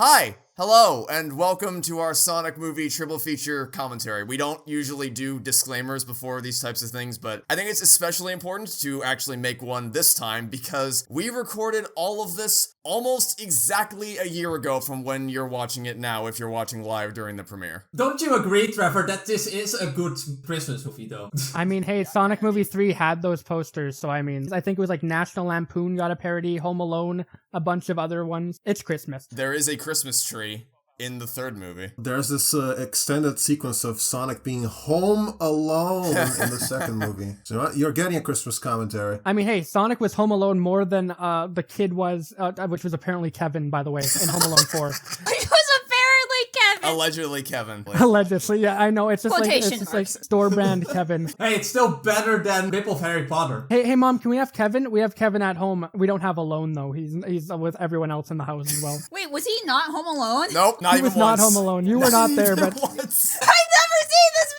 Hi, hello, and welcome to our Sonic movie triple feature commentary. We don't usually do disclaimers before these types of things, but I think it's especially important to actually make one this time because we recorded all of this almost exactly a year ago from when you're watching it now, if you're watching live during the premiere. Don't you agree, Trevor, that this is a good Christmas movie, though? I mean, hey, Sonic Movie 3 had those posters, so I mean, I think it was like National Lampoon got a parody, Home Alone, a bunch of other ones. It's Christmas. There is a Christmas tree in the third movie. There's this extended sequence of Sonic being home alone in the second movie. So you're getting a Christmas commentary. I mean, hey, Sonic was home alone more than the kid was, which was apparently Kevin, by the way, in Home Alone 4. It was apparently Kevin. Allegedly Kevin. Allegedly, yeah, I know. It's just Quotation like marks. store brand Kevin. Hey, it's still better than Rip of Harry Potter. Hey, Mom, can we have Kevin? We have Kevin at home. We don't have alone though. He's with everyone else in the house as well. Wait, was he not Home Alone? Nope, not He even was not once. home alone. You were not there, but Once. I've never seen this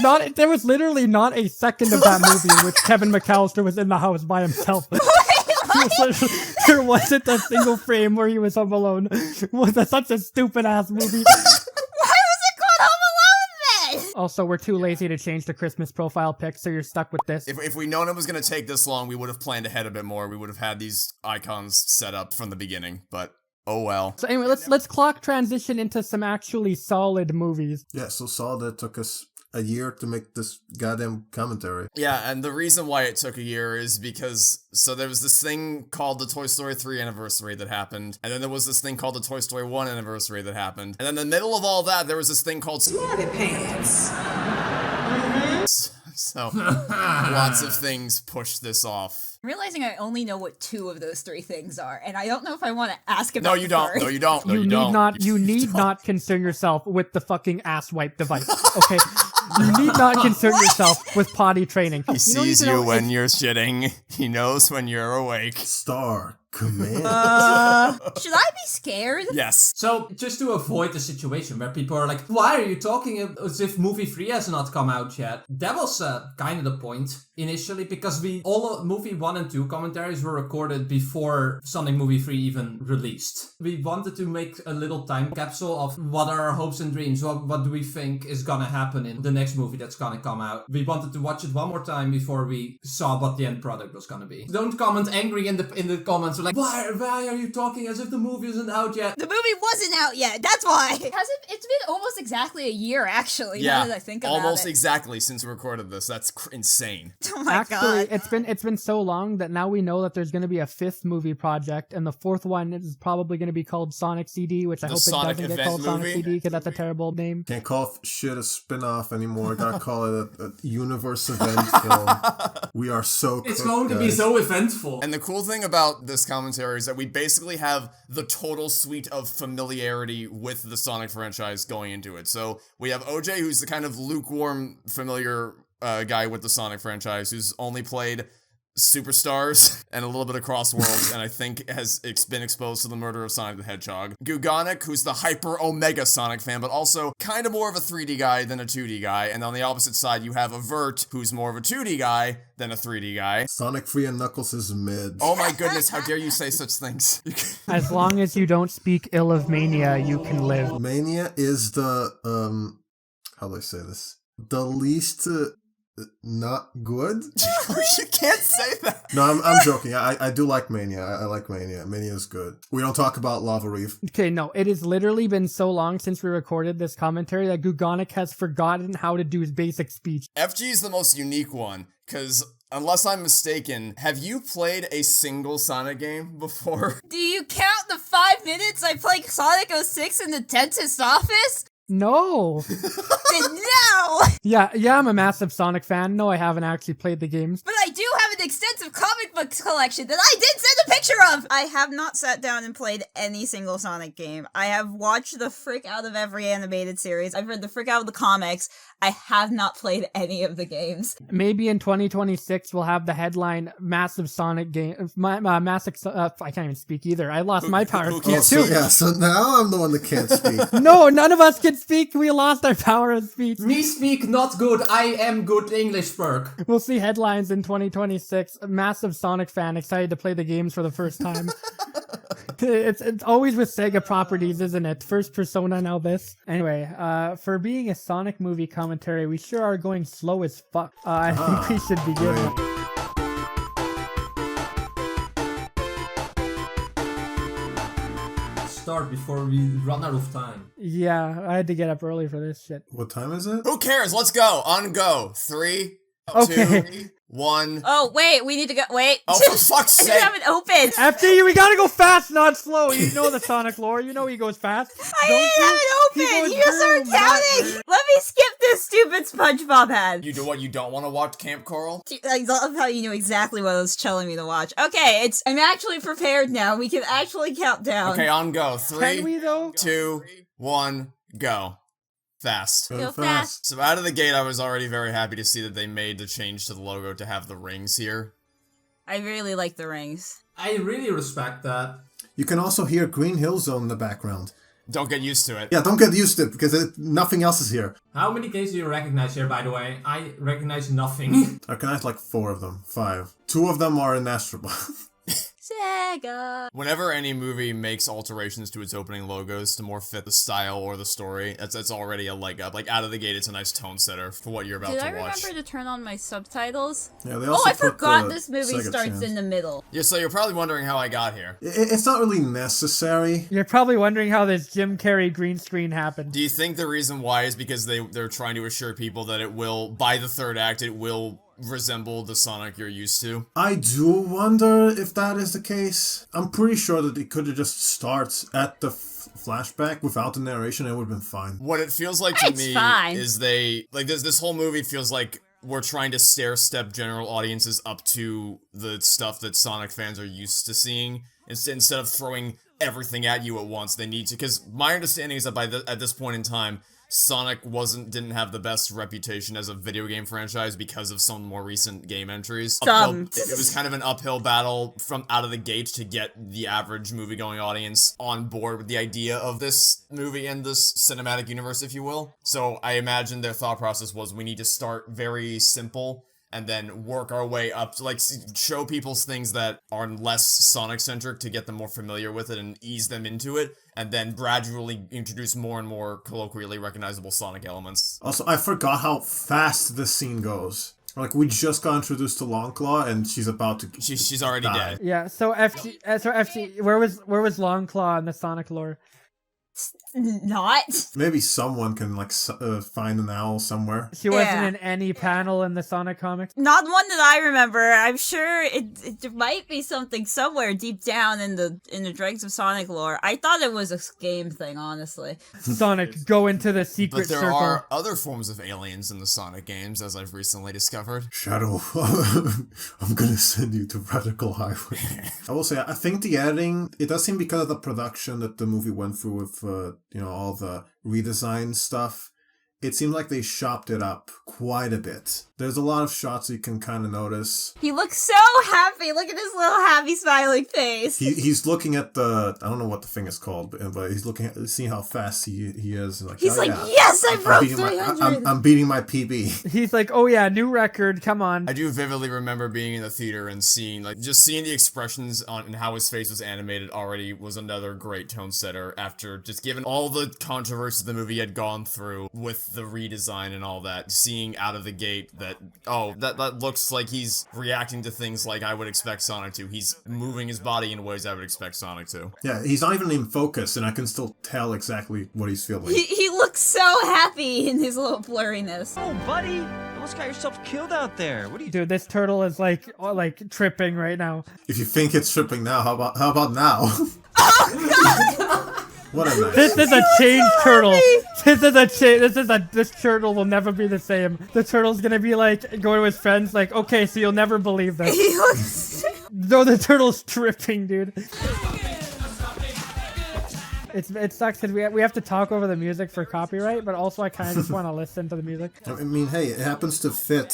movie! there was literally not a second of that movie in which Kevin McAllister was in the house by himself. There wasn't a single frame where he was home alone. Was such a stupid ass movie. Why was it called Home Alone then? Also, we're too lazy to change the Christmas profile pic, so you're stuck with this. If we'd known it was going to take this long, we would have planned ahead a bit more. We would have had these icons set up from the beginning, but oh well. So anyway, let's clock transition into some actually solid movies. Yeah, so Solid took us a year to make this goddamn commentary. Yeah, and the reason why it took a year is because, so there was this thing called the Toy Story 3 anniversary that happened, and then there was this thing called the Toy Story 1 anniversary that happened, and then in the middle of all that, there was this thing called Smarty Pants. So, lots of things pushed this off. I'm realizing I only know what two of those three things are, and I don't know if I want to ask about No, you don't. No, you don't. No, you don't. You need not concern yourself with the fucking ass wipe device, okay? You need not concern yourself with potty training. He sees you when you're shitting. He knows when you're awake. Star Command. Should I be scared? Yes. So, just to avoid the situation where people are like, why are you talking as if movie 3 has not come out yet? That was kind of the point initially, because all of movie 1 and 2 commentaries were recorded before Sonic Movie 3 even released. We wanted to make a little time capsule of what are our hopes and dreams, what do we think is gonna happen in the next movie that's gonna come out. We wanted to watch it one more time before we saw what the end product was gonna be. Don't comment angry in the comments like, why are you talking as if the movie isn't out yet? The movie wasn't out yet, that's why! It's been almost exactly a year, actually, now that I think about it. Almost exactly since we recorded this. That's insane. Oh my Actually, god. it's been so long that now we know that there's going to be a fifth movie project, and the fourth one is probably going to be called Sonic CD, which I hope it Sonic doesn't get event called Sonic movie? CD because that's a terrible name. Can't call shit a spin-off anymore. Gotta call it a universe event film. We are so It's cooked, going to be guys. so eventful. And the cool thing about this commentary is that we basically have the total suite of familiarity with the Sonic franchise going into it. So we have OJ, who's the kind of lukewarm, familiar guy with the Sonic franchise, who's only played Superstars and a little bit of Cross Worlds, and I think has been exposed to the murder of Sonic the Hedgehog. Gugonic, who's the hyper omega Sonic fan, but also kind of more of a 3D guy than a 2D guy. And on the opposite side, you have Avert, who's more of a 2D guy than a 3D guy. Sonic Free and Knuckles is mid. Oh my goodness, how dare you say such things? As long as you don't speak ill of Mania, you can live. Mania is the, how do I say this? The least... not good? You can't say that. No, I'm joking. I do like Mania. I like Mania. Mania is good. We don't talk about Lava Reef. Okay, no, it has literally been so long since we recorded this commentary that Gugonic has forgotten how to do his basic speech. FG is the most unique one, because unless I'm mistaken, have you played a single Sonic game before? Do you count the 5 minutes I played Sonic 06 in the dentist's office? No. Then no! Yeah, I'm a massive Sonic fan. No, I haven't actually played the games. But I do have an extensive comic book collection that I did send a picture of! I have not sat down and played any single Sonic game. I have watched the frick out of every animated series. I've read the frick out of the comics. I have not played any of the games. Maybe in 2026 we'll have the headline massive Sonic game. Massive. I can't even speak either. I lost my power who speech can't too. So now I'm the one that can't speak. No, none of us can speak. We lost our power of speech. Me speak not good, I am good English perk. We'll see headlines in 2026. A massive Sonic fan excited to play the games for the first time. It's always with Sega properties, isn't it? First Persona, now this. Anyway, for being a Sonic movie commentary, we sure are going slow as fuck. I think we should begin. Start before we run out of time. Yeah, I had to get up early for this shit. What time is it? Who cares? Let's go. On go. 3, Okay. 2, 1. Oh, wait, we need to go. Wait. Oh, for fuck's I sake. haven't opened. FD, we gotta go fast, not slow. You know the Sonic lore. You know he goes fast. I didn't have it open. You started counting. Let me skip this stupid SpongeBob ad. You do what? You don't want to watch Camp Coral? I love how you knew exactly what I was telling me to watch. Okay, I'm actually prepared now. We can actually count down. Okay, on go. Can we 3, though? 2, 1, go. Fast. Go fast. So out of the gate, I was already very happy to see that they made the change to the logo to have the rings here. I really like the rings. I really respect that. You can also hear Green Hill Zone in the background. Don't get used to it. Yeah, don't get used to it, because nothing else is here. How many games do you recognize here, by the way? I recognize nothing. I recognize like 4 of them. 5. 2 of them are in Astrobot. Sega. Whenever any movie makes alterations to its opening logos to more fit the style or the story, that's already a leg up. Like, out of the gate, it's a nice tone setter for what you're about Did to I watch. remember to turn on my subtitles? Yeah, they Oh, also I put forgot the this movie Sega starts chant. in the middle. Yeah, so you're probably wondering how I got here. It's not really necessary. You're probably wondering how this Jim Carrey green screen happened. Do you think the reason why is because they're trying to assure people that it will, by the third act, it will resemble the Sonic you're used to? I do wonder if that is the case. I'm pretty sure that it could have just started at the flashback without the narration and it would have been fine. What it feels like to It's me fine. is this whole movie feels like we're trying to stair-step general audiences up to the stuff that Sonic fans are used to seeing. Instead of throwing everything at you at once, they need to, because my understanding is that at this point in time, Sonic didn't have the best reputation as a video game franchise because of some more recent game entries. It was kind of an uphill battle from out of the gate to get the average movie-going audience on board with the idea of this movie and this cinematic universe, if you will. So I imagine their thought process was, we need to start very simple and then work our way up to, like, show people things that are less Sonic-centric to get them more familiar with it and ease them into it, and then gradually introduce more and more colloquially recognizable Sonic elements. Also, I forgot how fast this scene goes. Like, we just got introduced to Longclaw, and she's about to She's already die. dead. Yeah, so FG, where was Longclaw in the Sonic lore? Not. Maybe someone can, like, find an owl somewhere. She wasn't Yeah. in any panel in the Sonic comics. Not one that I remember. I'm sure it might be something somewhere deep down in the dregs of Sonic lore. I thought it was a game thing, honestly. Sonic, go into the secret But there circle. are other forms of aliens in the Sonic games, as I've recently discovered. Shadow, I'm gonna send you to Radical Highway. I will say, I think the editing, it does seem because of the production that the movie went through with, all the redesign stuff. It seemed like they chopped it up quite a bit. There's a lot of shots you can kind of notice. He looks so happy. Look at his little happy smiling face. He's looking at I don't know what the thing is called, but he's looking at, seeing how fast he is. And He's like, yeah, yes, I broke beating 300. I'm beating my PB. He's like, oh yeah, new record, come on. I do vividly remember being in the theater and seeing the expressions on and how his face was animated already was another great tone setter after just given all the controversy the movie had gone through with the redesign and all that, seeing out of the gate that looks like he's reacting to things like I would expect Sonic to. He's moving his body in ways I would expect Sonic to. Yeah, he's not even in focus, and I can still tell exactly what he's feeling. He looks so happy in his little blurriness. Oh, buddy, you almost got yourself killed out there. What are you Dude, this turtle is like tripping right now. If you think it's tripping now, how about now? Oh god! What a nice. This is a changed turtle. This turtle will never be the same. The turtle's gonna be like, going to his friends like, okay, so you'll never believe this. He looks. No, the turtle's tripping, dude. It sucks because we have to talk over the music for copyright, but also I kind of just want to listen to the music. I mean, hey, it happens to fit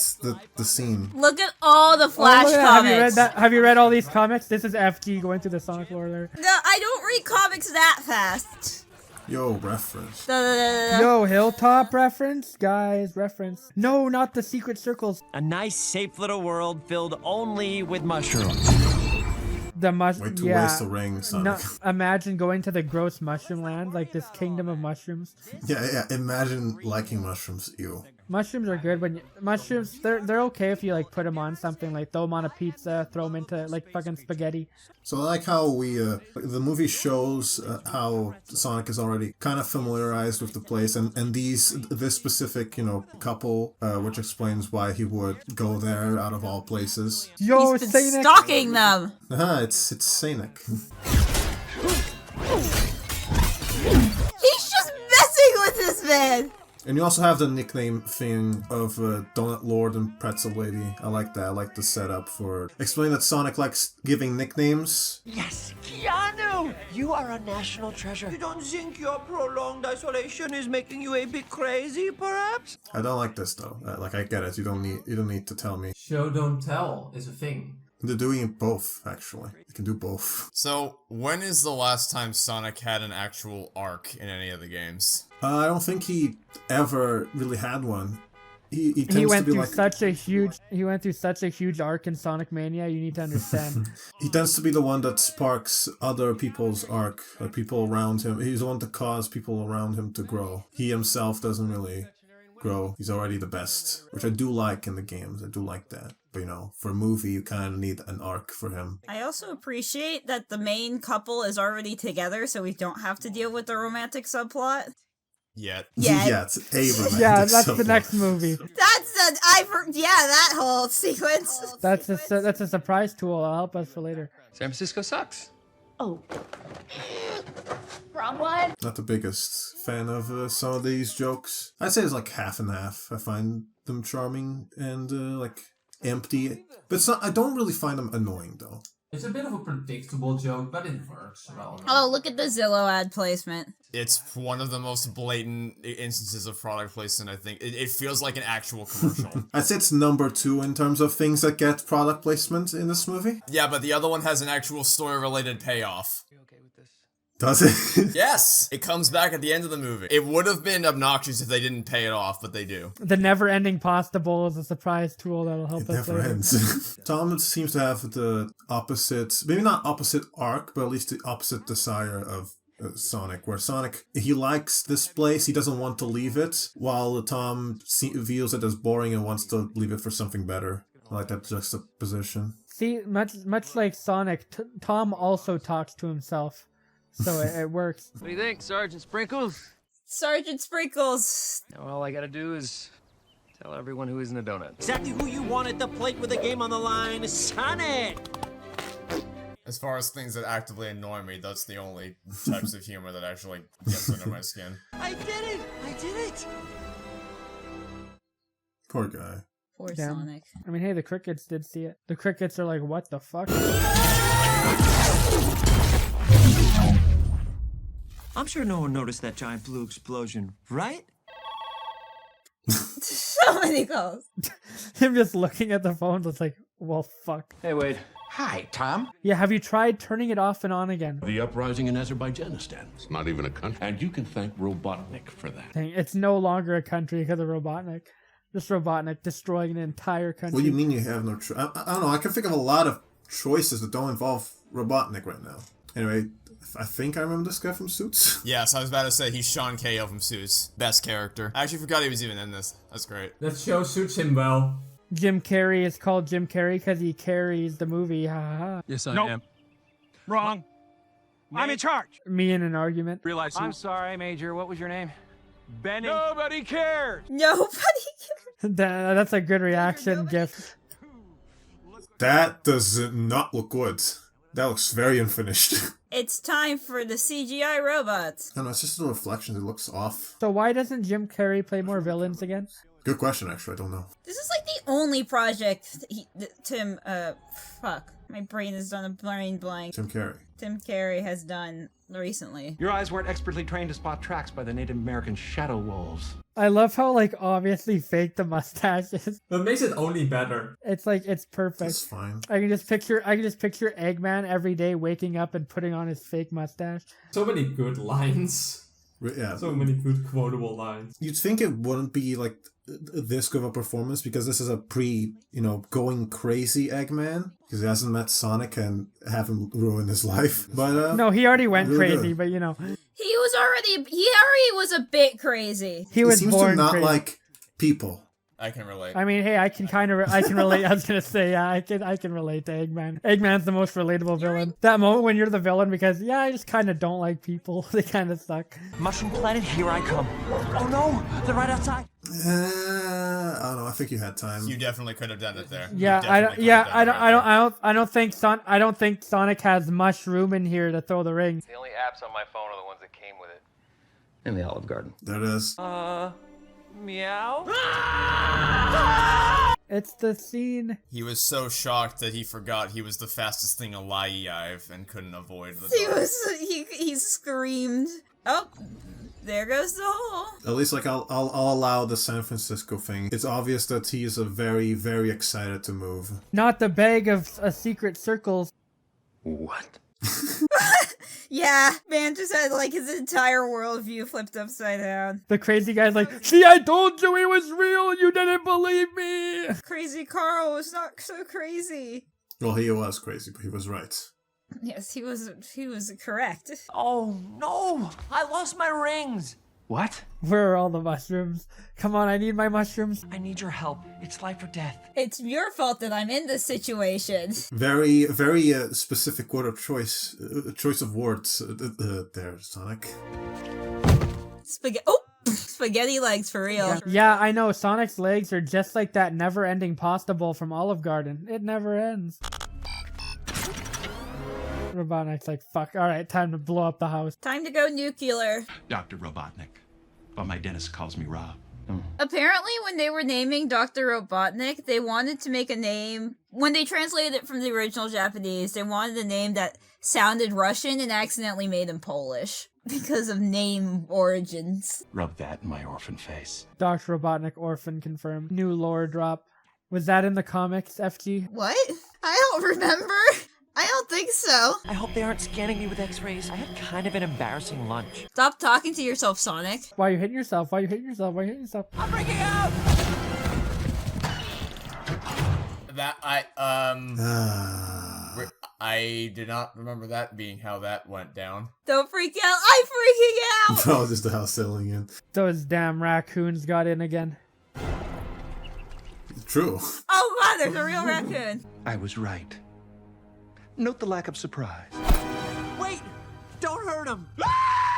the scene. Look at all the Flash look at that. comics. Have you read that? Have you read all these comics? This is FG going through the Sonic lore there. No, I don't read comics that fast. Yo, reference. Yo, Hilltop reference? Guys, reference. No, not the secret circles. A nice, safe little world filled only with mushrooms. The Way to waste the ring, Sonic. No, imagine going to the gross mushroom land, like this kingdom of mushrooms. Yeah, imagine liking mushrooms, ew. Mushrooms are good, but mushrooms, they're okay if you like put them on something, like throw them on a pizza, throw them into like fucking spaghetti. So I like how the movie shows how Sonic is already kind of familiarized with the place, and this specific, couple, which explains why he would go there out of all places. Yo, He's been Sayonara. stalking them. It's Sayonara. He's just messing with this man. And you also have the nickname thing of Donut Lord and Pretzel Lady. I like that. I like the setup for explaining that Sonic likes giving nicknames. Yes, Keanu! You are a national treasure. You don't think your prolonged isolation is making you a bit crazy, perhaps? I don't like this though. I get it. You don't need to tell me. Show don't tell is a thing. They're doing it both, actually. You can do both. So, when is the last time Sonic had an actual arc in any of the games? I don't think he ever really had one. He tends He went to be through like such a huge arc in Sonic Mania. You need to understand. he tends to be the one that sparks other people's arc, like people around him. He's the one to cause people around him to grow. He himself doesn't really grow. He's already the best, which I do like in the games. I do like that. But for a movie, you kind of need an arc for him. I also appreciate that the main couple is already together, so we don't have to deal with the romantic subplot. Yet. Yeah, it's a romantic Yeah, that's the subplot. next movie. That whole sequence. That's a surprise tool. I'll help us for later. San Francisco sucks. Oh. Wrong one. Not the biggest fan of some of these jokes. I'd say it's like half and half. I find them charming and empty, but it's not. I don't really find them annoying though. It's a bit of a predictable joke, but it works well. Oh, look at the Zillow ad placement. It's one of the most blatant instances of product placement, I think. It feels like an actual commercial. I'd say it's number 2 in terms of things that get product placement in this movie. Yeah, but the other one has an actual story-related payoff. Does it? Yes! It comes back at the end of the movie. It would have been obnoxious if they didn't pay it off, but they do. The never-ending pasta bowl is a surprise tool that'll help It us never later. ends. Tom seems to have the opposite, maybe not opposite arc, but at least the opposite desire of Sonic, where Sonic, he likes this place, he doesn't want to leave it, while Tom views it as boring and wants to leave it for something better. I like that juxtaposition. See, much like Sonic, Tom also talks to himself, so it works. What do you think, Sergeant Sprinkles? Sergeant Sprinkles. Now all I gotta do is tell everyone who isn't a donut. Exactly who you want at the plate with the game on the line, Sonic! As far as things that actively annoy me, that's the only types of humor that actually gets under my skin. I did it! I did it! Poor guy. Poor Damn. Sonic. I mean, hey, the crickets did see it. The crickets are like, what the fuck? I'm sure no one noticed that giant blue explosion, right? So many calls. Him just looking at the phone was like, well, fuck. Hey, Wade. Hi, Tom. Yeah, have you tried turning it off and on again? The uprising in Azerbaijanistan. It's not even a country. And you can thank Robotnik for that. Dang, it's no longer a country because of Robotnik. Just Robotnik destroying an entire country. What do you mean you have no choice? I don't know. I can think of a lot of choices that don't involve Robotnik right now. Anyway, I think I remember this guy from Suits. Yes, I was about to say he's Sean K.O. from Suits. Best character. I actually forgot he was even in this. That's great. That show suits him well. Jim Carrey is called Jim Carrey because he carries the movie. Ha ha ha. Yes, I am. Wrong. I'm in charge. Me in an argument. Realize I'm sorry, Major. What was your name? Benny. Nobody cares. Nobody cares. That's a good reaction gif. That does not look good. That looks very unfinished. It's time for the CGI robots. I don't know, it's just the reflections. It looks off. So why doesn't Jim Carrey play more villains again? Good question, actually. I don't know. This is like the only project Tim, fuck. My brain has done a brain blank. Tim Carrey. Tim Carrey has done recently. Your eyes weren't expertly trained to spot tracks by the Native American shadow wolves. I love how obviously fake the mustache is. That makes it only better. It's it's perfect. That's fine. I can just picture Eggman every day waking up and putting on his fake mustache. So many good lines. Yeah. So many good quotable lines. You'd think it wouldn't be this good of a performance because this is a going crazy Eggman because he hasn't met Sonic and haven't ruined his life. But No, he already went really crazy, good. but He already was a bit crazy. he was seems born to not crazy. like people. I can relate. I mean, hey, I can relate. I was gonna say, yeah, I can relate to Eggman. Eggman's the most relatable villain. That moment when you're the villain because, yeah, I just kind of don't like people. They kind of suck. Mushroom Planet, here I come. Oh no, they're right outside. I don't know. I think you had time. You definitely could have done it there. Yeah, I don't think Sonic has much room in here to throw the ring. The only apps on my phone are the ones that came with it. In the Olive Garden. There it is. Meow? It's the scene. He was so shocked that he forgot he was the fastest thing alive and couldn't avoid the He screamed. Oh, there goes the hole. At least, like, I'll allow the San Francisco thing. It's obvious that he is a very, very excited to move. Not the bag of secret circles. What? Yeah, man just had like his entire worldview flipped upside down. The crazy guy's like, see, I told you he was real. You didn't believe me. Crazy Carl was not so crazy. Well, he was crazy, but he was right. Yes, he was correct. Oh no, I lost my rings. What? Where are all the mushrooms? Come on, I need my mushrooms. I need your help. It's life or death. It's your fault that I'm in this situation. Very, very specific word of choice. Choice of words there, Sonic. Spaghetti legs for real. Yeah, I know. Sonic's legs are just like that never-ending pasta bowl from Olive Garden. It never ends. Robotnik's like, fuck, alright, time to blow up the house. Time to go nuclear. Dr. Robotnik. But my dentist calls me Rob. Apparently, when they were naming Dr. Robotnik, they wanted to make a name. When they translated it from the original Japanese, they wanted a name that sounded Russian and accidentally made him Polish. Because of name origins. Rub that in my orphan face. Dr. Robotnik orphan confirmed. New lore drop. Was that in the comics, FG? What? I don't remember. I don't think so. I hope they aren't scanning me with x-rays. I had kind of an embarrassing lunch. Stop talking to yourself, Sonic. Why are you hitting yourself? Why are you hitting yourself? Why are you hitting yourself? I'm freaking out! I did not remember that being how that went down. Don't freak out. I'm freaking out. Oh, just the house selling in. Those damn raccoons got in again. True. Oh god, there's a real raccoon. I was right. Note the lack of surprise. Wait! Don't hurt him!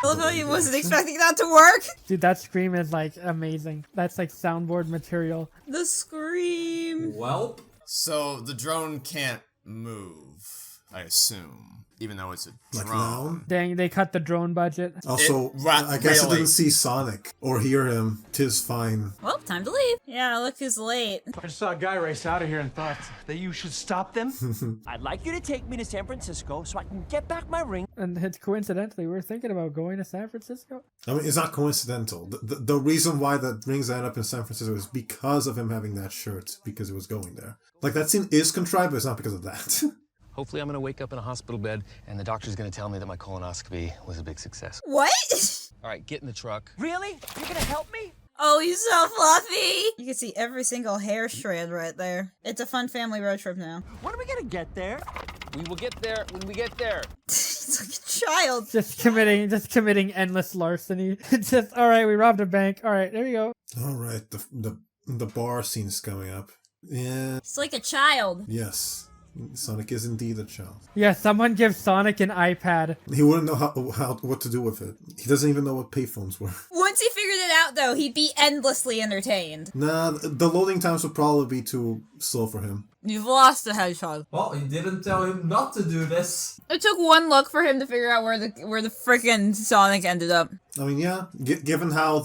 Although he wasn't expecting that to work. Dude, that scream is like amazing. That's like soundboard material. The scream. Welp. So the drone can't move, I assume. Even though it's a Like drone. now? Dang, they cut the drone budget. Also, I guess I really. didn't see Sonic or hear him. 'Tis fine. Well, time to leave. Yeah, look who's late. I just saw a guy race out of here and thought that you should stop them. I'd like you to take me to San Francisco so I can get back my ring. And it's coincidentally, we're thinking about going to San Francisco. I mean, it's not coincidental. The reason why the rings end up in San Francisco is because of him having that shirt, because he was going there. Like, that scene is contrived, but it's not because of that. Hopefully I'm gonna wake up in a hospital bed and the doctor's gonna tell me that my colonoscopy was a big success. What? All right, get in the truck. Really? You're gonna help me? Oh, he's so fluffy. You can see every single hair strand right there. It's a fun family road trip now. When are we gonna get there? We will get there when we get there. He's like a child. Just committing endless larceny. Just, alright, we robbed a bank. Alright, there you go. Alright, the bar scene's coming up. Yeah, It's like a child. yes. Sonic is indeed a child. Yeah, someone give Sonic an iPad. He wouldn't know what to do with it. He doesn't even know what payphones were. Once he figured it out, though, he'd be endlessly entertained. Nah, the loading times would probably be too slow for him. You've lost the hedgehog. Well, he didn't tell him not to do this. It took one look for him to figure out where the frickin' Sonic ended up. I mean, yeah, given how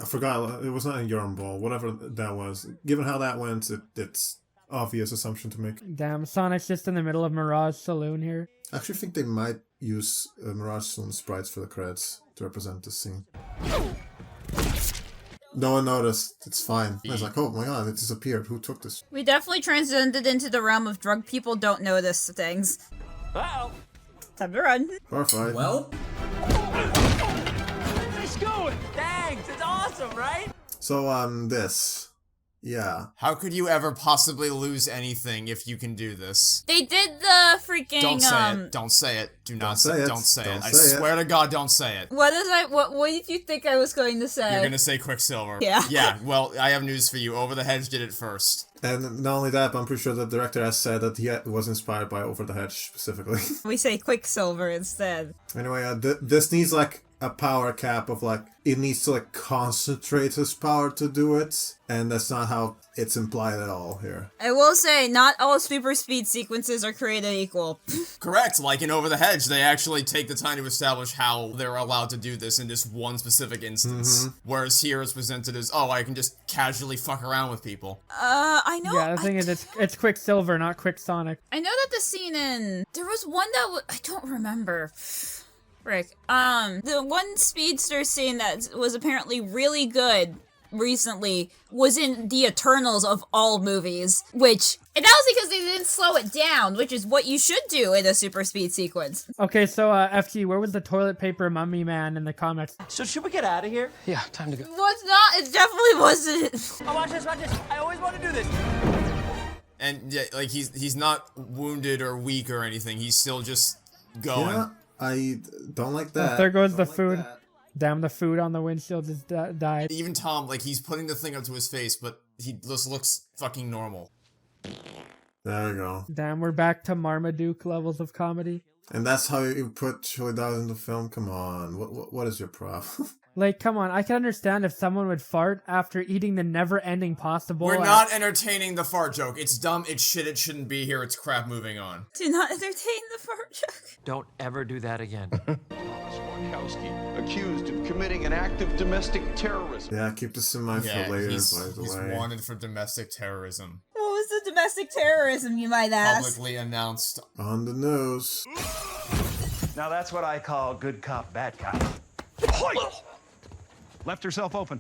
I forgot, it was not a yarn ball, whatever that was. Given how that went, it's obvious assumption to make. Damn, Sonic's just in the middle of Mirage Saloon here. I actually think they might use Mirage Saloon sprites for the credits to represent this scene. No one noticed. It's fine. I was like, oh my god, it disappeared. Who took this? We definitely transcended into the realm of drug people don't notice things. Uh-oh. Time to run. Horrified. Well, Nice going! Thanks! It's awesome, right? So, this. Yeah. How could you ever possibly lose anything if you can do this? They did the freaking Don't say it. Don't say it. Do not say it. Don't say it. I swear to God, don't say it. What did you think I was going to say? You're gonna say Quicksilver. Yeah. Yeah, well, I have news for you. Over the Hedge did it first. And not only that, but I'm pretty sure the director has said that he was inspired by Over the Hedge specifically. We say Quicksilver instead. Anyway, this needs like a power cap of like, it needs to like concentrate his power to do it, and that's not how it's implied at all here. I will say, not all super speed sequences are created equal. Correct, like in Over the Hedge, they actually take the time to establish how they're allowed to do this in this one specific instance. Whereas here it's presented as, oh, I can just casually fuck around with people. I know. Yeah, the thing is, it's Quicksilver, not Quick Sonic. I know that the scene in... There was one that I don't remember. Frick. The one speedster scene that was apparently really good recently was in the Eternals of all movies, which... And that was because they didn't slow it down, which is what you should do in a super speed sequence. Okay, so FG, where was the toilet paper mummy man in the comics? So should we get out of here? Yeah, time to go. Was not. It definitely wasn't. Oh, watch this, watch this. I always want to do this. And yeah, like he's not wounded or weak or anything. He's still just going. Yeah, I don't like that. Oh, there goes the food. Damn, the food on the windshield just died. Even Tom, like, he's putting the thing up to his face, but he just looks fucking normal. There we go. Damn, we're back to Marmaduke levels of comedy. And that's how you put Chili Dogs in the film? Come on. What is your problem? Like, come on, I can understand if someone would fart after eating the never-ending pasta bowl. We're not entertaining the fart joke. It's dumb, it's shit, it shouldn't be here, it's crap, moving on. Do not entertain the fart joke. Don't ever do that again. Accused of committing an act of domestic terrorism. Yeah, keep this in mind for later, he's by the he's way. wanted for domestic terrorism. What was the domestic terrorism, you might ask? Publicly announced. On the nose. Now that's what I call good cop, bad cop. Left herself open.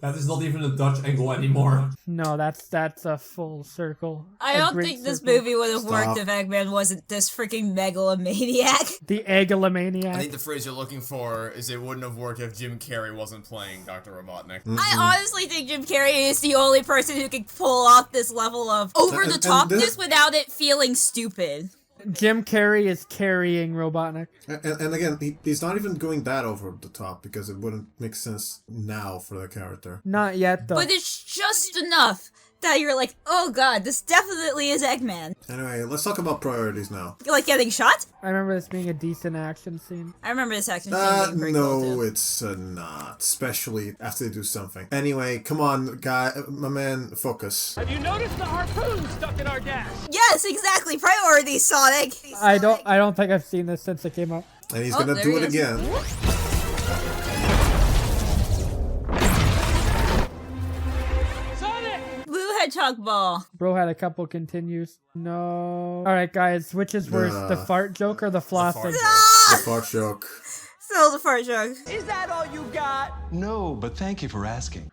That is not even a Dutch angle anymore. No, that's a full circle. I don't think this movie would have worked if Eggman wasn't this freaking megalomaniac. The Eggalomaniac. I think the phrase you're looking for is it wouldn't have worked if Jim Carrey wasn't playing Dr. Robotnik. I honestly think Jim Carrey is the only person who can pull off this level of over-the-topness without it feeling stupid. Jim Carrey is carrying Robotnik. And again, he's not even going that over the top because it wouldn't make sense now for the character. Not yet, though. But it's just enough that you're like, oh god, this definitely is Eggman. Anyway, let's talk about priorities now. Like getting shot? I remember this being a decent action scene. I remember this action scene being pretty cool No, too. it's not. Especially after they do something. Anyway, come on, guy, my man, focus. Have you noticed the harpoon stuck in our gas? Yes, exactly. Priorities, Sonic. I don't think I've seen this since it came out. And he's gonna do it again. Blue Hedgehog Ball. Bro had a couple continues. No. Alright, guys, which is worse, the fart joke or the flossing? The fart joke. Still the fart joke. Is that all you got? No, but thank you for asking.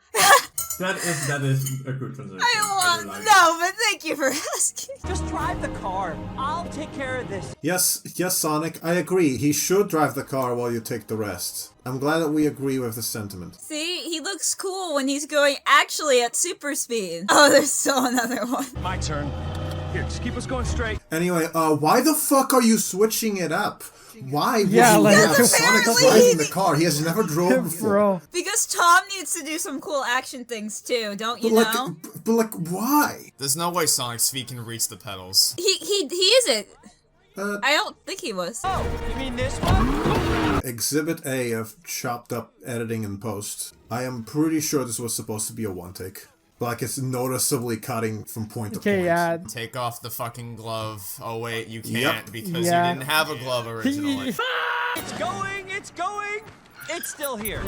That is a good transition. No, but thank you for asking. Just drive the car. I'll take care of this. Yes, Sonic, I agree. He should drive the car while you take the rest. I'm glad that we agree with the sentiment. See, he looks cool when he's going actually at super speed. Oh, there's still another one. My turn. Here, just keep us going straight. Anyway, why the fuck are you switching it up? Why would Yeah, you like- have Because Sonic apparently driving the car? He has never drove before. Bro. Because Tom needs to do some cool action things too, don't you But know? like, why? There's no way Sonic's feet can reach the pedals. He isn't. I don't think he was. Oh, you mean this one? Exhibit A of chopped up editing and post. I am pretty sure this was supposed to be a one take. Like, it's noticeably cutting from point to point. Okay, yeah. Take off the fucking glove. Oh wait, you can't Yep. because Yeah. you didn't have a glove originally. It's going, it's going. It's still here.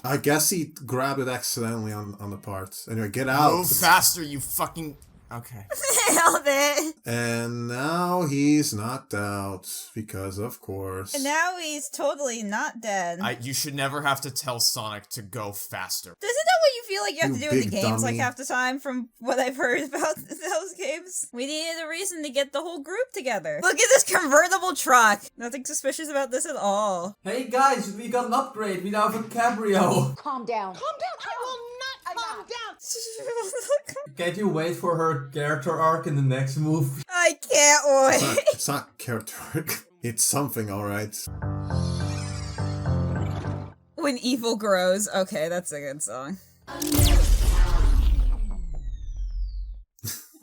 I guess he grabbed it accidentally on the part. Anyway, get out. Move faster, you fucking... Okay. Nailed it. And now he's knocked out. Because, of course. And now he's totally not dead. You should never have to tell Sonic to go faster. Isn't that what you feel like you have to do in the big games like dummy. half the time from what I've heard about those games. We needed a reason to get the whole group together. Look at this convertible truck. Nothing suspicious about this at all. Hey guys, we got an upgrade. We now have a cabrio. Calm down. Calm down. I will not calm down. Can't you wait for her character arc in the next movie? I can't wait. It's not character arc. It's something, alright. When evil grows. Okay, that's a good song.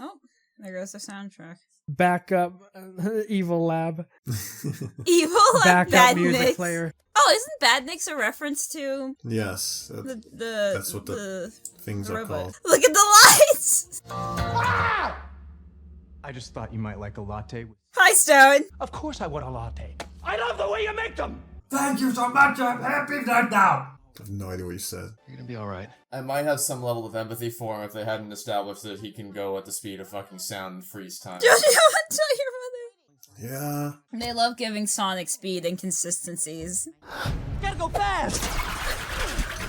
Oh, there goes the soundtrack. Backup Evil Lab. Evil like Backup Bad music Nicks. player. Oh, isn't Badniks a reference to Yes. That's what the things are robot? called. Look at the lights! I just thought you might like a latte. Hi, Stone. Of course I want a latte. I love the way you make them! Thank you so much. I'm happy right now. I have no idea what you said. You're gonna be alright. I might have some level of empathy for him if they hadn't established that he can go at the speed of fucking sound and freeze time. Don't tell your mother. Yeah. They love giving Sonic speed and consistencies. Gotta go fast!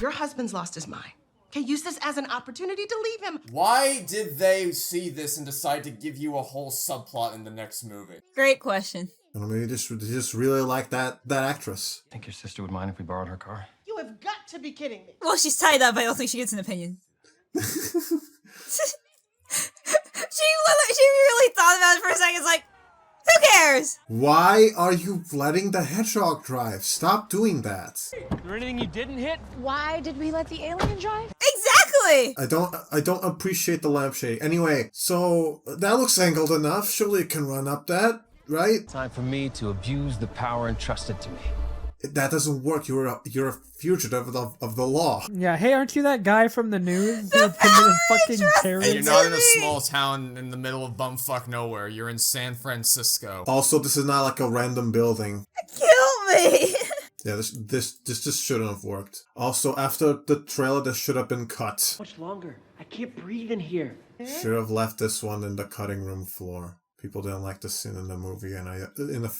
Your husband's lost his mind. Okay, use this as an opportunity to leave him. Why did they see this and decide to give you a whole subplot in the next movie? Great question. I mean, they just really like that actress. Think your sister would mind if we borrowed her car? You have got to be kidding me. Well, she's tied up. I don't think she gets an opinion. she really thought about it for a second. It's like, who cares? Why are you letting the hedgehog drive? Stop doing that. Is there anything you didn't hit? Why did we let the alien drive? Exactly! I don't appreciate the lampshade. Anyway, so that looks angled enough. Surely it can run up that, right? Time for me to abuse the power entrusted to me. That doesn't work. You're a fugitive of the law. Yeah, hey, aren't you that guy from the news who committed fucking And terrorism? you're not in a small town in the middle of bumfuck nowhere. You're in San Francisco. Also, this is not like a random building. Kill me! Yeah, this just shouldn't have worked. Also, after the trailer, this should have been cut. Much longer. I can't breathe in here. Should have left this one in the cutting room floor. People didn't like the scene in the movie, and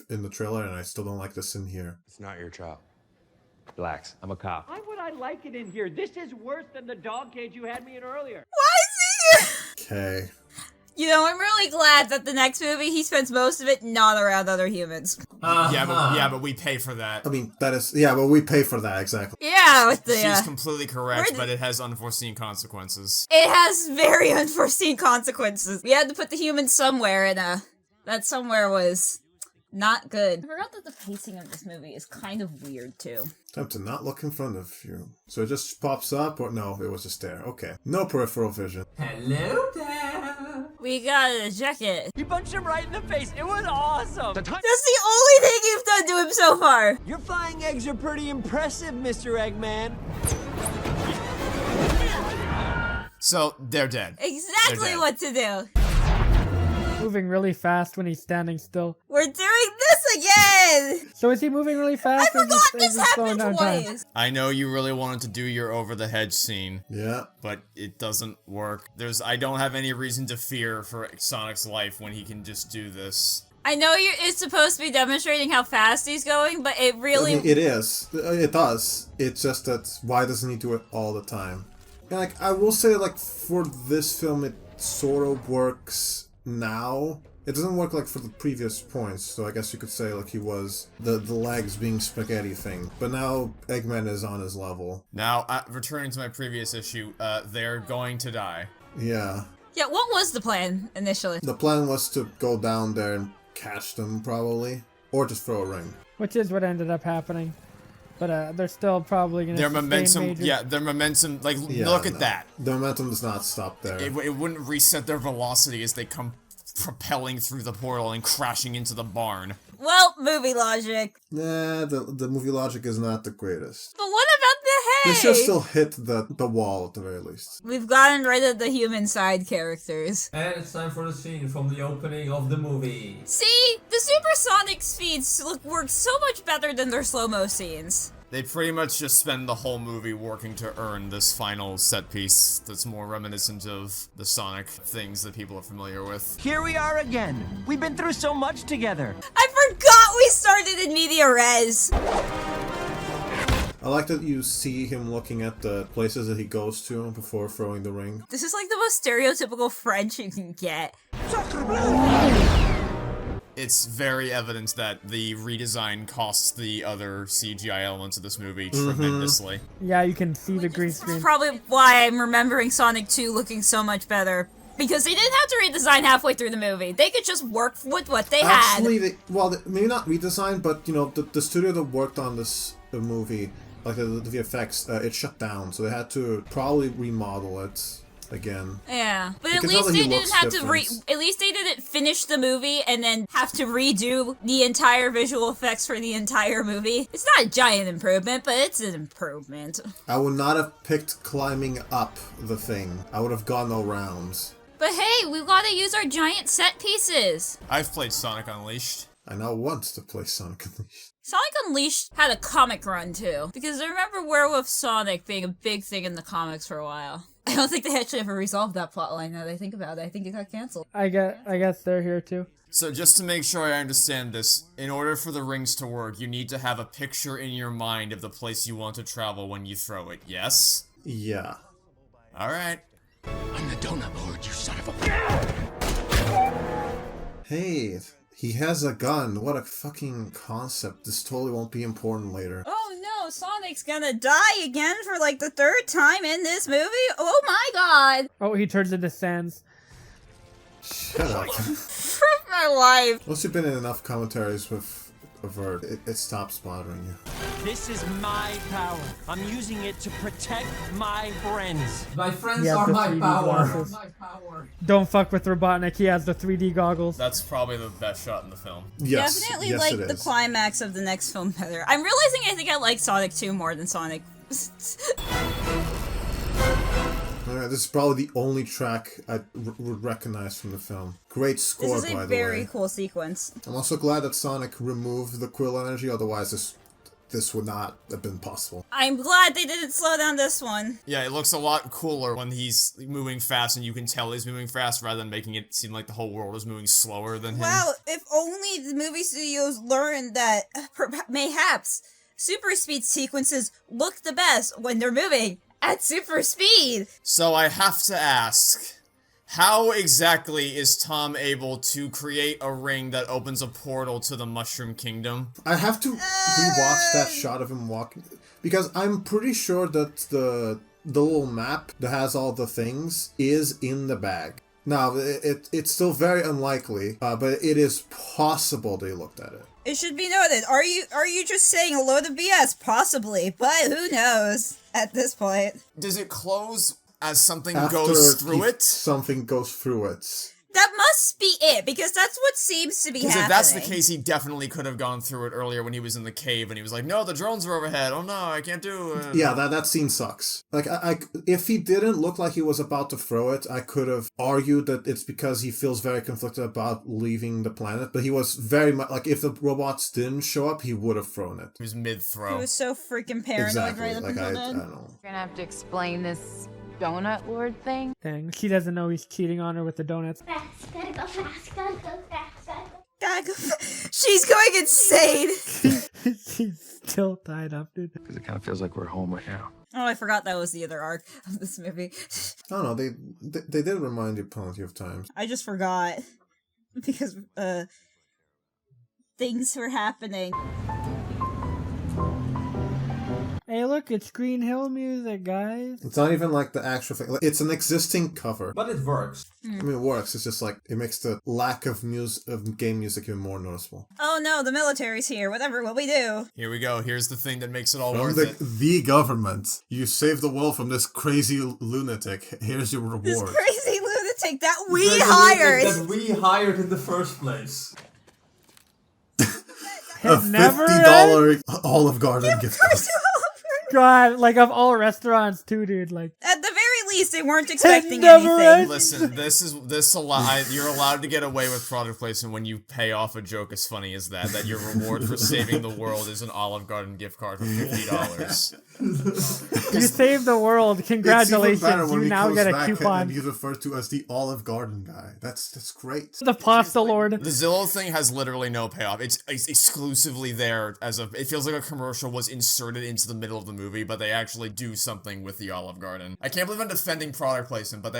in the trailer, and I still don't like the scene here. It's not your child. Relax. I'm a cop. Why would I like it in here? This is worse than the dog cage you had me in earlier. Why is he here? Okay. You know, I'm really glad that the next movie, he spends most of it not around other humans. Yeah, but we pay for that. I mean, that is... Yeah, but we pay for that, exactly. Yeah, with the... She's completely correct, but it has unforeseen consequences. It has very unforeseen consequences. We had to put the humans somewhere, and that somewhere was not good. I forgot that the pacing of this movie is kind of weird, too. Time to not look in front of you. So it just pops up, or no, it was just there. Okay. No peripheral vision. Hello there. We got a jacket. You punched him right in the face. It was awesome. That's the only thing you've done to him so far. Your flying eggs are pretty impressive, Mr. Eggman. So, they're dead. Exactly They're dead. what to do. Moving really fast when he's standing still. We're doing this again! So is he moving really I fast? or forgot is this he slowing happened down time? twice! I know you really wanted to do your over-the-hedge scene. Yeah. But it doesn't work. I don't have any reason to fear for Sonic's life when he can just do this. I know it's supposed to be demonstrating how fast he's going, but it really... I mean, it is. It does. It's just that why doesn't he do it all the time? And, like, I will say, like, for this film, it sort of works now. It doesn't work, like, for the previous points, so I guess you could say, like, he was the legs being spaghetti thing. But now Eggman is on his level. Now, returning to my previous issue, they're going to die. Yeah. Yeah, what was the plan, initially? The plan was to go down there and catch them, probably. Or just throw a ring. Which is what ended up happening. But they're still probably going to Their momentum, major... yeah, their momentum, like, Yeah, look at no. that. The momentum does not stop there. It wouldn't reset their velocity as they come propelling through the portal and crashing into the barn. Well, movie logic. Nah, the movie logic is not the greatest. But what about the They hay? should still hit the wall at the very least. We've gotten rid of the human side characters. And it's time for the scene from the opening of the movie. See? The supersonic speeds work so much better than their slow-mo scenes. They pretty much just spend the whole movie working to earn this final set piece that's more reminiscent of the Sonic things that people are familiar with. Here we are again. We've been through so much together. I forgot we started in media res. I like that you see him looking at the places that he goes to before throwing the ring. This is like the most stereotypical French you can get. It's very evident that the redesign costs the other CGI elements of this movie tremendously. Yeah, you can see the green screen. That's probably why I'm remembering Sonic 2 looking so much better. Because they didn't have to redesign halfway through the movie. They could just work with what they had. Actually, maybe not redesign, but, you know, the studio that worked on this movie, like the VFX, it shut down, so they had to probably remodel it again. Yeah, but at least they didn't have to at least they didn't finish the movie and then have to redo the entire visual effects for the entire movie. It's not a giant improvement, but it's an improvement. I would not have picked climbing up the thing. I would have gone around. But hey, we've got to use our giant set pieces. I've played Sonic Unleashed. I now want to play Sonic Unleashed. Sonic Unleashed had a comic run too, because I remember Werewolf Sonic being a big thing in the comics for a while. I don't think they actually ever resolved that plotline now that I think about it. I think it got canceled. I guess they're here too. So just to make sure I understand this, in order for the rings to work, you need to have a picture in your mind of the place you want to travel when you throw it, yes? Yeah. Alright. I'm the Donut Lord, you son of a... Hey, he has a gun. What a fucking concept. This totally won't be important later. Oh no, Sonic's gonna die again for like the third time in this movie? Oh my god! Oh, he turns into Sans. Shut up. For my life. Once you've been in enough commentaries with Avert, it stops bothering you. This is my power. I'm using it to protect my friends. My friends Yeah, are the my 3D power. glasses. Don't fuck with Robotnik, he has the 3D goggles. That's probably the best shot in the film. Yes, Definitely yes, like it the is. climax of the next film better. I'm realizing I think I like Sonic 2 more than Sonic. Alright, this is probably the only track I would recognize from the film. Great score, This is by a the way. very cool sequence. I'm also glad that Sonic removed the quill energy, otherwise this would not have been possible. I'm glad they didn't slow down this one. Yeah, it looks a lot cooler when he's moving fast and you can tell he's moving fast rather than making it seem like the whole world is moving slower than him. Wow, if only the movie studios learned that mayhaps super speed sequences look the best when they're moving at super speed. So I have to ask, how exactly is Tom able to create a ring that opens a portal to the Mushroom Kingdom? I have to rewatch that shot of him walking, because I'm pretty sure that the little map that has all the things is in the bag. Now, it's still very unlikely, but it is possible they looked at it. It should be noted. Are you just saying a load of BS? Possibly, but who knows at this point. Does it close as something After goes through it? Something goes through it. That must be it, because that's what seems to be Because happening. if that's the case, he definitely could have gone through it earlier when he was in the cave and he was like, no, the drones are overhead. Oh no, I can't do it. Yeah, that scene sucks. Like, if he didn't look like he was about to throw it, I could have argued that it's because he feels very conflicted about leaving the planet. But he was very much, like, if the robots didn't show up, he would have thrown it. He was mid-throw. He was so freaking paranoid Exactly. right up Like, until I then. don't know. You're gonna have to explain this donut lord thing. Dang, she doesn't know he's cheating on her with the donuts. Fast, gotta go fast, gotta go fast, gotta go. God, she's going insane. She's still tied up, dude. Because it kind of feels like we're home right now. Oh, I forgot that was the other arc of this movie. I don't know, they did remind you plenty of times. I just forgot because things were happening. Hey, look, it's Green Hill music, guys. It's not even like the actual thing. Like, it's an existing cover. But it works. I mean, it works. It's just like, it makes the lack of game music even more noticeable. Oh no, the military's here. Whatever will we do? Here we go. Here's the thing that makes it all From worth it. the government. You saved the world from this crazy lunatic. Here's your reward. This crazy lunatic that we Crazy hired. That we hired in the first place. A $50 Olive Garden gift card. God, like of all restaurants too, dude. Like At the very least they weren't expecting never anything. ends. Listen, you're allowed to get away with product placement when you pay off a joke as funny as that your reward for saving the world is an Olive Garden gift card for $50. You saved the world. Congratulations. It's even better when You he now comes get a back coupon. and he's referred to as the Olive Garden guy. That's great. The pasta lord. The Zillow thing has literally no payoff. It's exclusively there it feels like a commercial was inserted into the middle of the movie, but they actually do something with the Olive Garden. I can't believe I'm defending product placement, but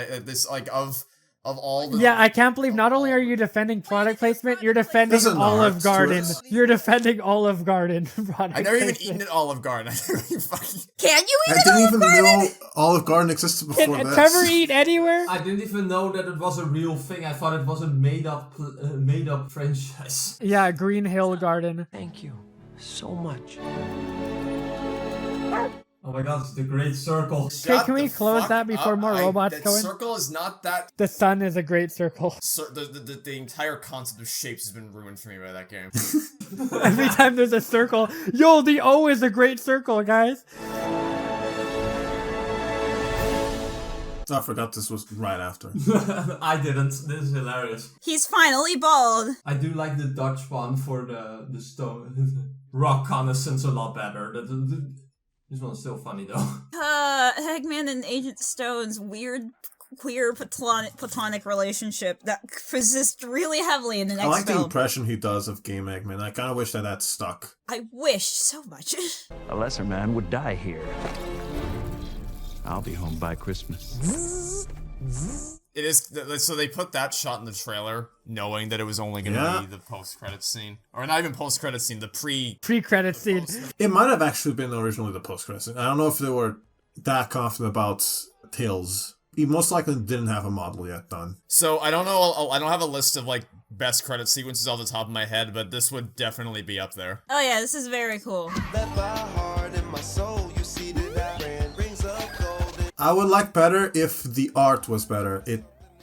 of all the... Yeah, I can't believe not only are you defending product placement, you're defending There's an Olive art to Garden. it. You're defending Olive Garden product I've never even placement. eaten at Olive Garden. I never even fucking... Can you eat I an didn't Olive even Garden? know Olive Garden existed before Can this. Trevor eat anywhere? I didn't even know that it was a real thing. I thought it was a made up franchise. Yeah, Green Hill Garden. Thank you so much. Oh my god, it's the Great Circle. Okay, can we close that before more robots go in? The circle is not that... The sun is a great circle. The entire concept of shapes has been ruined for me by that game. Every time there's a circle, yo, the O is a great circle, guys. I forgot this was right after. I didn't. This is hilarious. He's finally bald. I do like the Dutch one for the stone rock reconnaissance a lot better. This one's still funny though. Eggman and Agent Stone's weird queer platonic relationship that persists really heavily in the next I like film. the impression he does of Game Eggman. I kind of wish that stuck. I wish so much. A lesser man would die here. I'll be home by Christmas. It is, so they put that shot in the trailer, knowing that it was only going to be the post-credits scene. Or not even post-credits scene, the pre-credits scene. It might have actually been originally the post-credits scene. I don't know if they were that confident about Tails. He most likely didn't have a model yet done. So I don't know, I don't have a list of like best credit sequences off the top of my head, but this would definitely be up there. Oh yeah, this is very cool. I would like better if the art was better.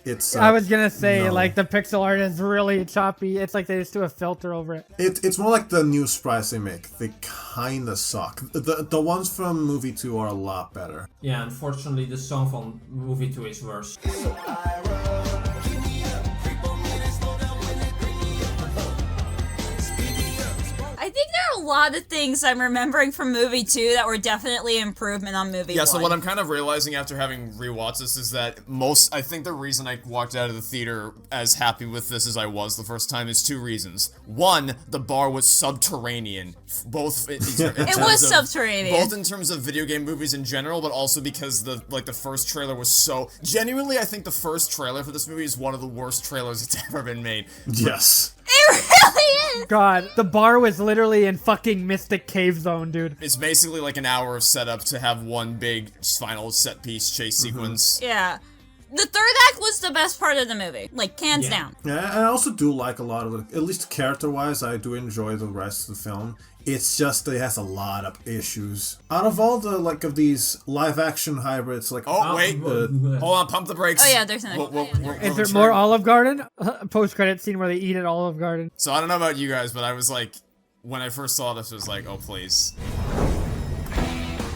It's. I was gonna say, no. like, the pixel art is really choppy. It's like they just do a filter over it. It's more like the new sprites they make. They kinda suck. The ones from movie 2 are a lot better. Yeah, unfortunately the song from movie 2 is worse. I think there are a lot of things I'm remembering from movie 2 that were definitely improvement on movie 1. Yeah, so what I'm kind of realizing after having rewatched this is that I think the reason I walked out of the theater as happy with this as I was the first time is two reasons. One, the bar was subterranean. Both it was subterranean. Both in terms of video game movies in general, but also because the first trailer was so... Genuinely, I think the first trailer for this movie is one of the worst trailers that's ever been made. Yes. It really is! God, the bar was literally in fucking Mystic Cave Zone, dude. It's basically like an hour of setup to have one big final set piece chase sequence. Yeah. The third act was the best part of the movie. Like, hands down. Yeah, and I also do like a lot of it. At least character-wise, I do enjoy the rest of the film. It's just that it has a lot of issues. Out of all the, of these live-action hybrids, Oh, wait. Hold on, pump the brakes. Oh, yeah, there's another. Is there more Olive Garden? Post-credit scene where they eat at Olive Garden. So I don't know about you guys, but I was like, when I first saw this, I was like, oh, please.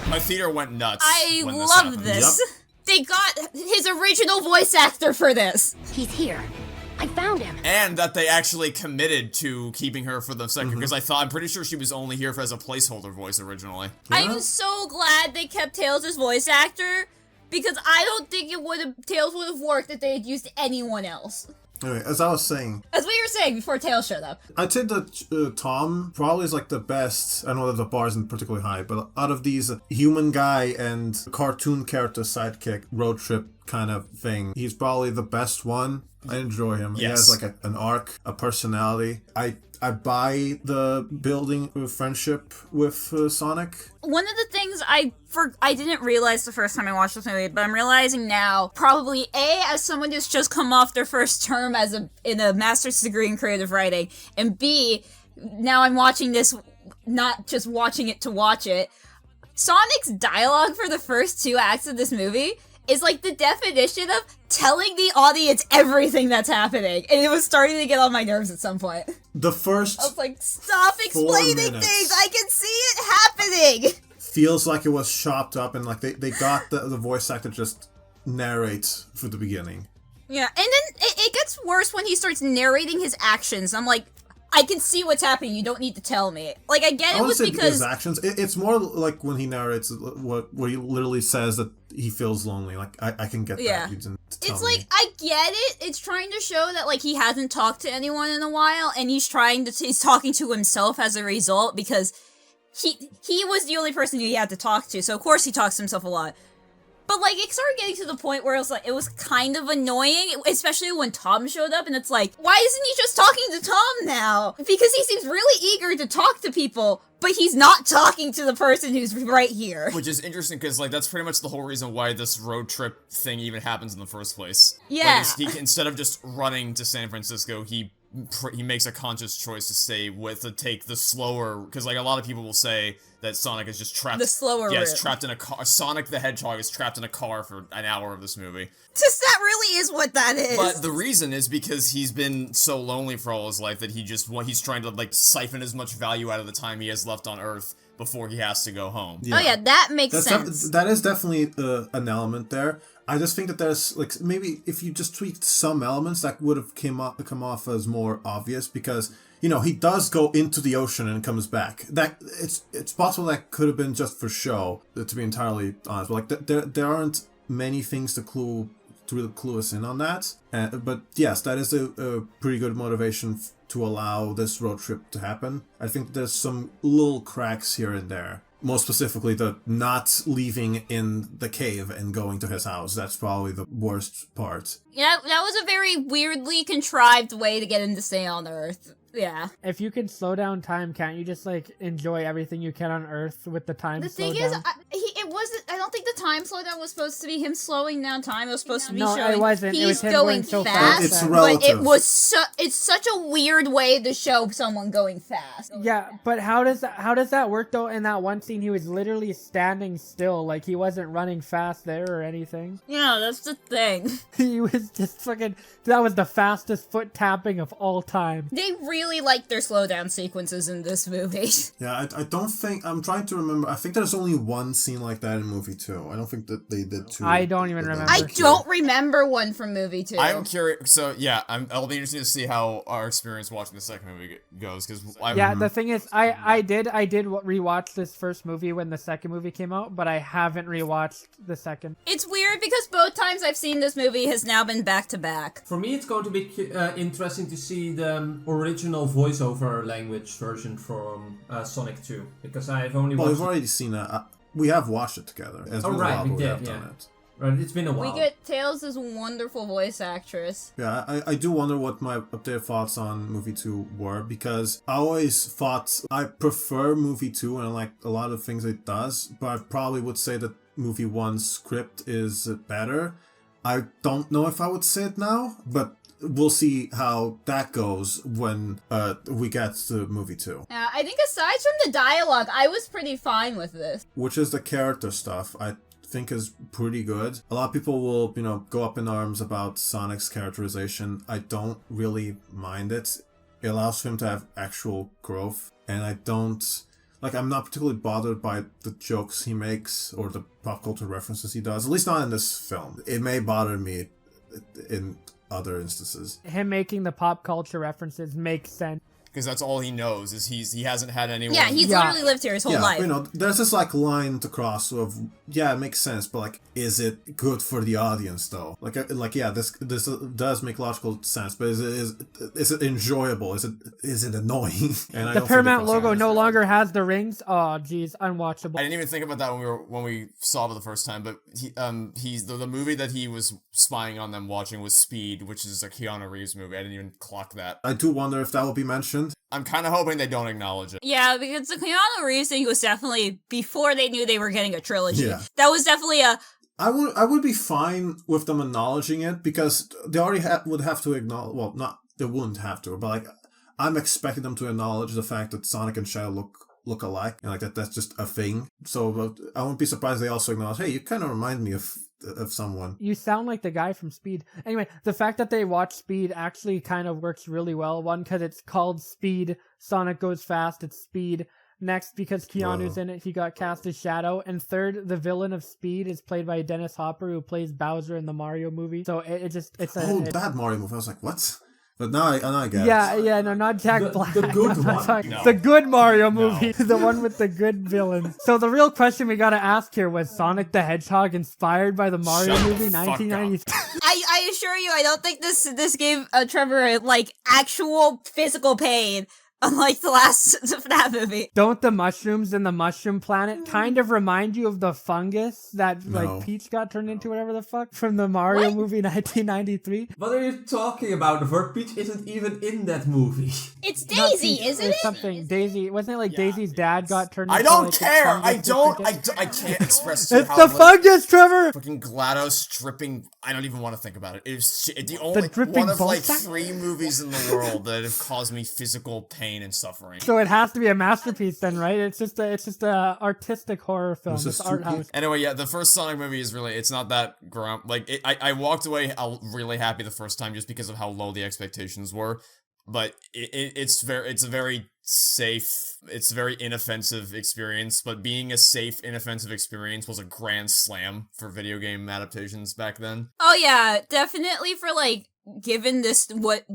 My theater went nuts. I when love this. Yep. They got his original voice actor for this. He's here. I found him. And that they actually committed to keeping her for the second, because I'm pretty sure she was only here as a placeholder voice originally. I'm so glad they kept Tails' voice actor, because I don't think Tails would have worked if they had used anyone else. Anyway, as I was saying... That's what you were saying before Tails showed up. I'd say that Tom probably is the best. I know that the bar isn't particularly high, but out of these human guy and cartoon character sidekick road trip kind of thing, he's probably the best one. I enjoy him. Yes. He has an arc, a personality. I buy the building of friendship with Sonic. One of the things I didn't realize the first time I watched this movie, but I'm realizing now, probably A, as someone who's just come off their first term in a master's degree in creative writing, and B, now I'm watching this, not just watching it to watch it. Sonic's dialogue for the first 2 acts of this movie is the definition of telling the audience everything that's happening. And it was starting to get on my nerves at some point. The first... I was like, stop explaining things! I can see it happening! Feels like it was chopped up and they got the voice actor just narrate for the beginning. Yeah, and then it gets worse when he starts narrating his actions. I'm like, I can see what's happening. You don't need to tell me. Like, I get it was because his actions. It's more like when he narrates where he literally says that he feels lonely. Like I can get that. You didn't tell it's like me. I get it. It's trying to show that like he hasn't talked to anyone in a while, and he's talking to himself as a result because he was the only person he had to talk to. So of course he talks to himself a lot. But, like, it started getting to the point where it was kind of annoying, especially when Tom showed up, and it's like, why isn't he just talking to Tom now? Because he seems really eager to talk to people, but he's not talking to the person who's right here. Which is interesting, because, like, that's pretty much the whole reason why this road trip thing even happens in the first place. Yeah. Like, instead of just running to San Francisco, he makes a conscious choice to stay to take the slower, because like a lot of people will say that Sonic is just trapped. The slower route. It's trapped in a car. Sonic the Hedgehog is trapped in a car for an hour of this movie. Just that really is what that is. But the reason is because he's been so lonely for all his life that he's trying to like siphon as much value out of the time he has left on Earth before he has to go home. Yeah. Oh yeah, that makes sense. That is definitely an element there. I just think that there's, like, maybe if you just tweaked some elements, that would have come off as more obvious, because, you know, he does go into the ocean and comes back. That it's possible that could have been just for show, to be entirely honest. But, like, there aren't many things to really clue us in on that. But, yes, that is a pretty good motivation to allow this road trip to happen. I think there's some little cracks here and there. Most specifically, the not leaving in the cave and going to his house. That's probably the worst part. Yeah, that was a very weirdly contrived way to get him to stay on Earth. Yeah. If you can slow down time, can't you just, like, enjoy everything you can on Earth with the time slowdown? The thing is, it wasn't. I don't think the time slowdown was supposed to be him slowing down time. It was supposed to be showing it wasn't. he's it was him going so fast. It's relative. But it was it's such a weird way to show someone going fast. Yeah, but how does that work though? In that one scene, he was literally standing still, like he wasn't running fast there or anything. Yeah, that's the thing. He was just fucking. That was the fastest foot tapping of all time. They really like their slowdown sequences in this movie. Yeah, I don't think... I'm trying to remember. I think there's only one scene like that in movie 2. I don't think that they did 2. I don't even remember. I don't remember one from movie 2. I'm curious. So, yeah, I'll be interested to see how our experience watching the second movie goes. The thing is, I did rewatch this first movie when the second movie came out, but I haven't rewatched the second. It's weird because both times I've seen this movie has now been back to back. For me, it's going to be interesting to see the original voiceover language version from Sonic 2, because I've only watched... Well, we've already seen that. We have watched it together. We did, yeah. Right, it's been a while. We get Tails' wonderful voice actress. Yeah, I do wonder what my updated thoughts on movie 2 were, because I always thought I prefer movie 2 and I like a lot of things it does, but I probably would say that movie 1's script is better. I don't know if I would say it now, but we'll see how that goes when we get to movie 2. I think aside from the dialogue, I was pretty fine with this. Which is the character stuff. I think is pretty good. A lot of people will, go up in arms about Sonic's characterization. I don't really mind it. It allows him to have actual growth, and I'm not particularly bothered by the jokes he makes or the pop culture references he does, at least not in this film. It may bother me in other instances. Him making the pop culture references makes sense. Because that's all he knows, is he hasn't had anyone... Yeah, he's literally lived here his whole life. There's this, line to cross of, yeah, it makes sense, but, is it good for the audience, though? This does make logical sense, but is it enjoyable? Is it annoying? And the Paramount logo no longer has the rings? Oh, geez, unwatchable. I didn't even think about that when we saw it the first time, but the movie that he was spying on them watching was Speed, which is a Keanu Reeves movie. I didn't even clock that. I do wonder if that will be mentioned. I'm kind of hoping they don't acknowledge it. Yeah, because the Keanu Reeves thing was definitely before they knew they were getting a trilogy. Yeah. That was definitely I would be fine with them acknowledging it, because they already would have to acknowledge... Well, they wouldn't have to, but, I'm expecting them to acknowledge the fact that Sonic and Shadow look alike, and, that's just a thing. So I wouldn't be surprised they also acknowledge, hey, you kind of remind me of someone. You sound like the guy from Speed. Anyway, the fact that they watch Speed actually kind of works really well. One, because it's called Speed. Sonic goes fast, it's Speed. Next, because Keanu's in it, he got cast as Shadow. And third, the villain of Speed is played by Dennis Hopper, who plays Bowser in the Mario movie. So that Mario movie. I was like, what? But now I get it. Yeah, no, not Jack Black. The good one. No. The good Mario movie. No. The one with the good villains. So the real question we gotta ask here, was Sonic the Hedgehog inspired by the Mario movie 1990? I assure you, I don't think this gave Trevor, like, actual physical pain. Unlike the last FNAF movie. Don't the mushrooms in the Mushroom Planet kind of remind you of the fungus that like Peach got turned into, whatever the fuck, from the Mario movie 1993? What are you talking about? Avert? Peach isn't even in that movie. It's Daisy, isn't it? Something. Daisy. Wasn't it like Daisy's dad got turned into I don't like, care. I can't express it's the fungus, Trevor! Fucking GLaDOS dripping. I don't even want to think about it. It's the only one of like 3 movies in the world that have caused me physical pain and suffering. So it has to be a masterpiece then, right? It's just a artistic horror film. It's art house. Anyway, yeah, the first Sonic movie is really, it's not that I walked away really happy the first time just because of how low the expectations were. But it's a very safe, it's a very inoffensive experience, but being a safe, inoffensive experience was a grand slam for video game adaptations back then. Oh yeah, definitely for like, given this, what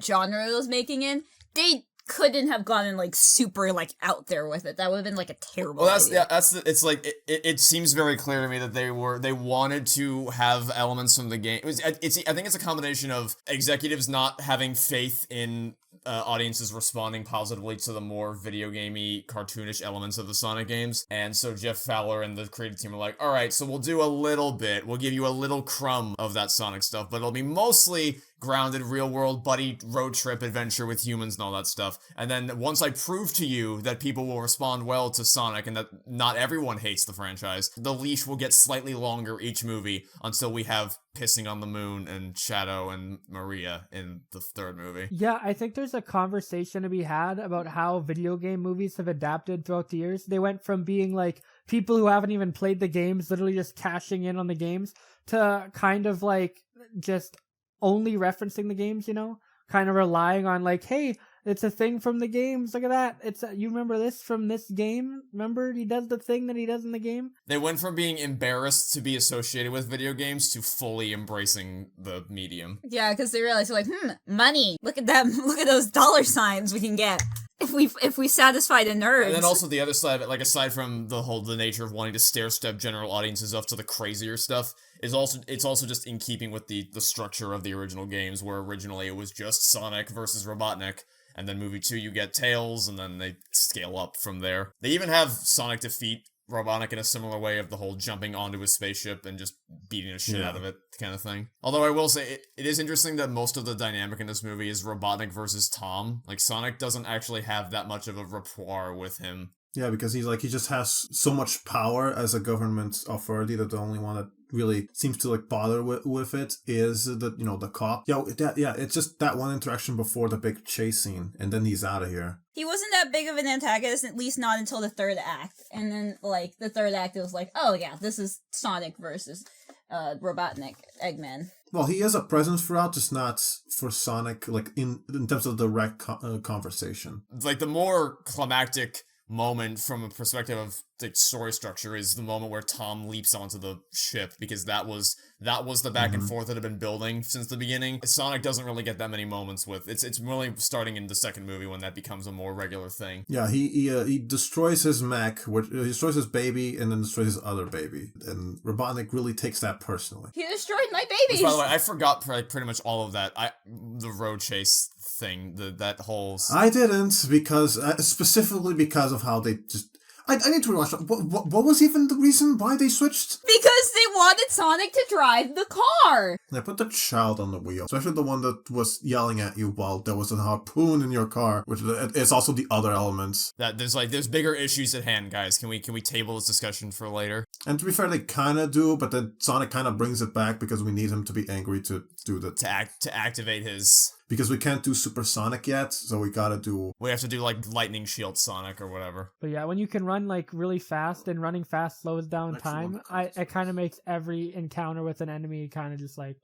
genre it was making in, they couldn't have gone like super like out there with it. That would have been like a terrible idea. It's like it seems very clear to me that they wanted to have elements from the game. I think it's a combination of executives not having faith in audiences responding positively to the more video gamey, cartoonish elements of the Sonic games. And so Jeff Fowler and the creative team are like, all right, so we'll do a little bit. We'll give you a little crumb of that Sonic stuff, but it'll be mostly grounded real-world buddy road trip adventure with humans and all that stuff. And then once I prove to you that people will respond well to Sonic and that not everyone hates the franchise, the leash will get slightly longer each movie until we have Pissing on the Moon and Shadow and Maria in the third movie. Yeah, I think there's a conversation to be had about how video game movies have adapted throughout the years. They went from being like people who haven't even played the games, literally just cashing in on the games, to kind of like just only referencing the games, you know? Kind of relying on like, hey, it's a thing from the games. Look at that. You remember this from this game? Remember he does the thing that he does in the game? They went from being embarrassed to be associated with video games to fully embracing the medium. Yeah, because they realized like, money. Look at them. Look at those dollar signs we can get if we satisfy the nerds. And then also the other side of it, like aside from the nature of wanting to stair-step general audiences up to the crazier stuff, it's also just in keeping with the structure of the original games, where originally it was just Sonic versus Robotnik. And then movie 2, you get Tails, and then they scale up from there. They even have Sonic defeat Robotnik in a similar way of the whole jumping onto his spaceship and just beating the shit out of it kind of thing. Although I will say, it is interesting that most of the dynamic in this movie is Robotnik versus Tom. Like, Sonic doesn't actually have that much of a rapport with him. Yeah, because he just has so much power as a government authority that the only one that really seems to like bother with it is the cop. It's just that one interaction before the big chase scene, and then he's out of here. He wasn't that big of an antagonist, at least not until the third act. And then like the third act, it was like, oh yeah, this is Sonic versus Robotnik, Eggman. Well, he has a presence throughout, just not for Sonic, like in terms of direct conversation. Like the more climactic moment from a perspective of like story structure is the moment where Tom leaps onto the ship, because that was the back and forth that had been building since the beginning. Sonic doesn't really get that many moments with it's really starting in the second movie when that becomes a more regular thing. Yeah, he destroys his mech, he destroys his baby, and then destroys his other baby, and Robotnik really takes that personally. He destroyed my babies. Which, by the way, I forgot pretty much all of that. The road chase thing, that whole. I didn't, because specifically because of how they just. I need to rewatch that. What was even the reason why they switched? Because they wanted Sonic to drive the car. They put the child on the wheel, especially the one that was yelling at you while there was a harpoon in your car, which is also the other elements. That there's bigger issues at hand, guys. Can we table this discussion for later? And to be fair, they kind of do, but then Sonic kind of brings it back because we need him to be angry to do the to activate his. Because we can't do Supersonic yet, so we have to do like Lightning Shield Sonic or whatever. But yeah, when you can run like really fast and running fast slows down time, it kind of makes every encounter with an enemy kind of just like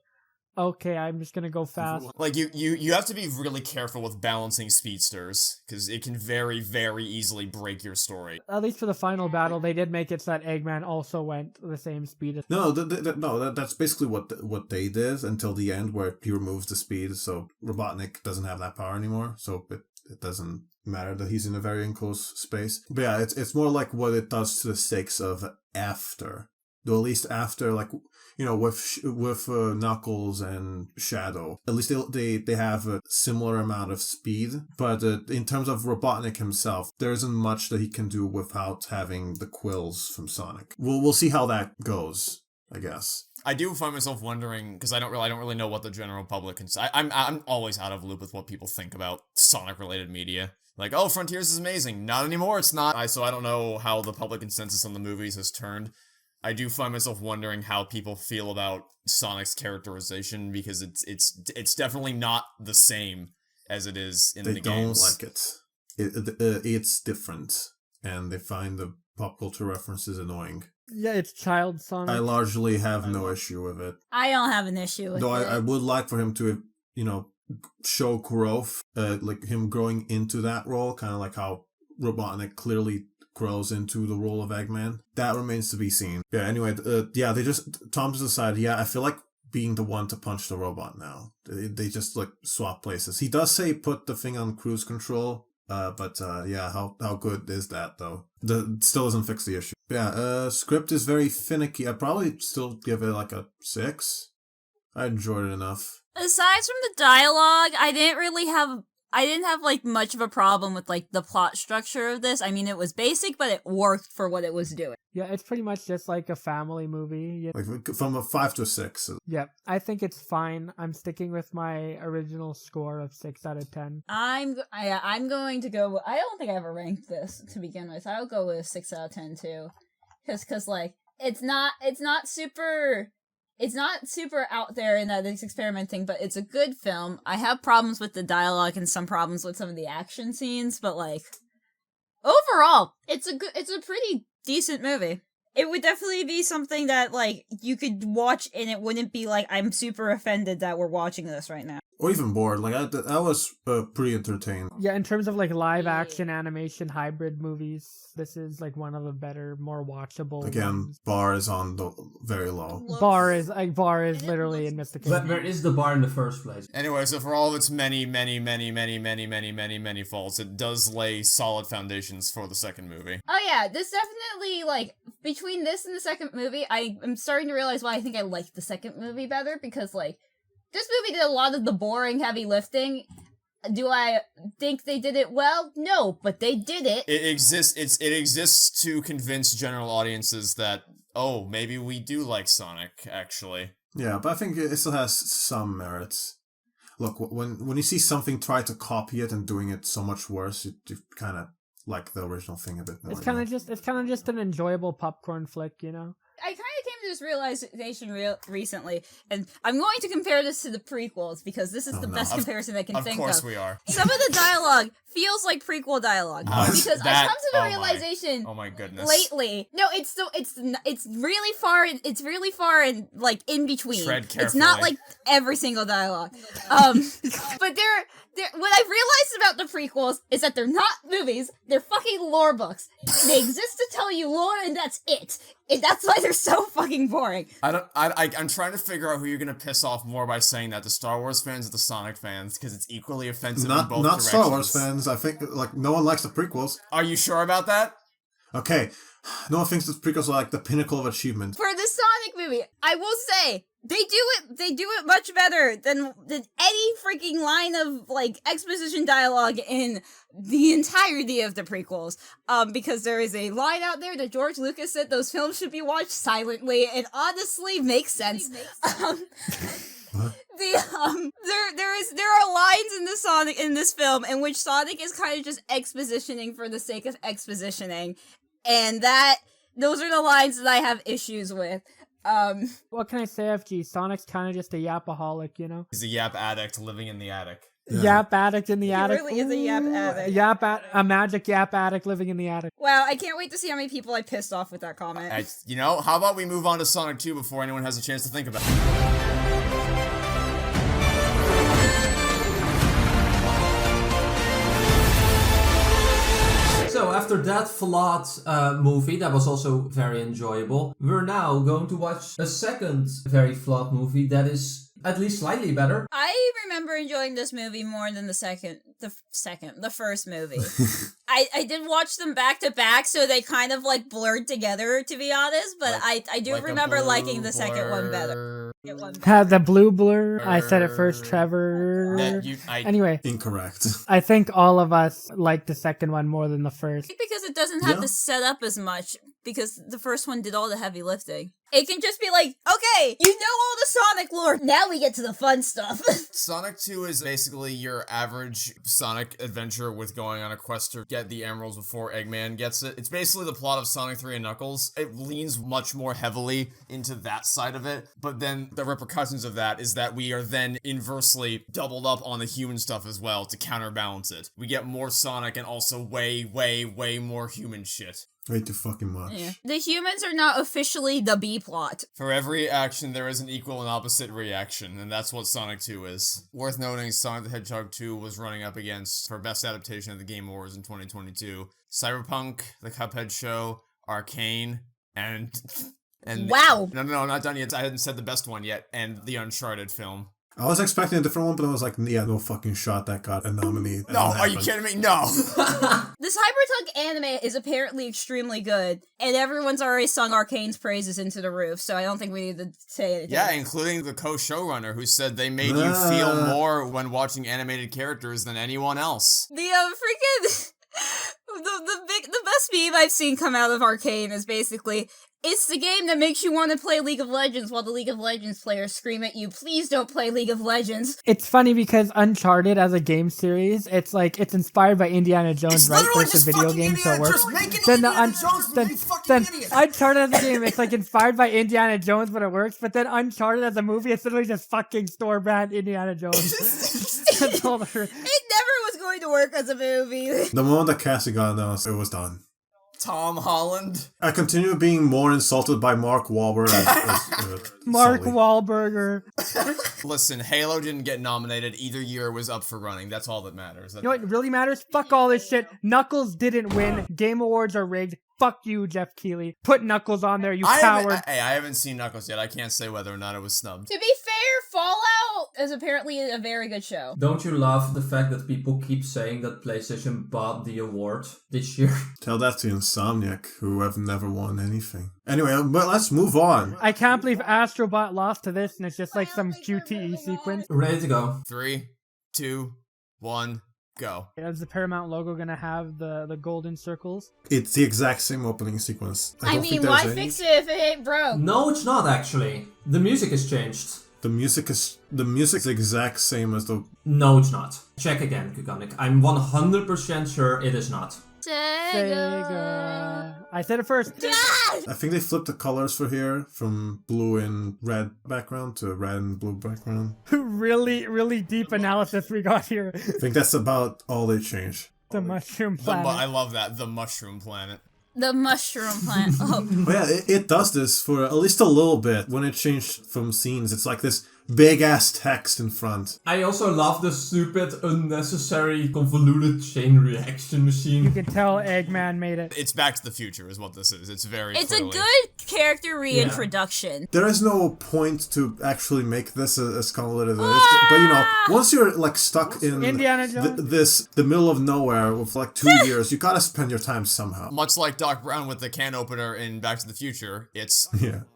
okay, I'm just gonna go fast. Like, you have to be really careful with balancing speedsters, because it can very, very easily break your story. At least for the final battle, they did make it so that Eggman also went the same speed as... No, that's basically what they did until the end, where he removes the speed, so Robotnik doesn't have that power anymore, so it doesn't matter that he's in a very enclosed space. But yeah, it's more like what it does to the stakes of after. Though at least after, like, you know, with Knuckles and Shadow, at least they have a similar amount of speed. But in terms of Robotnik himself, there isn't much that he can do without having the quills from Sonic. We'll see how that goes, I guess. I do find myself wondering, because I don't really know what the general public can say. I'm always out of loop with what people think about Sonic-related media. Like, oh, Frontiers is amazing. Not anymore, it's not. So I don't know how the public consensus on the movies has turned. I do find myself wondering how people feel about Sonic's characterization, because it's definitely not the same as it is in the games. They don't like it. It's different, and they find the pop culture references annoying. Yeah, it's child Sonic. I largely have no issue with it. I don't have an issue with it. Though I would like for him to, you know, show growth, like him growing into that role, kind of like how Robotnik clearly grows into the role of Eggman. That remains to be seen. Yeah, anyway, Tom just decided, I feel like being the one to punch the robot now. They just, like, swap places. He does say put the thing on cruise control, but how good is that, though? Still doesn't fix the issue. Yeah, script is very finicky. I'd probably still give it, like, a 6. I enjoyed it enough. Aside from the dialogue, I didn't have like much of a problem with like the plot structure of this. I mean, it was basic, but it worked for what it was doing. Yeah, it's pretty much just like a family movie. Yeah. Like from a 5 to a 6. Yeah, I think it's fine. I'm sticking with my original score of 6 out of 10. I'm going to go. I don't think I ever ranked this to begin with. I'll go with 6 out of 10 too, because like it's not super. It's not super out there in that it's experimenting, but it's a good film. I have problems with the dialogue and some problems with some of the action scenes, but like overall, it's a pretty decent movie. It would definitely be something that like you could watch and it wouldn't be like I'm super offended that we're watching this right now. Or even bored. Like I was pretty entertained. Yeah, in terms of like live action animation hybrid movies, this is like one of the better, more watchable. Again, ones. bar is on the very low. Bar is literally in Mr. King. But where is the bar in the first place? Anyway, so for all of its many faults, it does lay solid foundations for the second movie. Oh yeah, this definitely, like, between this and the second movie, I am starting to realize why I think I liked the second movie better, because, like, this movie did a lot of the boring heavy lifting. Do I think they did it well? No, but they did it. It exists to convince general audiences that, oh, maybe we do like Sonic, actually. Yeah, but I think it still has some merits. Look, when you see something try to copy it and doing it so much worse, you kind of like the original thing a bit more. It's kind of just an enjoyable popcorn flick, you know? I kind of came to this realization recently, and I'm going to compare this to the prequels, because this is the best comparison I can think of. Of course we are. Some of the dialogue feels like prequel dialogue, because I've come to the realization oh my goodness. lately. No, it's really far, and like in between. Tread carefully. It's not like every single dialogue. But what I've realized about the prequels is that they're not movies, they're fucking lore books. They exist to tell you lore, and that's it. And that's why they're so fucking boring. I'm trying to figure out who you're gonna piss off more by saying that, the Star Wars fans or the Sonic fans, because it's equally offensive in both directions. Not Star Wars fans. I think, like, no one likes the prequels. Are you sure about that? Okay, no one thinks the prequels are like the pinnacle of achievement. For the Sonic movie, I will say, they do it much better than any freaking line of, like, exposition dialogue in the entirety of the prequels. Because there is a line out there that George Lucas said those films should be watched silently, and honestly makes sense. There are lines in this film in which Sonic is kind of just expositioning for the sake of expositioning, and those are the lines that I have issues with. What can I say, FG? Sonic's kind of just a yapaholic, you know? He's a yap addict living in the attic. Yeah. Yap addict in the attic. He really is a yap addict. A magic yap addict living in the attic. Wow, I can't wait to see how many people I pissed off with that comment. How about we move on to Sonic 2 before anyone has a chance to think about it? after that flawed movie that was also very enjoyable, we're now going to watch a second very flawed movie that is at least slightly better. I remember enjoying this movie more than the first movie. I did watch them back to back, so they kind of like blurred together, to be honest, but I do remember liking the second one better. The blue blur. I said it first, Trevor. Anyway. Incorrect. I think all of us like the second one more than the first. Because it doesn't have to set up as much, because the first one did all the heavy lifting. It can just be like, okay, you know all the Sonic lore, now we get to the fun stuff. Sonic 2 is basically your average Sonic adventure with going on a quest to get the emeralds before Eggman gets it. It's basically the plot of Sonic 3 and Knuckles. It leans much more heavily into that side of it, but then the repercussions of that is that we are then inversely doubled up on the human stuff as well to counterbalance it. We get more Sonic and also way, way, way more human shit. Way too fucking much. Yeah. The humans are not officially the B-plot. For every action, there is an equal and opposite reaction, and that's what Sonic 2 is. Worth noting, Sonic the Hedgehog 2 was running up against, for Best Adaptation of the Game Awards in 2022, Cyberpunk, The Cuphead Show, Arcane, and wow! No, not done yet. I hadn't said the best one yet, and the Uncharted film. I was expecting a different one, but I was like, yeah, no fucking shot that got a nominee. No, are you kidding me? No! This Cyberpunk anime is apparently extremely good, and everyone's already sung Arcane's praises into the roof, so I don't think we need to say anything. Yeah, including the co-showrunner who said they made you feel more when watching animated characters than anyone else. The freaking... the best meme I've seen come out of Arcane is basically, it's the game that makes you want to play League of Legends while the League of Legends players scream at you, please don't play League of Legends. It's funny because Uncharted as a game series, it's like, it's inspired by Indiana Jones, right? Versus a video game, so it works. Then Uncharted as a game, it's like inspired by Indiana Jones, but it works. But then Uncharted as a movie, it's literally just fucking store-brand Indiana Jones. That's all the It never was going to work as a movie. The moment that Cassie got announced, it was done. Tom Holland. I continue being more insulted by Mark Wahlberg. Mark Wahlberger. Listen, Halo didn't get nominated. Either year was up for running. That's all that matters. You know what really matters? Fuck all this shit. Knuckles didn't win. Game Awards are rigged. Fuck you, Jeff Keighley. Put Knuckles on there, you coward. I haven't seen Knuckles yet. I can't say whether or not it was snubbed. To be fair, Fallout is apparently a very good show. Don't you love the fact that people keep saying that PlayStation bought the award this year? Tell that to Insomniac, who have never won anything. Anyway, but let's move on. I can't believe Astrobot lost to this, and it's just like some QTE sequence. Ready to go. 3, 2, 1... go. Is the Paramount logo gonna have the golden circles? It's the exact same opening sequence. I mean, why fix it if it ain't broke? No, it's not actually. The music has changed. The music's the exact same as the... No, it's not. Check again, Gugonic. I'm 100% sure it is not. Sega. I said it first. I think they flipped the colors for here from blue and red background to red and blue background. Really, really deep analysis we got here. I think that's about all they changed. The Mushroom Planet. I love that. The Mushroom Planet. The Mushroom Planet. Oh. But yeah, it does this for at least a little bit. When it changed from scenes, it's like this big-ass text in front. I also love the stupid, unnecessary, convoluted chain reaction machine. You can tell Eggman made it. It's Back to the Future is what this is. It's very It's clearly. a good character reintroduction. There is no point to actually make this as convoluted as it is. But you know, once you're like stuck in Indiana Jones? the middle of nowhere with like 2 years, you gotta spend your time somehow. Much like Doc Brown with the can opener in Back to the Future, it's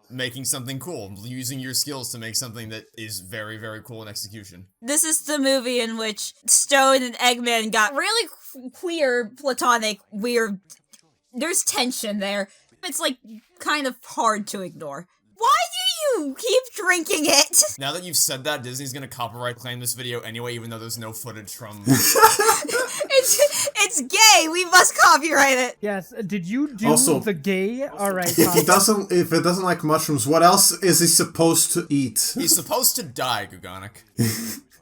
making something cool, using your skills to make something that is very, very cool in execution. This is the movie in which Stone and Eggman got really queer, platonic, weird. There's tension there. It's like kind of hard to ignore. Why do you keep drinking it? Now that you've said that, Disney's gonna copyright claim this video anyway, even though there's no footage from... It's gay. We must copyright it. Yes. Did you do Also, the gay? All right. If it doesn't like mushrooms, what else is he supposed to eat? He's supposed to die, Gugonic.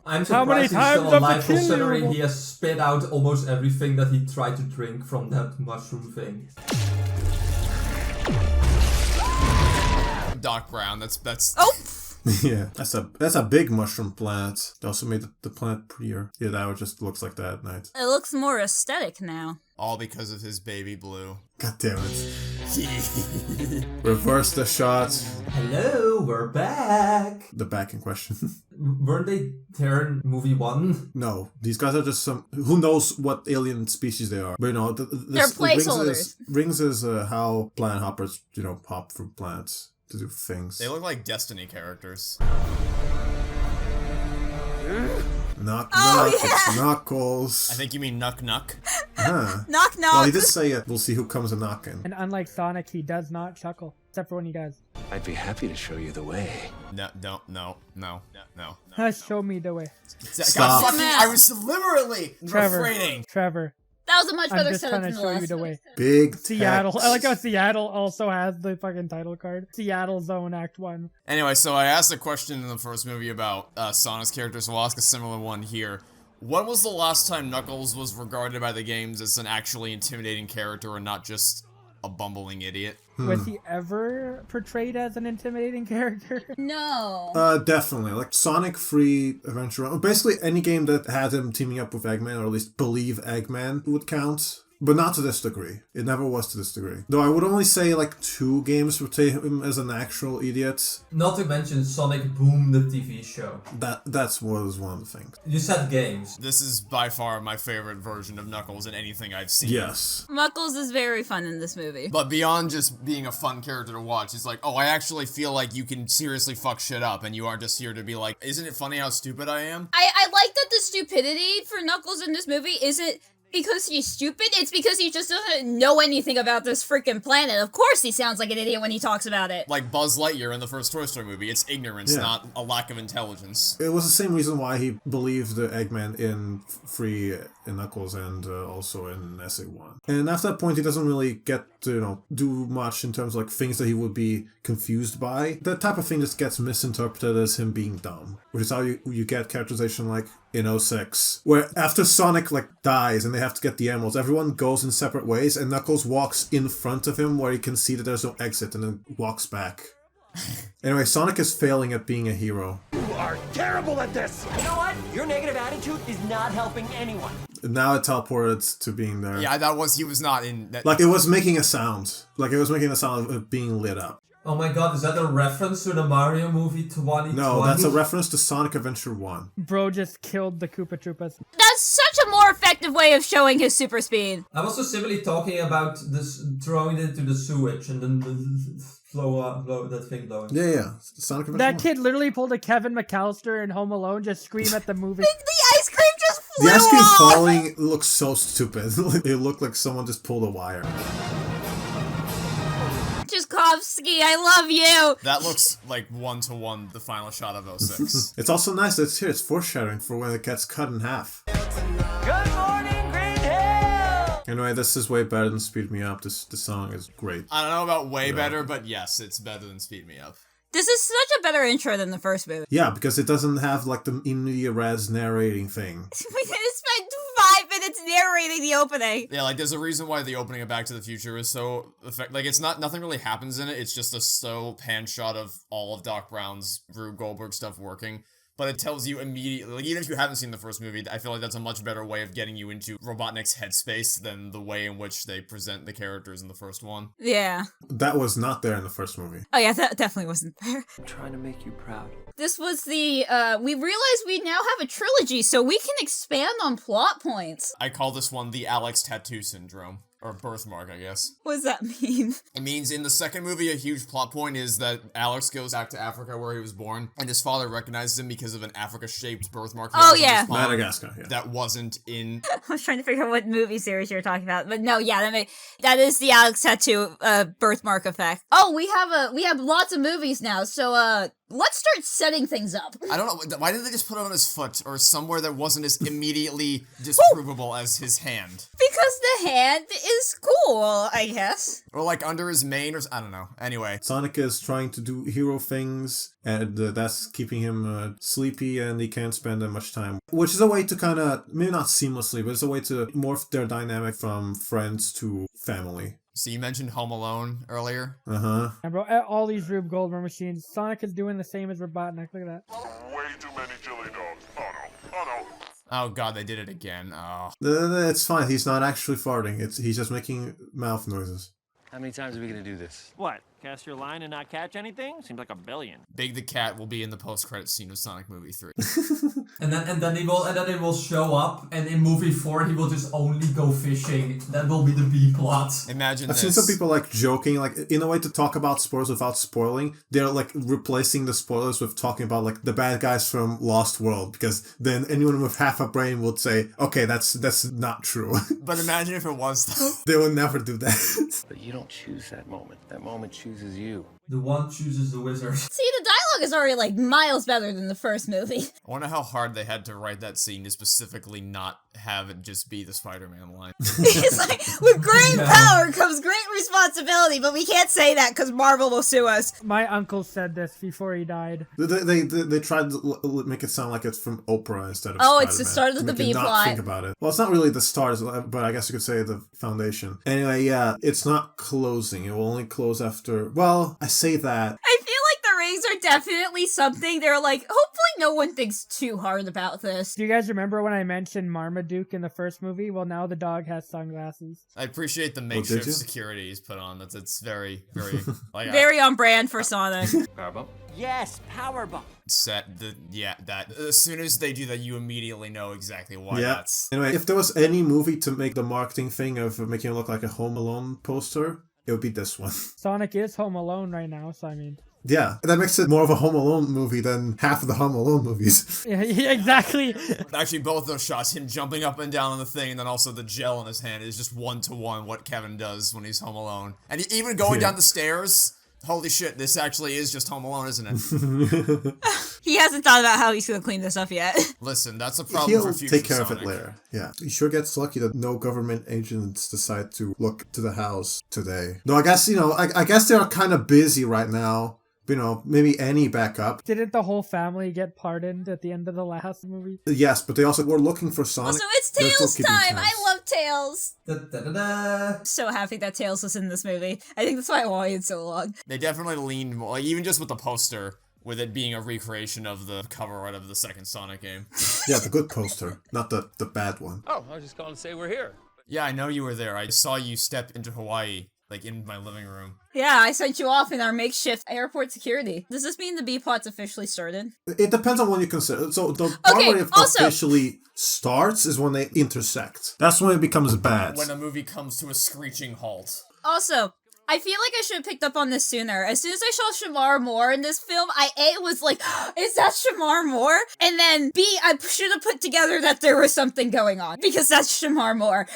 I'm surprised he's still alive considering he has spit out almost everything that he tried to drink from that mushroom thing. Doc Brown, that's... Oh! Yeah, that's a big mushroom planet. They also made the planet prettier. Yeah, that just looks like that at night. It looks more aesthetic now. All because of his baby blue. God damn it. Reverse the shot. Hello, we're back. The back in question. Weren't they there in movie 1? No, these guys are just some... Who knows what alien species they are. But, you know, they're placeholders. Rings is how planet hoppers, you know, hop through planets to do things. They look like Destiny characters. Knock, oh, knock, yeah. It's Knuckles. I think you mean Nuck Nuck. Huh. Knock, knock. Well, he did say we'll see who comes a knocking. And unlike Sonic, he does not chuckle, except for when he does. I'd be happy to show you the way. No. Show me the way. Stop. I was deliberately refraining. Trevor. That was a much better I'm just setup trying than to the show you last the one. way. Big Seattle. text. I like how Seattle also has the fucking title card. Seattle Zone Act 1. Anyway, so I asked a question in the first movie about Sonic's character, so I'll ask a similar one here. When was the last time Knuckles was regarded by the games as an actually intimidating character and not just a bumbling idiot? Was he ever portrayed as an intimidating character? No. Definitely. Like Sonic Free Adventure. Basically any game that had him teaming up with Eggman, or at least believe Eggman would count. But not to this degree. It never was to this degree. Though I would only say like 2 games portray him as an actual idiot. Not to mention Sonic Boom, the TV show. That was one of the things. You said games. This is by far my favorite version of Knuckles in anything I've seen. Yes. Knuckles is very fun in this movie. But beyond just being a fun character to watch, it's like, oh, I actually feel like you can seriously fuck shit up and you aren't just here to be like, isn't it funny how stupid I am? I like that the stupidity for Knuckles in this movie isn't because he's stupid, it's because he just doesn't know anything about this freaking planet. Of course he sounds like an idiot when he talks about it. Like Buzz Lightyear in the first Toy Story movie. It's ignorance, not a lack of intelligence. It was the same reason why he believed the Eggman in Free in Knuckles and also in SA1. And after that point, he doesn't really get to, you know, do much in terms of like things that he would be confused by. The type of thing that gets misinterpreted as him being dumb, which is how you get characterization like in 06, where after Sonic like dies and they have to get the emeralds, everyone goes in separate ways and Knuckles walks in front of him where he can see that there's no exit and then walks back. Anyway, Sonic is failing at being a hero. You are terrible at this! You know what? Your negative attitude is not helping anyone. Now it teleported to being there. Yeah, he was not in... Like it was making a sound. Like it was making a sound of it being lit up. Oh my god, is that a reference to the Mario movie 2020? No, that's a reference to Sonic Adventure 1. Bro just killed the Koopa Troopas. That's such a more effective way of showing his super speed. I was specifically talking about this throwing it into the sewage and then flow that thing blowing. Yeah. Sonic Adventure That 1. kid literally pulled a Kevin McAllister in Home Alone, just scream at the movie. The ice cream just flew The ice cream off. falling looks so stupid. It looked like someone just pulled a wire. Tchaikovsky, I love you. That looks like 1-to-1 the final shot of 06. It's also nice that it's foreshadowing for when it gets cut in half. Good morning, Green Hill! Anyway, this is way better than Speed Me Up. This song is great. I don't know about way better, but yes, it's better than Speed Me Up. This is such a better intro than the first movie. Yeah, because it doesn't have like the in media res narrating thing. We could have spent 5 minutes narrating the opening. Yeah, like there's a reason why the opening of Back to the Future is so like it's nothing really happens in it. It's just a slow pan shot of all of Doc Brown's Rube Goldberg stuff working. But it tells you immediately, like even if you haven't seen the first movie, I feel like that's a much better way of getting you into Robotnik's headspace than the way in which they present the characters in the first one. Yeah. That was not there in the first movie. Oh yeah, that definitely wasn't there. I'm trying to make you proud. This was the, we realized we now have a trilogy, so we can expand on plot points. I call this one the Alex Tattoo Syndrome. Or birthmark, I guess. What does that mean? It means in the second movie, a huge plot point is that Alex goes back to Africa where he was born, and his father recognizes him because of an Africa-shaped birthmark. Oh, yeah. Madagascar, yeah. That wasn't in... I was trying to figure out what movie series you were talking about, but no, yeah, that is the Alex Tattoo birthmark effect. Oh, we have lots of movies now, so let's start setting things up. I don't know, why didn't they just put it on his foot or somewhere that wasn't as immediately disprovable as his hand? Because the hand is cool, I guess. Or like under his mane or I don't know. Anyway. Sonic is trying to do hero things and that's keeping him sleepy and he can't spend that much time. Which is a way to kind of, maybe not seamlessly, but it's a way to morph their dynamic from friends to family. So you mentioned Home Alone earlier. And bro, all these Rube Goldberg machines. Sonic is doing the same as Robotnik. Look at that. Way too many chili dogs. Oh no. Oh no. Oh god, they did it again. Oh. It's fine. He's not actually farting. He's just making mouth noises. How many times are we gonna do this? What? Cast your line and not catch anything? Seems like a billion. Big the Cat will be in the post-credit scene of Sonic Movie 3. And then he will show up, and in movie 4 he will just only go fishing. That will be the B plot. Imagine I've this. seen some people like joking, like in a way to talk about spoilers without spoiling. They're like replacing the spoilers with talking about like the bad guys from Lost World, because then anyone with half a brain would say, okay, that's not true. But imagine if it was though. They would never do that. But you don't choose that moment. That moment chooses you. The one chooses the wizard. See, the dialogue is already like miles better than the first movie. I wonder how hard they had to write that scene to specifically not have it just be the Spider-Man line. It's like, with great power comes great responsibility, but we can't say that because Marvel will sue us. My uncle said this before he died. They tried to make it sound like it's from Oprah instead of Oh, Spider-Man, it's the start of the B plot. Think about it. Well, it's not really the start, but I guess you could say the foundation. Anyway, yeah, it's not closing. It will only close after. Well, I say that. I feel like the rings are definitely something. They're like, hopefully no one thinks too hard about this. Do you guys remember when I mentioned Marmaduke in the first movie? Well, now the dog has sunglasses. I appreciate the makeshift security he's put on. That's very, very like very on brand for Sonic. Power bump? Yes, power bump. That as soon as they do that, you immediately know exactly why that's. Anyway, if there was any movie to make the marketing thing of making it look like a Home Alone poster, it would be this one. Sonic is home alone right now, so I mean... Yeah, that makes it more of a Home Alone movie than half of the Home Alone movies. Yeah, exactly. Actually, both those shots, him jumping up and down on the thing, and then also the gel in his hand, is just one-to-one what Kevin does when he's home alone. And even going down the stairs... Holy shit, this actually is just Home Alone, isn't it? He hasn't thought about how he's gonna clean this up yet. Listen, that's a problem for future take care Sonic. of it later. Yeah. He sure gets lucky that no government agents decide to look to the house today. No, I guess, I guess they're kind of busy right now. Maybe any backup. Didn't the whole family get pardoned at the end of the last movie? Yes, but they also were looking for Sonic. Also, it's Tails time! I love Tails! Da-da-da-da. So happy that Tails was in this movie. I think that's why I wanted so long. They definitely leaned more, like, even just with the poster, with it being a recreation of the cover art of the second Sonic game. Yeah, the good poster, not the bad one. Oh, I was just calling to say we're here. Yeah, I know you were there. I saw you step into Hawaii, like, in my living room. Yeah, I sent you off in our makeshift airport security. Does this mean the B-plot's officially started? It depends on what you consider. So the part where it officially starts is when they intersect. That's when it becomes bad. When a movie comes to a screeching halt. Also, I feel like I should have picked up on this sooner. As soon as I saw Shamar Moore in this film, A, was like, is that Shamar Moore? And then B, I should have put together that there was something going on, because that's Shamar Moore.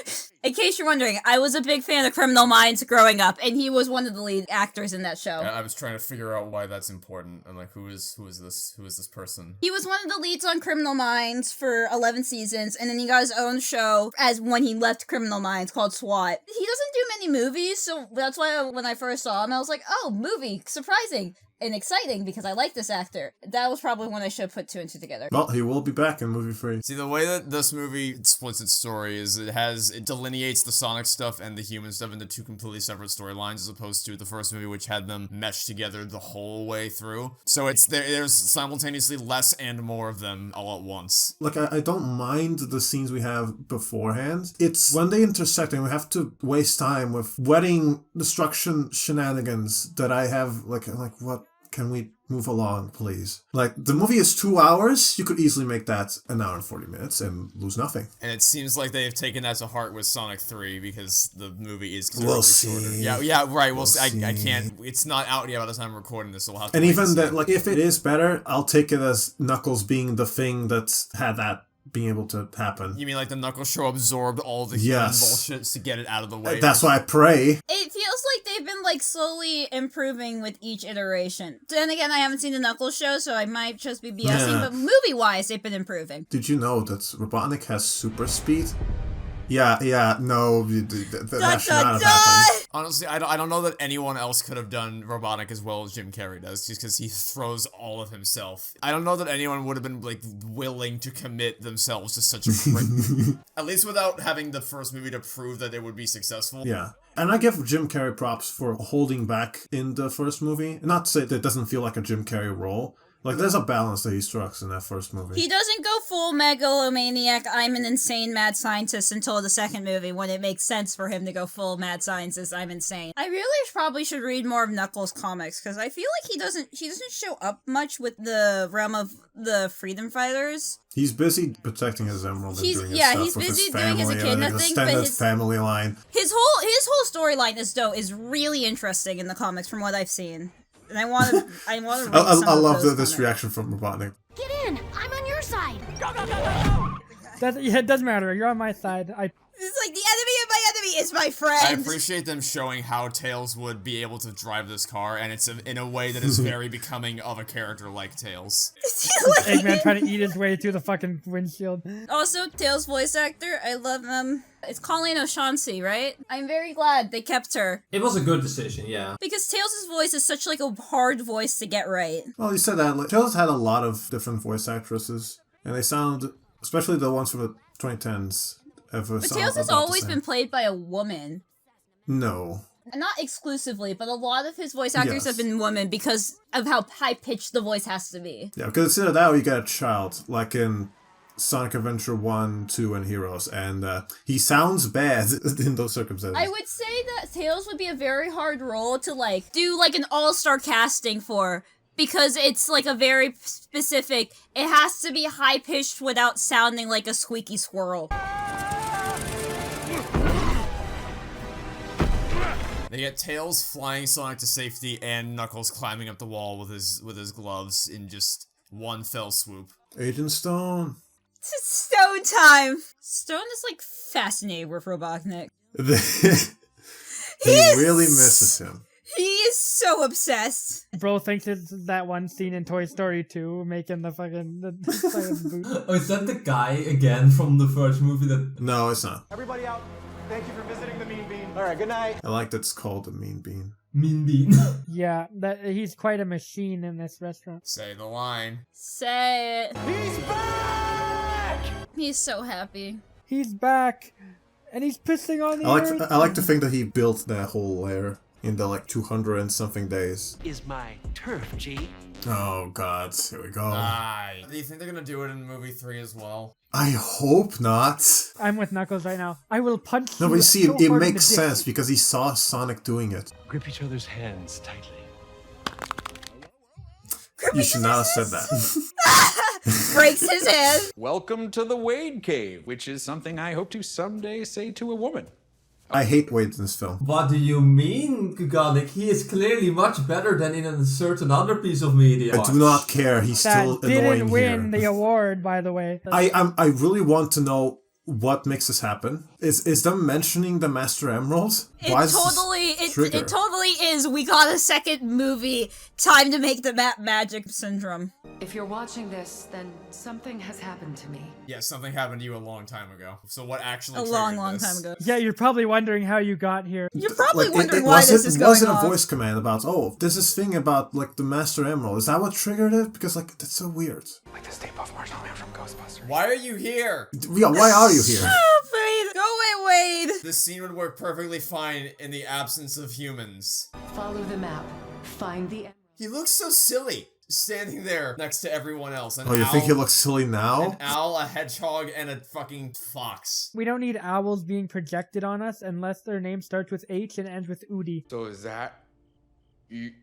In case you're wondering, I was a big fan of Criminal Minds growing up, and he was one of the lead actors in that show. I was trying to figure out why that's important. I'm like, who is this person? He was one of the leads on Criminal Minds for 11 seasons, and then he got his own show as when he left Criminal Minds called SWAT. He doesn't do many movies, so that's why when I first saw him, I was like, oh, movie, surprising. And exciting, because I like this actor. That was probably when I should have put 2 and 2 together. Well, he will be back in movie 3. See, the way that this movie splits its story is it delineates the Sonic stuff and the human stuff into 2 completely separate storylines, as opposed to the first movie, which had them meshed together the whole way through. So there's simultaneously less and more of them all at once. Like, I don't mind the scenes we have beforehand. It's when they intersect and we have to waste time with wedding destruction shenanigans that I have, like what? Can we move along, please? Like, the movie is 2 hours. You could easily make that an hour and 40 minutes and lose nothing. And it seems like they've taken that to heart with Sonic 3 because the movie is we'll shorter. See. Yeah, right. We'll see. See. I can't. It's not out yet by the time I'm recording this, so we'll have to. And even that, like, if it is better, I'll take it as Knuckles being the thing that's had that being able to happen. You mean like the Knuckles show absorbed all the human bullshit to get it out of the way? That's why I pray. It feels like they've been like slowly improving with each iteration. Then again, I haven't seen the Knuckles show, so I might just be BSing, but movie-wise, they've been improving. Did you know that Robotnik has super speed? no, that should not have happened. Honestly, I don't know that anyone else could have done Robotnik as well as Jim Carrey does, just because he throws all of himself. I don't know that anyone would have been, like, willing to commit themselves to such a prick. At least without having the first movie to prove that it would be successful. Yeah. And I give Jim Carrey props for holding back in the first movie. Not to say that it doesn't feel like a Jim Carrey role. Like, there's a balance that he strikes in that first movie. He doesn't go full megalomaniac, I'm an insane mad scientist until the second movie, when it makes sense for him to go full mad scientist, I'm insane. I really probably should read more of Knuckles' comics, because I feel like he doesn't show up much with the realm of the freedom fighters. He's busy protecting his emerald and doing his stuff he's with busy his family doing his echidna and thing, extended but his family line. His whole storyline is really interesting in the comics from what I've seen. And I want to read some I love of those this comics. reaction from Robotnik. Get in! I'm on your side! Go, go, go, go, go! It doesn't matter. You're on my side. It's like the enemy of my enemy is my friend. I appreciate them showing how Tails would be able to drive this car, and it's in a way that is very becoming of a character like Tails. Eggman trying to eat his way through the fucking windshield. Also, Tails' voice actor, I love him. It's Colleen O'Shaughnessy, right? I'm very glad they kept her. It was a good decision, yeah. Because Tails' voice is such like a hard voice to get right. Well, you said that. Like, Tails had a lot of different voice actresses, and they sound, especially the ones from the 2010s, But Tails has always been played by a woman. No. Not exclusively, but a lot of his voice actors have been women because of how high-pitched the voice has to be. Yeah, because it's either that or you get a child, like in Sonic Adventure 1, 2, and Heroes, and he sounds bad in those circumstances. I would say that Tails would be a very hard role to, like, do, like, an all-star casting for, because it's, like, a very specific, it has to be high-pitched without sounding like a squeaky squirrel. They get Tails flying Sonic to safety and Knuckles climbing up the wall with his gloves in just one fell swoop. Agent Stone. It's Stone time! Stone is, like, fascinated with Robotnik. he really misses him. He is so obsessed. Bro thinks it's that one scene in Toy Story 2 making the fucking boot. Oh, is that the guy again from the first movie that... No, it's not. Everybody out. Thank you for visiting the Mean Bean. All right, good night. I like that it's called the Mean Bean. Mean Bean. Yeah, he's quite a machine in this restaurant. Say the line. Say it. He's back! He's so happy. He's back! And he's pissing on the earth. I like to think that he built that whole lair in the, like, 200 and something days. Is my turf, G. Oh, God. Here we go. Do you think they're gonna do it in movie 3 as well? I hope not. I'm with Knuckles right now. I will punch No, you but you see, so it hard in makes the dick. sense because he saw Sonic doing it. Grip each other's hands tightly. You should not have said that. Breaks his hand. Welcome to the Wade Cave, which is something I hope to someday say to a woman. I hate Wade in this film. What do you mean, Gugonic? He is clearly much better than in a certain other piece of media. I do not care. He's still That annoying didn't win here. the award, by the way. I really want to know what makes this happen. Is them mentioning the Master Emerald? It totally is. We got a second movie. Time to make the magic syndrome. If you're watching this, then something has happened to me. Yeah, something happened to you a long time ago. So what actually A long time ago. Yeah, you're probably wondering how you got here. You're probably wondering it why this is going wasn't on. a voice command about, oh, there's this thing about, like, the Master Emerald. Is that what triggered it? Because, like, that's so weird. Like the Stay Puft Marshmallow Man from Ghostbusters. Why are you here? Yeah, why are you here? Wade, go away, Wade. This scene would work perfectly fine in the absence of humans. Follow the map. Find the... He looks so silly, standing there next to everyone else. Oh, you think he looks silly now? An owl, a hedgehog, and a fucking fox. We don't need owls being projected on us unless their name starts with H and ends with Udi. So is that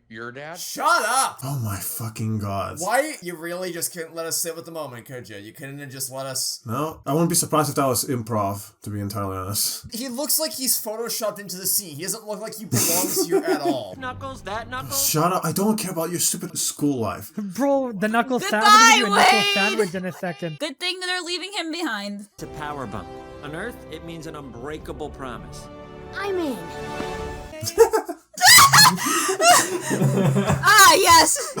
your dad? Shut up! Oh my fucking god. Why? You really just couldn't let us sit with the moment, could you? You couldn't have just let us... No, I wouldn't be surprised if that was improv, to be entirely honest. He looks like he's photoshopped into the scene. He doesn't look like he belongs here at all. Knuckles, that Knuckles? Shut up, I don't care about your stupid school life. Bro, the Knuckles Goodbye, sandwich you a Knuckles Wade! sandwich in a second. Good thing they're leaving him behind. It's a power bump. On Earth, it means an unbreakable promise. I'm in. Ah, yes!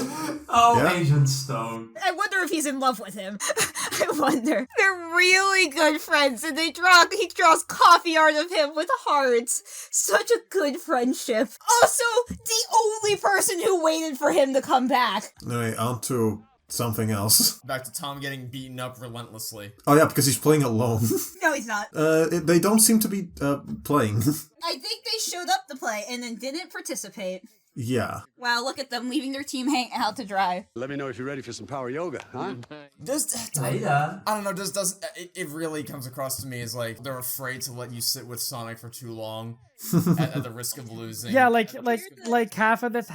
Oh, Yeah. Agent Stone. I wonder if he's in love with him. I wonder. They're really good friends, and he draws coffee art of him with hearts. Such a good friendship. Also, the only person who waited for him to come back. Anyway, on to something else. Back to Tom getting beaten up relentlessly. Oh yeah, because he's playing alone. No, he's not. They don't seem to be playing. I think they showed up to play and then didn't participate. Yeah. Wow, look at them leaving their team hang out to dry. Let me know if you're ready for some power yoga, huh? I don't know, it really comes across to me as like they're afraid to let you sit with Sonic for too long at the risk of losing. Yeah, like half of this is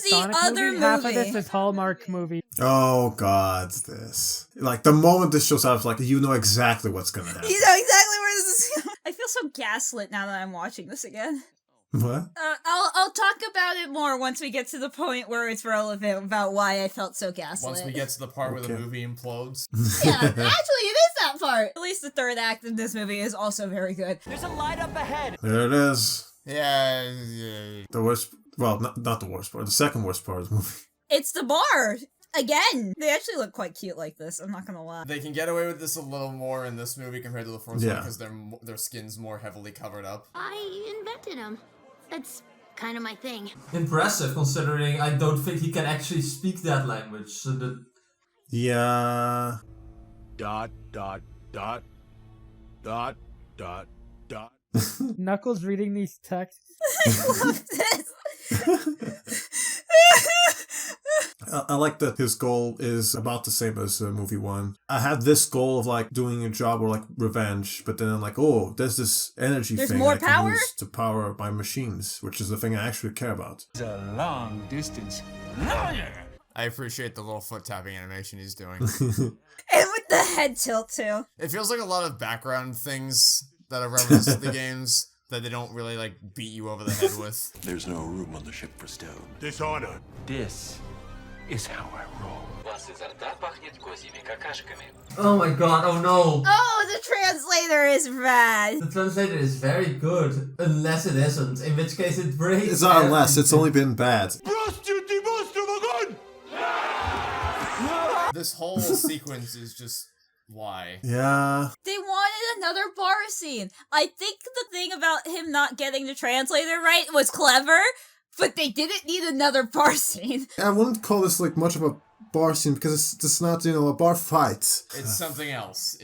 Sonic movie, half of this is Hallmark movie. Oh god, this. Like, the moment this shows up, it's like, you know exactly what's gonna happen. You know exactly where this is going. I feel so gaslit now that I'm watching this again. What? I'll talk about it more once we get to the point where it's relevant about why I felt so gaslit. Once we get to the part where the movie implodes. Yeah, actually, it is that part. At least the third act of this movie is also very good. There's a light up ahead. There it is. Yeah. The worst, well, not the worst part, the second worst part of the movie. It's the bar. Again, they actually look quite cute like this, I'm not gonna lie. They can get away with this a little more in this movie compared to the first one because their skin's more heavily covered up. I invented him. That's kind of my thing. Impressive, considering I don't think he can actually speak that language. So the... Yeah. ... Knuckles reading these texts. I love this. I like that his goal is about the same as movie one. I had this goal of like doing a job or like revenge, but then I'm like, oh, there's this energy thing more I can power? use to power my machines, which is the thing I actually care about. It's a long distance. I appreciate the little foot tapping animation he's doing. And with the head tilt too. It feels like a lot of background things that are referenced to the games that they don't really like beat you over the head with. There's no room on the ship for stone. Dishonor. This is how I roll. Oh my god, oh no. Oh, the translator is bad. The translator is very good, unless it isn't, in which case it breaks. It's not unless, it's only been bad. This whole sequence is just why. Yeah. They wanted another bar scene. I think the thing about him not getting the translator right was clever, but they didn't need another bar scene. I wouldn't call this like much of a bar scene because it's not, you know, a bar fight. It's something else.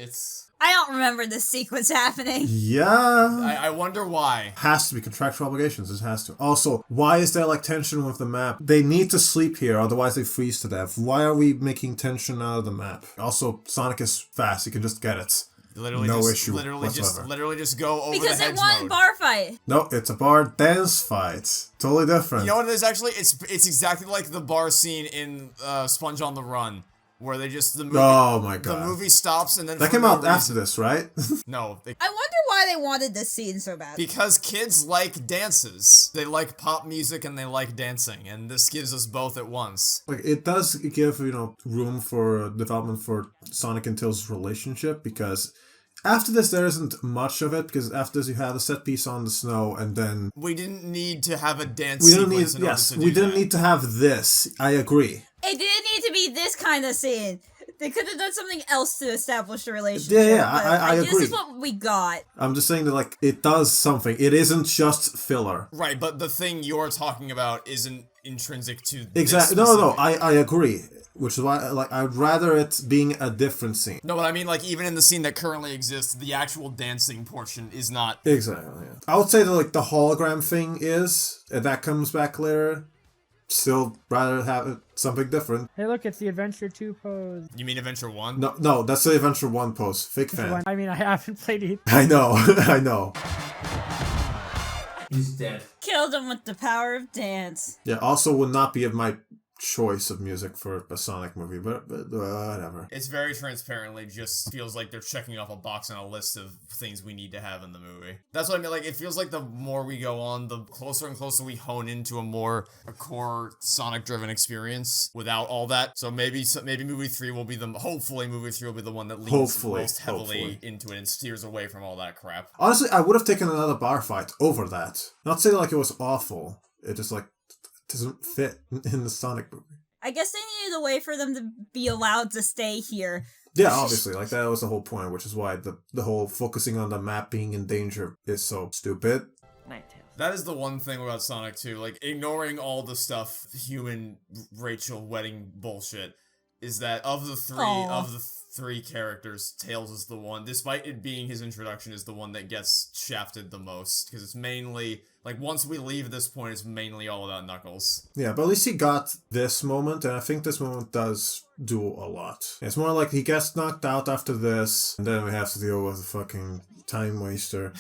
I don't remember this sequence happening. Yeah. I wonder why. Has to be contractual obligations. It has to. Also, why is there like tension with the map? They need to sleep here, otherwise they freeze to death. Why are we making tension out of the map? Also, Sonic is fast. He can just get it. Literally just go over because the hedge they want mode. bar fight. No, it's a bar dance fight. Totally different. You know what it is actually? It's exactly like the bar scene in Sponge on the Run. Where they just, the movie, oh my god. The movie stops and then... That came out after this, right? No. I wonder why they wanted this scene so bad. Because kids like dances. They like pop music and they like dancing. And this gives us both at once. Like, it does give, you know, room for development for Sonic and Tails' relationship, because after this, there isn't much of it, because after this, you had a set piece on the snow, and then... We didn't need to have a dance we sequence didn't need, we didn't need to have this. I agree. It didn't need to be this kind of scene. They could have done something else to establish the relationship. Yeah, I agree. This is what we got. I'm just saying that, like, it does something. It isn't just filler. Right, but the thing you're talking about isn't intrinsic to exactly. No, I agree. Which is why, like, I'd rather it being a different scene. No, but I mean, like, even in the scene that currently exists, the actual dancing portion is not... Exactly, yeah. I would say that, like, the hologram thing is, and that comes back later. Still rather have it something different. Hey, look, it's the Adventure 2 pose. You mean Adventure 1? No, that's the Adventure 1 pose. Fake fan. I mean, I haven't played it. I know, I know. He's dead. Killed him with the power of dance. Yeah, also would not be of my choice of music for a Sonic movie, but whatever. It's very transparently just feels like they're checking off a box on a list of things we need to have in the movie. That's what I mean, like, it feels like the more we go on, the closer and closer we hone into a core Sonic-driven experience without all that. So maybe movie 3 will be hopefully movie 3 will be the one that leans most heavily into it and steers away from all that crap. Honestly, I would have taken another bar fight over that. Not saying like it was awful, it just like doesn't fit in the Sonic movie. I guess they needed a way for them to be allowed to stay here. Yeah, obviously, like that was the whole point, which is why the whole focusing on the map being in danger is so stupid. That is the one thing about Sonic 2, like, ignoring all the stuff, human Rachel wedding bullshit, is that of the three characters, Tails is the one, despite it being his introduction, is the one that gets shafted the most, because it's mainly, like, once we leave this point, it's mainly all about Knuckles. Yeah, but at least he got this moment, and I think this moment does do a lot. It's more like he gets knocked out after this, and then we have to deal with a fucking time waster.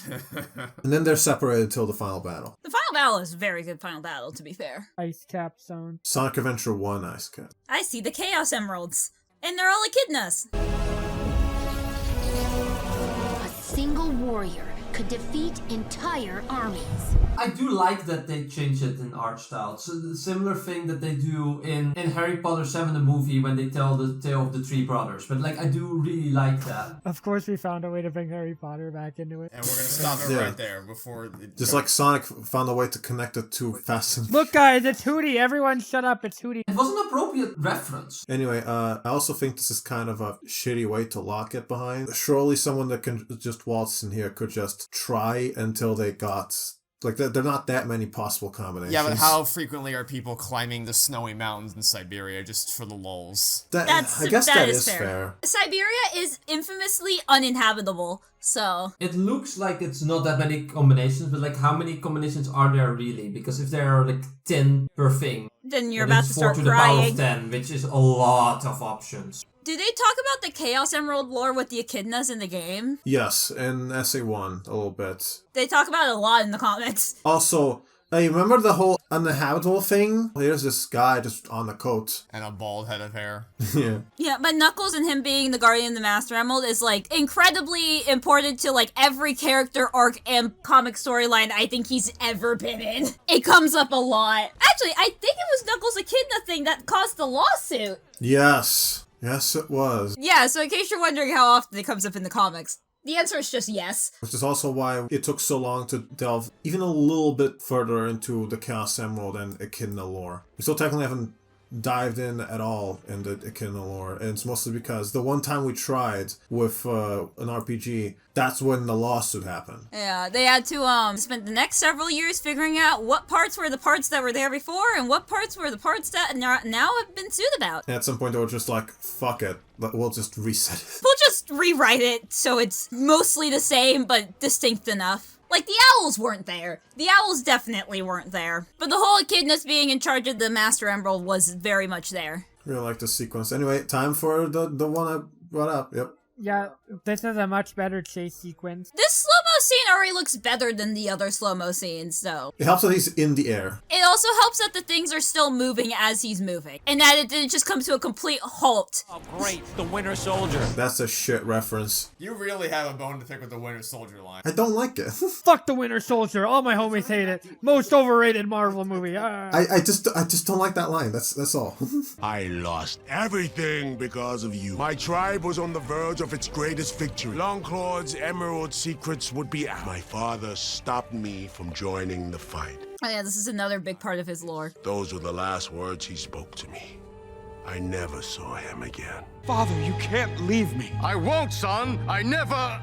And then they're separated till the final battle. The final battle is a very good final battle, to be fair. Ice Cap Zone. Sonic Adventure 1 Ice Cap. I see the Chaos Emeralds, and they're all echidnas. A single warrior could defeat entire armies. I do like that they change it in art style. So the similar thing that they do in Harry Potter 7, the movie, when they tell the tale of the three brothers. But like, I do really like that. Of course we found a way to bring Harry Potter back into it. And we're gonna stop it right there before... Just like Sonic found a way to connect it to Fast and... Look guys, it's Hootie! Everyone shut up, it's Hootie! It was an appropriate reference. Anyway, I also think this is kind of a shitty way to lock it behind. Surely someone that can just waltz in here could just try until they got... Like, there are not that many possible combinations. Yeah, but how frequently are people climbing the snowy mountains in Siberia just for the lulz? I guess that is fair. Siberia is infamously uninhabitable, so... It looks like it's not that many combinations, but like, how many combinations are there really? Because if there are like 10 per thing, then you're about to start crying. 4 to the power of 10, which is a lot of options. Do they talk about the Chaos Emerald lore with the echidnas in the game? Yes, in SA1, a little bit. They talk about it a lot in the comics. Also, hey, remember the whole uninhabitable thing? Here's this guy just on the coat. And a bald head of hair. Yeah. Yeah, but Knuckles and him being the Guardian of the Master Emerald is, like, incredibly important to, like, every character arc and comic storyline I think he's ever been in. It comes up a lot. Actually, I think it was Knuckles' echidna thing that caused the lawsuit. Yes. Yes, it was. Yeah, so in case you're wondering how often it comes up in the comics, the answer is just yes. Which is also why it took so long to delve even a little bit further into the Chaos Emerald and Echidna lore. We still technically haven't dived in at all in the Echidna lore, and it's mostly because the one time we tried with an RPG, that's when the lawsuit happened. Yeah, they had to spend the next several years figuring out what parts were the parts that were there before and what parts were the parts that now have been sued about. And at some point they were just like, fuck it, we'll just reset it. We'll just rewrite it so it's mostly the same but distinct enough. Like, the owls weren't there. The owls definitely weren't there. But the whole echidnas being in charge of the Master Emerald was very much there. Really like the sequence. Anyway, time for the one I brought up. Yep. Yeah, this is a much better chase sequence. This slow-mo scene already looks better than the other slow-mo scenes, though. It helps that he's in the air. It also helps that the things are still moving as he's moving, and that it didn't just come to a complete halt. Oh, great, the Winter Soldier. That's a shit reference. You really have a bone to pick with the Winter Soldier line. I don't like it. Fuck the Winter Soldier. All my homies hate it. Most overrated Marvel movie. I just don't like that line. That's all. I lost everything because of you. My tribe was on the verge of its greatest victory. Longclaw's emerald secrets would be out. My father stopped me from joining the fight. Oh yeah, this is another big part of his lore. Those were the last words he spoke to me. I never saw him again. Father, you can't leave me. I won't, son. I never...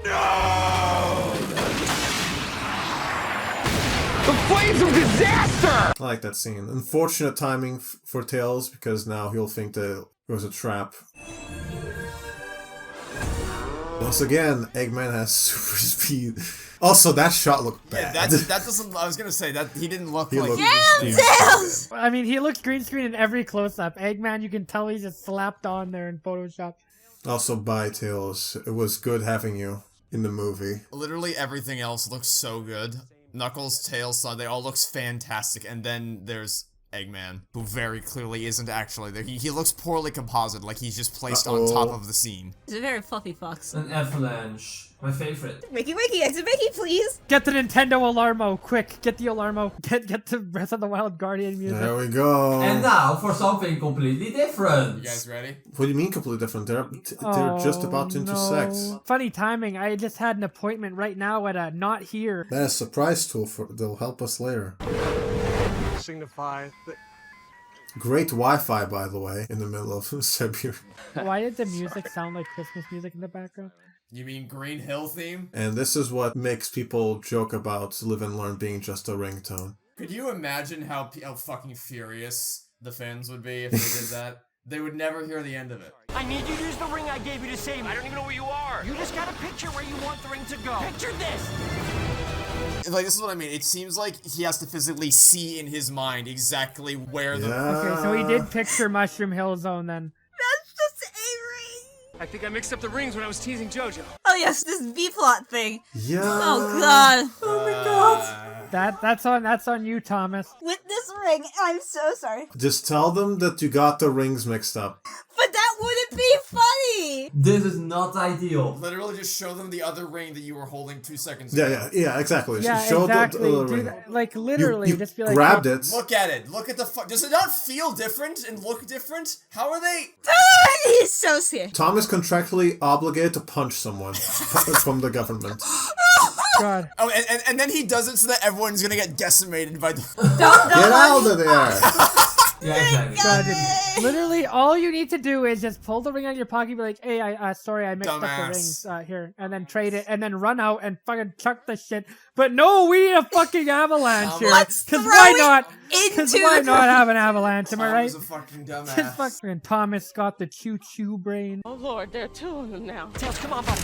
No! The flames of disaster! I like that scene. Unfortunate timing for Tails, because now he'll think that it was a trap. Once again, Eggman has super speed. Also, that shot looked bad. Yeah, that doesn't... I was gonna say, that he didn't look like... Damn, Tails! I mean, he looks green screen in every close-up. Eggman, you can tell he's just slapped on there in Photoshop. Also, bye, Tails. It was good having you in the movie. Literally everything else looks so good. Knuckles, Tails, Sonic, they all looks fantastic. And then there's Eggman, who very clearly isn't actually there. He looks poorly composited, like he's just placed on top of the scene. He's a very fluffy fox. An avalanche. My favorite. Wiki, exit Mickey, please! Get the Nintendo Alarmo, quick! Get the Alarmo. Get the Breath of the Wild Guardian music. There we go. And now for something completely different. You guys ready? What do you mean completely different? They're just about to intersect. Funny timing. I just had an appointment right now at a Not Here. That is a surprise tool they'll help us later. Signify that Great Wi-Fi, by the way, in the middle of Siberia. Why did the music sound like Christmas music in the background? You mean Green Hill theme? And this is what makes people joke about Live and Learn being just a ringtone. Could you imagine how fucking furious the fans would be if they did that? They would never hear the end of it. I need you to use the ring I gave you to save me. I don't even know where you are. You just gotta picture where you want the ring to go. Picture this. Like, this is what I mean. It seems like he has to physically see in his mind exactly where the... Okay, so he did picture Mushroom Hill Zone then. That's just a ring. I think I mixed up the rings when I was teasing JoJo. Oh yes, this B-plot thing. Yeah. Oh god. Oh my god. That's on you, Thomas. With this ring, I'm so sorry. Just tell them that you got the rings mixed up. But that wouldn't be funny. This is not ideal. Literally just show them the other ring that you were holding 2 seconds ago. Yeah, exactly. Yeah, Show exactly. the Do ring. that, like, literally, You just be like... grabbed it. Look at it. Look at the Does it not feel different and look different? How are they... He's so scared. Tom is contractually obligated to punch someone from the government. God. Oh, and then he does it so that everyone's gonna get decimated by the... Get out of there! Yeah, exactly. God, dude. Literally, all you need to do is just pull the ring out of your pocket and be like, hey, sorry, I mixed up the rings here. And then trade it, and then run out and fucking chuck the shit. But no, we need a fucking avalanche here. Because why not? Because why not have an avalanche, am I right? Tom's a fucking dumbass. Just fucking Thomas got the choo-choo brain. Oh Lord, there are two of them now. Tails, come on, buddy.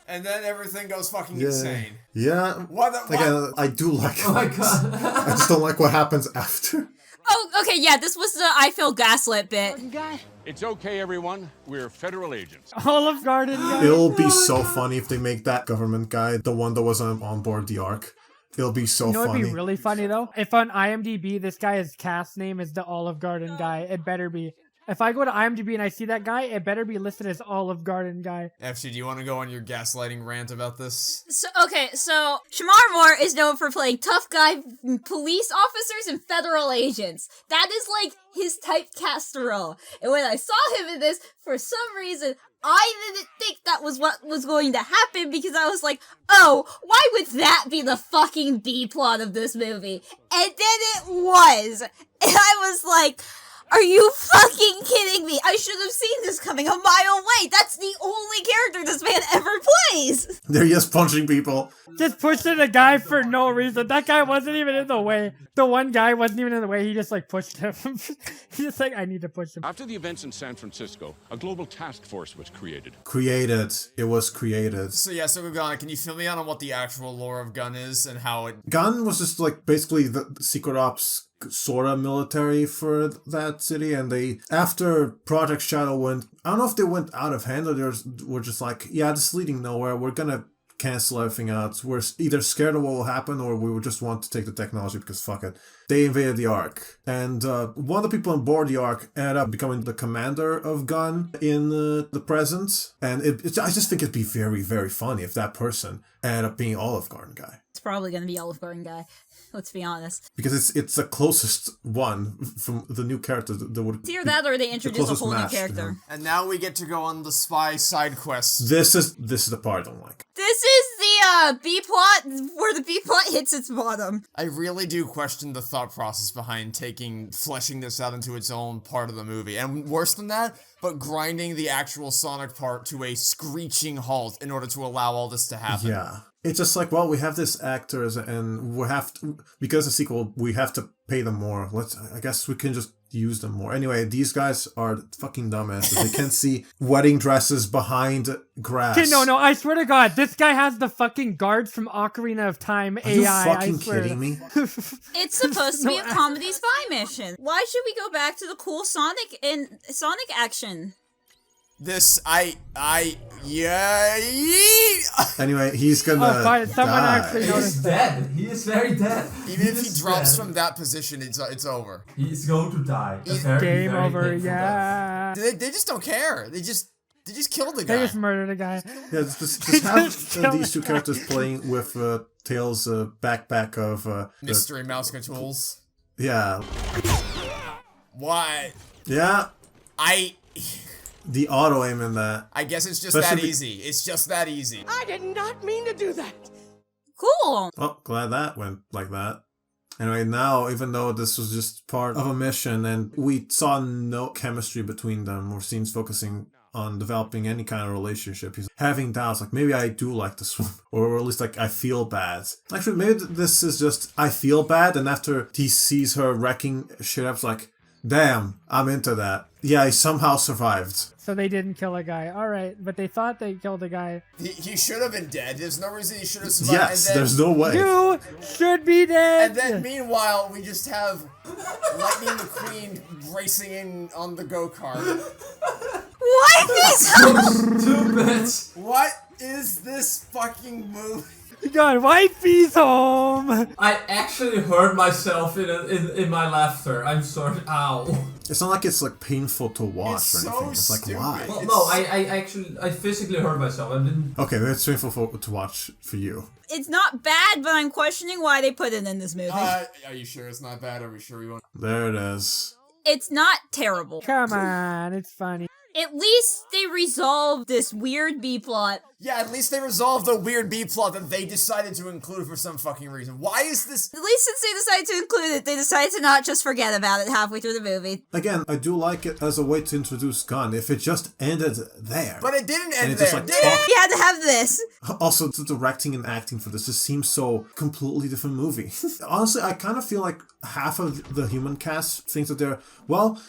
And then everything goes fucking insane. Yeah. What? Again, I do like it. Oh my god. I just don't like what happens after. Oh, okay, yeah, this was the I feel gaslit bit. It's okay, everyone. We're federal agents. Olive Garden guy. It'll be so funny if they make that government guy the one that was on board the Ark. It'll be so funny. It'd be really funny though? If on IMDb this guy's cast name is the Olive Garden guy, it better be. If I go to IMDb and I see that guy, it better be listed as Olive Garden guy. FG, do you want to go on your gaslighting rant about this? So Shamar Moore is known for playing tough guy police officers and federal agents. That is like his typecast role. And when I saw him in this, for some reason, I didn't think that was what was going to happen because I was like, oh, why would that be the fucking B-plot of this movie? And then it was. And I was like... Are you fucking kidding me? I should have seen this coming a mile away. That's the only character this man ever plays. They're just punching people. Just pushing a guy for no reason. That guy wasn't even in the way. The one guy wasn't even in the way. He just like pushed him. He's just like, I need to push him. After the events in San Francisco, a global task force was created. It was created. So Gugonic, can you fill me out on what the actual lore of Gun is and how it... Gun was just like basically the secret ops sort of military for that city, and they, after Project Shadow went, I don't know if they went out of hand or they were just like, yeah, this is leading nowhere, we're gonna cancel everything out. We're either scared of what will happen or we would just want to take the technology because fuck it. They invaded the Ark. And one of the people on board the Ark ended up becoming the commander of Gun in the present. And I just think it'd be very, very funny if that person ended up being Olive Garden guy. It's probably going to be Olive Garden guy. Let's be honest. Because it's the closest one from the new character that would... It's either that or they introduce a whole new character. You know? And now we get to go on the spy side quest. This is the part I don't like. This is the B-plot where the B-plot hits its bottom. I really do question the thought process behind fleshing this out into its own part of the movie. And worse than that, but grinding the actual Sonic part to a screeching halt in order to allow all this to happen. Yeah. It's just like, well, we have this actors and we have to, because the sequel, we have to pay them more. I guess we can just use them more. Anyway, these guys are fucking dumbasses. They can't see wedding dresses behind grass. Okay, no, I swear to God, this guy has the fucking guards from Ocarina of Time AI. Are you fucking kidding me? It's supposed to be a comedy spy mission. Why should we go back to the cool Sonic action? Anyway, he's gonna die. He's dead. He is very dead. Even if he drops from that position, it's over. He's going to die. Game over, yeah. They just don't care. They just killed the guy. They just murdered a guy. Yeah, just have these two characters playing with Tails' backpack of... Mystery Mouse Tools. Yeah. Why? Yeah. The auto aim in that. I guess it's just that easy. It's just that easy. I did not mean to do that. Cool. Oh, glad that went like that. Anyway, now, even though this was just part of a mission and we saw no chemistry between them or scenes focusing on developing any kind of relationship, he's having doubts, like, maybe I do like this one, or at least, like, I feel bad. Actually, maybe this is just, I feel bad, and after he sees her wrecking shit up, it's like, damn, I'm into that. Yeah, he somehow survived. So they didn't kill a guy. All right, but they thought they killed a guy. He should have been dead. There's no reason he should have survived. Yes, there's no way. You should be dead. And then meanwhile, we just have Lightning McQueen racing in on the go-kart. What is Stupid. What is this fucking movie? God, wifey's home. I actually hurt myself in my laughter. I'm sorry. Ow. It's not like it's like painful to watch or anything. It's like, why? Well, no, I physically hurt myself. I didn't. Okay, it's painful to watch for you. It's not bad, but I'm questioning why they put it in this movie. Are you sure it's not bad? Are we sure we won't? There it is. It's not terrible. Come on, it's funny. At least they resolved this weird B-plot. Yeah, at least they resolved the weird B-plot that they decided to include for some fucking reason. Why is this? At least since they decided to include it, they decided to not just forget about it halfway through the movie. Again, I do like it as a way to introduce Gunn. If it just ended there. But it didn't end there. You had to have this. Also, the directing and acting for this just seems so completely different movie. Honestly, I kind of feel like half of the human cast thinks that they're, well,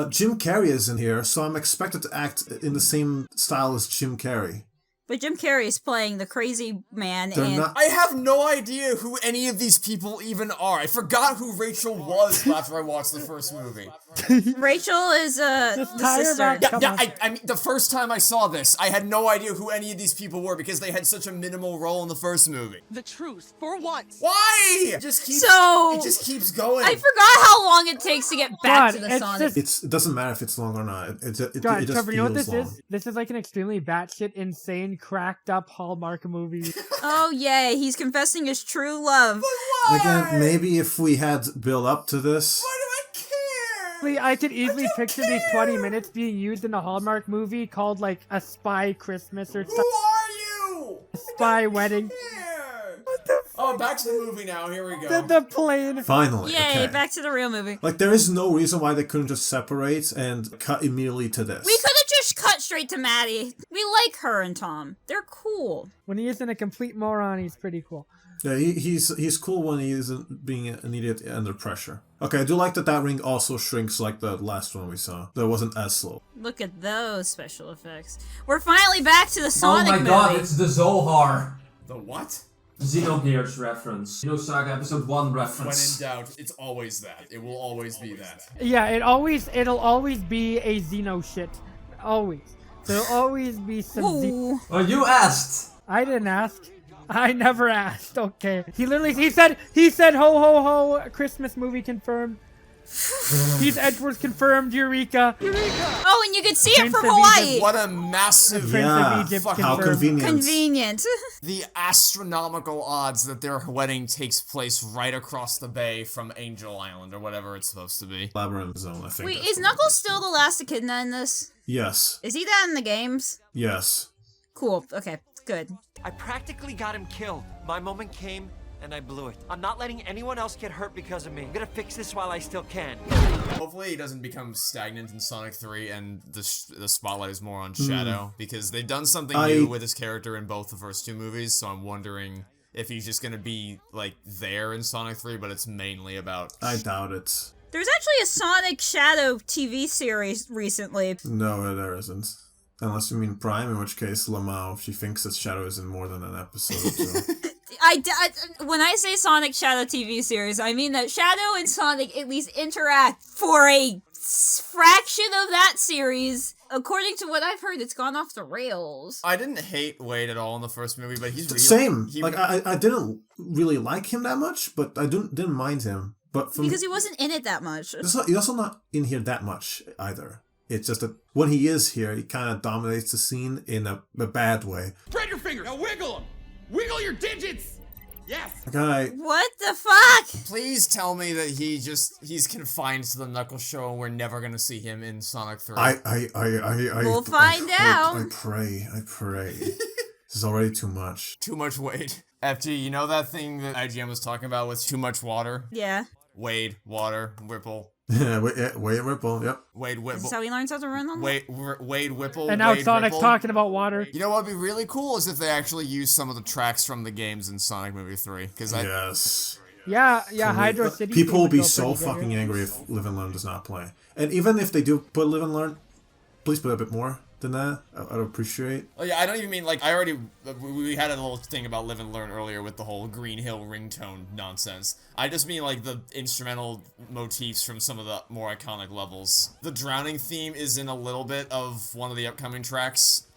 Jim Carrey is in here, so I'm expected to act in the same style as Jim Carrey. But Jim Carrey is playing the crazy man, and I have no idea who any of these people even are. I forgot who Rachel was after I watched the first movie. Rachel is the sister. I mean, the first time I saw this, I had no idea who any of these people were because they had such a minimal role in the first movie. The truth, for once. Why? It just keeps going. I forgot how long it takes to get back to the Sonic. It doesn't matter if it's long or not. It just Trevor, you know what this long. is? This is like an extremely batshit, insane, cracked up Hallmark movie. Oh yeah, he's confessing his true love. Again, maybe if we had built up to this. I could easily picture these 20 minutes being used in a Hallmark movie called like A Spy Christmas or something. Who are you? A Spy Wedding. Oh, back to the movie now. Here we go. The plane. Finally. Yay, okay. back to the real movie. Like, there is no reason why they couldn't just separate and cut immediately to this. We could have just cut straight to Maddie. We like her and Tom. They're cool. When he isn't a complete moron, he's pretty cool. Yeah, he's cool when he isn't being an idiot under pressure. Okay, I do like that ring also shrinks like the last one we saw. That wasn't as slow. Look at those special effects. We're finally back to the Sonic movie. Oh my god, it's the Zohar. The what? Xenogears reference. Xenosaga episode 1 reference. When in doubt, it's always that. It will always be that. Yeah, it'll always be a Xeno shit. Always. There'll always be some Xeno. Oh, you asked. I didn't ask. I never asked. Okay. He said ho ho ho, Christmas movie confirmed. He's Edward's confirmed. Eureka. Oh, and you can see it from Hawaii. What a massive Prince of Egypt how convenient. Convenient. The astronomical odds that their wedding takes place right across the bay from Angel Island or whatever it's supposed to be. Labyrinth Zone, I think. Wait, is Knuckles still the last Echidna in this? Yes. Is he that in the games? Yes. Cool. Okay. Good. I practically got him killed. My moment came, and I blew it. I'm not letting anyone else get hurt because of me. I'm gonna fix this while I still can. Hopefully he doesn't become stagnant in Sonic 3 and the spotlight is more on Shadow, because they've done something new with his character in both the first two movies, so I'm wondering if he's just gonna be, like, there in Sonic 3, but it's mainly about... I doubt it. There's actually a Sonic Shadow TV series recently. No, there isn't. Unless you mean Prime, in which case Lamau, she thinks that Shadow is in more than an episode or two. When I say Sonic Shadow TV series, I mean that Shadow and Sonic at least interact for a fraction of that series. According to what I've heard, it's gone off the rails. I didn't hate Wade at all in the first movie, but he's really... Same. I didn't really like him that much, but I didn't mind him. But because he wasn't in it that much. He's also not in here that much either. It's just that when he is here, he kind of dominates the scene in a bad way. Spread your fingers. Now wiggle them. Wiggle your digits. Yes. Okay. What the fuck? Please tell me that he's confined to the Knuckles show and we're never gonna see him in Sonic 3. We'll find out. I pray. This is already too much. Too much Wade. FG, you know that thing that IGN was talking about with too much water? Yeah. Wade, water, Whipple. Yeah, Wade Whipple, yep. Wade Whipple. This is how he learns how to run on Wade Whipple. And now Wade Sonic's Ripple. talking about water. You know what would be really cool is if they actually use some of the tracks from the games in Sonic Movie 3. Yes. Yeah, Hydro City. People will be so fucking angry if Live and Learn does not play. And even if they do put Live and Learn, please put a bit more than that. I'd appreciate. Oh yeah, I don't even mean like we had a little thing about Live and Learn earlier with the whole Green Hill ringtone nonsense. I just mean like the instrumental motifs from some of the more iconic levels. The drowning theme is in a little bit of one of the upcoming tracks,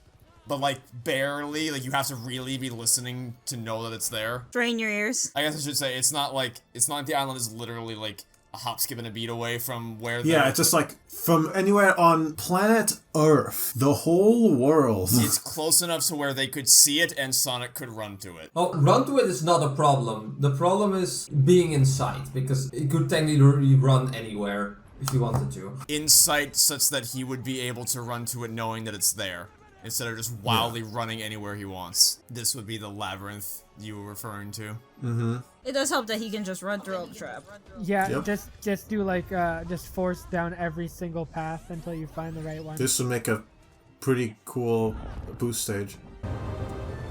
but like barely. Like you have to really be listening to know that it's there. Strain your ears. I guess I should say it's not like the island is literally like a hop, skip, and a beat away from where. Yeah, it's just like from anywhere on planet Earth, the whole world. It's close enough to where they could see it and Sonic could run to it. Oh, run to it is not a problem. The problem is being in sight, because it could technically run anywhere if you wanted to. In sight such that he would be able to run to it knowing that it's there, instead of just wildly running anywhere he wants. This would be the labyrinth you were referring to. Mm-hmm. It does help that he can just run through all the trap. Yeah, just do like just force down every single path until you find the right one. This would make a pretty cool boost stage.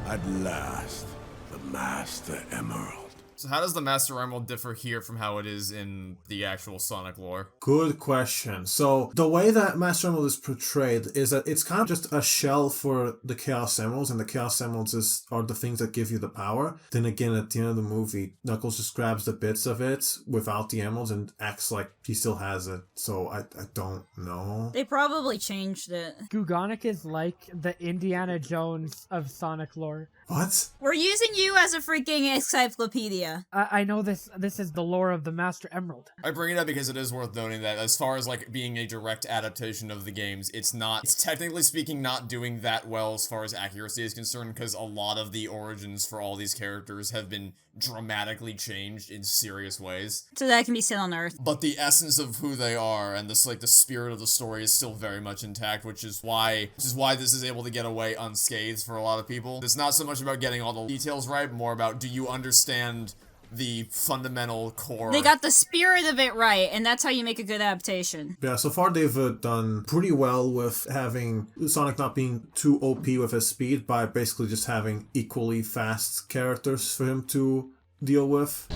At last, the Master Emerald. So how does the Master Emerald differ here from how it is in the actual Sonic lore? Good question. So the way that Master Emerald is portrayed is that it's kind of just a shell for the Chaos Emeralds, and the Chaos Emeralds are the things that give you the power. Then again, at the end of the movie, Knuckles just grabs the bits of it without the emeralds and acts like he still has it. So I don't know. They probably changed it. Gugonic is like the Indiana Jones of Sonic lore. What? We're using you as a freaking encyclopedia. I know this is the lore of the Master Emerald. I bring it up because it is worth noting that as far as like being a direct adaptation of the games, it's technically speaking not doing that well as far as accuracy is concerned, because a lot of the origins for all these characters have been dramatically changed in serious ways. So that can be still on Earth. But the essence of who they are and this like the spirit of the story is still very much intact, which is why this is able to get away unscathed for a lot of people. It's not so much about getting all the details right, more about do you understand the fundamental core. They got the spirit of it right, and that's how you make a good adaptation. Yeah, so far they've done pretty well with having Sonic not being too OP with his speed by basically just having equally fast characters for him to deal with.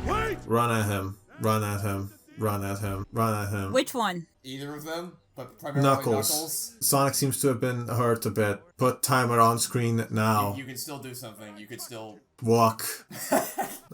Wait! Run at him, run at him, run at him, run at him. Which one? Either of them, but primarily Knuckles. Sonic seems to have been hurt a bit. Put timer on screen now. You can still do something. You could still walk.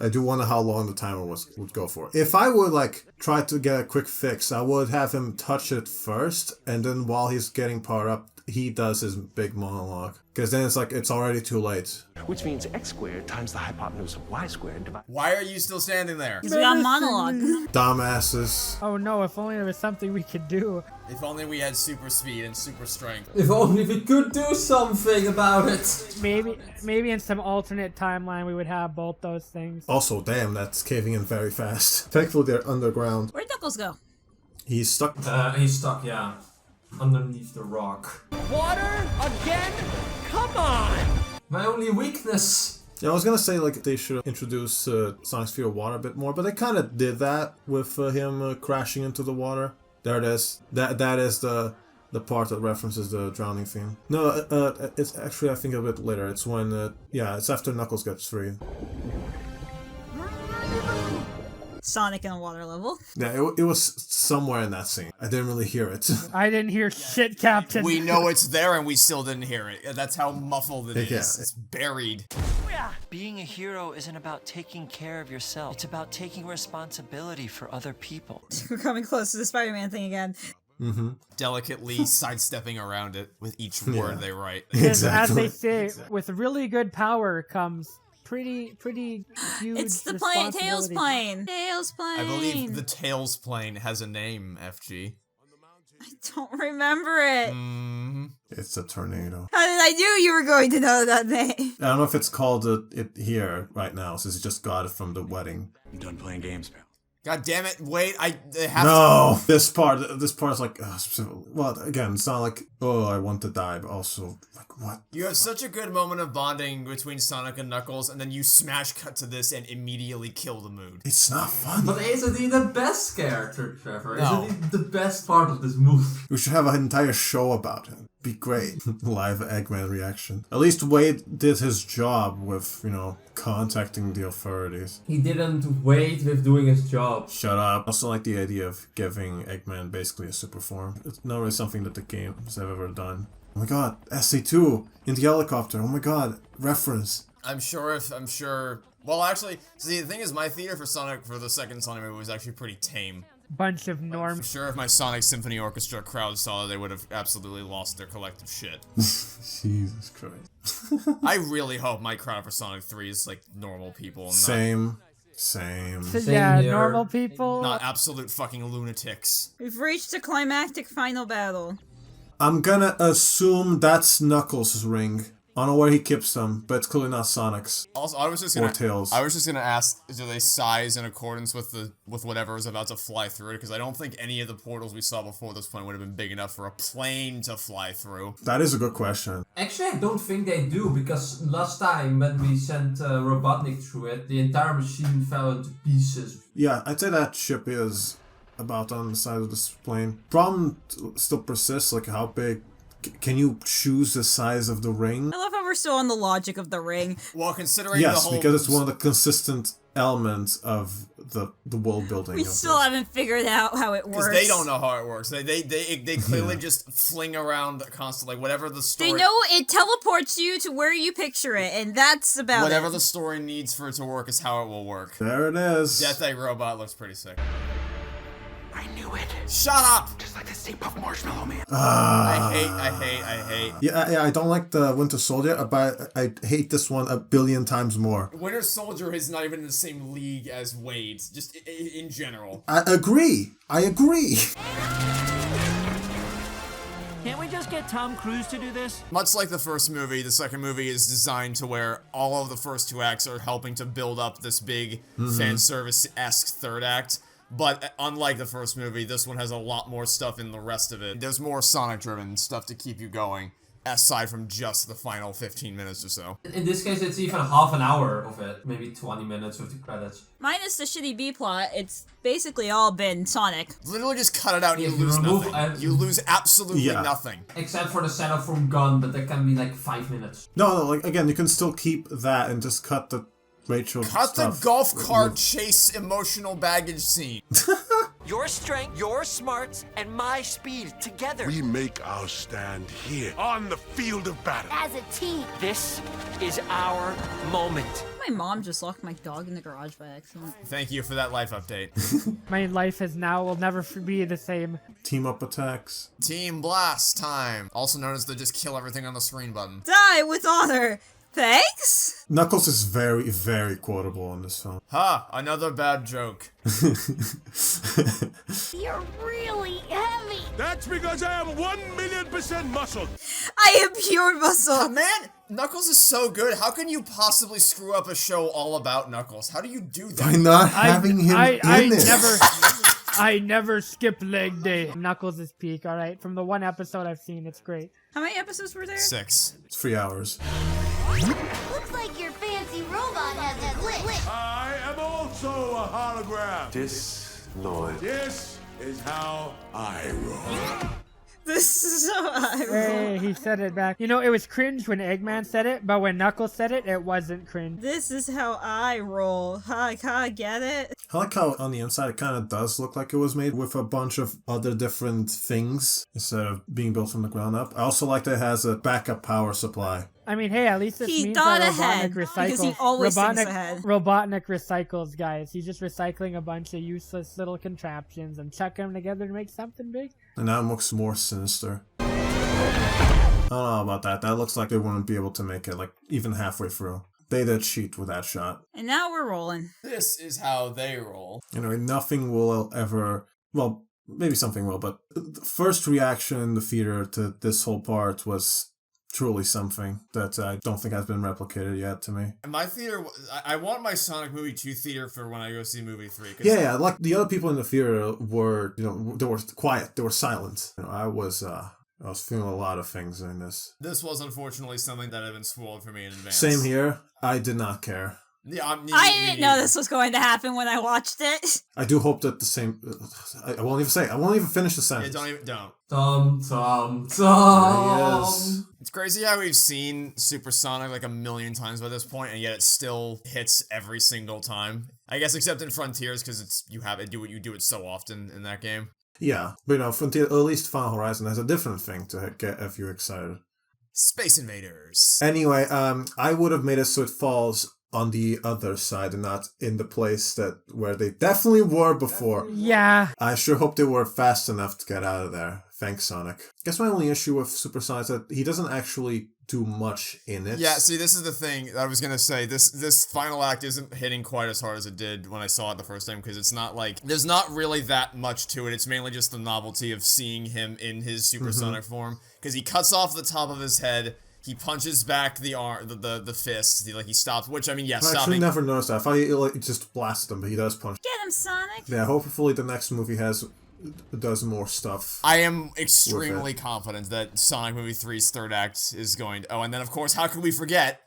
I do wonder how long the timer would go for. If I would like try to get a quick fix, I would have him touch it first, and then while he's getting powered up, he does his big monologue. Because then it's like it's already too late. Which means x squared times the hypotenuse of y squared divided. Why are you still standing there? Because we got monologue. Dumbasses. Oh no, if only there was something we could do. If only we had super speed and super strength. If only we could do something about it. Maybe in some alternate timeline we would have both those things. Also, damn, that's caving in very fast. Thankfully they're underground. Where'd Knuckles go? He's stuck. He's stuck, yeah. Underneath the rock. Water? Again? Come on! My only weakness. Yeah, I was gonna say like they should introduce Sonic Sphere of Water a bit more, but they kind of did that with him crashing into the water. There it is. That is the part that references the drowning theme. No, it's actually I think a bit later. It's when it's after Knuckles gets free. Sonic in a water level. Yeah, it was somewhere in that scene. I didn't really hear it. I didn't hear shit, Captain. We know it's there and we still didn't hear it. That's how muffled it is. It's buried. Being a hero isn't about taking care of yourself. It's about taking responsibility for other people. We're coming close to the Spider-Man thing again. Mm-hmm. Delicately sidestepping around it with each word they write. Exactly. As they say, with really good power comes pretty huge. It's the plane, Tails plane. Tails plane. I believe the Tails plane has a name, FG. I don't remember it. It's a tornado. How did I knew you were going to know that name? I don't know if it's called it here right now, since he just got it from the wedding. I'm done playing games, pal. God damn it! Wait, they have No, this part is like, well, again, it's not like, oh, I want to die, but also like, what? You have such a good moment of bonding between Sonic and Knuckles, and then you smash cut to this and immediately kill the mood. It's not fun. But isn't he the best character, Trevor? No. Isn't he the best part of this movie? We should have an entire show about him. Be great. Live Eggman reaction. At least Wade did his job with, contacting the authorities. He didn't wait with doing his job. Shut up. I also like the idea of giving Eggman basically a super form. It's not really something that the games have ever done. Oh my god, SC2 in the helicopter. Oh my god, reference. Well, actually, see, the thing is, my theater for the second Sonic movie was actually pretty tame. Bunch of norms. I'm sure if my Sonic Symphony Orchestra crowd saw it, they would have absolutely lost their collective shit. Jesus Christ. I really hope my crowd for Sonic 3 is like normal people. And Same. Yeah, normal people. Not absolute fucking lunatics. We've reached a climactic final battle. I'm gonna assume that's Knuckles' ring. I don't know where he keeps them, but it's clearly not Sonic's. Also, or Tails. I was just gonna ask, do they size in accordance with whatever is about to fly through it? Because I don't think any of the portals we saw before this point would have been big enough for a plane to fly through. That is a good question. Actually, I don't think they do, because last time when we sent Robotnik through it, the entire machine fell into pieces. Yeah, I'd say that ship is about on the side of this plane. Problem still persists, like how big. Can you choose the size of the ring? I love how we're still on the logic of the ring. Well, considering yes, because it's one of the consistent elements of the world building. We still haven't figured out how it works. Because they don't know how it works. They clearly just fling around constantly. Whatever the story. They know it teleports you to where you picture it, and that's about whatever the story needs for it to work is how it will work. There it is. Death Egg Robot looks pretty sick. I knew it. Shut up! Just like the Stay Puft Marshmallow Man. I hate. Yeah, I don't like the Winter Soldier, but I hate this one a billion times more. Winter Soldier is not even in the same league as Wade, just in general. I agree. Can't we just get Tom Cruise to do this? Much like the first movie, the second movie is designed to where all of the first two acts are helping to build up this big fan service-esque third act. But unlike the first movie, this one has a lot more stuff in the rest of it. There's more Sonic-driven stuff to keep you going, aside from just the final 15 minutes or so. In this case, it's even half an hour of it, maybe 20 minutes with the credits. Minus the shitty B-plot, it's basically all been Sonic. Literally just cut it out and you lose nothing. You lose absolutely nothing. Except for the setup from Gun, but that can be like 5 minutes. No, like, again, you can still keep that and just cut the Rachel Cut stuff. the golf cart chase emotional baggage scene. Your strength, your smarts, and my speed together. We make our stand here on the field of battle. As a team. This is our moment. My mom just locked my dog in the garage by accident. Thank you for that life update. My life will never be the same. Team up attacks. Team Blast time. Also known as the just kill everything on the screen button. Die with honor. Thanks? Knuckles is very, very quotable in this film. Ha! Another bad joke. You're really heavy. That's because I am 1,000,000% muscle. I am pure muscle. Man, Knuckles is so good. How can you possibly screw up a show all about Knuckles? How do you do that? By not having him in it. I never skip leg day. Knuckles is peak, alright? From the one episode I've seen, it's great. How many episodes were there? 6. It's 3 hours. Looks like your fancy robot has a glitch. I am also a hologram. Disloyal. This is how I roll. This is how I roll. Hey, he said it back. You know, it was cringe when Eggman said it, but when Knuckles said it, it wasn't cringe. This is how I roll. Ha, get it? I like how on the inside it kind of does look like it was made with a bunch of other different things instead of being built from the ground up. I also like that it has a backup power supply. I mean, hey, at least it He means thought that ahead, Robotnik recycles. because he always thinks ahead. Robotnik recycles, guys. He's just recycling a bunch of useless little contraptions and chucking them together to make something big. And now it looks more sinister. I don't know about that. That looks like they wouldn't be able to make it like even halfway through. They did cheat with that shot. And now we're rolling. This is how they roll. You know, nothing will ever... Well, maybe something will, but the first reaction in the theater to this whole part was truly something that I don't think has been replicated yet to me. My theater, I want my Sonic movie 2 theater for when I go see movie 3. Yeah, like the other people in the theater were, they were quiet, they were silent. I was feeling a lot of things in this. This was unfortunately something that had been spoiled for me in advance. Same here. I did not care. Yeah, I didn't know this was going to happen when I watched it. I do hope that the same... I won't even say it. I won't even finish the sentence. Yeah, don't. Tom. Yes. It's crazy how we've seen Supersonic like a million times by this point, and yet it still hits every single time. I guess except in Frontiers, because you do it so often in that game. Yeah, but Frontier, at least Final Horizon has a different thing to get you excited. Space Invaders. Anyway, I would have made it so it falls on the other side and not in the place where they definitely were before. Yeah. I sure hope they were fast enough to get out of there. Thanks, Sonic. I guess my only issue with Supersonic is that he doesn't actually do much in it. Yeah, see, this is the thing I was gonna say. This final act isn't hitting quite as hard as it did when I saw it the first time, because it's not like, there's not really that much to it. It's mainly just the novelty of seeing him in his supersonic form, because he cuts off the top of his head, he punches back the arm, the fist, he stops, which, I mean, yeah, stopping. I actually never noticed that. I thought he just blasted him, but he does punch. Get him, Sonic! Yeah, hopefully the next movie does more stuff. I am extremely confident that Sonic Movie 3's third act is going to... Oh, and then, of course, how could we forget...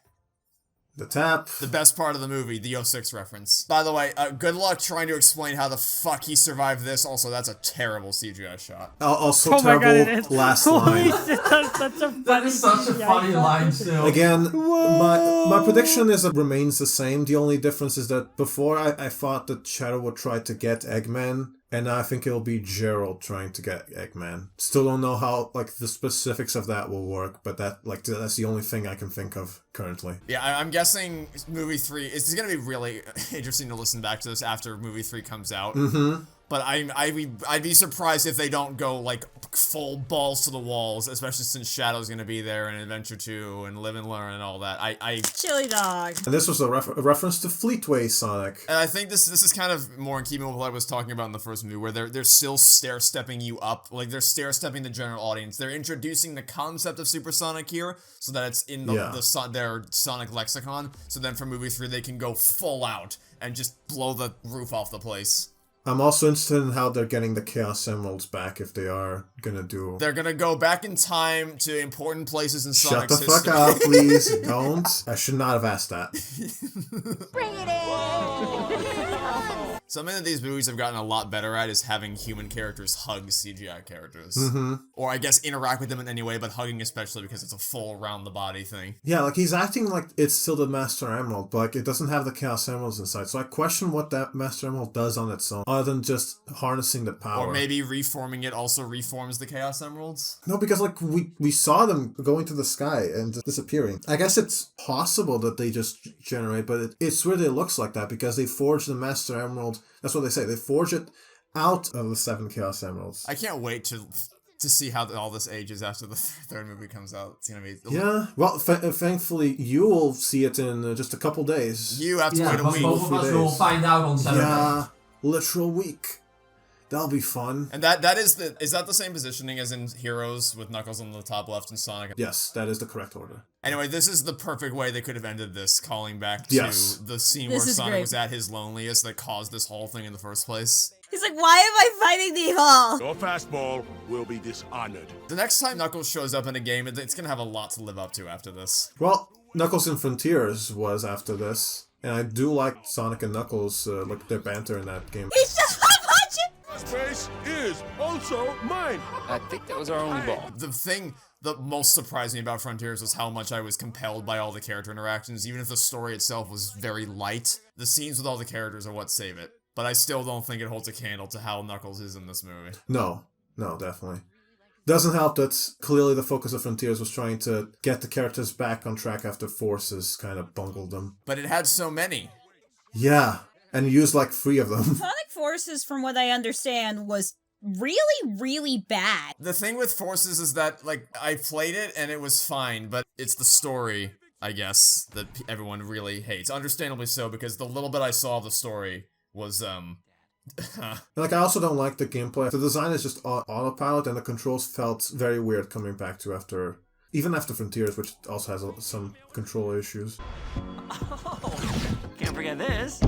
The tap. The best part of the movie, the 06 reference. By the way, good luck trying to explain how the fuck he survived this. Also, that's a terrible CGI shot. Also terrible last line. That is such a funny line, too. Again, my prediction remains the same. The only difference is that before I thought that Shadow would try to get Eggman, and now I think it'll be Gerald trying to get Eggman. Still don't know how, the specifics of that will work, but that's the only thing I can think of currently. Yeah, I'm guessing movie 3, it's gonna be really interesting to listen back to this after movie 3 comes out. Mm-hmm. But I'd be surprised if they don't go, full balls to the walls, especially since Shadow's gonna be there, and Adventure 2, and Live and Learn, and all that. Chili dog. And this was a reference to Fleetway Sonic. And I think this is kind of more in keeping with what I was talking about in the first movie, where they're still stair-stepping you up. They're stair-stepping the general audience. They're introducing the concept of Supersonic here, so that it's in their Sonic lexicon, so then for movie 3 they can go full out and just blow the roof off the place. I'm also interested in how they're getting the Chaos Emeralds back, if they are gonna do... They're gonna go back in time to important places in Sonic's history. Shut the fuck up, please. Don't. I should not have asked that. Bring it in! Something that these movies have gotten a lot better at is having human characters hug CGI characters. Mm-hmm. Or I guess interact with them in any way, but hugging especially because it's a full around-the-body thing. Yeah, he's acting like it's still the Master Emerald, but it doesn't have the Chaos Emeralds inside. So I question what that Master Emerald does on its own, other than just harnessing the power. Or maybe reforming it also reforms the Chaos Emeralds? No, because we saw them going to the sky and disappearing. I guess it's possible that they just generate, but it's really looks like that because they forged the Master Emerald. That's what they say. They forge it out of the 7 Chaos Emeralds. I can't wait to see how all this ages after the third movie comes out. It's gonna be... Yeah, well, thankfully, you will see it in just a couple days. You have to wait a week. Both of us will find out on Saturday. Yeah, literal week. That'll be fun. And is that the same positioning as in Heroes with Knuckles on the top left and Sonic? Yes, that is the correct order. Anyway, this is the perfect way they could have ended this, calling back to the scene where Sonic was at his loneliest that caused this whole thing in the first place. He's like, why am I fighting the evil? Your fastball will be dishonored. The next time Knuckles shows up in a game, it's gonna have a lot to live up to after this. Well, Knuckles in Frontiers was after this. And I do like Sonic and Knuckles, their banter in that game. He's just punching! Space is also mine! I think that was our only ball. The thing that most surprised me about Frontiers was how much I was compelled by all the character interactions, even if the story itself was very light. The scenes with all the characters are what save it. But I still don't think it holds a candle to how Knuckles is in this movie. No, definitely. Doesn't help that clearly the focus of Frontiers was trying to get the characters back on track after Forces kind of bungled them. But it had so many. Yeah, and you used 3 of them. Sonic Forces, from what I understand, was really, really bad. The thing with Forces is that, I played it and it was fine, but it's the story, I guess, that everyone really hates. Understandably so, because the little bit I saw of the story was, I also don't like the gameplay. The design is just autopilot, and the controls felt very weird coming back to after Even after Frontiers, which also has some control issues. Oh, can't forget this.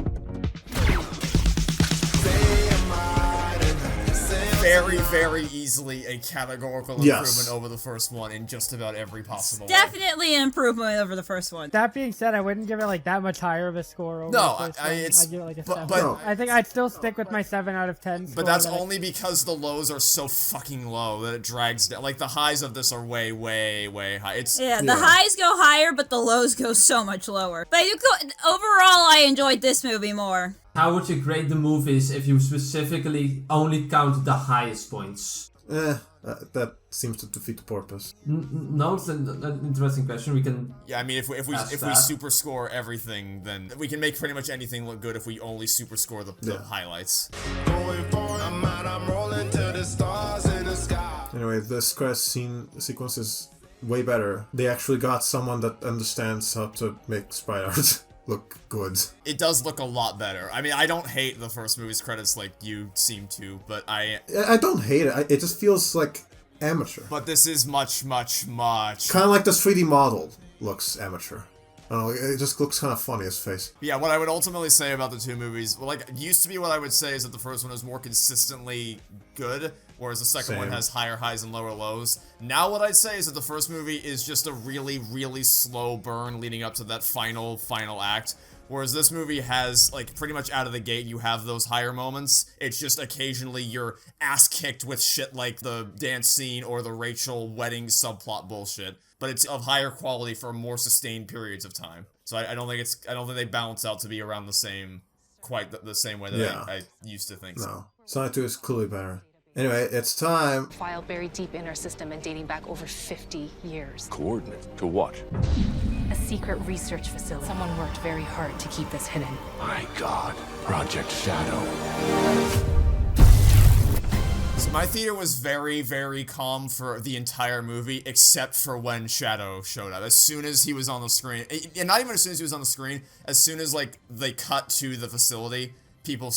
Very, very easily a categorical improvement over the first one in just about every possible way. Definitely an improvement over the first one. That being said, I wouldn't give it like that much higher of a score over the first one. I'd give it like a 7. But I think I'd still stick with my 7 out of 10 score. But that's only because the lows are so fucking low that it drags down. Like, the highs of this are way, way, way high. The highs go higher, but the lows go so much lower. But overall, I enjoyed this movie more. How would you grade the movies if you specifically only count the highest points? That seems to defeat the purpose. No, it's an interesting question. We can. Yeah, I mean, if we super score everything, then we can make pretty much anything look good if we only super score the highlights. Anyway, this crash sequence is way better. They actually got someone that understands how to make sprite art look good. It does look a lot better. I mean, I don't hate the first movie's credits like you seem to, but I don't hate it. It just feels like amateur. But this is much, much, much... Kind of like this 3D model looks amateur. I don't know, it just looks kind of funny, his face. Yeah, what I would ultimately say about the two movies, well, like, used to be what I would say is that the first one is more consistently good, whereas the second one has higher highs and lower lows. Now what I'd say is that the first movie is just a really, really slow burn leading up to that final act, whereas this movie has, like, pretty much out of the gate, you have those higher moments. It's just occasionally you're ass-kicked with shit like the dance scene or the Rachel wedding subplot bullshit. But it's of higher quality for more sustained periods of time. So I don't think they balance out to be around the same, quite the same way that I used to think. No, Sonic 2 is clearly better. Anyway, it's time. File buried deep in our system and dating back over 50 years. Coordinate to what? A secret research facility. Someone worked very hard to keep this hidden. My God, Project Shadow. So my theater was very, very calm for the entire movie, except for when Shadow showed up. As soon as he was on the screen, and not even as soon as he was on the screen, as soon as, like, they cut to the facility, people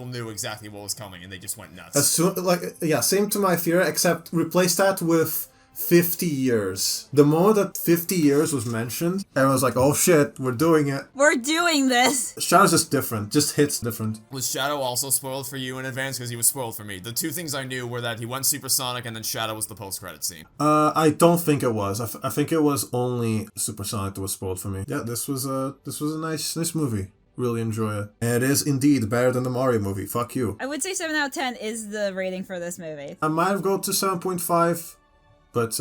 knew exactly what was coming, and they just went nuts. Same to my theater, except replace that with 50 years. The moment that 50 years was mentioned, everyone was like, oh shit, we're doing it. We're doing this. Shadow's just different. Just hits different. Was Shadow also spoiled for you in advance? Because he was spoiled for me. The two things I knew were that he went supersonic and then Shadow was the post-credit scene. I don't think it was. I think it was only Supersonic that was spoiled for me. Yeah, this was a nice movie. Really enjoy it. And it is indeed better than the Mario movie. Fuck you. I would say 7 out of 10 is the rating for this movie. I might have gone to 7.5. But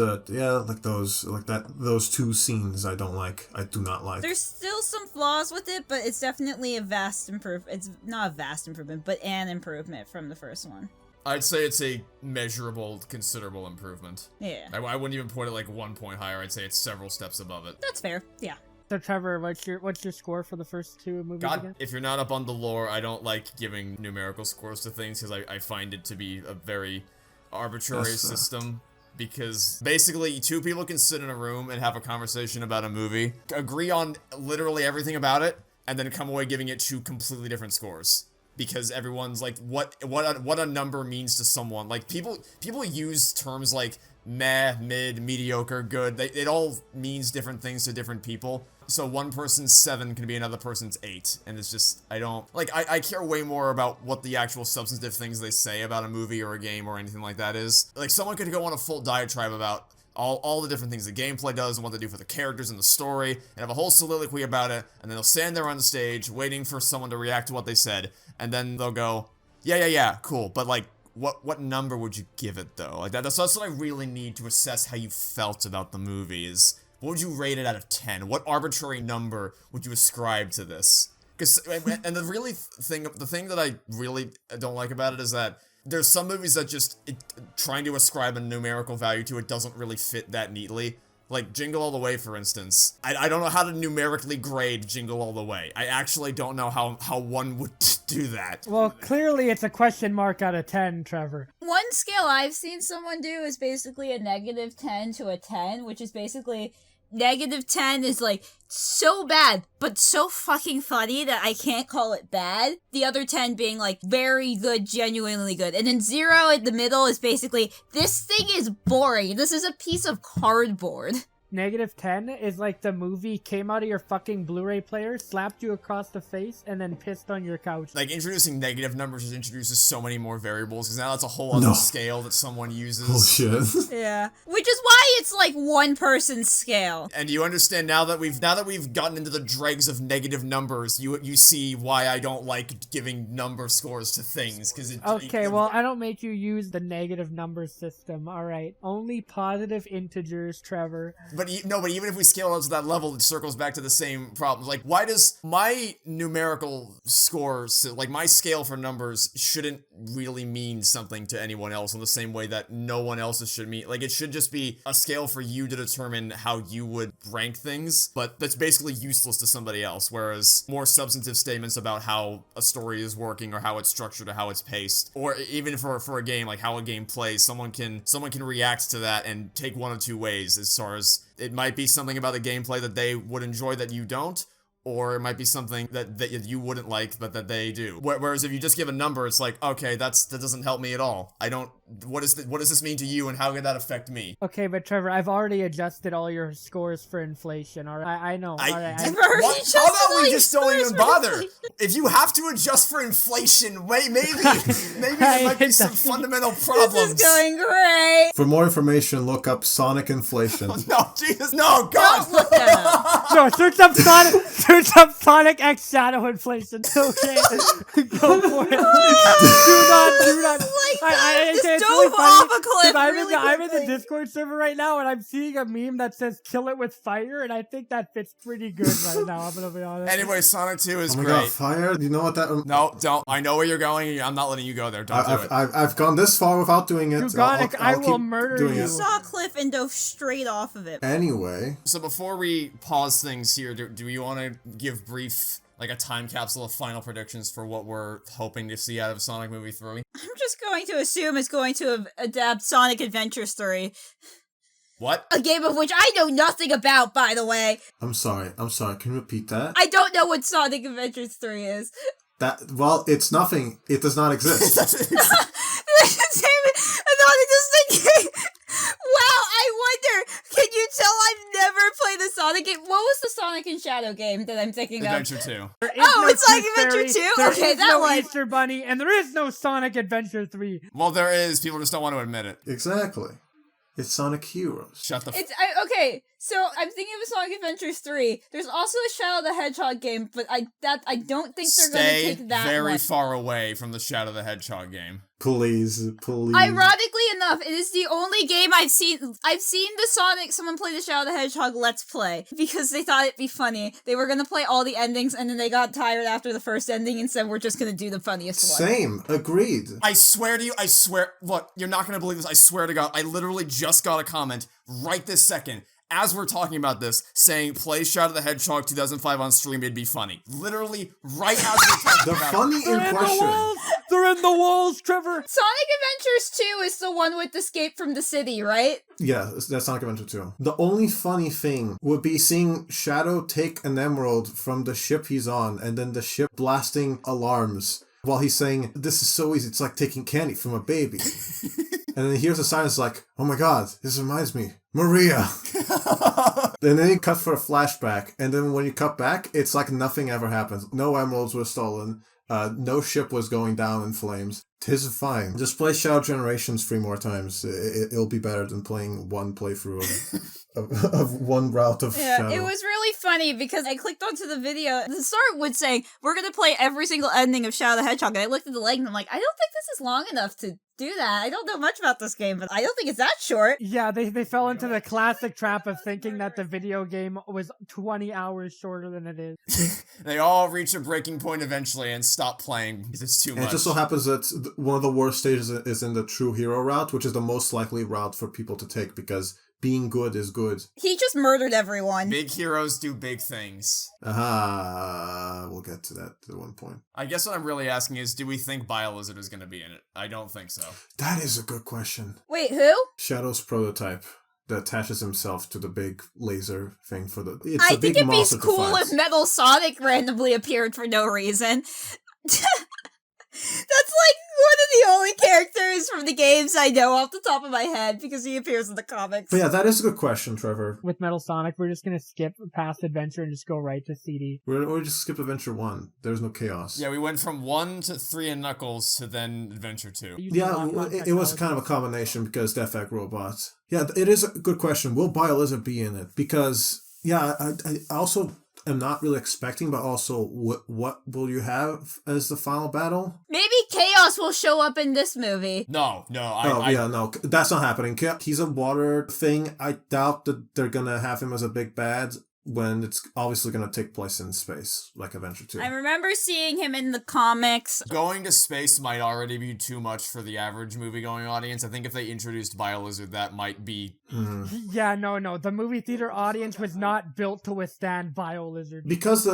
those two scenes I don't like. I do not like. There's still some flaws with it, but it's definitely a vast improvement. It's not a vast improvement, but an improvement from the first one. I'd say it's a measurable, considerable improvement. Yeah. I wouldn't even put it like 1 point higher. I'd say it's several steps above it. That's fair. Yeah. So Trevor, what's your score for the first two movies again? If you're not up on the lore, I don't like giving numerical scores to things because I find it to be a very arbitrary system. Because basically, two people can sit in a room and have a conversation about a movie, agree on literally everything about it, and then come away giving it two completely different scores. Because everyone's like, what a number means to someone. Like, people use terms like meh, mid, mediocre, good. It all means different things to different people. So one person's 7 can be another person's 8. And it's just, I care way more about what the actual substantive things they say about a movie or a game or anything like that is. Like, someone could go on a full diatribe about all the different things the gameplay does and what they do for the characters and the story, and have a whole soliloquy about it, and then they'll stand there on the stage waiting for someone to react to what they said, and then they'll go, yeah, cool, but like, what number would you give it though? Like that's what I really need to assess how you felt about the movie is, what would you rate it out of 10? What arbitrary number would you ascribe to this? And the thing that I really don't like about it is that there's some movies that just, trying to ascribe a numerical value to it doesn't really fit that neatly. Like Jingle All the Way, for instance. I don't know how to numerically grade Jingle All the Way. I actually don't know how one would do that. Well, clearly it's a question mark out of 10, Trevor. One scale I've seen someone do is basically a -10 to a 10, which is basically -10 is like so bad, but so fucking funny that I can't call it bad. The other 10 being like very good, genuinely good. And then 0 in the middle is basically, this thing is boring. This is a piece of cardboard. -10 is like the movie came out of your fucking Blu-ray player, slapped you across the face, and then pissed on your couch. Like, introducing negative numbers just introduces so many more variables, because now that's a whole other scale that someone uses. Bullshit. Yeah. Which is why it's like one person's scale. And you understand now that we've gotten into the dregs of negative numbers, you see why I don't like giving number scores to things, because it... Okay, well, I don't make you use the negative number system, alright? Only positive integers, Trevor. But even if we scale up to that level, it circles back to the same problem. Like, why does my numerical scores, like my scale for numbers, shouldn't really mean something to anyone else in the same way that no one else's should mean? Like, it should just be a scale for you to determine how you would rank things, but that's basically useless to somebody else, whereas more substantive statements about how a story is working or how it's structured or how it's paced, or even for a game, like how a game plays, someone can react to that and take one of two ways as far as it might be something about the gameplay that they would enjoy that you don't, or it might be something that you wouldn't like, but that they do. Whereas if you just give a number, it's like, okay, that doesn't help me at all. What does this mean to you, and how can that affect me? Okay, but Trevor, I've already adjusted all your scores for inflation, alright? I know, alright. I've already How about we just don't even bother? If you have to adjust for inflation, maybe there might be some fundamental problems. This is going great. For more information, look up Sonic inflation. No, Jesus, no, God! Don't look that up. No, search up Sonic X Shadow inflation. Okay, go for it. do not. Just dove off a cliff I'm in the Discord server right now, and I'm seeing a meme that says "kill it with fire," and I think that fits pretty good right now. I'm gonna be honest. Anyway, Sonic 2 is Oh my great. god, fire? Do you know what that... No, don't. I know where you're going. I'm not letting you go there. Don't do it. I've gone this far without doing it. Gugonic, I will keep murder doing you. You it. saw a cliff and dove straight off of it. Anyway. So before we pause things here, do you want to give brief, like a time capsule of final predictions for what we're hoping to see out of Sonic Movie 3? I'm just going to assume it's going to adapt Sonic Adventures 3. What? A game of which I know nothing about, by the way. I'm sorry. Can you repeat that? I don't know what Sonic Adventures 3 is. Well, it's nothing. It does not exist. It's a non-existent game. Wow, I wonder. Can you tell I've never played the Sonic game? What was the Sonic and Shadow game that I'm thinking Adventure of? 2. It's Sonic Adventure 2? Okay, that no one. Easter Bunny, and there is no Sonic Adventure 3. Well, there is. People just don't want to admit it. Exactly. It's Sonic Heroes. Shut the Okay, so I'm thinking of Sonic Adventures 3. There's also a Shadow the Hedgehog game, but I don't think they're going to take that very one. far away from the Shadow the Hedgehog game. Please. Ironically enough, it is the only game I've seen someone play the Shadow the Hedgehog Let's Play, because they thought it'd be funny. They were gonna play all the endings, and then they got tired after the first ending and said, we're just gonna do the funniest one. Same. Agreed. I swear to you, look, you're not gonna believe this, I swear to God, I literally just got a comment right this second, as we're talking about this, saying, play Shadow the Hedgehog 2005 on stream, it'd be funny. Literally, right as we're talking about funny in question. They're in the walls, Trevor! Sonic Adventures 2 is the one with Escape from the City, right? Yeah, that's Sonic Adventure 2. The only funny thing would be seeing Shadow take an emerald from the ship he's on, and then the ship blasting alarms while he's saying, this is so easy, it's like taking candy from a baby. And then he hears a silence like, oh my god, this reminds me, Maria! And then you cut for a flashback, and then when you cut back, it's like nothing ever happens. No emeralds were stolen. No ship was going down in flames. 'Tis fine. Just play Shadow Generations 3 more times. It'll be better than playing one playthrough of one route of Shadow. It was really funny because I clicked onto the video. The start would say, we're going to play every single ending of Shadow the Hedgehog. And I looked at the length and I'm like, I don't think this is long enough to do that. I don't know much about this game, but I don't think it's that short. Yeah, they fell into the classic trap of thinking that the video game was 20 hours shorter than it is. They all reach a breaking point eventually and stop playing because it's too much. And it just so happens that one of the worst stages is in the true hero route, which is the most likely route for people to take because being good is good. He just murdered everyone. Big heroes do big things. Aha, we'll get to that at one point. I guess what I'm really asking is, do we think BioLizard is going to be in it? I don't think so. That is a good question. Wait, who? Shadow's prototype. that attaches himself to the big laser thing for the. It's I a big think it'd be monster to cool fight. if Metal Sonic randomly appeared for no reason. That's like one of the only characters from the games I know off the top of my head because he appears in the comics. But yeah, that is a good question, Trevor. With Metal Sonic, we're just gonna skip past Adventure and just go right to CD. Or just skip Adventure 1. There's no chaos. Yeah, we went from 1 to 3 and Knuckles to then Adventure 2. Yeah, it was kind of a combination because Death Egg Robots. Yeah, it is a good question. Will Biolizard be in it? Because, yeah, I also am not really expecting, but also what will you have as the final battle? Maybe Chaos will show up in this movie. No, no, that's not happening. He's a water thing. I doubt that they're gonna have him as a big bad when it's obviously gonna take place in space, like Adventure 2. I remember seeing him in the comics. Going to space might already be too much for the average movie-going audience. I think if they introduced Biolizard, that might be... Yeah, no. The movie theater audience was not built to withstand Biolizard. Because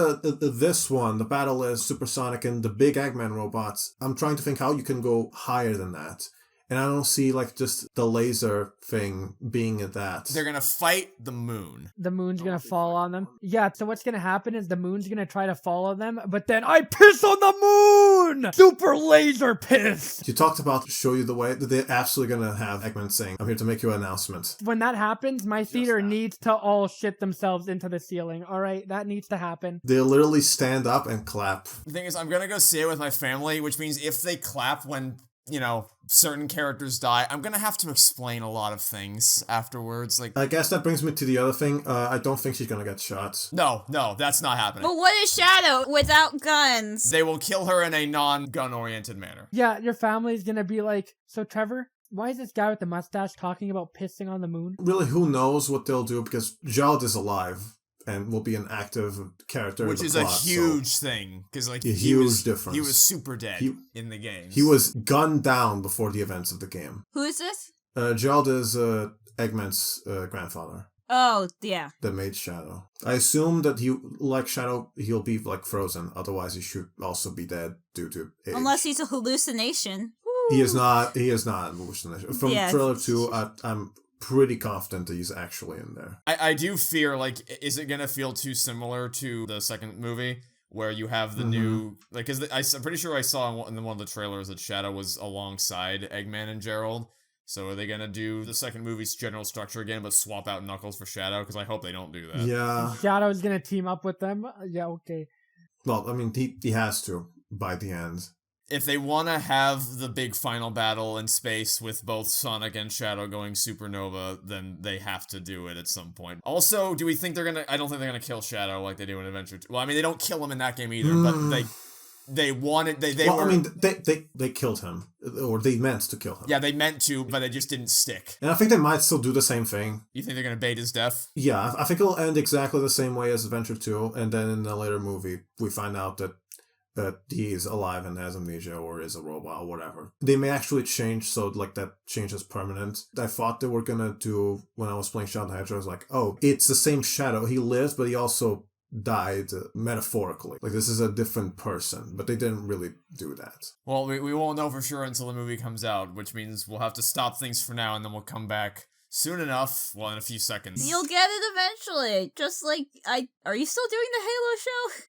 this one, the battle is Supersonic and the big Eggman robots, I'm trying to think how you can go higher than that. And I don't see, like, just the laser thing being at that. They're gonna fight the moon. The moon's gonna fall on them. Yeah, so what's gonna happen is the moon's gonna try to follow them, but then I piss on the moon! Super laser piss! You talked about show you the way that they're absolutely gonna have Eggman saying, I'm here to make you an announcement. When that happens, my theater needs to all shit themselves into the ceiling. Alright, that needs to happen. They'll literally stand up and clap. The thing is, I'm gonna go see it with my family, which means if they clap when, you know, certain characters die, I'm gonna have to explain a lot of things afterwards. Like, I guess that brings me to the other thing. I don't think she's gonna get shot. No, that's not happening. But what is Shadow without guns? They will kill her in a non-gun-oriented manner. Yeah, your family's gonna be like, so Trevor, why is this guy with the mustache talking about pissing on the moon? Really, who knows what they'll do, because Jald is alive and will be an active character which in the is plot, a huge thing, because like difference. He was super dead in the games. He was gunned down before the events of the game. Who is this? Jald is Eggman's grandfather. Oh, yeah. That made Shadow. I assume that like Shadow, he'll be like frozen. Otherwise, he should also be dead due to age. Unless he's a hallucination. He is not. He is not a hallucination. From Trailer 2, I'm pretty confident that he's actually in there. I do fear, like, is it gonna feel too similar to the second movie where you have the new, like, because I'm pretty sure I saw in one of the trailers that Shadow was alongside Eggman and Gerald. So are they gonna do the second movie's general structure again, but swap out Knuckles for Shadow? Because I hope they don't do that. Yeah. Shadow's gonna team up with them? Yeah, okay. Well, I mean, he has to by the end. If they want to have the big final battle in space with both Sonic and Shadow going supernova, then they have to do it at some point. Also, do we think they're gonna... I don't think they're gonna kill Shadow like they do in Adventure 2. Well, I mean, they don't kill him in that game either, but they wanted... I mean, they killed him. Or they meant to kill him. Yeah, they meant to, but it just didn't stick. And I think they might still do the same thing. You think they're gonna bait his death? Yeah, I think it'll end exactly the same way as Adventure 2, and then in a later movie, we find out that he is alive and has amnesia or is a robot or whatever. They may actually change, so like that change is permanent. I thought they were gonna do, when I was playing Shadow the Hedgehog, I was like, oh, it's the same Shadow. He lives, but he also died metaphorically. Like, this is a different person, but they didn't really do that. Well, we won't know for sure until the movie comes out, which means we'll have to stop things for now, and then we'll come back soon enough, well, in a few seconds. You'll get it eventually. Just like, are you still doing the Halo show?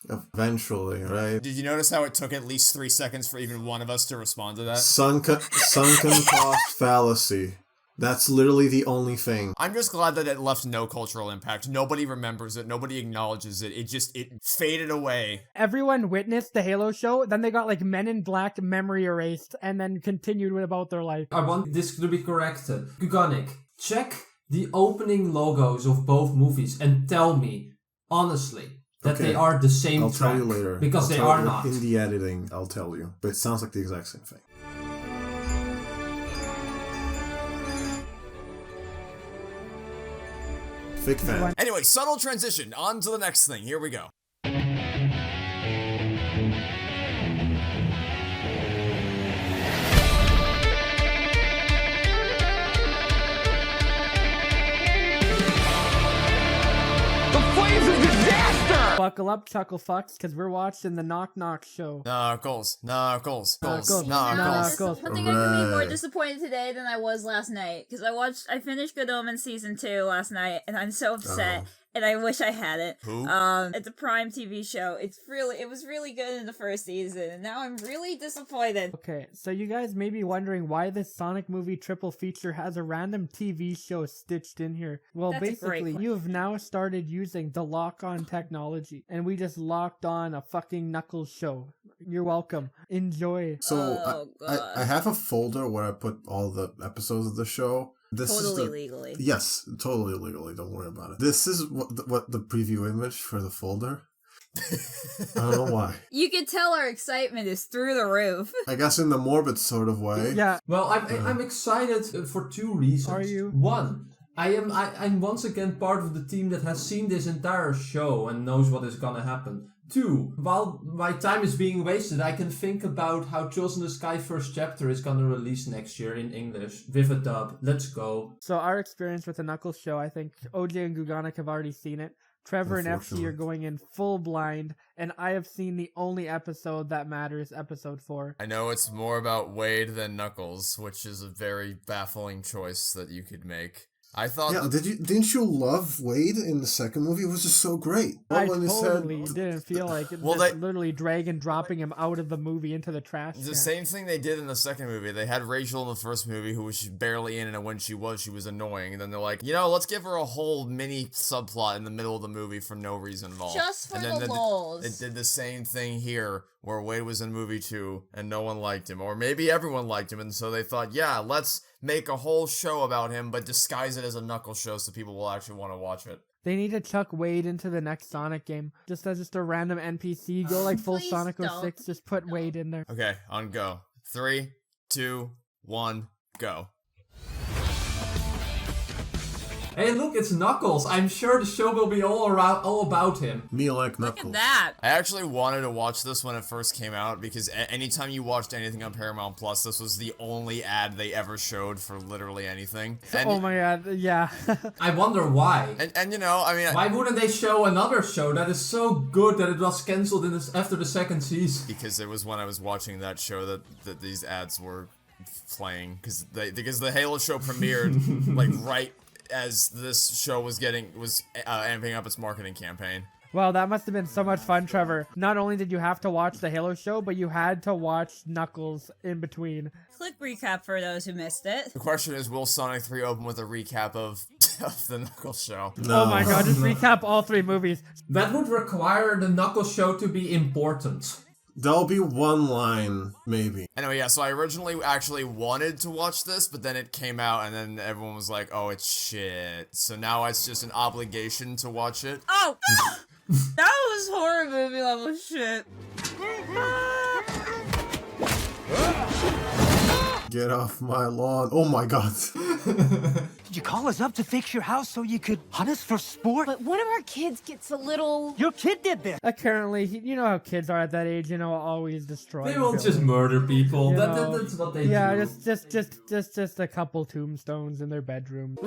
Eventually, right? Did you notice how it took at least 3 seconds for even one of us to respond to that? Sunken cost fallacy. That's literally the only thing. I'm just glad that it left no cultural impact. Nobody remembers it. Nobody acknowledges it. It faded away. Everyone witnessed the Halo show, then they got like Men in Black memory erased, and then continued about their life. I want this to be corrected. Gugonic, check the opening logos of both movies and tell me, honestly, that they are the same track. I'll tell you later. Because they are not. In the editing, I'll tell you. But it sounds like the exact same thing. Fake fan. Anyway, subtle transition. On to the next thing. Here we go. Buckle up, chuckle fucks, because we're watching the Knock Knock show. Knuckles. Knuckles. Something I could be more disappointed today than I was last night, because I finished Good Omens season 2 last night, and I'm so upset. And I wish I had it. Who? It's a Prime TV show. It was really good in the first season, and now I'm really disappointed. Okay, so you guys may be wondering why this Sonic movie triple feature has a random TV show stitched in here. Well, That's a great basically, question. you have now started using the lock-on technology, and we just locked on a fucking Knuckles show. You're welcome. Enjoy. So I have a folder where I put all the episodes of the show. Totally legally. Yes, totally legally. Don't worry about it. This is what the preview image for the folder. I don't know why. You can tell our excitement is through the roof. I guess in the morbid sort of way. Yeah. Well, I'm excited for 2 reasons. Are you? One, I'm once again part of the team that has seen this entire show and knows what is gonna happen. 2, while my time is being wasted, I can think about how Trolls in the Sky first chapter is gonna release next year in English with a dub. Let's go. So our experience with the Knuckles show, I think OJ and Gugonic have already seen it. Trevor and FC are going in full blind, and I have seen the only episode that matters, episode 4. I know it's more about Wade than Knuckles, which is a very baffling choice that you could make. I thought... Yeah, didn't you love Wade in the second movie? It was just so great. I totally didn't feel like it. Literally dragging, dropping him out of the movie into the trash. The same thing they did in the second movie. They had Rachel in the first movie, who was barely in, and when she was annoying. And then they're like, let's give her a whole mini subplot in the middle of the movie for no reason at all. Just for and the lulz. It did the same thing here, where Wade was in movie 2, and no one liked him. Or maybe everyone liked him, and so they thought, let's make a whole show about him, but disguise it as a Knuckles show so people will actually want to watch it. They need to chuck Wade into the next Sonic game. Just as a random NPC. Go like full Sonic 06, just put Wade in there. Okay, on go. 3, 2, 1, go. Hey, look, it's Knuckles. I'm sure the show will be all about him. Me like Knuckles. Look at that. I actually wanted to watch this when it first came out because anytime you watched anything on Paramount Plus, this was the only ad they ever showed for literally anything. And, oh my god, yeah. I wonder why. And why wouldn't they show another show that is so good that it was cancelled after the second season? Because it was when I was watching that show that these ads were playing because the Halo show premiered like right as this show was amping up its marketing campaign. Wow, that must have been so much fun, Trevor. Not only did you have to watch the Halo show, but you had to watch Knuckles in between. Quick recap for those who missed it. The question is, will Sonic 3 open with a recap of the Knuckles show? No. Oh my god, just recap all 3 movies. That would require the Knuckles show to be important. There'll be one line, maybe. Anyway, yeah, so I originally actually wanted to watch this, but then it came out, and then everyone was like, oh, it's shit. So now it's just an obligation to watch it. Oh! That was horror movie level shit. Get off my lawn. Oh my god. Did you call us up to fix your house so you could hunt us for sport? But one of our kids gets a little... Your kid did this. Currently, you know how kids are at that age, always destroy. They will just murder people. That's what they do. Yeah, just a couple tombstones in their bedroom.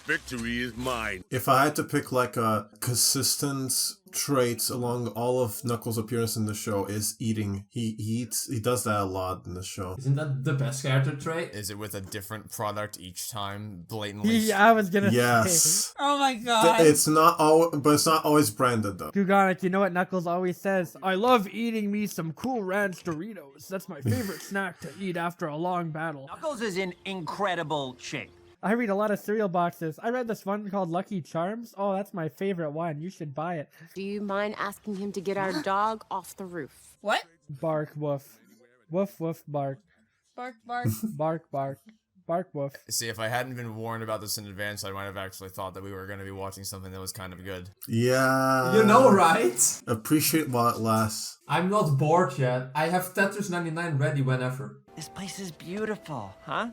Victory is mine. If I had to pick like a consistent trait along all of Knuckles' appearance in the show is eating. He eats. He does that a lot in the show. Isn't that the best character trait? Is it with a different product each time, blatantly? Yeah, I was gonna say. Yes. Oh my god. It's not always branded though. Gugonic, you know what Knuckles always says? I love eating me some Cool Ranch Doritos. That's my favorite snack to eat after a long battle. Knuckles is in incredible shape. I read a lot of cereal boxes. I read this one called Lucky Charms. Oh, that's my favorite one. You should buy it. Do you mind asking him to get our dog off the roof? What? Bark, woof. Woof, woof, bark. Bark, bark. Bark, bark. Bark, woof. See, if I hadn't been warned about this in advance, I might have actually thought that we were going to be watching something that was kind of good. Yeah. You know, right? Appreciate while it lasts. I'm not bored yet. I have Tetris 99 ready whenever. This place is beautiful, huh?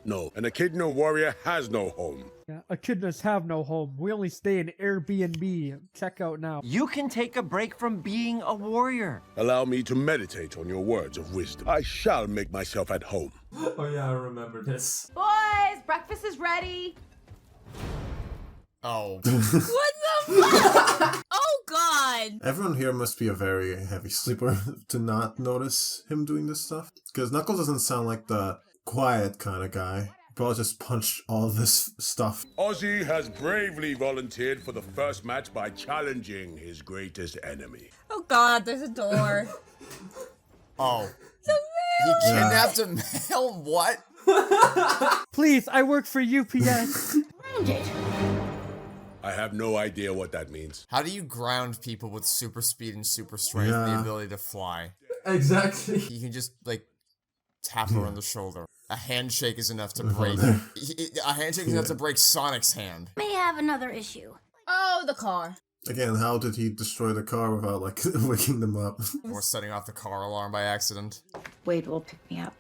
No, an Echidna warrior has no home. Yeah, echidnas have no home. We only stay in Airbnb. Check out now. You can take a break from being a warrior. Allow me to meditate on your words of wisdom. I shall make myself at home. Oh yeah, I remember this. Boys, breakfast is ready. Oh. What the fuck? Oh god. Everyone here must be a very heavy sleeper to not notice him doing this stuff. Because Knuckles doesn't sound like the quiet kind of guy. He probably just punched all this stuff. Ozzy has bravely volunteered for the first match by challenging his greatest enemy. Oh god, there's a door. Oh. It's a He mail. kidnapped a male? What? Please, I work for UPS. I have no idea what that means. How do you ground people with super speed and super strength and the ability to fly? Exactly. You can just, like, tap her on the shoulder. A handshake is enough to break. A handshake is enough to break Sonic's hand. May have another issue. Oh, the car. Again, how did he destroy the car without, like, waking them up? Or setting off the car alarm by accident. Wade will pick me up.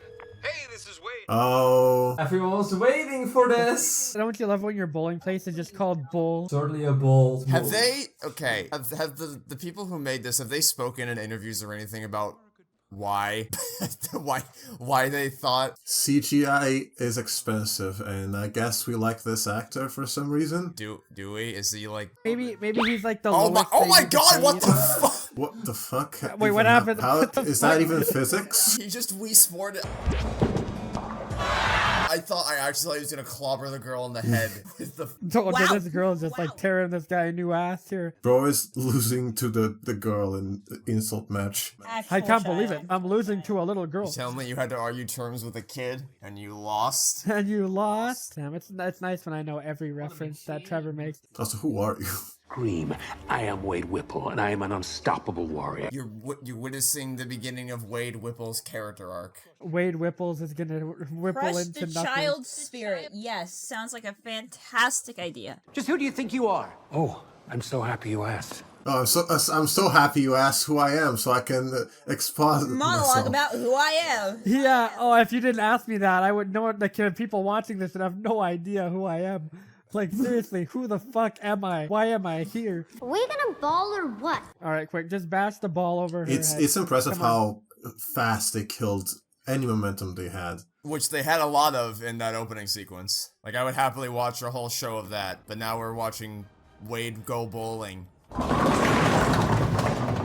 Oh. Everyone was waiting for this. Don't you love when your bowling place is just called Bowl? Certainly a bold Have move. they, okay, have the people who made this, have they spoken in interviews or anything about why, why they thought CGI is expensive, and I guess we like this actor for some reason. do we? Is he like Maybe he's like the oh my god, what the fuck? What the fuck? Wait, what happened? How, What the is fuck? that even physics? He just Wii Sported. I thought I actually was gonna clobber the girl in the head with the. This girl is just like tearing this guy a new ass here. Bro is losing to the girl in the insult match. I can't believe it. I'm losing to a little girl. You tell me you had to argue terms with a kid and you lost. And you lost. Damn, it's nice when I know every reference that Trevor makes. Also, who are you? Scream, I am Wade Whipple, and I am an unstoppable warrior. You're witnessing the beginning of Wade Whipple's character arc. Wade Whipples is gonna whipple Crush into the nothing. child spirit. Yes, sounds like a fantastic idea. Just who do you think you are? Oh, I'm so happy you asked. Oh, I'm so happy you asked who I am, so I can exposit Monologue myself. about who I am. Yeah. Oh, if you didn't ask me that, I would know. Like people watching this would have no idea who I am. Like seriously, who the fuck am I? Why am I here? Are we gonna ball or what? All right, quick, just bash the ball over her head. It's impressive Come on. how fast they killed any momentum they had. Which they had a lot of in that opening sequence. Like, I would happily watch a whole show of that, but now we're watching Wade go bowling.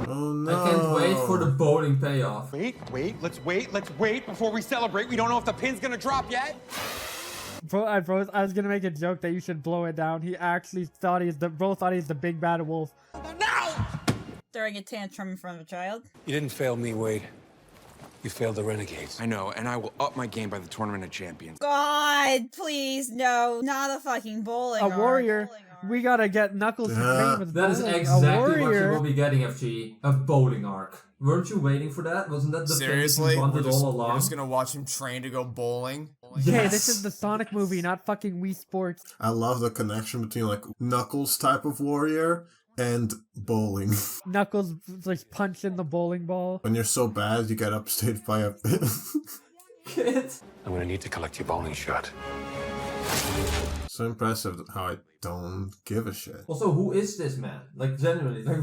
Oh no. I can't wait for the bowling payoff. Let's wait before we celebrate. We don't know if the pin's gonna drop yet. Bro, I was gonna make a joke that you should blow it down. He actually thought he's the big bad wolf. Throwing a tantrum in front of a child. You didn't fail me, Wade. You failed the Renegades. I know, and I will up my game by the Tournament of Champions. God, please, no, not a fucking bowling. A warrior. We gotta get Knuckles' name as That is bowling. exactly what you will be getting, FG. A bowling arc. Weren't you waiting for that? Wasn't that the Seriously? thing you We're wanted all along? just gonna watch him train to go bowling? Hey, this is the Sonic movie, not fucking Wii Sports. I love the connection between like Knuckles type of warrior and bowling. Knuckles like punching the bowling ball. When you're so bad, you get upstaged by a. I'm gonna need to collect your bowling shot. So impressive how I don't give a shit. Also, who is this man? Like, genuinely. Like,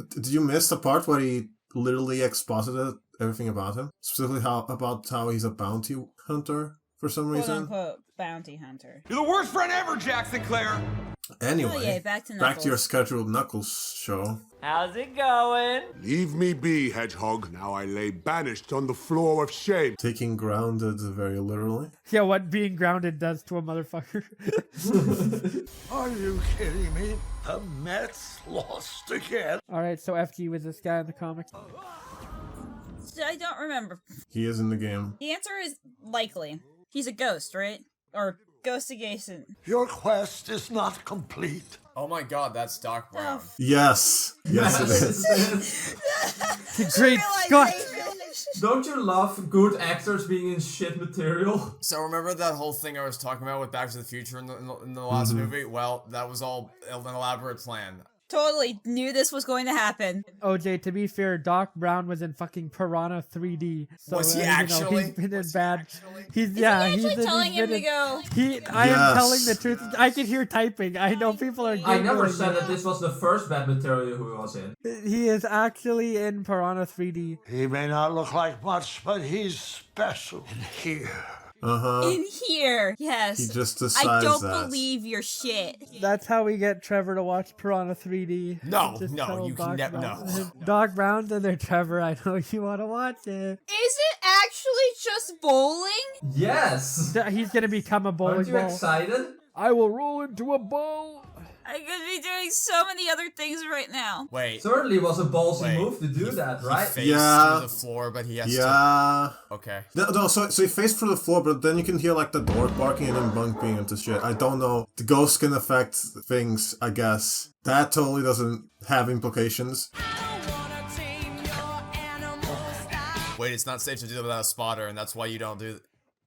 Did you miss the part where he literally exposited everything about him? Specifically about how he's a bounty hunter for some Quote reason? unquote bounty hunter. You're the worst friend ever, Jackson Clare. Anyway, Oh, yeah, back to back to your Knuckles. scheduled Knuckles show. How's it going? Leave me be, Hedgehog. Now I lay banished on the floor of shame. Taking grounded very literally. Yeah, what being grounded does to a motherfucker. Are you kidding me? The Mets lost again. Alright, so FG was this guy in the comics. I don't remember. He is in the game. The answer is likely. He's a ghost, right? Or ghost adjacent. Your quest is not complete. Oh my god, that's Doc Brown. Yes. Yes, it is. Great Scott! Don't you love good actors being in shit material? So remember that whole thing I was talking about with Back to the Future in the last Mm-hmm. movie? Well, that was all an elaborate plan. Totally knew this was going to happen. OJ, to be fair, Doc Brown was in fucking Piranha 3D. So, Was he he's actually? been in bad. He's He actually he's telling him been to go. I am Yes. telling the truth. I can hear typing. I know people are. I never Googling said it. that this was the first bad material who was in. He is actually in Piranha 3D. He may not look like much, but he's special. And here In here. Yes. He just I decides don't that. believe your shit. That's how we get Trevor to watch Piranha 3D. No, Just no, tell you can Doc never. Brown- No. Doc Brown's in there, Trevor. I know you want to watch it. Is it actually just bowling? Yes! He's gonna become a bowling Aren't you ball. excited? I will roll into a ball. I could be doing so many other things right now. Wait. Certainly was a ballsy move to do that, right? He faced through the floor, but he has to... Okay. No, so he faced through the floor, but then you can hear like the door barking and then Bunk being into shit. I don't know. The ghost can affect things, I guess. That totally doesn't have implications. Wait, it's not safe to do that without a spotter, and that's why you don't do...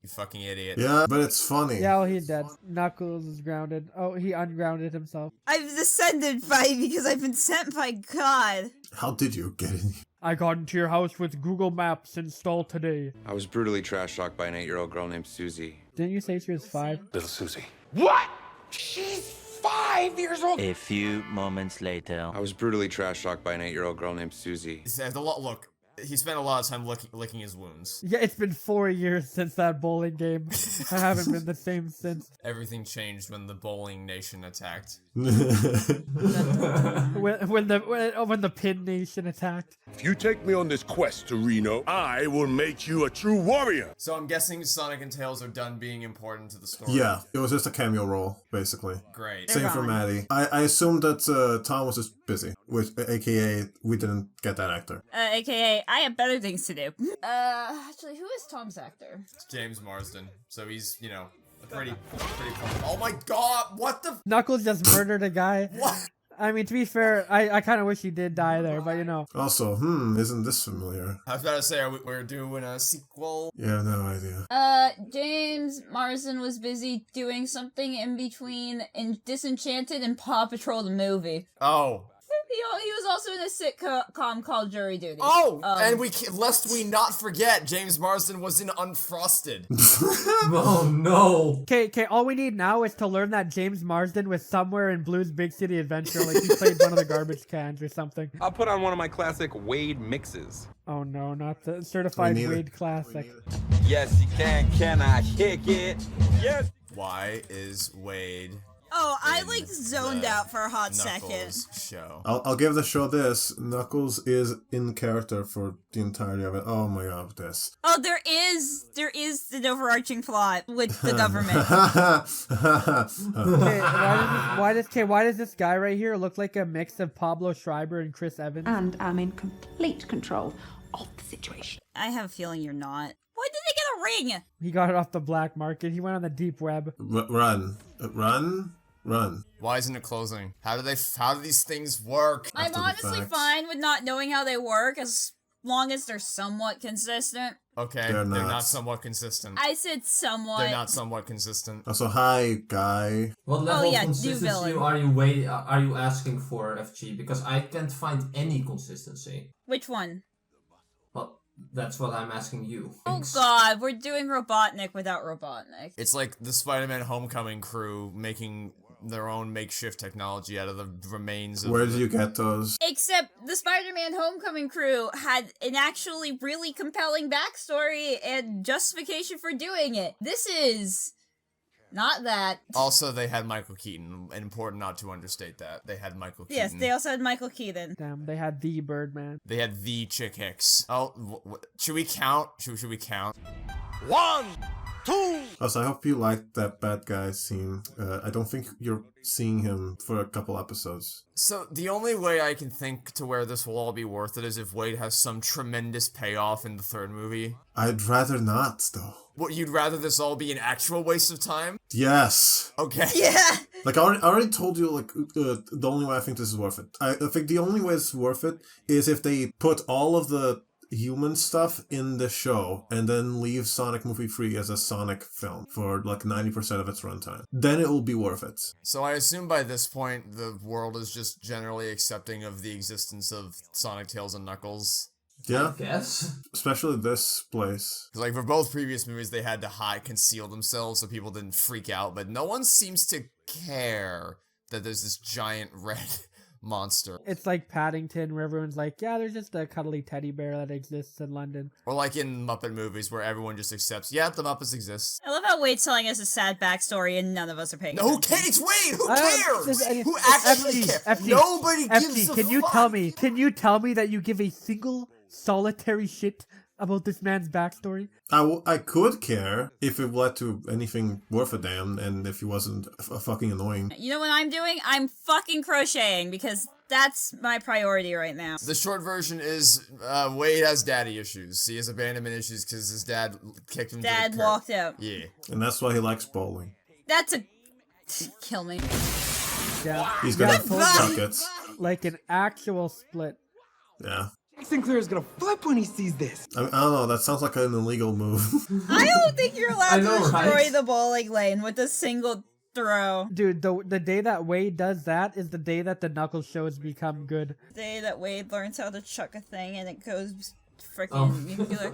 You fucking idiot. Yeah, but it's funny. Yeah, well, he's dead. Knuckles is grounded. Oh, he ungrounded himself. I've descended by because I've been sent by God. How did you get in? I got into your house with Google Maps installed today. I was brutally trash-talked by an 8-year-old girl named Susie. Didn't you say she was 5? Little Susie. What? She's 5 years old. A few moments later. I was brutally trash-talked by an 8-year-old girl named Susie. Look, he spent a lot of time licking his wounds. Yeah, it's been 4 years since that bowling game. I haven't been the same since. Everything changed when the bowling nation attacked. when the Pin Nation attacked. If you take me on this quest to Reno, I will make you a true warrior. So I'm guessing Sonic and Tails are done being important to the story. Yeah, it was just a cameo role, basically. Great. Same for Maddie. I assumed that Tom was just busy, with aka we didn't get that actor. AKA, I have better things to do. Actually, who is Tom's actor? It's James Marsden. So he's, you know, pretty Oh my god, what the... Knuckles just murdered a guy. What? I mean, to be fair, I kind of wish he did die there, but you know. Also, isn't this familiar? I was about to say, we're doing a sequel? Yeah, no idea. James Marsden was busy doing something in between Disenchanted and Paw Patrol the movie. Oh. He was also in a sitcom called Jury Duty. Oh, and lest we not forget, James Marsden was in Unfrosted. Oh no. Okay, all we need now is to learn that James Marsden was somewhere in Blue's Big City Adventure, like he played one of the garbage cans or something. I'll put on one of my classic Wade mixes. Oh no, not the certified Wade classic. Yes, you can I kick it? Yes. Why is Wade... Oh, I like zoned out for a hot second. Show. I'll give the show this. Knuckles is in character for the entirety of it. Oh my god, this. Oh, there is an overarching plot with the government. Okay, why does this guy right here look like a mix of Pablo Schreiber and Chris Evans? And I'm in complete control of the situation. I have a feeling you're not. Why did they get a ring? He got it off the black market. He went on the deep web. Run. Why isn't it closing? How do these things work? I'm honestly fine with not knowing how they work as long as they're somewhat consistent. Okay, they're not somewhat consistent. I said somewhat. They're not somewhat consistent. Also, hi, guy. What level of consistency are you asking for, FG? Because I can't find any consistency. Which one? Well, that's what I'm asking you. Oh god, we're doing Robotnik without Robotnik. It's like the Spider-Man Homecoming crew making their own makeshift technology out of the remains of... Where did you get those? Except the Spider-Man Homecoming crew had an actually really compelling backstory and justification for doing it. This is... not that. Also, they had Michael Keaton. Important not to understate that. They had Michael Keaton. Yes, they also had Michael Keaton. Damn, they had the Birdman. They had the Chick Hicks. Oh, should we count? Should we count? 1, 2. Also, I hope you liked that bad guy scene. I don't think you're seeing him for a couple episodes. So, the only way I can think to where this will all be worth it is if Wade has some tremendous payoff in the third movie. I'd rather not, though. What, you'd rather this all be an actual waste of time? Yes. Okay. Yeah. Like, I already told you, like, the only way I think this is worth it. I think the only way it's worth it is if they put all of the human stuff in the show and then leave Sonic Movie 3 as a Sonic film for, like, 90% of its runtime. Then it will be worth it. So I assume by this point, the world is just generally accepting of the existence of Sonic, Tails, and Knuckles. Yeah. I guess. Especially this place. Because, like, for both previous movies, they had to conceal themselves so people didn't freak out, but no one seems to care that there's this giant red monster. It's like Paddington, where everyone's like, yeah, there's just a cuddly teddy bear that exists in London. Or like in Muppet movies, where everyone just accepts, yeah, the Muppets exist. I love how Wade's telling us a sad backstory and none of us are paying No, who attention. cares? It's Wade! Who cares? Who actually cares? FG, Nobody gives a can you fuck. Can you tell me that you give a single solitary shit about this man's backstory? I could care if it led to anything worth a damn, and if he wasn't fucking annoying. You know what I'm doing? I'm fucking crocheting because that's my priority right now. The short version is Wade has daddy issues. He has abandonment issues because his dad kicked him to the curb. Dad walked out. Yeah. And that's why he likes bowling. That's a... Kill me. Yeah. He's gonna chuck it. Like an actual split. Yeah. Sinclair is gonna flip when he sees this. I don't know, that sounds like an illegal move. I don't think you're allowed to destroy the bowling lane with a single throw. Dude, the day that Wade does that is the day that the Knuckles shows become good. The day that Wade learns how to chuck a thing and it goes freaking nuclear.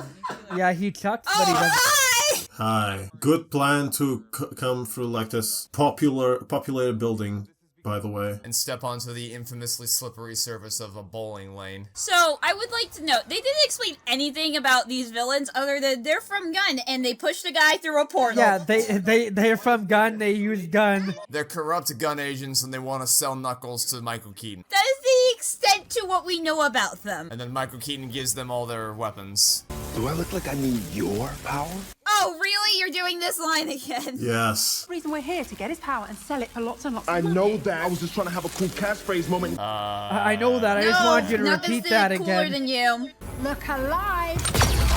Yeah, he chucks, but he doesn't. Hi. Good plan to come through like this populated building, by the way. And step onto the infamously slippery surface of a bowling lane. So, I would like to note, they didn't explain anything about these villains other than they're from Gun and they pushed a guy through a portal. Yeah, they're from Gun, they use Gun. They're corrupt gun agents and they want to sell Knuckles to Michael Keaton. That is the extent to what we know about them. And then Michael Keaton gives them all their weapons. Do I look like I need your power? Oh, really? You're doing this line again? Yes. The reason we're here to get his power and sell it for lots and lots of I money. know that. I was just trying to have a cool catchphrase moment. I know that. I just wanted you to repeat that again. Cooler than you. Look alive.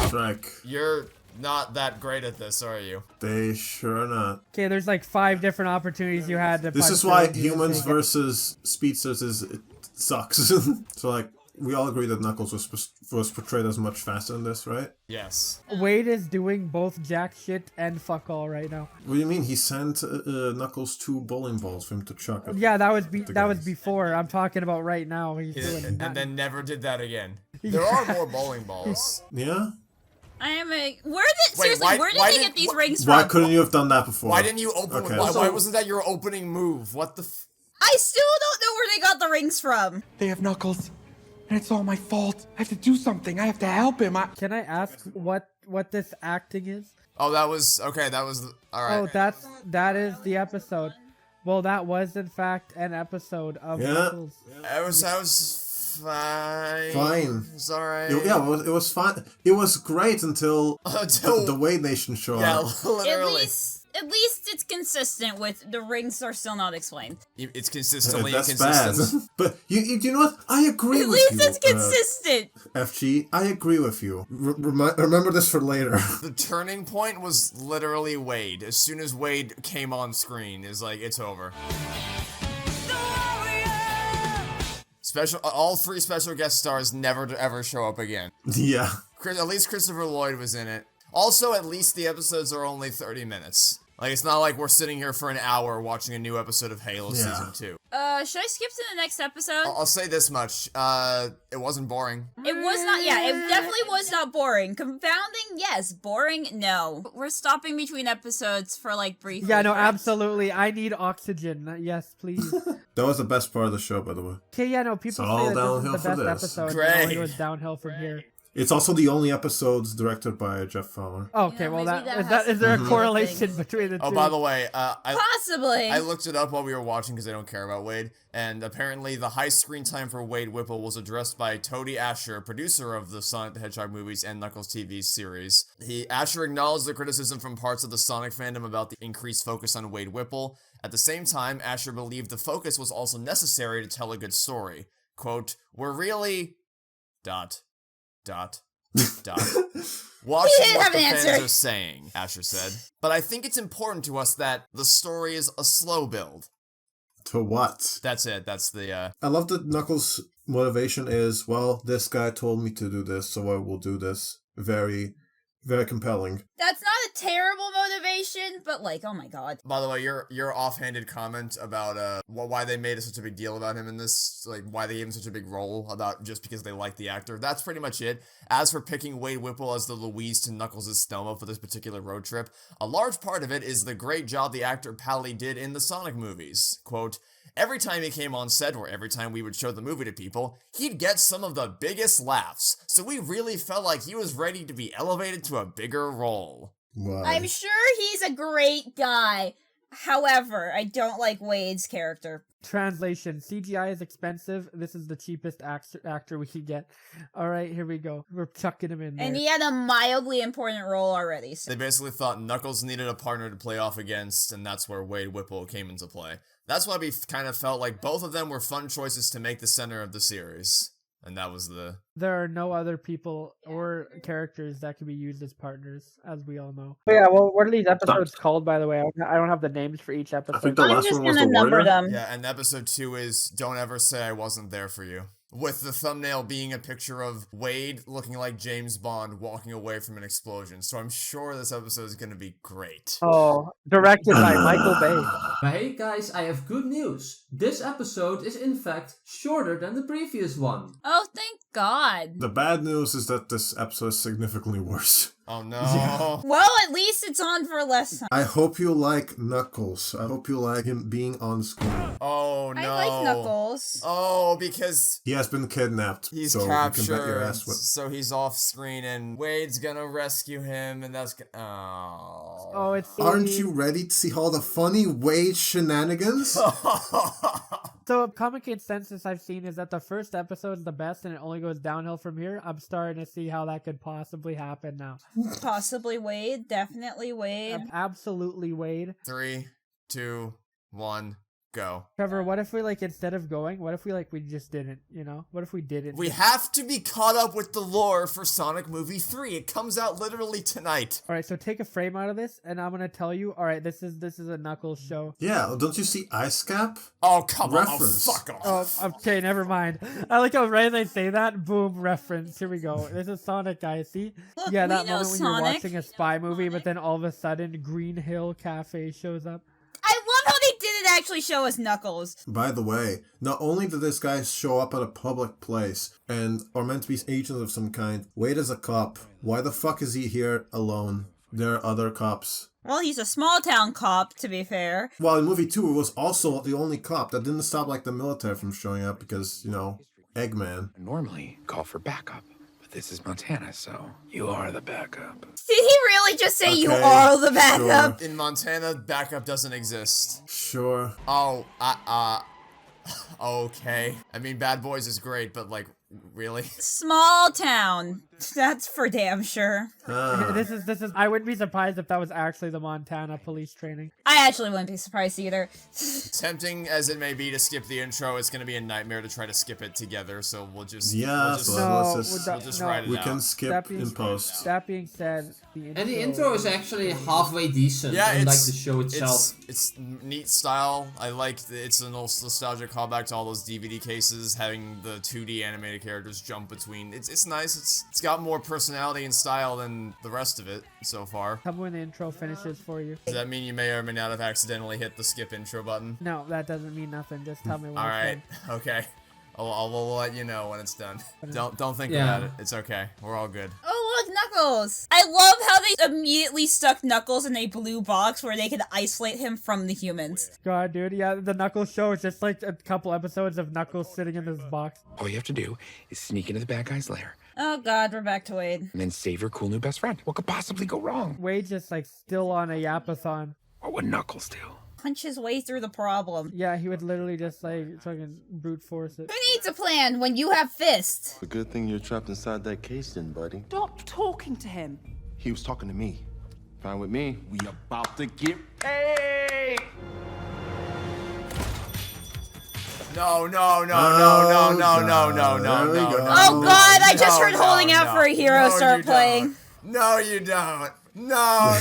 Strike. You're not that great at this, are you? They sure not. Okay, there's like 5 different opportunities you had to. This is why humans versus speedsters it sucks. So like, we all agree that Knuckles was portrayed as much faster in this, right? Yes. Wade is doing both jack shit and fuck all right now. What do you mean? He sent Knuckles 2 bowling balls for him to chuck at Yeah, that was before. I'm talking about right now. He's doing And that. then never did that again. There are more bowling balls. Yeah? I am a... Seriously, where did they get these rings from? Why couldn't you have done that before? Why didn't you open Okay. why wasn't that your opening move? What the I still don't know where they got the rings from. They have Knuckles, and it's all my fault. I have to do something. I have to help him. Can I ask what this acting is? Oh, that was... Okay, that was... Alright. Oh, that is the episode. Well, that was in fact an episode of Knuckles. I was fine. Fine. It's alright. It was fine. It was great until the Wade Nation showed up. Literally. At least it's consistent with the rings are still not explained. It's consistently That's inconsistent. bad. But you know what? I agree At with you. least it's consistent. FG, I agree with you. Remember this for later. The turning point was literally Wade. As soon as Wade came on screen, is like, it's over. All 3 special guest stars never to ever show up again. Yeah. At least Christopher Lloyd was in it. Also, at least the episodes are only 30 minutes. Like, it's not like we're sitting here for an hour watching a new episode of Halo Season 2. Should I skip to the next episode? I'll say this much. It wasn't boring. It was not, it definitely was not boring. Confounding, yes. Boring, no. We're stopping between episodes for, like, briefly. Yeah, no, absolutely. I need oxygen. Yes, please. That was the best part of the show, by the way. Okay, yeah, no, people all say that this downhill is the from best this. episode. Great. No, it was downhill from here. It's also the only episodes directed by Jeff Fowler. Okay, well, is there a correlation between the two? Oh, by the way, Possibly. I looked it up while we were watching because I don't care about Wade, and apparently the high screen time for Wade Whipple was addressed by Toady Asher, producer of the Sonic the Hedgehog movies and Knuckles TV series. Asher acknowledged the criticism from parts of the Sonic fandom about the increased focus on Wade Whipple. At the same time, Asher believed the focus was also necessary to tell a good story. Quote, "We're really... ... watching what the fans are saying," Asher said. "But I think it's important to us that the story is a slow build." To what? That's it. That's the, I love that Knuckles' motivation is, well, this guy told me to do this, so I will do this. Very, very compelling. That's not a terrible motivation, but, like, oh my god. By the way, your offhanded comment about why they made such a big deal about him in this, like why they gave him such a big role about just because they like the actor, that's pretty much it. As for picking Wade Whipple as the Louise to Knuckles' Thelma for this particular road trip, a large part of it is the great job the actor Pally did in the Sonic movies. Quote, every time he came on set or every time we would show the movie to people, he'd get some of the biggest laughs. So we really felt like he was ready to be elevated to a bigger role. Wow. I'm sure he's a great guy. However, I don't like Wade's character. Translation: CGI is expensive. This is the cheapest actor we could get. All right, here we go. We're chucking him in there. And he had a mildly important role already. So. They basically thought Knuckles needed a partner to play off against, and that's where Wade Whipple came into play. That's why we kind of felt like both of them were fun choices to make the center of the series. And that was the... There are no other people or characters that can be used as partners, as we all know. But yeah, well, what are these episodes called, by the way? I don't have the names for each episode. I think the last one was the number them. Yeah, and episode 2 is Don't Ever Say I Wasn't There For You. With the thumbnail being a picture of Wade looking like James Bond walking away from an explosion. So I'm sure this episode is going to be great. Oh, directed by Michael Bay. But hey guys, I have good news. This episode is in fact shorter than the previous one. Oh, thank God. The bad news is that this episode is significantly worse. Oh no. Well, at least it's on for less time. I hope you like Knuckles. I hope you like him being on screen. Oh no. I like Knuckles. Oh, because... He has been kidnapped. He's so captured, you can bet your ass what... so he's off screen and Wade's gonna rescue him and that's gonna... Oh. Oh, it's... Aren't you ready to see all the funny Wade shenanigans? So, comic consensus I've seen is that the first episode is the best and it only goes downhill from here. I'm starting to see how that could possibly happen now. Possibly Wade. Definitely Wade. Absolutely Wade. 3, 2, 1, go. Trevor, what if we, like, instead of going, what if we just didn't, you know? What if we didn't? We have to be caught up with the lore for Sonic Movie 3. It comes out literally tonight. Alright, so take a frame out of this, and I'm gonna tell you, alright, this is a Knuckles show. Yeah, don't you see Ice Cap? Oh, come Reference. on, fuck off. Oh, okay, never mind. I like how right as I say that, boom, reference. Here we go. This is Sonic, guys. See? Look, yeah, we that know moment when Sonic. you're watching a spy movie, but then all of a sudden, Green Hill Cafe shows up. I love how they didn't actually show us Knuckles. By the way, not only did this guy show up at a public place and are meant to be agents of some kind, Wade is a cop. Why the fuck is he here alone? There are other cops. Well, he's a small town cop, to be fair. Well, in movie 2, it was also the only cop that didn't stop like the military from showing up because, you know, Eggman. I normally call for backup, but this is Montana, so you are the backup. Did he really just say you are the backup? Sure. In Montana, backup doesn't exist. Sure. Oh, okay. I mean, Bad Boys is great, but like, really? Small town. That's for damn sure. This is. I wouldn't be surprised if that was actually the Montana police training. I actually wouldn't be surprised either. Tempting as it may be to skip the intro, it's gonna be a nightmare to try to skip it together. So we'll just yeah. we'll just write it we out. can skip in post. That being said, the intro is actually halfway decent. Yeah, unlike the show itself. It's neat style. I like it's a nostalgic callback to all those DVD cases, having the 2D animated characters jump between. It's nice. It's got more personality and style than the rest of it so far. Tell me when the intro finishes for you. Does that mean you may or may not have accidentally hit the skip intro button? No, that doesn't mean nothing. Just tell me when. All it's right. done. Okay. I'll let you know when it's done. Don't think about it. It's okay. We're all good. Oh, look, Knuckles! I love how they immediately stuck Knuckles in a blue box where they could isolate him from the humans. God, dude, yeah, the Knuckles show is just like a couple episodes of Knuckles sitting in this box. All you have to do is sneak into the bad guy's lair. Oh God, we're back to Wade. And then save your cool new best friend. What could possibly go wrong? Wade's just like still on a yapathon. What would Knuckles do? Punch his way through the problem. Yeah, he would literally just like fucking brute force it. Who needs a plan when you have fists? The good thing you're trapped inside that case then, buddy. Stop talking to him. He was talking to me. Fine with me. We about to get paid! No. There we go. Oh God, I just heard Holding Out for a Hero start playing. No, you don't. No. I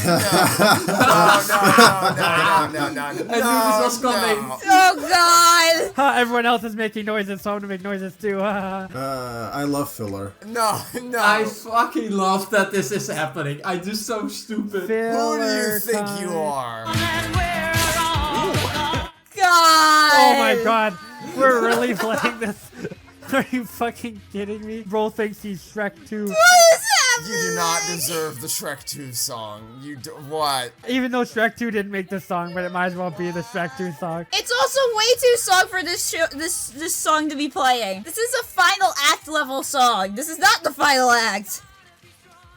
knew this was coming. Oh God! Everyone else is making noises, so I'm gonna make noises too. I love filler. No. I fucking love that this is happening. I do so stupid. Who do you think you are? God! Oh my God, we're really playing this. Are you fucking kidding me? Bro thinks he's Shrek 2. What is You do not deserve the Shrek 2 song. You do what? Even though Shrek 2 didn't make the song, but it might as well be the Shrek 2 song. It's also way too song for this song to be playing. This is a final act level song. This is not the final act.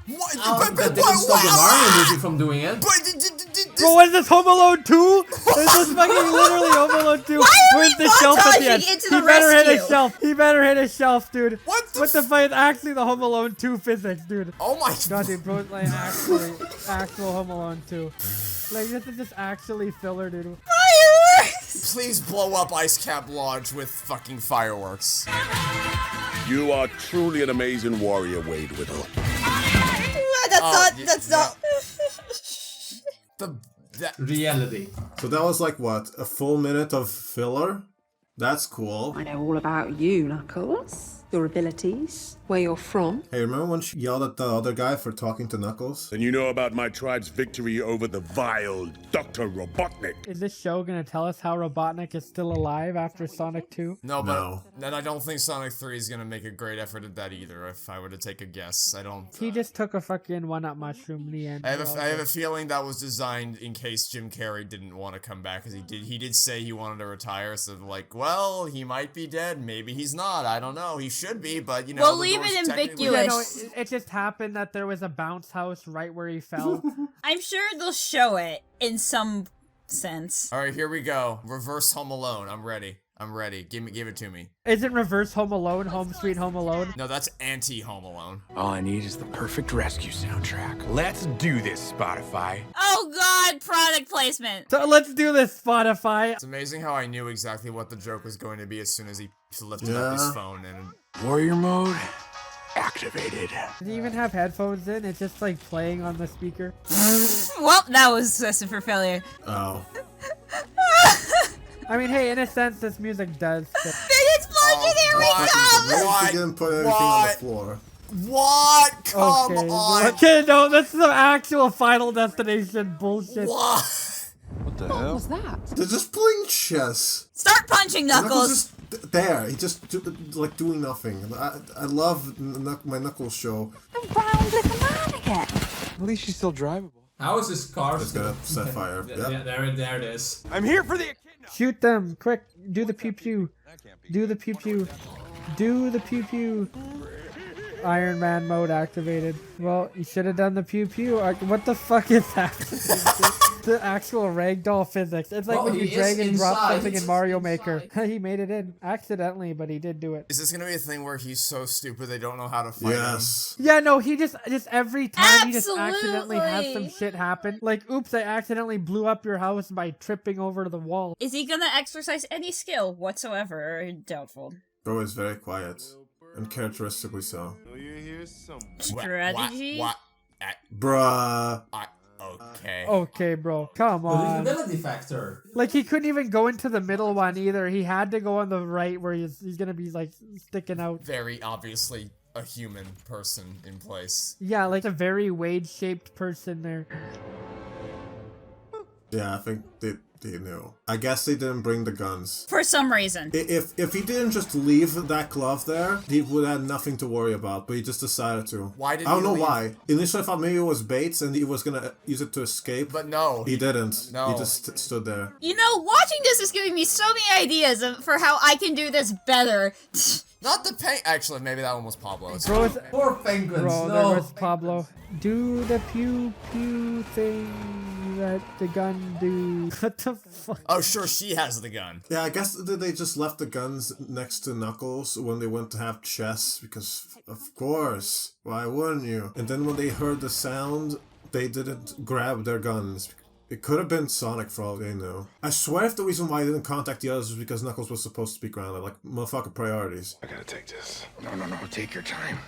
What? That didn't stop the Mario movie from doing it. Bro, what is this, Home Alone 2? This is fucking literally Home Alone 2. Where's the shelf at the end? Into He the better hit rescue. a shelf. He better hit a shelf, dude. What the fuck? It's actually the Home Alone 2 physics, dude. Oh my god, dude, bro, it's like actual Home Alone 2. Like, this is just actually filler, dude. Fireworks! Please blow up Ice Cap Lodge with fucking fireworks. You are truly an amazing warrior, Wade Whittle. That's not. Reality. So that was like what? A full minute of filler? That's cool. I know all about you, Knuckles. Your abilities, where you're from. Hey, remember when she yelled at the other guy for talking to Knuckles? And you know about my tribe's victory over the vile Dr. Robotnik. Is this show gonna tell us how Robotnik is still alive after Sonic 2? No, but then I don't think Sonic 3 is gonna make a great effort at that either, if I were to take a guess. I don't... He just took a fucking one-up mushroom in the end. I have a feeling that was designed in case Jim Carrey didn't want to come back, because he did say he wanted to retire, so like, well, he might be dead, maybe he's not, I don't know, he should be, but you know... We'll leave it ambiguous. Yeah, no, it just happened that there was a bounce house right where he fell. I'm sure they'll show it in some sense. Alright, here we go. Reverse Home Alone. I'm ready. I'm ready. Give it to me. Isn't Reverse Home Alone Home Sweet Home Alone? No, that's anti-Home Alone. All I need is the perfect rescue soundtrack. Let's do this, Spotify. Oh god, product placement. So let's do this, Spotify. It's amazing how I knew exactly what the joke was going to be as soon as he lifted up his phone and... Warrior mode activated. Does he even have headphones in? It's just like playing on the speaker. Well, that was destined for failure. Oh. I mean, hey, in a sense, this music does. It's plugging, here we come! He didn't put everything on the floor. What? Come on! Okay, no, this is some actual Final Destination bullshit. What? What the hell? was that? They're just playing chess. Start punching, Knuckles! Just there, he just like doing nothing. I love my Knuckles show. A round little man again. At least she's still drivable. How is this car It's gonna set fire. Yeah, there it is. I'm here for the echidna. Shoot them, quick! Do the pew pew. Do the pew pew. Do the pew pew. Iron Man mode activated. Well, you should have done the pew pew. What the fuck is happening? The actual ragdoll physics. It's like when you drag and drop something in Mario Maker. He made it in accidentally, but he did do it. Is this gonna be a thing where he's so stupid they don't know how to fight him? Yeah, no, he just every time he just accidentally has some shit happen. Like, oops, I accidentally blew up your house by tripping over the wall. Is he gonna exercise any skill whatsoever? Doubtful. Bro is very quiet. And characteristically so. Strategy? What? Bruh. Okay. Okay, bro. Come on. Believability factor. Like, he couldn't even go into the middle one either. He had to go on the right where he's gonna be, like, sticking out. Very obviously a human person in place. Yeah, like a very Wade-shaped person there. Yeah, I think they knew. I guess they didn't bring the guns. For some reason. If he didn't just leave that glove there, he would have nothing to worry about, but he just decided to. Why did I don't he know leave? why. Initially I thought maybe it was Bates and he was gonna use it to escape. But no. He didn't. No. He just stood there. You know, watching this is giving me so many ideas for how I can do this better. Not the paint. Actually, maybe that one was Pablo. Poor penguins. Bro, no. there was Pablo. Do the pew pew thing that the gun do. What the fuck? Oh, sure, she has the gun. Yeah, I guess they just left the guns next to Knuckles when they went to have chess, because of course, why wouldn't you? And then when they heard the sound, they didn't grab their guns. It could have been Sonic for all they know. I swear if the reason why I didn't contact the others was because Knuckles was supposed to be grounded. Like, motherfucking priorities. I gotta take this. No, take your time.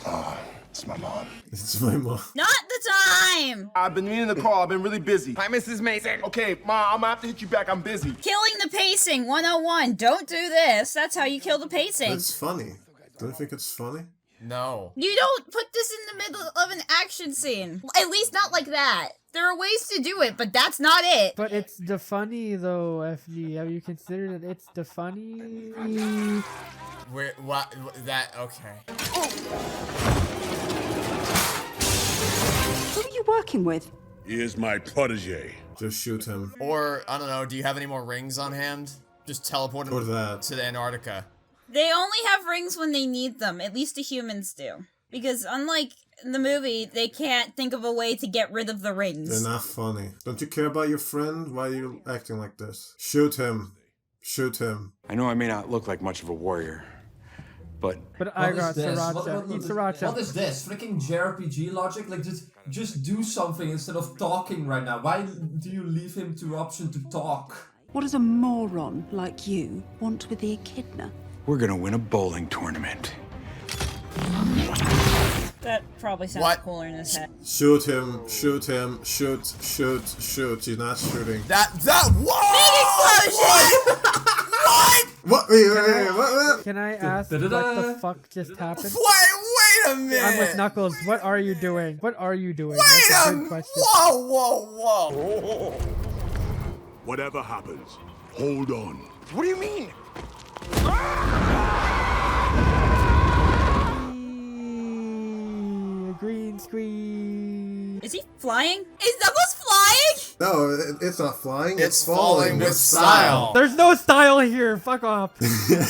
Oh, it's my mom. It's my mom. Not the time! I've been meaning to call. I've been really busy. Hi, Mrs. Mason. Okay, Ma, I'm gonna have to hit you back. I'm busy. Killing the pacing 101. Don't do this. That's how you kill the pacing. It's funny. Don't you think it's funny? No. You don't put this in the middle of an action scene. At least not like that. There are ways to do it, but that's not it. But it's the funny though, FG. Have you considered that it's the funny? What? That, okay. Who are you working with? He is my protege. Just shoot him. Or, I don't know, do you have any more rings on hand? Just teleport him to the Antarctica. They only have rings when they need them. At least the humans do. Because unlike in the movie, they can't think of a way to get rid of the rings. They're not funny. Don't you care about your friend? Why are you acting like this? Shoot him. Shoot him. I know I may not look like much of a warrior, but I got Sriracha. Eat Sriracha. What is this? Freaking JRPG logic? Like, just do something instead of talking right now. Why do you leave him to option to talk? What does a moron like you want with the echidna? we're gonna win a bowling tournament. That probably sounds cooler in his head. Shoot him, shoot him, shoot, shoot, shoot. He's not shooting. That what? What? Wait. Can I ask what the fuck just happened? Wait a minute! I'm with Knuckles. What are you doing? What are you doing? Wait That's a good minute! question. Whoa! Whatever happens, hold on. What do you mean? Green screen. Is he flying? Is Knuckles flying? No, it's not flying. It's falling with style. There's no style here. Fuck off.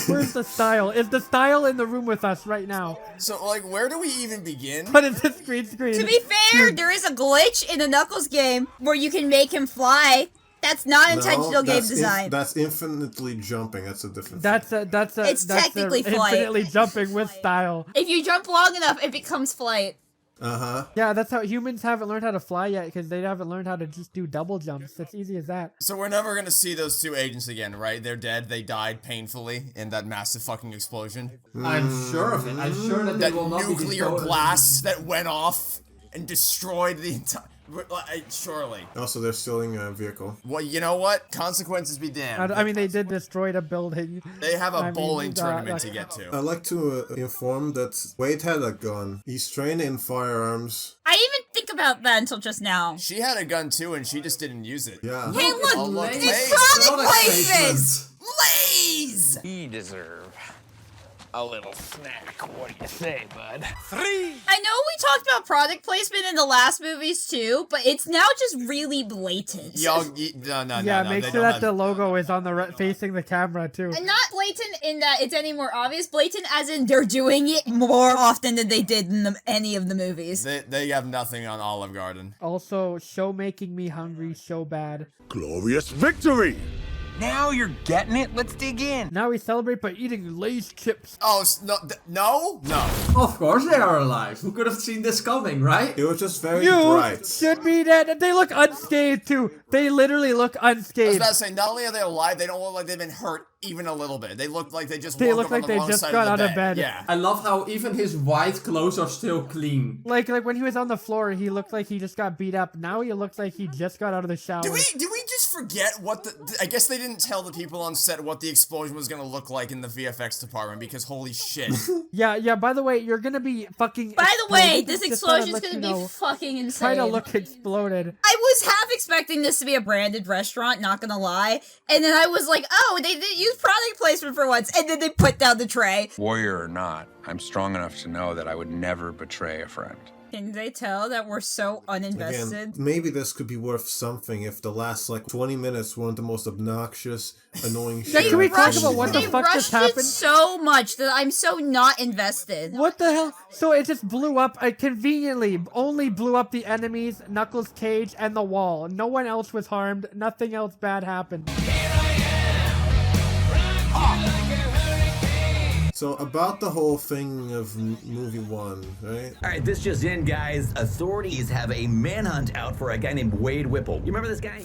Where's the style? Is the style in the room with us right now? So, like, where do we even begin? What is this green screen? To be fair, there is a glitch in the Knuckles game where you can make him fly. That's not intentional game design. That's infinitely jumping. That's a different. It's technically flight. Infinitely jumping with style. If you jump long enough, it becomes flight. Yeah, that's how humans haven't learned how to fly yet because they haven't learned how to just do double jumps. It's easy as that. So we're never gonna see those two agents again, right? They're dead. They died painfully in that massive fucking explosion. I'm sure of it. I'm sure that they will not be nuclear blast that went off and destroyed the entire. Surely. Also, they're stealing a vehicle. Well, you know what? Consequences be damned. I mean, they did destroy a building. They have a bowling tournament to get to. I'd like to inform that Wade had a gun. He's trained in firearms. I didn't even think about that until just now. She had a gun too, and she just didn't use it. Yeah. Hey, look! It's product placement! Lays! We deserve a little snack. What do you say, bud? 3! I know we talked about product placement in the last movies too, but it's now just really blatant. No, make sure that the logo is on the facing the camera too. And not blatant in that it's any more obvious. Blatant as in they're doing it more often than they did in any of the movies. They have nothing on Olive Garden. Also, show making me hungry so bad. Glorious victory! Now you're getting it. Let's dig in. Now we celebrate by eating Lay's chips. Oh, no? Of course they are alive. Who could have seen this coming, right? It was just very bright. Should be dead. They look unscathed too. They literally look unscathed. I was about to say, not only are they alive, they don't look like they've been hurt even a little bit. They look like they just woke up on the wrong side got of the out of bed. Yeah. I love how even his white clothes are still clean. Like when he was on the floor, he looked like he just got beat up. Now he looks like he just got out of the shower. Did we just forget what I guess they didn't tell the people on set what the explosion was gonna look like in the VFX department because holy shit. Yeah, by the way, you're gonna be fucking By the way, this explosion's gonna be fucking insane. Try to look exploded. I was half expecting this to be a branded restaurant, not gonna lie. And then I was like, oh, they didn't use product placement for once. And then they put down the tray. Warrior or not, I'm strong enough to know that I would never betray a friend. Can they tell that we're so uninvested? Again, maybe this could be worth something if the last 20 minutes weren't the most obnoxious, annoying shit. Can we talk about what the fuck just happened? It so much that I'm so not invested. What the hell? So it just blew up, conveniently only blew up the enemies, Knuckles' cage, and the wall. No one else was harmed. Nothing else bad happened. So about the whole thing of movie 1, right? All right, this just in, guys. Authorities have a manhunt out for a guy named Wade Whipple. You remember this guy?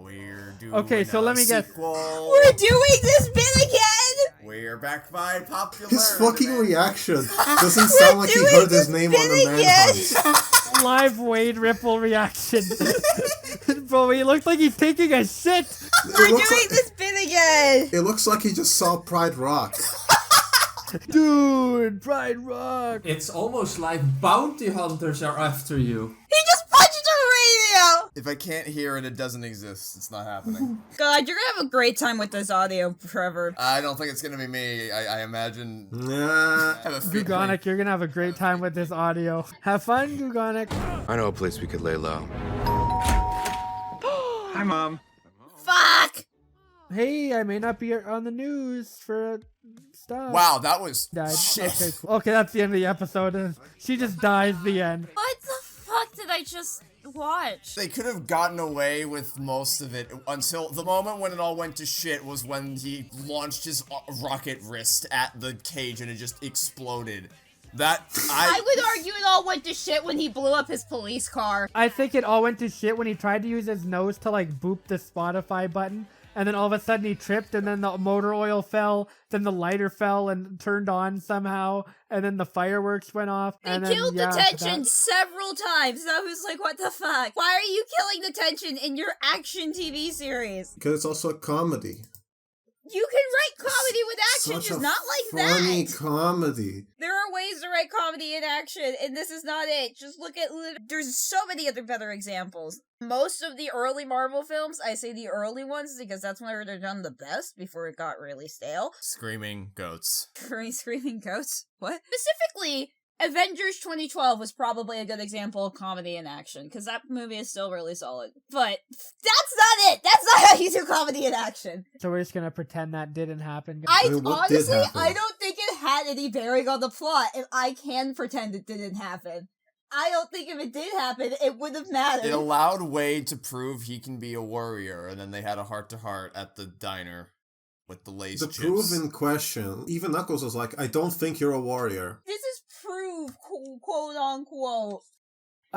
We're doing Okay, so let me guess. We're doing this bit again! We're back by popular. His fucking reaction doesn't sound like he heard his name on the manhunt. Live Wade Ripple reaction. Bro, he looks like he's taking a shit. We're doing this bit again. It looks like he just saw Pride Rock. Dude, Pride Rock. It's almost like bounty hunters are after you. He just punched a audio! If I can't hear it, it doesn't exist. It's not happening. God, you're gonna have a great time with this audio, Trevor. I don't think it's gonna be me. I imagine. Gugonic, you're gonna have a great time with this audio. Have fun, Gugonic. I know a place we could lay low. Hi, Mom. Fuck! Hey, I may not be on the news for stuff. Wow, that was died. shit. Okay, cool. Okay, that's the end of the episode. She just dies the end. What the fuck did I just watch? They could have gotten away with most of it until the moment when it all went to shit was when he launched his rocket wrist at the cage and it just exploded. I would argue it all went to shit when he blew up his police car. I think it all went to shit when he tried to use his nose to like boop the Spotify button. And then all of a sudden he tripped and then the motor oil fell, then the lighter fell and turned on somehow, and then the fireworks went off. They killed the tension several times, and I was like, what the fuck? Why are you killing the tension in your action TV series? Because it's also a comedy. You can write comedy with action, Such just a not like funny that. comedy. There are ways to write comedy in action, and this is not it. Just look at... There's so many other better examples. Most of the early Marvel films, I say the early ones because that's when they're done the best before it got really stale. Screaming goats. Screaming goats? What? Specifically, Avengers 2012 was probably a good example of comedy in action, because that movie is still really solid. But that's not it! That's not how you do comedy in action! So we're just gonna pretend that didn't happen. Honestly, I don't think it had any bearing on the plot, and I can pretend it didn't happen. I don't think if it did happen, it would have mattered. It allowed Wade to prove he can be a warrior, and then they had a heart-to-heart at the diner with the Lay's chips. The proof in question, even Knuckles was like, I don't think you're a warrior. This is proof, quote unquote.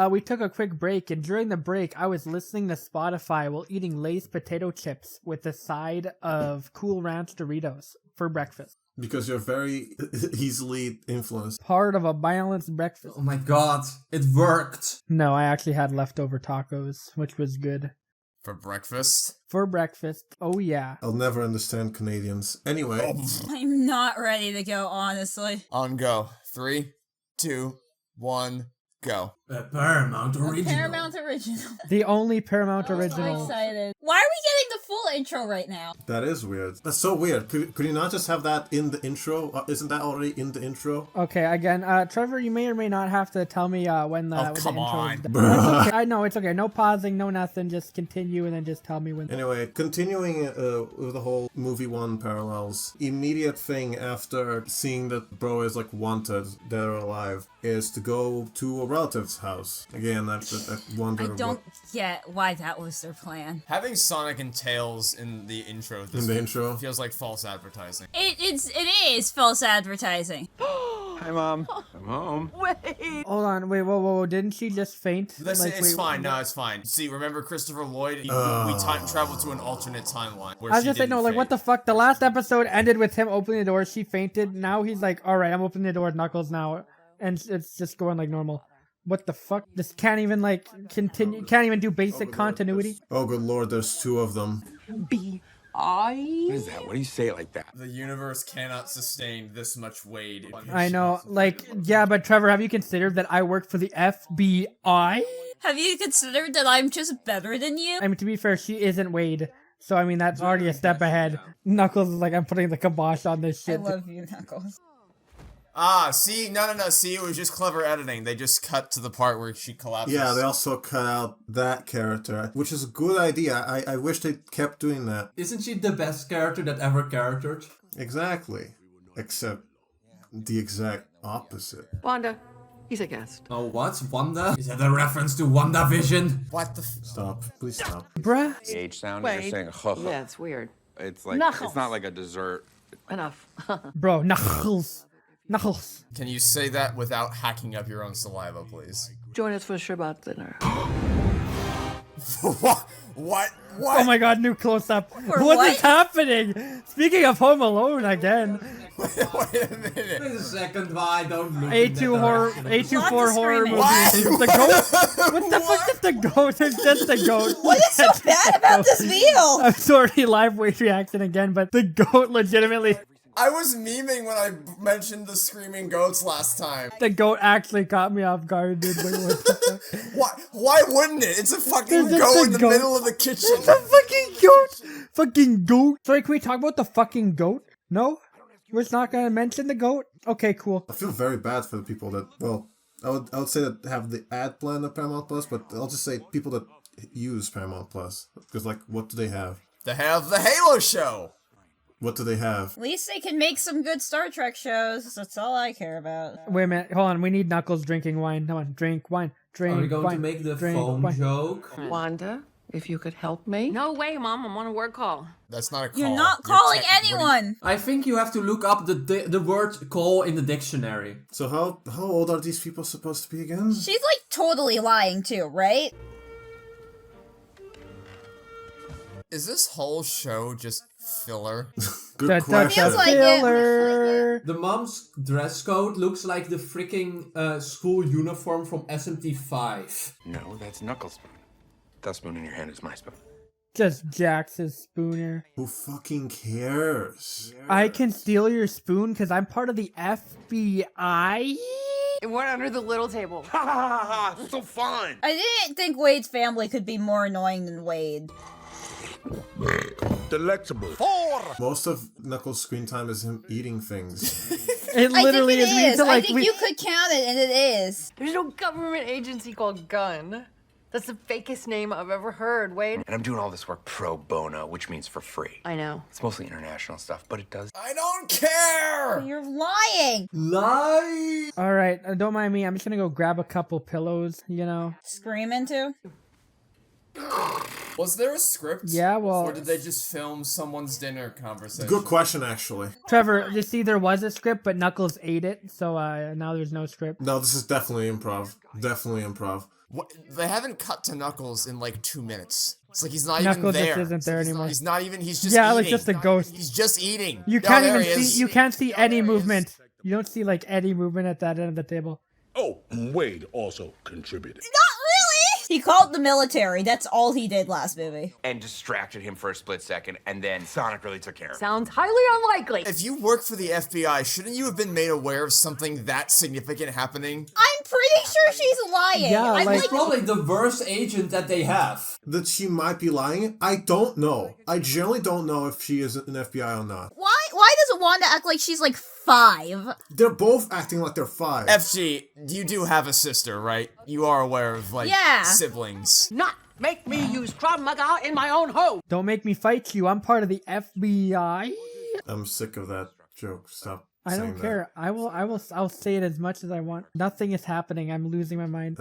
We took a quick break, and during the break, I was listening to Spotify while eating Lay's potato chips with a side of Cool Ranch Doritos for breakfast. Because you're very easily influenced. Part of a balanced breakfast. Oh my god, it worked. No, I actually had leftover tacos, which was good. For breakfast? For breakfast. Oh yeah. I'll never understand Canadians. Anyway. I'm not ready to go, honestly. On go. 3, 2, 1, go. A Paramount original. Paramount original. The only Paramount I'm original. so excited. Why are we getting the full intro right now? That is weird. That's so weird. Could you not just have that in the intro? Isn't that already in the intro? Okay, again, Trevor, you may or may not have to tell me when the, when come the intro on. is done. It's okay. I know, it's okay. No pausing, no nothing. Just continue and then just tell me when. Anyway, continuing with the whole movie one parallels, immediate thing after seeing that bro is like wanted, dead or alive, is to go to a relative's house. Again, I wonder. I don't get why that was their plan. Having Sonic and Tails in the intro feels like false advertising. It is false advertising. Hi, Mom. I'm home. Wait. Hold on, wait, whoa, didn't she just faint? It's fine. No, it's fine. See, remember Christopher Lloyd? We time traveled to an alternate timeline. I was just saying, no, like, what the fuck? The last episode ended with him opening the door. She fainted. Now he's like, all right, I'm opening the door, Knuckles now, and it's just going like normal. What the fuck? This can't even like continue. Can't even do basic continuity. Oh good lord, there's two of them. B.I. What is that? Why do you say it like that? The universe cannot sustain this much Wade. I know, like, yeah, but Trevor, have you considered that I work for the FBI? Have you considered that I'm just better than you? I mean, to be fair, she isn't Wade. So, I mean, that's already a step ahead. Knuckles is like, I'm putting the kibosh on this shit. I love you, Knuckles. See? No. See, it was just clever editing. They just cut to the part where she collapses. Yeah, they also cut out that character, which is a good idea. I wish they kept doing that. Isn't she the best character that ever charactered? Exactly. Except the exact opposite. Wanda, he's a guest. Oh, what? Wanda? Is that a reference to WandaVision? What the Stop. Please stop. Bruh. The H sound, Wait. you're saying Yeah, it's weird. It's like, Knuckles. it's not like a dessert. Enough. Bro, Knuckles. Knuckles. Can you say that without hacking up your own saliva, please? Join us for Shabbat dinner. What? Oh my god, new close-up. What what? is happening? Speaking of Home Alone again. Wait a minute. Wait a second, why don't look A24 horror movie. What? The goat? What the fuck is the goat? It's just the goat. What is so bad about this meal? I'm sorry, live weight reaction again, but the goat legitimately. I was memeing when I mentioned the screaming goats last time. The goat actually caught me off guard, dude. Wait, what the fuck? Why wouldn't it? It's a fucking There's goat just a in the goat. middle of the kitchen. It's a fucking goat! Fucking goat! Sorry, can we talk about the fucking goat? No? We're just not gonna mention the goat? Okay, cool. I feel very bad for the people that, well, I would say that have the ad plan of Paramount Plus, but I'll just say people that use Paramount Plus. Because, like, what do they have? They have the Halo show. What do they have? At least they can make some good Star Trek shows. That's all I care about. Wait a minute, hold on. We need Knuckles drinking wine. Come on, drink wine. Drink Are we going wine. to make the drink phone wine. joke? Wanda, if you could help me. No way, Mom. I'm on a work call. That's not a call. You're not calling anyone! I think you have to look up the word call in the dictionary. So how old are these people supposed to be again? She's like totally lying too, right? Is this whole show just filler? Good question. Feels like it. The mom's dress code looks like the freaking school uniform from SMT5. No, that's Knuckles' spoon. That spoon in your hand is my spoon. Just Jax's spooner. Who fucking cares? I can steal your spoon because I'm part of the FBI? It went under the little table. Ha ha ha ha! So fun! I didn't think Wade's family could be more annoying than Wade. Delectable. 4! Most of Knuckles' screen time is him eating things. It literally I think it is. is. We need to, like, I think you could count it, and it is. There's no government agency called GUN. That's the fakest name I've ever heard, Wade. And I'm doing all this work pro bono, which means for free. I know. It's mostly international stuff, but it does. I don't care! You're lying! Lie! Alright, don't mind me. I'm just gonna go grab a couple pillows, you know? Scream into? Was there a script? Yeah, well... Or did they just film someone's dinner conversation? Good question, actually. Trevor, you see, there was a script, but Knuckles ate it, so now there's no script. No, this is definitely improv. Definitely improv. What? They haven't cut to Knuckles in like 2 minutes. It's like he's not Knuckles even there. just isn't there anymore. He's not even. He's just yeah, eating. like just a ghost. He's just eating. You Oh, can't there even he is. see. You can't see any movement. You don't see like any movement at that end of the table. Oh, Wade also contributed. Not really! He called the military. That's all he did last movie. And distracted him for a split second, and then Sonic really took care of it. Sounds highly unlikely. If you work for the FBI, shouldn't you have been made aware of something that significant happening? I'm pretty sure she's lying. Yeah, I'm It's probably the worst agent that they have. That she might be lying? I don't know. I generally don't know if she is an FBI or not. Why does Wanda act like she's like 5? They're both acting like they're 5. FG, you do have a sister, right? You are aware of, like, siblings. Not make me use Krav Maga in my own home. Don't make me fight you. I'm part of the FBI. I'm sick of that joke. Stop. I don't care. I'll say it as much as I want. Nothing is happening. I'm losing my mind.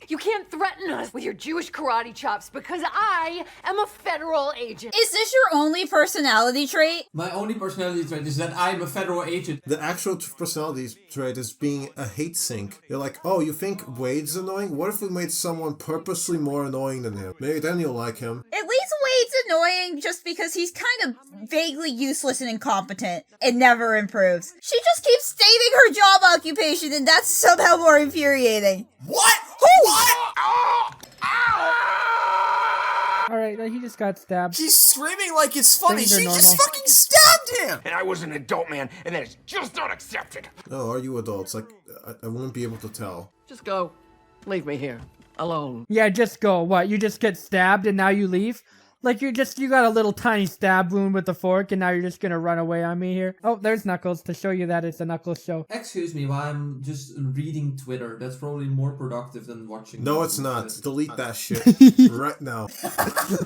You can't threaten us with your Jewish karate chops because I am a federal agent. Is this your only personality trait? My only personality trait is that I'm a federal agent. The actual personality trait is being a hate sink. You're like, oh, you think Wade's annoying? What if we made someone purposely more annoying than him? Maybe then you'll like him. At least Wade's annoying just because he's kind of vaguely useless and incompetent. It never improves. She just keeps stating her job occupation, and that's somehow more infuriating. What? Alright, he just got stabbed. He's screaming like it's funny. Things are She normal. just fucking stabbed him! And I was an adult man, and that is just not accepted. Oh, are you adults? Like, I wouldn't be able to tell. Just go. Leave me here. Alone. Yeah, just go. What? You just get stabbed and now you leave? Like you got a little tiny stab wound with the fork and now you're just gonna run away on me here? Oh, there's Knuckles to show you that it's a Knuckles show. Excuse me while I'm just reading Twitter. That's probably more productive than watching. No, it's not. Delete that shit right now.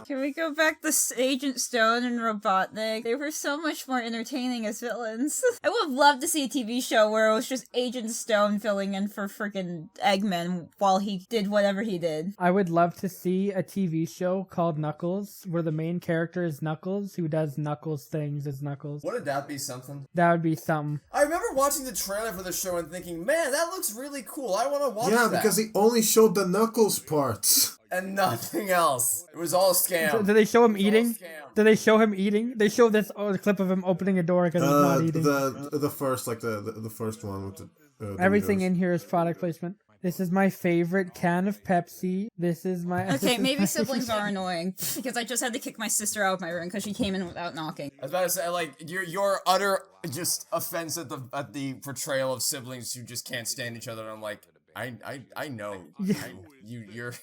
Can we go back to Agent Stone and Robotnik? They were so much more entertaining as villains. I would have loved to see a TV show where it was just Agent Stone filling in for freaking Eggman while he did whatever he did. I would love to see a TV show called Knuckles where the main character is Knuckles who does Knuckles things as Knuckles. Wouldn't that be something? That would be something. I remember watching the trailer for the show and thinking, man, that looks really cool. I want to watch that. Yeah, because he only showed the Knuckles parts. And nothing else. It was all a scam. So, did they show him eating? Did they show him eating? They show this clip of him opening a door because he's not eating. The first, like the first one with the everything Doritos. in here is product placement. This is my favorite can of Pepsi. This is my... Okay, maybe siblings are annoying, because I just had to kick my sister out of my room because she came in without knocking. I was about to say, like, your utter just offense at the portrayal of siblings who just can't stand each other. And I'm like, I know. Yeah. You're...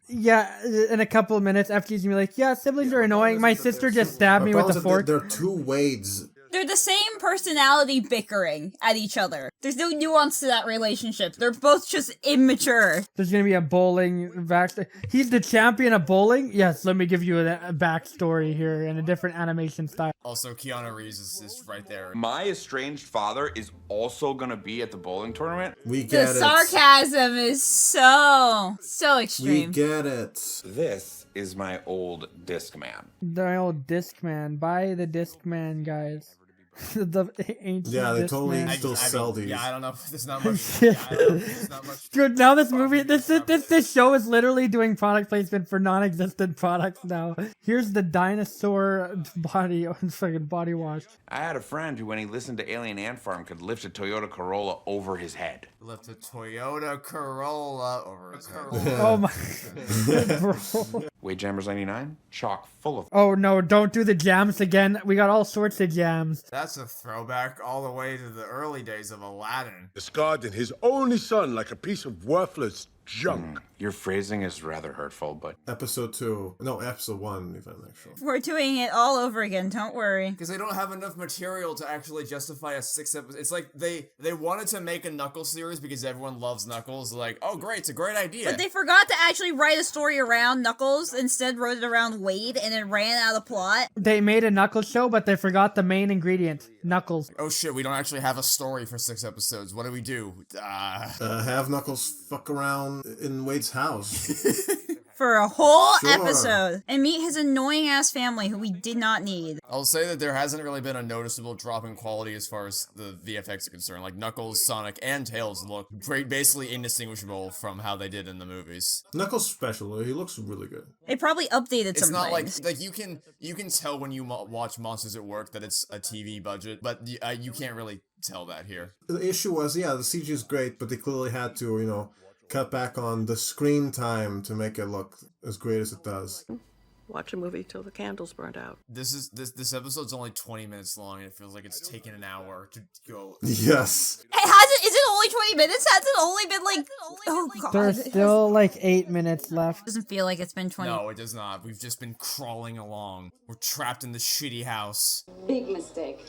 Yeah, in a couple of minutes, FG's gonna be like, yeah, siblings are annoying. My sister just stabbed me with a fork. There are two Wades. They're the same personality bickering at each other. There's no nuance to that relationship. They're both just immature. There's gonna be a bowling backstory. He's the champion of bowling? Yes, let me give you a backstory here in a different animation style. Also, Keanu Reeves is right there. My estranged father is also gonna be at the bowling tournament. We get it. The sarcasm is so extreme. We get it. This is my old Discman. The old Discman. Buy the Discman, guys. The ancient they Discman. totally still sell these. Yeah, I don't know. There's not much. There's not much. Dude, now this movie, this show is literally doing product placement for non-existent products now. Here's the dinosaur body wash. I had a friend who, when he listened to Alien Ant Farm, could lift a Toyota Corolla over his head. Lift a Toyota Corolla over his head. Oh my. Bro. Wade Jammers 99, chock full of. Oh no, don't do the jams again. We got all sorts of jams. That's a throwback all the way to the early days of Aladdin. Discarding his only son like a piece of worthless junk. Your phrasing is rather hurtful, but... Episode 1 even, actually. We're doing it all over again, don't worry. Because they don't have enough material to actually justify a 6-episode... It's like they wanted to make a Knuckles series because everyone loves Knuckles. They're like, oh great, it's a great idea. But they forgot to actually write a story around Knuckles, instead wrote it around Wade, and it ran out of plot. They made a Knuckles show, but they forgot the main ingredient, Knuckles. Oh shit, we don't actually have a story for 6 episodes. What do we do? Have Knuckles fuck around in Wade's house. For a whole episode. And meet his annoying ass family who we did not need. I'll say that there hasn't really been a noticeable drop in quality as far as the VFX are concerned. Like Knuckles, Sonic, and Tails look great, basically indistinguishable from how they did in the movies. Knuckles special, he looks really good. They probably updated some things. It's not like you can tell when you watch Monsters at Work that it's a TV budget, but you can't really tell that here. The issue was, the CG is great, but they clearly had to, cut back on the screen time to make it look as great as it does. Watch a movie till the candles burnt out. This episode's only 20 minutes long, and it feels like it's taken an hour to go. Yes. Is it only 20 minutes? Has it only been like... Oh god. There's still like 8 minutes left. Doesn't feel like it's been 20. No, it does not. We've just been crawling along. We're trapped in the shitty house. Big mistake.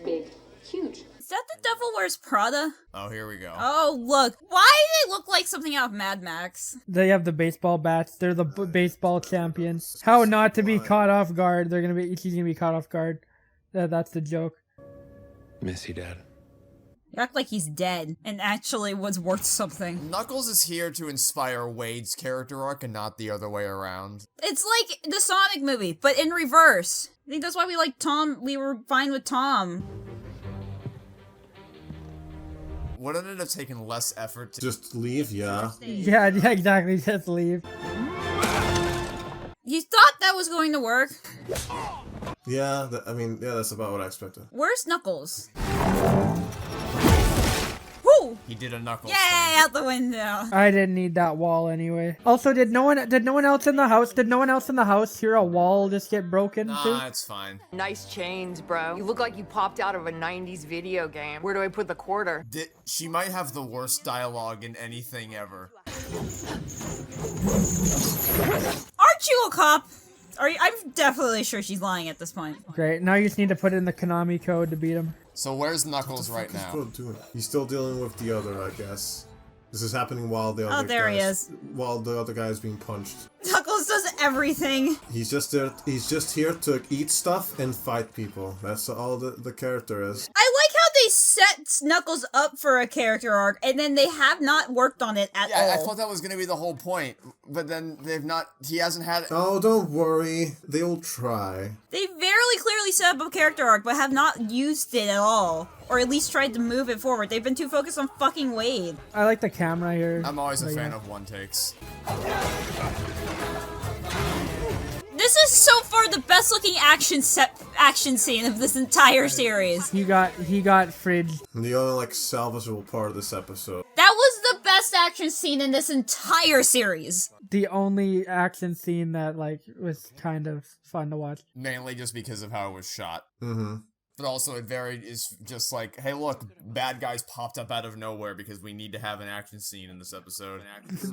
Big. Huge. Is that the Devil Wears Prada? Oh, here we go. Oh, look. Why do they look like something out of Mad Max? They have the baseball bats. They're the baseball champions. How not to be caught off guard. He's gonna be caught off guard. That's the joke. Miss you, Dad. You act like he's dead and actually was worth something. Knuckles is here to inspire Wade's character arc and not the other way around. It's like the Sonic movie, but in reverse. I think that's why we like Tom. We were fine with Tom. Wouldn't it have taken less effort to just leave? Yeah, exactly. Just leave. You thought that was going to work? Yeah, that's about what I expected. Where's Knuckles? Woo! He did a Knuckles thing. Out the window. I didn't need that wall anyway. Also, did no one else in the house hear a wall just get broken? Nah, it's fine. Nice chains, bro. You look like you popped out of a 90s video game. Where do I put the quarter? She might have the worst dialogue in anything ever. Aren't you a cop? I'm definitely sure she's lying at this point. Great. Now you just need to put it in the Konami code to beat him. So where's Knuckles right now? He's still dealing with the other, I guess. This is happening while the other he is. While the other guy is being punched. Knuckles does everything. He's just there. He's just here to eat stuff and fight people. That's all the character is. I like how they set Knuckles up for a character arc, and then they have not worked on it at all. Yeah, I thought that was gonna be the whole point, but then they've not. He hasn't had. Oh, don't worry. They'll try. They very clearly set up a character arc, but have not used it at all. Or at least tried to move it forward. They've been too focused on fucking Wade. I like the camera here. I'm always a fan of one takes. This is so far the best looking action scene of this entire series. He got fridged. The only salvageable part of this episode. That was the best best action scene in this entire series. The only action scene that like was kind of fun to watch. Mainly just because of how it was shot. Mm-hmm. But also it is just like, hey look, bad guys popped up out of nowhere because we need to have an action scene in this episode.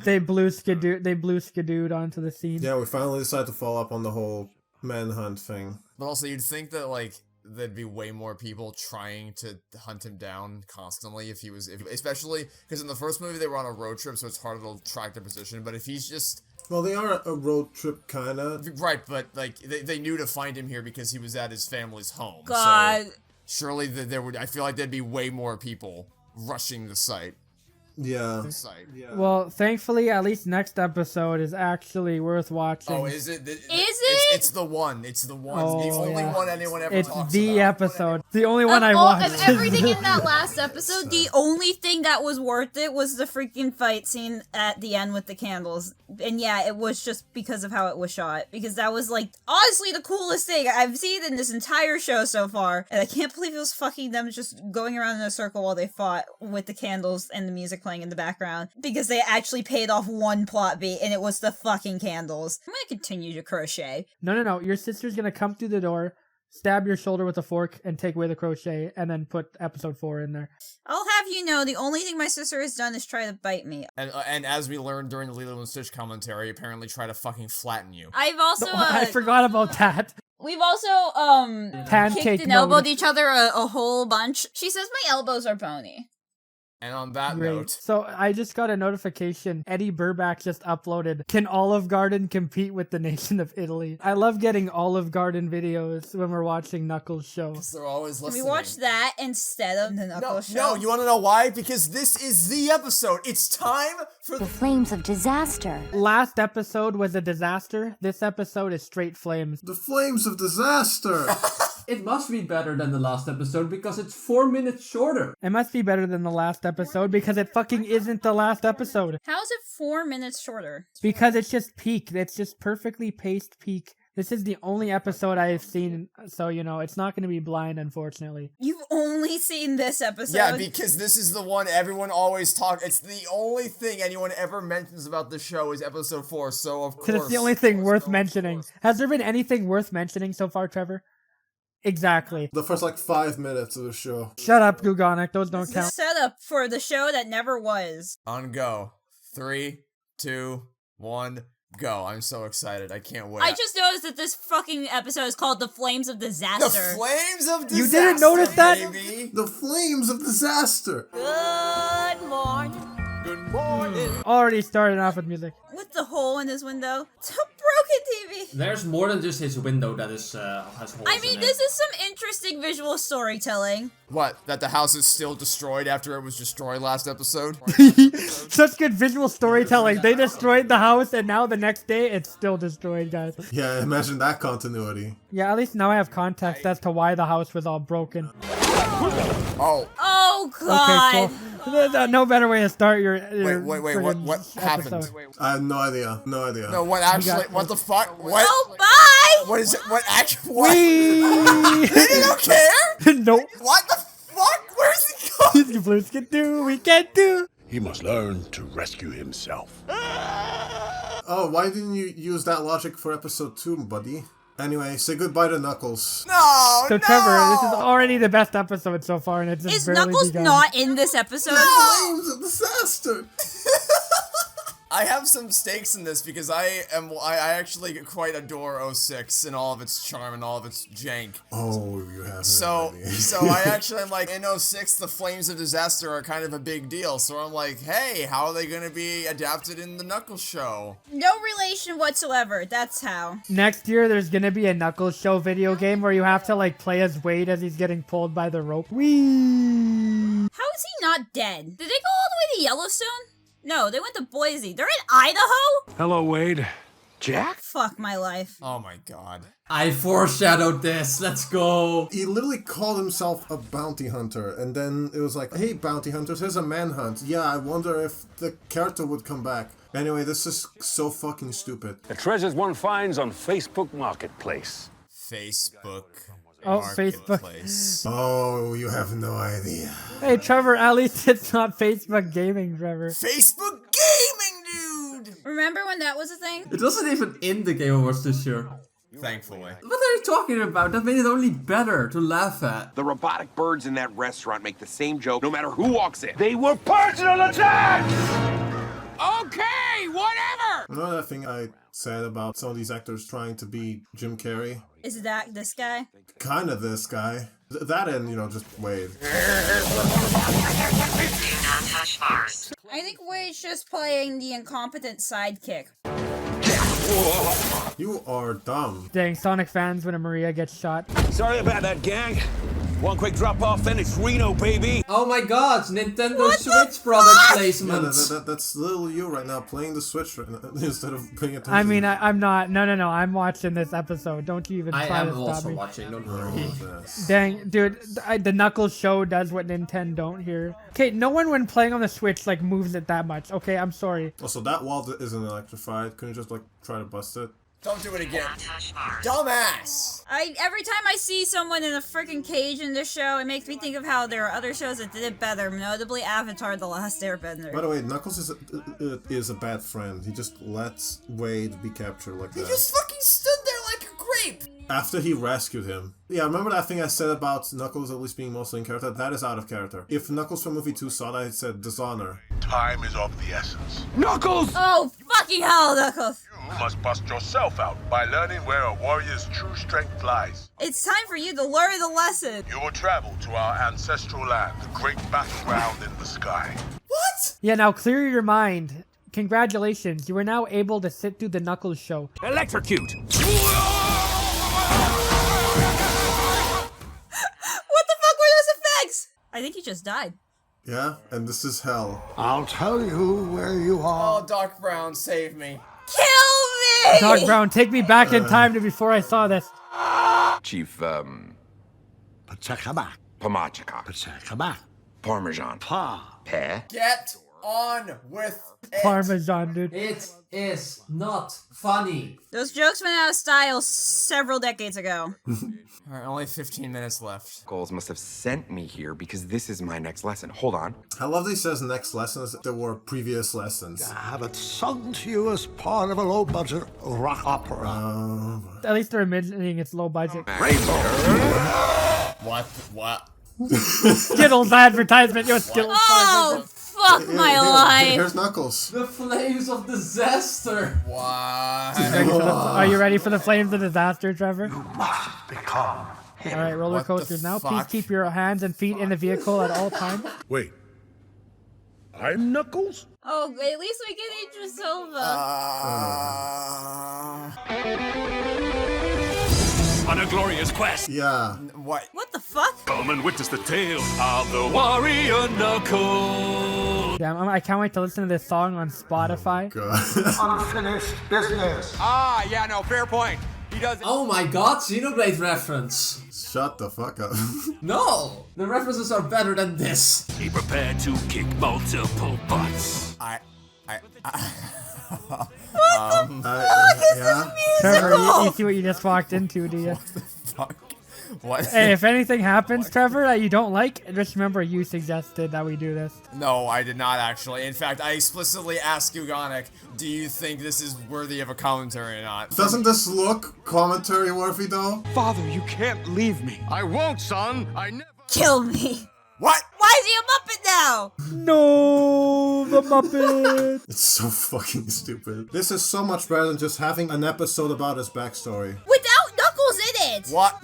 They blew Skidooed onto the scene. Yeah, we finally decided to follow up on the whole manhunt thing. But also you'd think that like there'd be way more people trying to hunt him down constantly if especially because in the first movie they were on a road trip, so it's harder to track their position. But if he's just... Well, they are a road trip, kinda. Right, but like they knew to find him here because he was at his family's home. God. So surely there would... I feel like there'd be way more people rushing the site. Yeah. Well, thankfully, at least next episode is actually worth watching. Oh, is it? Is it? It's the one. It's the one. Oh, the only yeah. one anyone ever It's talks the about. episode. The only one I watched. Of everything in that last episode, the only thing that was worth it was the freaking fight scene at the end with the candles. And yeah, it was just because of how it was shot. Because that was, like, honestly the coolest thing I've seen in this entire show so far. And I can't believe it was fucking them just going around in a circle while they fought with the candles and the music playing in the background. Because they actually paid off one plot beat, and it was the fucking candles. I'm gonna continue to crochet. No. Your sister's gonna come through the door, stab your shoulder with a fork, and take away the crochet, and then put episode 4 in there. I'll have you know, the only thing my sister has done is try to bite me. And as we learned during the Lilo and Stitch commentary, apparently try to fucking flatten you. I've also, I forgot about that. We've also, Pancake kicked and mode. elbowed each other a whole bunch. She says my elbows are bony. And on that Great. note... So I just got a notification. Eddie Burback just uploaded, "Can Olive Garden compete with the nation of Italy?" I love getting Olive Garden videos when we're watching Knuckles' show. They're always listening. We watch that instead of the Knuckles show. No, you want to know why? Because this is the episode. It's time for the flames of disaster. Last episode was a disaster. This episode is straight flames. The flames of disaster! It must be better than the last episode because it's 4 minutes shorter. It must be better than the last episode because it fucking isn't the last episode. How is it 4 minutes shorter? Because it's just peak. It's just perfectly paced peak. This is the only episode I've seen, so, you know, it's not going to be blind, unfortunately. You've only seen this episode? Yeah, because this is the one everyone always talks. It's the only thing anyone ever mentions about the show is episode 4, so of course... It's the only thing worth mentioning. Has there been anything worth mentioning so far, Trevor? Exactly. The first, 5 minutes of the show. Shut up, Gugonic. Those don't count. Setup for the show that never was. On go. 3, 2, 1, go. I'm so excited. I can't wait. I just noticed that this fucking episode is called The Flames of Disaster. The Flames of Disaster, You didn't notice that? baby. The flames of disaster! Good morning. Good morning. Already started off with music. With the hole in his window. It's a broken TV. There's more than just his window that is has holes I mean, in this it. is some interesting visual storytelling. What? That the house is still destroyed after it was destroyed last episode? Such good visual storytelling. They destroyed the house, and now the next day, it's still destroyed, guys. Yeah, imagine that continuity. Yeah, at least now I have context as to why the house was all broken. Oh. Oh, God. Okay, cool. No better way to start your Wait, what happened? I have no idea. No idea. No, what actually, what the fuck? What? Oh, bye! What is it? What actually? What? Wee! They don't care? Nope. What the fuck? Where's he going? You blues can do, we can do. He must learn to rescue himself. Oh, why didn't you use that logic for episode 2, buddy? Anyway, say goodbye to Knuckles. No, So Trevor, this is already the best episode so far, and it's just Is barely Knuckles begun. not in this episode? Flames of disaster! I have some stakes in this because I actually quite adore 06 and all of its charm and all of its jank. Oh, you have. So I actually am like, in 06, the Flames of Disaster are kind of a big deal. So I'm like, hey, how are they going to be adapted in the Knuckles show? No relation whatsoever. That's how. Next year, there's gonna be a Knuckles show video game where you have to like play as Wade as he's getting pulled by the rope. Whee! How is he not dead? Did they go all the way to Yellowstone? No, they went to Boise. They're in Idaho? Hello, Wade. Jack? Fuck my life. Oh my god. I foreshadowed this. Let's go. He literally called himself a bounty hunter, and then it was like, hey, bounty hunters, here's a manhunt. Yeah, I wonder if the character would come back. Anyway, this is so fucking stupid. The treasures one finds on Facebook Marketplace. Facebook. Oh, Facebook. Oh, you have no idea. Hey, Trevor, at least it's not Facebook gaming, Trevor. Facebook gaming, dude! Remember when that was a thing? It wasn't even in the Game Awards this year. Thankfully. What are you talking about? That made it only better to laugh at. The robotic birds in that restaurant make the same joke no matter who walks in. They were personal attacks! Okay, whatever! Another thing I said about some of these actors trying to be Jim Carrey. Is that this guy? Kind of this guy. That and, just Wade. I think Wade's just playing the incompetent sidekick. You are dumb. Dang, Sonic fans when a Maria gets shot. Sorry about that, gang. One quick drop off, then it's Reno, baby. Oh my god, Nintendo Switch product placement. Yeah, that's little you right now playing the Switch right now, instead of paying attention. I mean, I'm not. No. I'm watching this episode. Don't you even try to stop me. I am also watching, don't worry. Dang, dude, the Knuckles show does what Nintendo don't here. Okay, no one when playing on the Switch, moves it that much. Okay, I'm sorry. Also, that wall isn't electrified. Couldn't you just, try to bust it? Don't do it again. Dumbass! Every time I see someone in a freaking cage in this show, it makes me think of how there are other shows that did it better, notably Avatar: The Last Airbender. By the way, Knuckles is a bad friend. He just lets Wade be captured like that. He just fucking stood there like a grape! After he rescued him. Yeah, remember that thing I said about Knuckles at least being mostly in character? That is out of character. If Knuckles from movie 2 saw that, I'd said dishonor. Time is of the essence. Knuckles! Oh, fucking hell, Knuckles! You must bust yourself out by learning where a warrior's true strength lies. It's time for you to learn the lesson. You will travel to our ancestral land, the great battleground in the sky. What? Yeah, now clear your mind. Congratulations, you are now able to sit through the Knuckles show. Electrocute! What the fuck were those effects? I think he just died. Yeah, and this is hell. I'll tell you where you are. Oh, Doc Brown, save me. Kill me! Doc Brown, take me back in time to before I saw this. Chief, Pachacaba. Pamachaka. Pachacaba. Parmesan. Pa. Pe. Get on with it. Parmesan, dude. It is not funny. Those jokes went out of style several decades ago. Alright, only 15 minutes left. Goals must have sent me here because this is my next lesson. Hold on. I love that he says next lessons. There were previous lessons. I have it sung to you as part of a low-budget rock opera. At least they're admitting it's low budget. What? Skittles advertisement. Yo, Skittles. Oh, fuck my life. Here's Knuckles. The flames of disaster. What? Are you ready for the flames of disaster, Trevor? You must become him. All right, roller coasters now. Please keep your hands and feet in the vehicle at all times. Wait. I'm Knuckles? Oh, at least we get Idris Elba. On a glorious quest. Yeah. What? What the fuck? Come and witness the tale of the warrior Knuckles. Damn, I can't wait to listen to this song on Spotify. Unfinished business. Yeah, no, fair point. He doesn't. Oh my god, Xenoblade reference. Shut the fuck up. No, the references are better than this. Be prepared to kick multiple butts. Yeah. Trevor, you see what you just walked into, do you? Fuck. What? Hey, if anything happens, Trevor, that you don't like, just remember you suggested that we do this. No, I did not actually. In fact, I explicitly asked Gugonic, do you think this is worthy of a commentary or not? Doesn't this look commentary worthy though? Father, you can't leave me. I won't, son. I never. Kill me. What? Why is he a Muppet now? No, the Muppet. It's so fucking stupid. This is so much better than just having an episode about his backstory. Without Knuckles in it. What?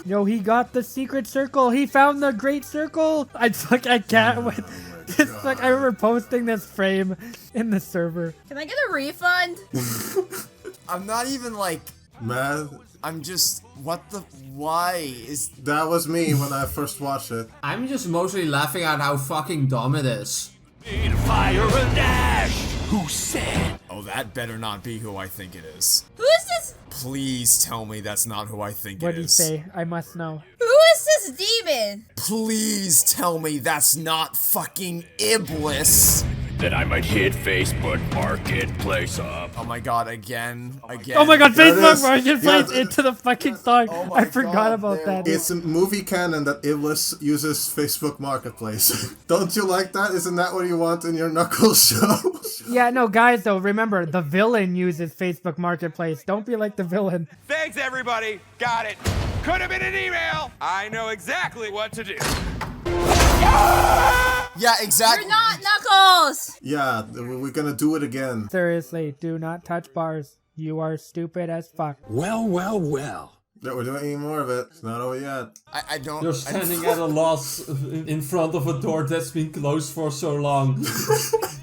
Yo, he got the secret circle. He found the great circle. I can't wait. It's like I remember posting this frame in the server. Can I get a refund? I'm not even mad. I'm just, why is... That was me when I first watched it. I'm just mostly laughing at how fucking dumb it is. Fire and ash. Who said? Oh, that better not be who I think it is. Who is this? Please tell me that's not who I think What it did he is. say? I must know. Who is this demon? Please tell me that's not fucking Iblis. that I might hit Facebook Marketplace up. Oh my god, again. Oh my god, There it Facebook is. Marketplace Yeah, into the fucking song. Oh my I forgot God, about that. It's a movie canon that Iblis uses Facebook Marketplace. Don't you like that? Isn't that what you want in your Knuckles show? Yeah, no, guys, though, remember, the villain uses Facebook Marketplace. Don't be like the villain. Thanks, everybody. Got it. Could have been an email. I know exactly what to do. Yeah, exactly. You're not Knuckles! Yeah, we're gonna do it again. Seriously, do not touch bars. You are stupid as fuck. Well, well, well. Yeah, we're doing any more of it. It's not over yet. I don't... You're standing at a loss in front of a door that's been closed for so long.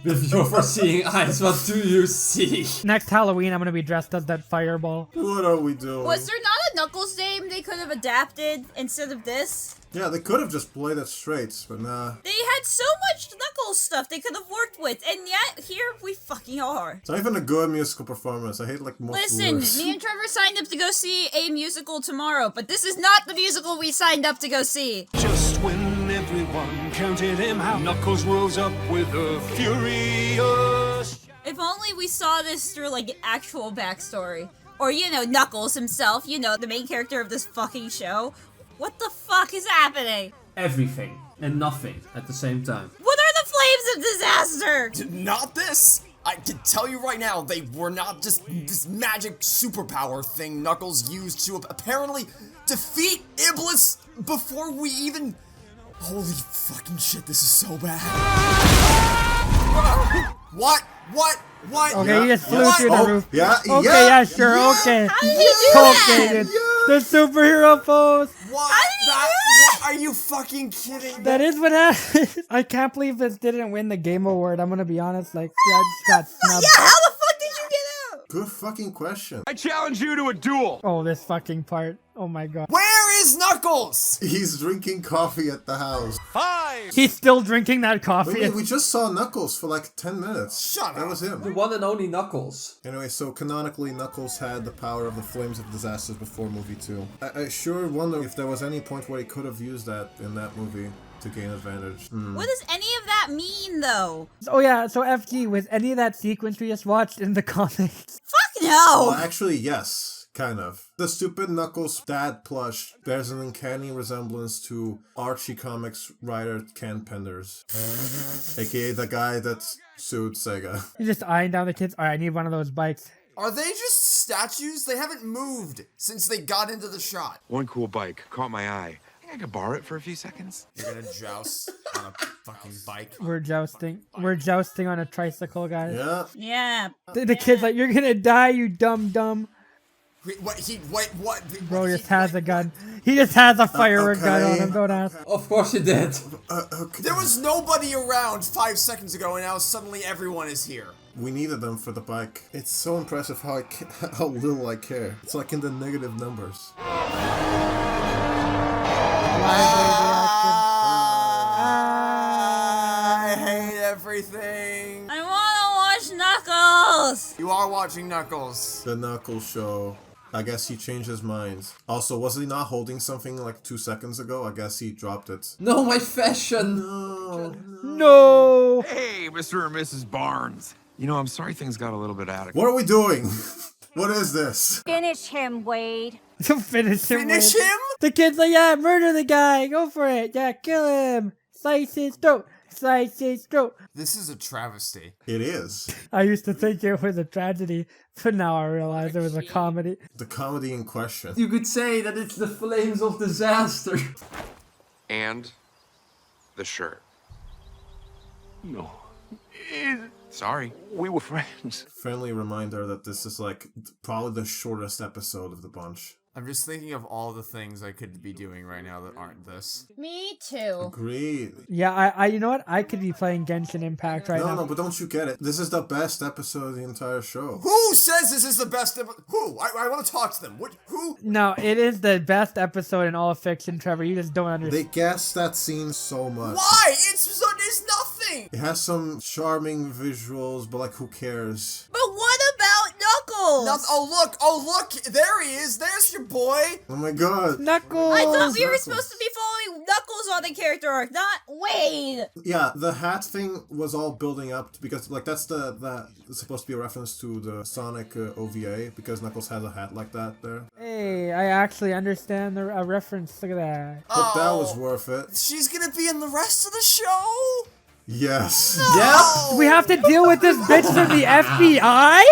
With your foreseeing eyes, what do you see? Next Halloween, I'm gonna be dressed as that fireball. What are we doing? Was there not a Knuckles game they could have adapted instead of this? Yeah, they could have just played it straight, but nah. They had so much Knuckles stuff they could have worked with, and yet here we fucking are. It's not even a good musical performance. I hate like most Listen, lyrics. me and Trevor signed up to go see a musical tomorrow, but this is not the musical we signed up to go see. Just when everyone counted him out, Knuckles rose up with a furious. If only we saw this through like an actual backstory. Or, you know, Knuckles himself, you know, the main character of this fucking show. What the fuck is happening? Everything and nothing at the same time. What are the flames of disaster? Not this! I can tell you right now, they were not just this magic superpower thing Knuckles used to apparently defeat Iblis before we even... Holy fucking shit, this is so bad. What? Okay, he just flew through the roof. Yeah, Okay, yeah, sure, okay. How did he do that? Dude. The superhero pose. What? How did he do that? Are you fucking kidding me? That is what happened. I can't believe this didn't win the Game Award. I'm gonna be honest, like, I just got snubbed. Yeah, how the fuck did you get out? Good fucking question. I challenge you to a duel. Oh, this fucking part. Oh my god. Where is Knuckles? He's drinking coffee at the house. 5. He's still drinking that coffee. Wait, we just saw Knuckles for like 10 minutes. Shut up. That was him. The one and only Knuckles. Anyway, so canonically, Knuckles had the power of the Flames of Disasters before movie 2. I sure wonder if there was any point where he could have used that in that movie to gain advantage. What does any of that mean, though? Oh yeah, so FG, was any of that sequence we just watched in the comics? Fuck no! Well, actually, yes. Kind of. The stupid Knuckles dad plush bears an uncanny resemblance to Archie Comics writer Ken Penders, aka the guy that sued Sega. You're just eyeing down the kids. Alright, I need one of those bikes. Are they just statues? They haven't moved since they got into the shot. One cool bike caught my eye. I think I could borrow it for a few seconds. You're gonna joust on a fucking bike. We're jousting. We're jousting on a tricycle, guys. Yeah. Yeah. The kid's like, you're gonna die, you dumb. Wait, what? Bro just has a gun. He just has a firework gun on him, don't ask. Of course you did. Okay. There was nobody around 5 seconds ago, and now suddenly everyone is here. We needed them for the bike. It's so impressive how how little I care. It's like in the negative numbers. I hate everything. I wanna watch Knuckles! You are watching Knuckles. The Knuckles show. I guess he changed his mind. Also, was he not holding something like 2 seconds ago? I guess he dropped it. No, my fashion. No! Hey, Mr. or Mrs. Barnes. You know, I'm sorry things got a little bit out of What are we doing? What is this? Finish him, Wade. Finish him. Finish him? The kid's like, yeah, murder the guy. Go for it. Yeah, kill him. Slice his throat. Slice his throat. This is a travesty. It is. I used to think it was a tragedy, but now I realize it was a comedy. The comedy in question. You could say that it's the flames of disaster. And the shirt. No. Sorry. We were friends. Friendly reminder that this is like probably the shortest episode of the bunch. I'm just thinking of all the things I could be doing right now that aren't this. Me too. Agreed. Yeah, I you know what? I could be playing Genshin Impact right now. No, but don't you get it? This is the best episode of the entire show. Who says this is the best Who? I want to talk to them. Who? No, it is the best episode in all of fiction, Trevor. You just don't understand. They gassed that scene so much. Why? It's nothing. It has some charming visuals, but like, who cares? But what about Knuckles? Oh look, there he is. There's your boy. Oh my god. Knuckles. I thought we were supposed to be following Knuckles Sonic character arc, not Wade! Yeah, the hat thing was all building up because, like, that's it's supposed to be a reference to the Sonic OVA because Knuckles has a hat like that there. Hey, I actually understand a reference. Look at that. Hope that was worth it. She's gonna be in the rest of the show? Yes. No! Do we have to deal with this bitch from the FBI?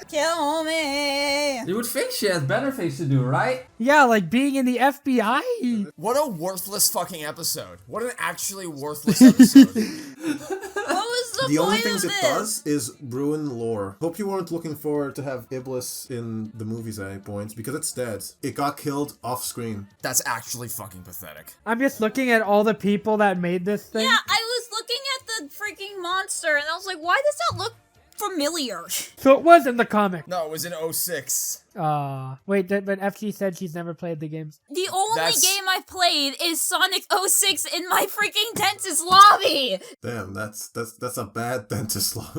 Kill me! You would think she has better things to do, right? Yeah, like being in the FBI. What a worthless fucking episode. What an actually worthless episode. What was The only point things of it this? does is ruin lore. Hope you weren't looking forward to have Iblis in the movies at any point, because it's dead. It got killed off screen. That's actually fucking pathetic. I'm just looking at all the people that made this thing. Yeah, I was looking at the freaking monster and I was like, why does that look familiar? So it was in the comic. No, it was in 06. Wait, but FG said she's never played the games. The only game I've played is Sonic 06 in my freaking dentist lobby! Damn, that's a bad dentist law.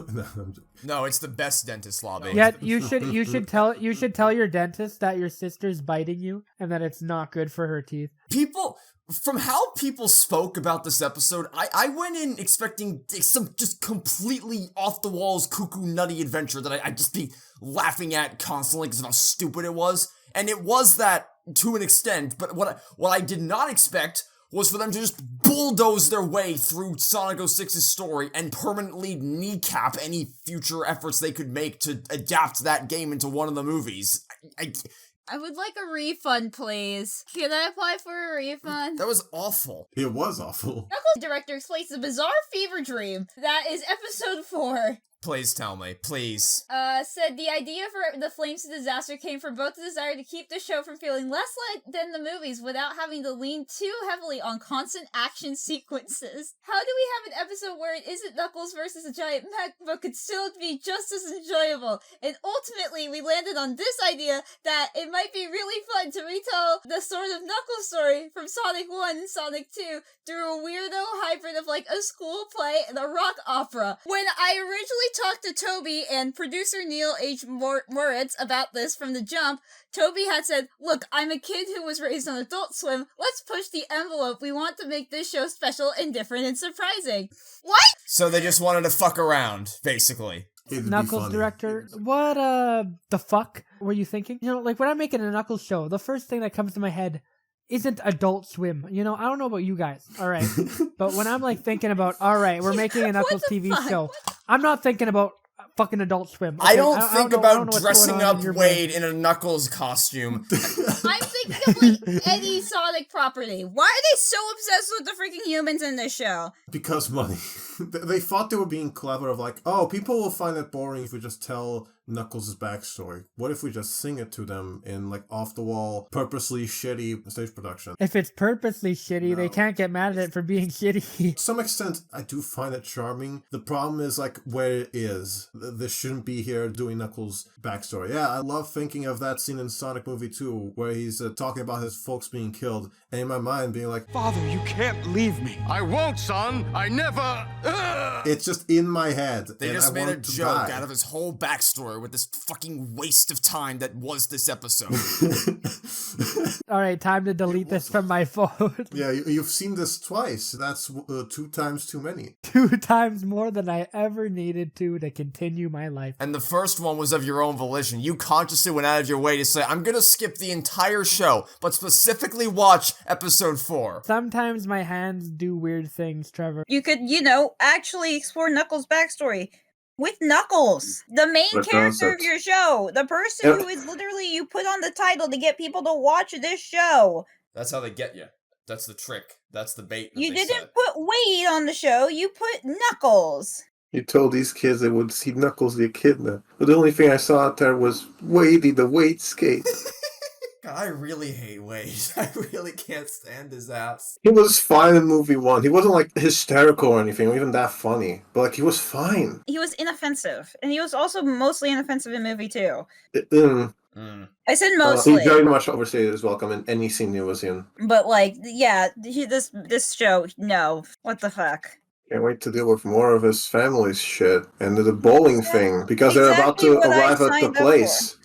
No, it's the best dentist lobby. Yet you should tell your dentist that your sister's biting you and that it's not good for her teeth. People, from how people spoke about this episode, I went in expecting some just completely off the walls cuckoo nutty adventure that I'd just be laughing at constantly because of how stupid it was. And it was that to an extent, but what I did not expect was for them to just bulldoze their way through Sonic 06's story and permanently kneecap any future efforts they could make to adapt that game into one of the movies. I would like a refund, please. Can I apply for a refund? That was awful. It was awful. Knuckles director explains the bizarre fever dream that is episode 4. Please tell me, please. Said the idea for the Flames of Disaster came from both the desire to keep the show from feeling less like than the movies without having to lean too heavily on constant action sequences. How do we have an episode where it isn't Knuckles versus a giant mech but could still be just as enjoyable? And ultimately, we landed on this idea that it might be really fun to retell the sort of Knuckles story from Sonic 1 and Sonic 2 through a weirdo hybrid of like a school play and a rock opera. When I originally talked to Toby and producer Neil H. Moritz about this from the jump, Toby had said, look, I'm a kid who was raised on Adult Swim. Let's push the envelope. We want to make this show special and different and surprising. What? So they just wanted to fuck around, basically. Knuckles director, what the fuck were you thinking? You know, like when I'm making a Knuckles show, the first thing that comes to my head isn't Adult Swim. You know, I don't know about you guys, alright? But when I'm like thinking about, alright, we're making a Knuckles TV show, I'm not thinking about fucking Adult Swim. Okay? I don't think about what's dressing going on up in your Wade in a Knuckles costume. I'm thinking of like any Sonic property. Why are they so obsessed with the freaking humans in this show? Because money. They thought they were being clever of like, oh, people will find it boring if we just tell Knuckles' backstory. What if we just sing it to them in like off-the-wall, purposely shitty stage production? If it's purposely shitty, they can't get mad at it for being shitty. To some extent, I do find it charming. The problem is like where it is. This shouldn't be here doing Knuckles' backstory. Yeah, I love thinking of that scene in Sonic Movie 2 where he's talking about his folks being killed, and in my mind being like, Father, you can't leave me. I won't, son. I never. It's just in my head. They and just I made a want to joke die. out of his whole backstory with this fucking waste of time that was this episode. Alright, time to delete this from my phone. Yeah, you've seen this twice. That's 2 times too many. 2 times more than I ever needed to continue my life. And the first one was of your own volition. You consciously went out of your way to say, I'm gonna skip the entire show, but specifically watch episode 4. Sometimes my hands do weird things, Trevor. You could, actually explore Knuckles' backstory with Knuckles, the main character of your show, the person who is literally you put on the title to get people to watch this show. That's how they get you. That's the trick. That's the bait. You didn't put Wade on the show, you put Knuckles. You told these kids they would see Knuckles the Echidna, but the only thing I saw out there was Wadey the Wade Skate. God, I really hate Wade. I really can't stand his ass. He was fine in movie 1. He wasn't like hysterical or anything, or even that funny, but like he was fine. He was inoffensive, and he was also mostly inoffensive in movie 2. I said He mostly. very much overstayed his welcome in any scene he was in. But like, yeah, this show, no. What the fuck? Can't wait to deal with more of his family's shit and the bowling thing because they're about to what I arrive at the signed up place.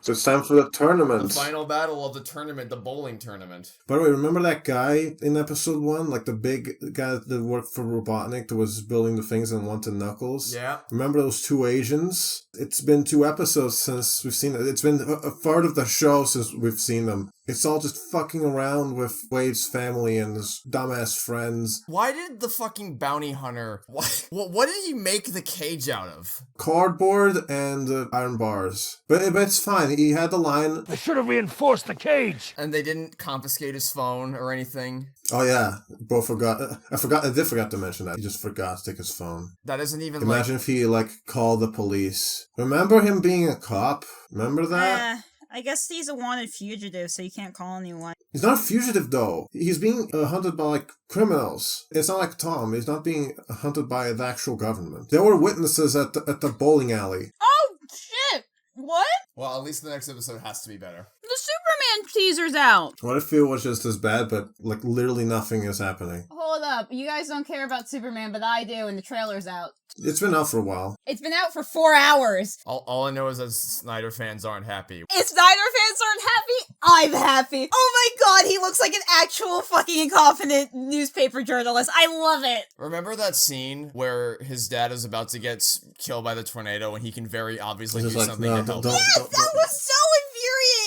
So it's time for the The tournament. final battle of the tournament, the bowling tournament. By the way, remember that guy in episode 1? Like the big guy that worked for Robotnik that was building the things and wanted Knuckles? Yeah. Remember those 2 Asians? It's been 2 episodes since we've seen it. It's been a part of the show since we've seen them. It's all just fucking around with Wade's family and his dumbass friends. Why did the fucking bounty hunter... What did he make the cage out of? Cardboard and iron bars. But it's fine. He had the line. I should have reinforced the cage. And they didn't confiscate his phone or anything? Oh yeah, Bo forgot. I did forgot to mention that. He just forgot to take his phone. That isn't even Imagine if he called the police. Remember him being a cop? Remember that? I guess he's a wanted fugitive, so you can't call anyone. He's not a fugitive though. He's being hunted by criminals. It's not like Tom. He's not being hunted by the actual government. There were witnesses at the bowling alley. Oh shit! What? Well, at least the next episode has to be better. The Superman teaser's out. What if it was just as bad, but literally nothing is happening? Hold up, you guys don't care about Superman, but I do, and the trailer's out. It's been out for a while. It's been out for 4 hours. All I know is that Snyder fans aren't happy. If Snyder fans aren't happy, I'm happy. Oh my god, he looks like an actual fucking incompetent newspaper journalist. I love it. Remember that scene where his dad is about to get killed by the tornado and he can very obviously do something to help? Yes, that was so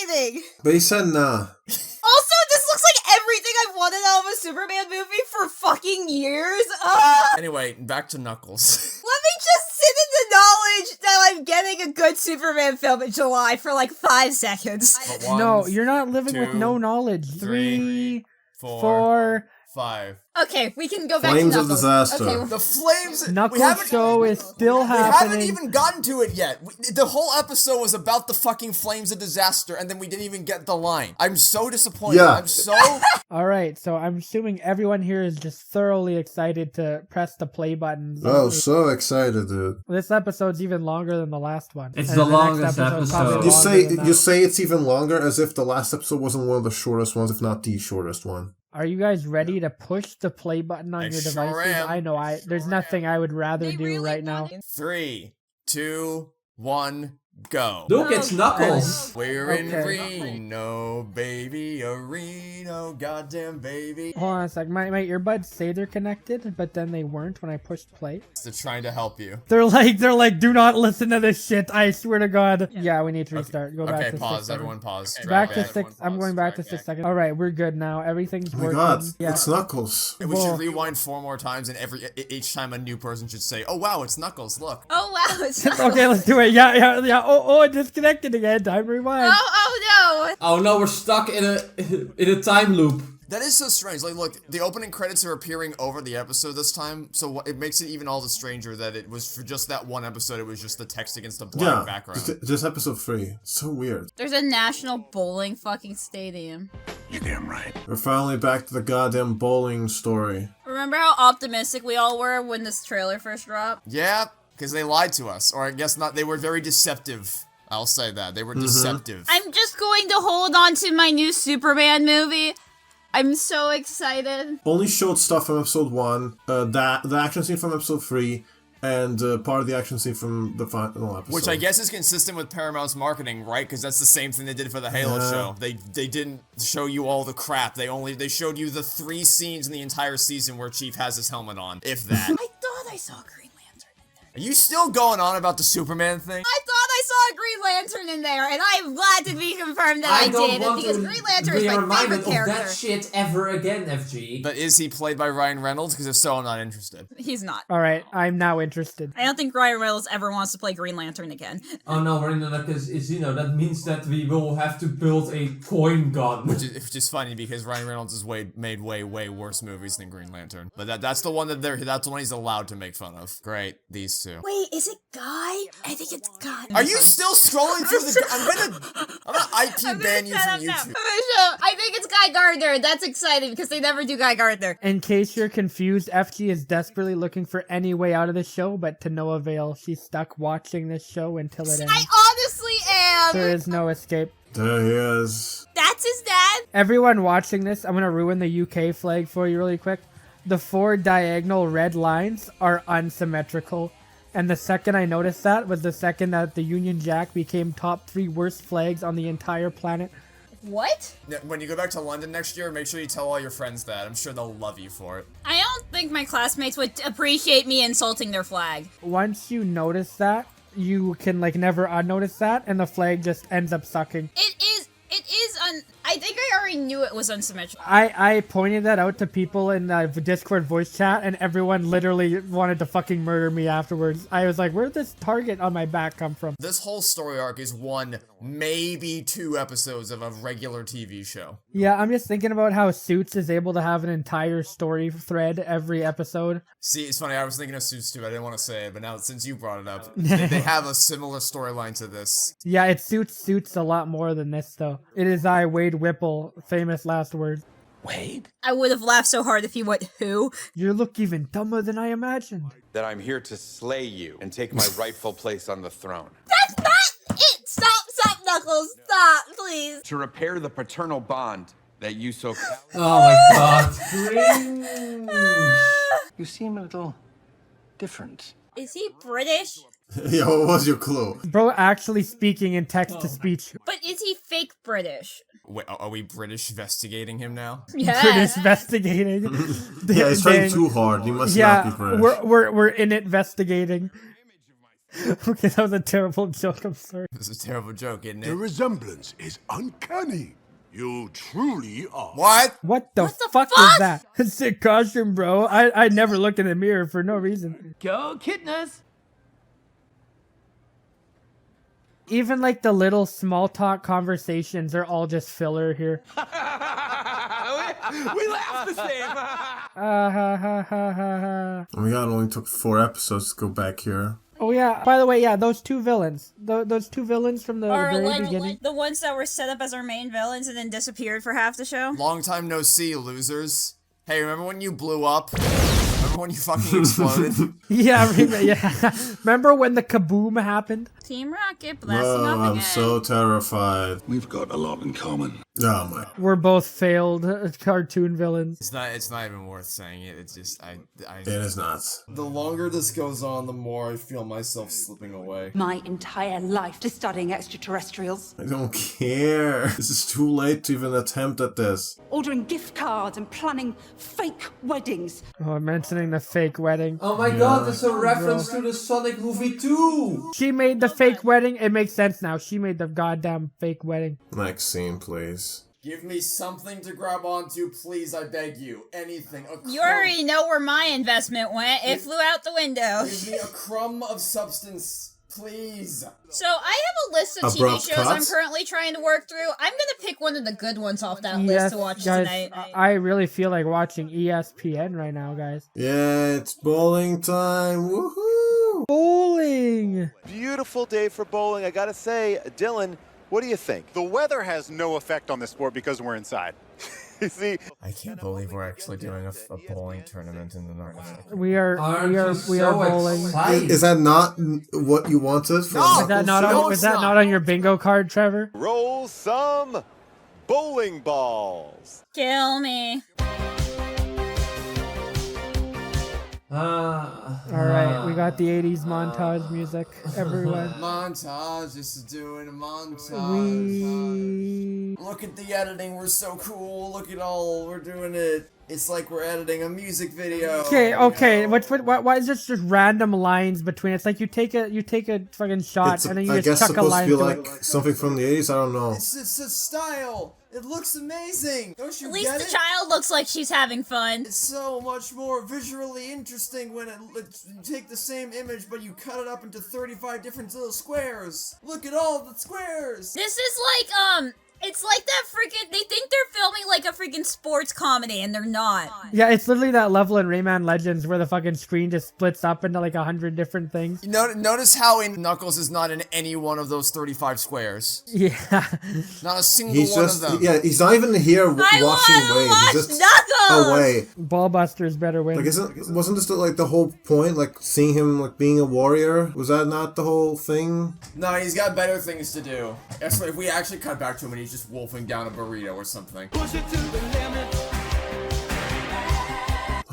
infuriating. But he said nah. Also, this looks like everything I've wanted out of a Superman movie for fucking years. Anyway, back to Knuckles. Let me just sit in the knowledge that I'm getting a good Superman film in July for like 5 seconds. No, you're not living with no knowledge. 3, 4, 5. Okay, we can go back Flames to of Knuckles. disaster. Okay, The flames. Knuckles show is still We happening. haven't even gotten to it yet. The whole episode was about the fucking flames of disaster, and then we didn't even get the line. I'm so disappointed. Yeah. I'm so... Alright, so I'm assuming everyone here is just thoroughly excited to press the play button. Oh, so excited, dude. This episode's even longer than the last one. It's And the next longest episode's episode. probably You longer than that. say it's even longer as if the last episode wasn't one of the shortest ones, if not the shortest one. Are you guys ready to push the play button on your sure devices? am. I know there's nothing I would rather do right now. 3, 2, 1, go. Look, it's Knuckles. We're in Okay. Reno, baby, a Reno, goddamn baby. Hold on a sec. My earbuds say they're connected, but then they weren't when I pushed play. They're trying to help you. They're like, do not listen to this shit. I swear to God. Yeah, we need to restart. Go back Okay, to pause. 6 Everyone pause. Back Drag to 6. I'm going back to 6 seconds. All right, we're good now. Everything's Oh my working. god, Yeah. it's Knuckles. We should rewind 4 more times, and each time a new person should say, "Oh wow, it's Knuckles! Look." Oh wow, it's Okay, let's do it. Yeah. Oh, it disconnected again. Time rewind. Oh no. Oh no, we're stuck in a time loop. That is so strange. Like, look, the opening credits are appearing over the episode this time, so it makes it even all the stranger that it was for just that one episode. It was just the text against a black background. Just episode 3. So weird. There's a national bowling fucking stadium. You're damn right. We're finally back to the goddamn bowling story. Remember how optimistic we all were when this trailer first dropped? Yeah, because they lied to us, or I guess not. They were very deceptive. I'll say that they were deceptive. I'm just going to hold on to my new Superman movie. I'm so excited. Only showed stuff from episode 1, the action scene from episode 3, and part of the action scene from the final episode. Which I guess is consistent with Paramount's marketing, right? Because that's the same thing they did for the Halo show. They didn't show you all the crap. They showed you the 3 scenes in the entire season where Chief has his helmet on, if that. I thought I saw Green Lantern in there. Are you still going on about the Superman thing? I thought I saw a Green Lantern in there, and I'm glad to be confirmed that I don't did, want because to Green Lantern is be my reminded favorite character. of that shit ever again, FG. But is he played by Ryan Reynolds? Because if so, I'm not interested. He's not. All right, I'm now interested. I don't think Ryan Reynolds ever wants to play Green Lantern again. Oh no, we're in the because that means that we will have to build a coin gun. Which is funny because Ryan Reynolds has made way worse movies than Green Lantern. But that's the one that's the one he's allowed to make fun of. Great, these two. Wait, is it Guy? I think it's Guy. Are you still scrolling through the? I'm gonna IP ban you from YouTube. I think it's Guy Gardner. That's exciting because they never do Guy Gardner. In case you're confused, FG is desperately looking for any way out of the show, but to no avail. She's stuck watching this show until it ends. I honestly am. There is no escape. There he is. That's his dad? Everyone watching this, I'm gonna ruin the UK flag for you really quick. The 4 diagonal red lines are unsymmetrical. And the second I noticed that was the second that the Union Jack became top 3 worst flags on the entire planet. What? When you go back to London next year, make sure you tell all your friends that. I'm sure they'll love you for it. I don't think my classmates would appreciate me insulting their flag. Once you notice that, you can like never unnotice that, and the flag just ends up sucking. It is I think I already knew it was unsymmetrical. I pointed that out to people in the Discord voice chat, and everyone literally wanted to fucking murder me afterwards. I was like, where'd this target on my back come from? This whole story arc is 1, maybe 2 episodes of a regular TV show. Yeah, I'm just thinking about how Suits is able to have an entire story thread every episode. See, it's funny, I was thinking of Suits too, I didn't want to say it, but now since you brought it up, they have a similar storyline to this. Yeah, it suits a lot more than this, though. It is Wade Whipple, famous last words. Wade? I would have laughed so hard if he went, who? You look even dumber than I imagined. That I'm here to slay you and take my rightful place on the throne. That's not it! Stop, Knuckles! Stop, please! To repair the paternal bond that you so... Oh my god. Cringe. You seem a little different. Is he British? Yeah, what was your clue? Bro actually speaking in text-to-speech. But is he fake British? Wait, are we British investigating him now? Yeah. British investigating. Yeah, he's trying too hard. He must not be British. We're in it investigating. Okay, that was a terrible joke, I'm sorry. This is a terrible joke, isn't it? The resemblance is uncanny. You truly are. What? What the fuck is that? It's a costume, bro. I never look in the mirror for no reason. Go Kidness! Even like the little small talk conversations are all just filler here. We laugh the same. Oh my god, it only took 4 episodes to go back here. Oh yeah, by the way, yeah, those 2 villains. Those 2 villains from the Or very like beginning. the ones that were set up as our main villains and then disappeared for half the show. Long time no see, losers. Hey, remember when you blew up? Remember when you fucking exploded? Yeah, remember when the kaboom happened? Team Rocket blasting up I'm again. so terrified. We've got a lot in common. Oh my. We're both failed cartoon villains. It's not even worth saying it. It's just It is not. The longer this goes on, the more I feel myself slipping away. My entire life to studying extraterrestrials. I don't care. This is too late to even attempt at this. Ordering gift cards and planning fake weddings. Oh, mentioning the fake wedding. Oh my god, there's a reference to the Sonic movie too! She made the fake wedding. It makes sense now. She made the goddamn fake wedding. Next scene, please. Give me something to grab onto, please, I beg you. Anything. You already know where my investment went. It flew out the window. Give me a crumb of substance, please. So I have a list of Abrupt TV shows I'm cuts? currently trying to work through. I'm gonna pick one of the good ones off that list Yes, to watch guys, tonight. I really feel like watching ESPN right now, guys. Yeah, it's bowling time. Woohoo! Bowling! Beautiful day for bowling. I gotta say, Dylan, what do you think? The weather has no effect on the sport because we're inside. You see, I can't believe we're actually doing a bowling tournament in the North. We are bowling. Is that not what you wanted? From Is that not on your bingo card, Trevor? roll some bowling balls. Kill me. Alright, we got the 80s montage music, everyone. Montage, just doing a montage. Look at the editing, we're so cool. Look at all, we're doing it. It's like we're editing a music video. Okay. Why is this just random lines between? It's like you take a fucking shot and then you just chuck a line supposed to be to like it. something from the 80s. I don't know. It's a style. It looks amazing. Don't you At get least it? the child looks like she's having fun. It's so much more visually interesting when you take the same image, but you cut it up into 35 different little squares. Look at all the squares. This is like, it's like that freaking, they think they're filming like a freaking sports comedy and they're not. Yeah, it's literally that level in Rayman Legends where the fucking screen just splits up into like 100 different things. Notice how Knuckles is not in any one of those 35 squares. Yeah. Not a single He's one just, of them. yeah, he's not even here watching Wade. He's just Knuckles! away. Ballbuster's better win. Like, wasn't this like the whole point? Like, seeing him like being a warrior? Was that not the whole thing? No, he's got better things to do. If we actually cut back to him and he's just wolfing down a burrito or something. What?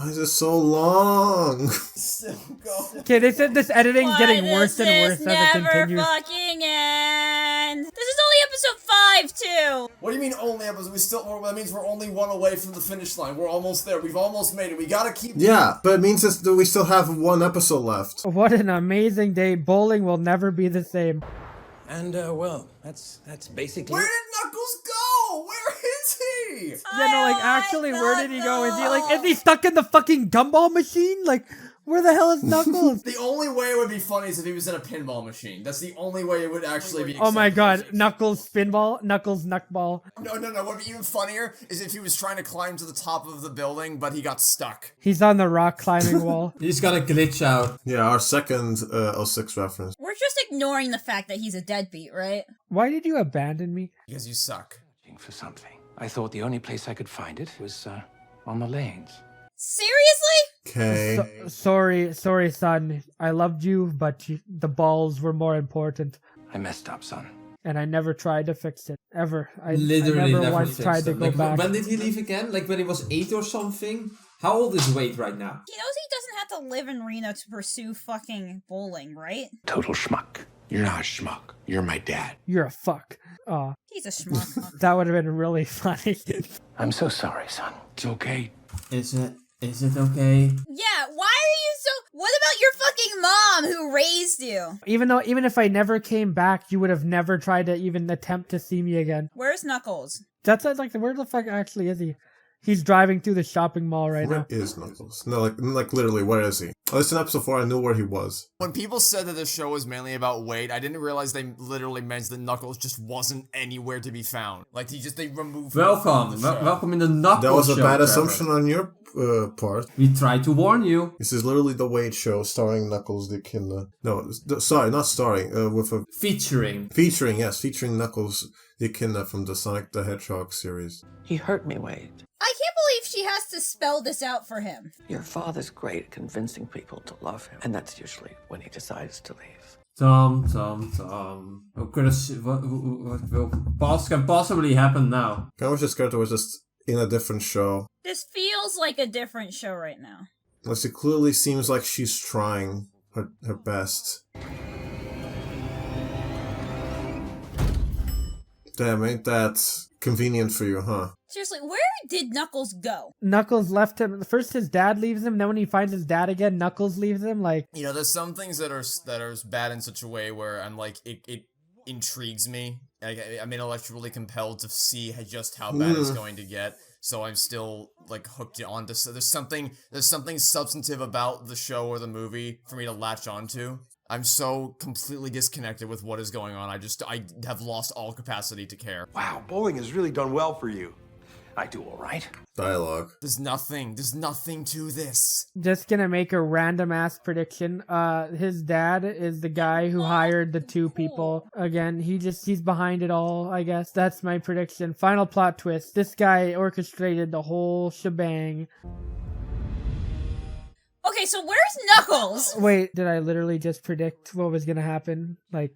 Why is it so long? Still go. Okay, this editing's getting Why worse does and worse this as it never continues. fucking end? This is only episode 5 too. What do you mean only episode? That means we're only one away from the finish line. We're almost there. We've almost made it. We gotta keep. Yeah, but it means that we still have one episode left. What an amazing day. Bowling will never be the same. And, well, that's basically... Where did Knuckles go? Where is he? Yeah, no, like, actually, where did he go? Is he stuck in the fucking gumball machine? Like, where the hell is Knuckles? The only way it would be funny is if he was in a pinball machine. That's the only way it would actually be. Oh my god, Knuckles spinball, Knuckles knuckball. No. What would be even funnier is if he was trying to climb to the top of the building, but he got stuck. He's on the rock climbing wall. He's got a glitch out. Yeah, our second 06 reference. We're just ignoring the fact that he's a deadbeat, right? Why did you abandon me? Because you suck. For something. I thought the only place I could find it was, on the lanes. Seriously? Okay. Sorry, son. I loved you, but the balls were more important. I messed up, son. And I never tried to fix it. Ever. I Literally never never once fixed tried to it. go Like, back. when did he leave again? Like when he was 8 or something? How old is Wade right now? He knows he doesn't have to live in Reno to pursue fucking bowling, right? Total schmuck. You're not a schmuck. You're my dad. You're a fuck. Aw. He's a schmuck. That would have been really funny. I'm so sorry, son. It's okay. Is it okay? Yeah, why are you so... What about your fucking mom who raised you? Even if I never came back, you would have never tried to even attempt to see me again. Where's Knuckles? That's like, where the fuck actually is he? He's driving through the shopping mall right now. Where is Knuckles? No, like literally, where is he? Oh, it's in episode 4, I knew where he was. When people said that the show was mainly about Wade, I didn't realize they literally meant that Knuckles just wasn't anywhere to be found. Like, they removed him Welcome. from the show. Welcome in the Knuckles That was a show, bad Trevor. assumption on your part. We tried to warn you. This is literally the Wade show starring Knuckles the Echidna. No, sorry, not starring. With a Featuring Knuckles the Echidna from the Sonic the Hedgehog series. He hurt me, Wade. I can't believe she has to spell this out for him. Your father's great at convincing people to love him, and that's usually when he decides to leave. Tom. What can possibly happen now? I was just scared it was just in a different show. This feels like a different show right now. Unless it clearly seems like she's trying her best. Damn, ain't that convenient for you, huh? Seriously, where did Knuckles go? Knuckles left him. First his dad leaves him, then when he finds his dad again, Knuckles leaves him. Like, You know, there's some things that are bad in such a way where I'm like, it intrigues me. I'm intellectually compelled to see just how bad it's going to get. So I'm still like hooked onto. So there's something substantive about the show or the movie for me to latch onto. I'm so completely disconnected with what is going on. I have lost all capacity to care. Wow, bowling has really done well for you. I do all right. Dialogue. There's nothing to this. just gonna make a random ass prediction. His dad is the guy who hired the two people. Again, he's behind it all, I guess. That's my prediction. Final plot twist. This guy orchestrated the whole shebang. Okay, so where's Knuckles? Wait, did I literally just predict what was gonna happen? Like,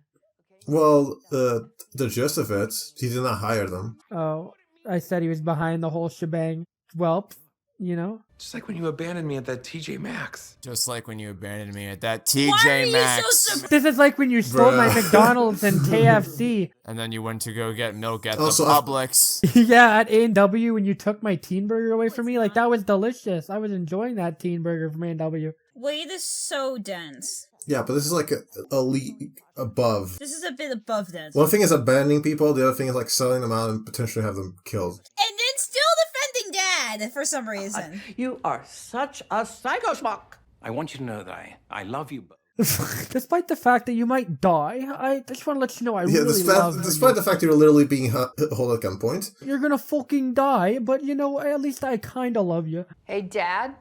well, the gist of it, he did not hire them. oh, I said he was behind the whole shebang. Well, you know. Just like when you abandoned me at that TJ Maxx. Just like when you abandoned me at that TJ Maxx. This is like when you stole my McDonald's and KFC. And then you went to go get milk at Also, the Publix. Yeah, at A&W when you took my teen burger away from me. Like, that was delicious. I was enjoying that teen burger from A&W. Wade is so dense. Yeah, but this is like a league above. This is a bit above dense. One thing is abandoning people, the other thing is like selling them out and potentially have them killed. And then still defending Dad for some reason. You are such a psycho schmuck. I want you to know that I love you both. Despite the fact that you might die, I just want to let you know I really love you. Despite the fact you're literally being held at gunpoint. You're gonna fucking die, but you know, at least I kinda love you. Hey, Dad,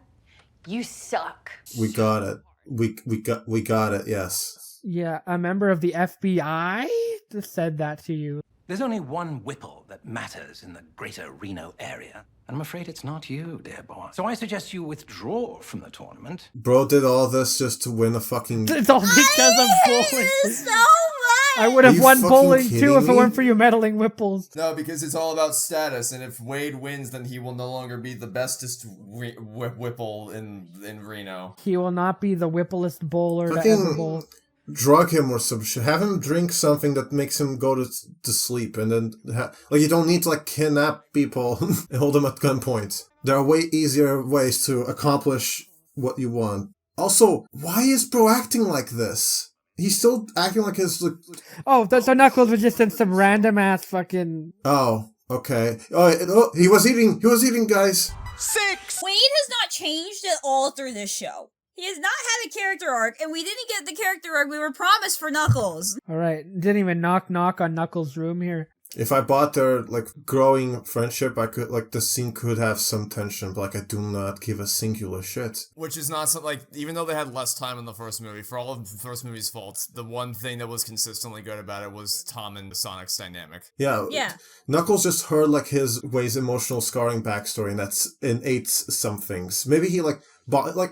you suck. We got it. We got it, yes. Yeah, a member of the FBI just said that to you. There's only one Whipple that matters in the greater Reno area. And I'm afraid it's not you, dear boy. So I suggest you withdraw from the tournament. Bro did all this just to win a fucking... It's all because of bowling. So much! I would have won bowling too if it me? weren't for you meddling Whipples. No, because it's all about status, and if Wade wins, then he will no longer be the bestest Whipple in Reno. He will not be the whipplest bowler to ever Fucking bowl. drug him or some shit. Have him drink something that makes him go to sleep, and then like you don't need to like kidnap people and hold them at gunpoint. There are way easier ways to accomplish what you want. Also, why is Bro acting like this? He's still acting like his like. Oh, so Knuckles was just in some random ass fucking. Oh, okay. Oh, he was eating. He was eating, guys. 6! Wade has not changed at all through this show. He has not had a character arc, and we didn't get the character arc we were promised for Knuckles. All right, didn't even knock on Knuckles' room here. If I bought their like growing friendship, I could like the scene could have some tension, but like I do not give a singular shit. Which is not so, like, even though they had less time in the first movie, for all of the first movie's faults, the one thing that was consistently good about it was Tom and Sonic's dynamic. Yeah. Knuckles just heard like his Wade's emotional scarring backstory, and that's innate some things. Maybe he like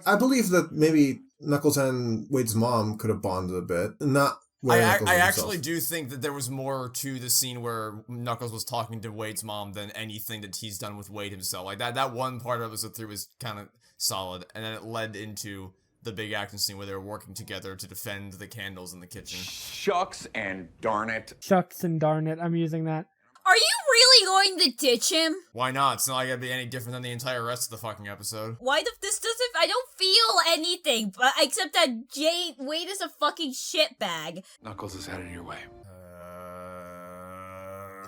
I believe that maybe Knuckles and Wade's mom could have bonded a bit, not. I actually do think that there was more to the scene where Knuckles was talking to Wade's mom than anything that he's done with Wade himself. Like that one part of episode 3 was kind of solid, and then it led into the big action scene where they were working together to defend the candles in the kitchen. Shucks and darn it. Shucks and darn it, I'm using that. Are you really going to ditch him? Why not? It's not like it'd be any different than the entire rest of the fucking episode. This doesn't, I don't feel anything, but except that Wade is a fucking shitbag. Knuckles is headed your way.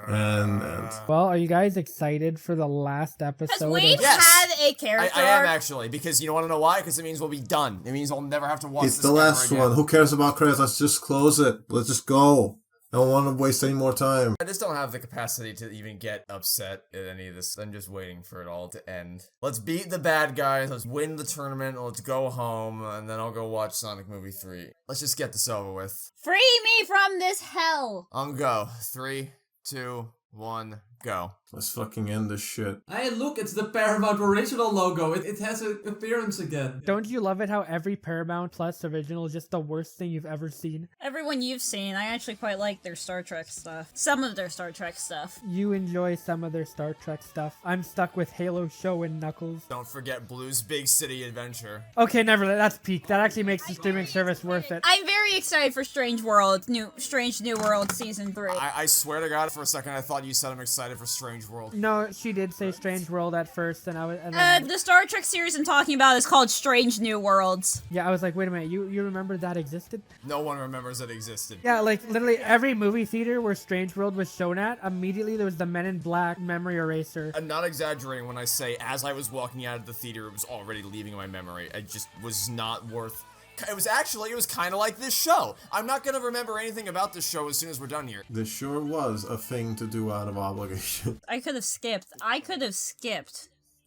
And well, are you guys excited for the last episode? Has Wade had a character I am arc? actually, because you want to know why? Because it means we'll be done. It means I'll never have to watch it's this the ever last again. one. Who cares about credits? Let's just close it. Let's just go. I don't want to waste any more time. I just don't have the capacity to even get upset at any of this. I'm just waiting for it all to end. Let's beat the bad guys, let's win the tournament, let's go home, and then I'll go watch Sonic Movie 3. Let's just get this over with. Free me from this hell! Go. 3, 2, 1, go. Let's fucking end this shit. Hey, look, it's the Paramount original logo. It has an appearance again. Don't you love it how every Paramount Plus original is just the worst thing you've ever seen? Everyone you've seen, I actually quite like their Star Trek stuff. Some of their Star Trek stuff. You enjoy some of their Star Trek stuff. I'm stuck with Halo Show and Knuckles. Don't forget Blue's Big City Adventure. Okay, never. That's peak. That actually makes the streaming service worth it. I'm very excited for Strange New World Season 3. I swear to God, for a second I thought you said I'm excited for Strange World. No, she did say Strange World at first, and I was. And then, the Star Trek series I'm talking about is called Strange New Worlds. Yeah, I was like, wait a minute, you remember that existed? No one remembers it existed. Yeah, like literally every movie theater where Strange World was shown at, immediately there was the Men in Black memory eraser. I'm not exaggerating when I say as I was walking out of the theater, it was already leaving my memory. It just was not worth. It was kind of like this show. I'm not gonna remember anything about this show as soon as we're done here. This sure was a thing to do out of obligation. I could have skipped.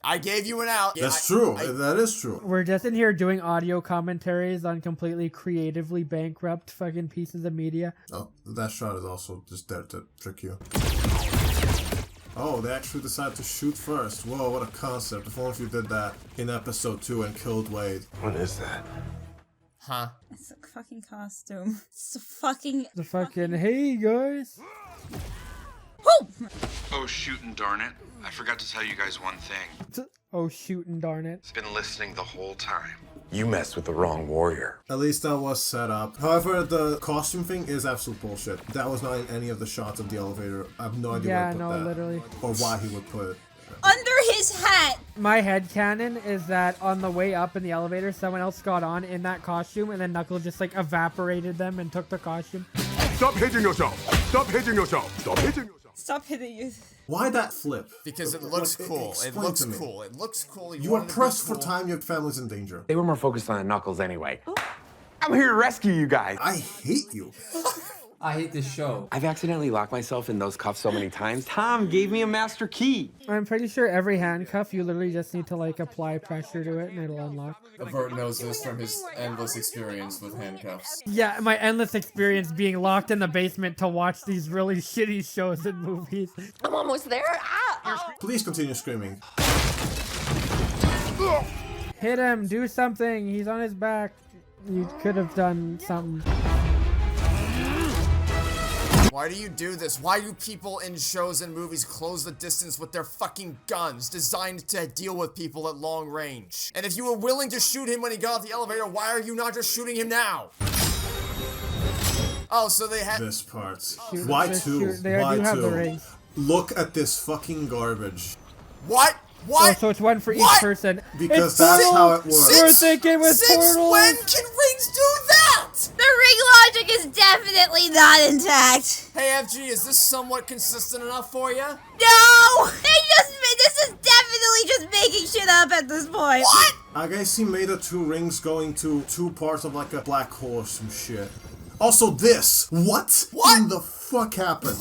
I gave you an out. That's true. That is true. We're just in here doing audio commentaries on completely creatively bankrupt fucking pieces of media. Oh, that shot is also just there to trick you. Oh, they actually decided to shoot first. Whoa, what a concept. If only if you did that in episode 2 and killed Wade. What is that? Huh? It's a fucking costume. It's a fucking... hey guys. Oh, shootin' darn it. I forgot to tell you guys one thing. Oh, shootin' darn it. I've been listening the whole time. You messed with the wrong warrior. At least that was set up. However, the costume thing is absolute bullshit. That was not in any of the shots of the elevator. I have no idea where he put that. Literally. Or why he would put it. Under his hat! My headcanon is that on the way up in the elevator, someone else got on in that costume, and then Knuckles just like evaporated them and took the costume. Stop hitting yourself! Stop hitting yourself! Stop hitting yourself! Stop hitting you. Why that flip? Because it looks cool. It looks cool. It looks cool. You are pressed for time. Your family's in danger. They were more focused on the Knuckles anyway. I'm here to rescue you guys. I hate you. I hate this show. I've accidentally locked myself in those cuffs so many times. Tom gave me a master key. I'm pretty sure every handcuff, you literally just need to like apply pressure to it and it'll unlock. Avert knows this from his endless experience with handcuffs. Yeah, my endless experience being locked in the basement to watch these really shitty shows and movies. I'm almost there. Please continue screaming. Hit him, do something, he's on his back. You could have done something. Why do you do this? Why do people in shows and movies close the distance with their fucking guns designed to deal with people at long range? And if you were willing to shoot him when he got off the elevator, why are you not just shooting him now? Oh, so they had this part. Shoot, Why just two? shoot. They Why do have the two? rings. Look at this fucking garbage. What? Oh, so it's one for each person. Because it's that's portal. how it works. We're thinking with portals. When can rings do that? The ring logic is definitely not intact. Hey, FG, is this somewhat consistent enough for you? No! This is definitely just making shit up at this point. What? I guess he made the two rings going to two parts of like a black hole or some shit. Also this! What? What in the fuck happened?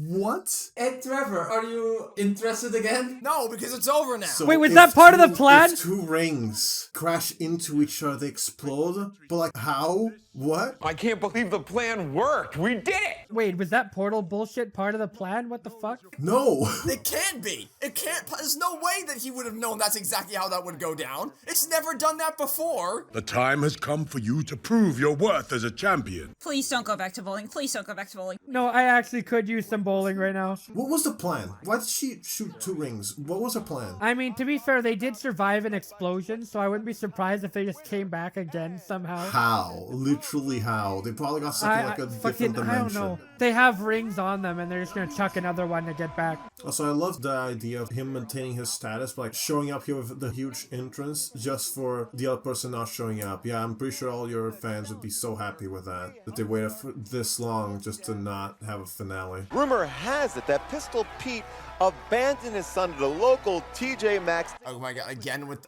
What? Hey, Trevor, are you interested again? No, because it's over now. So wait, was that part of the plan? If two rings crash into each other, they explode? But like, how? What? I can't believe the plan worked. We did it. Wait, was that portal bullshit part of the plan? What the fuck? No. It can't be. It can't. There's no way that he would have known that's exactly how that would go down. It's never done that before. The time has come for you to prove your worth as a champion. Please don't go back to bowling. Please don't go back to bowling. No, I actually could use some bowling right now. What was the plan? Why did she shoot two rings? What was her plan? I mean, to be fair, they did survive an explosion, so I wouldn't be surprised if they just came back again somehow. How? Literally how? They probably got stuck in like a different dimension. I don't know. They have rings on them, and they're just gonna chuck another one to get back. Also, I love the idea of him maintaining his status by like showing up here with the huge entrance just for the other person not showing up. Yeah, I'm pretty sure all your fans would be so happy with that they waited for this long just to not have a finale. Rumor has it that Pistol Pete abandoned his son to the local TJ Maxx. Oh my god! Again with.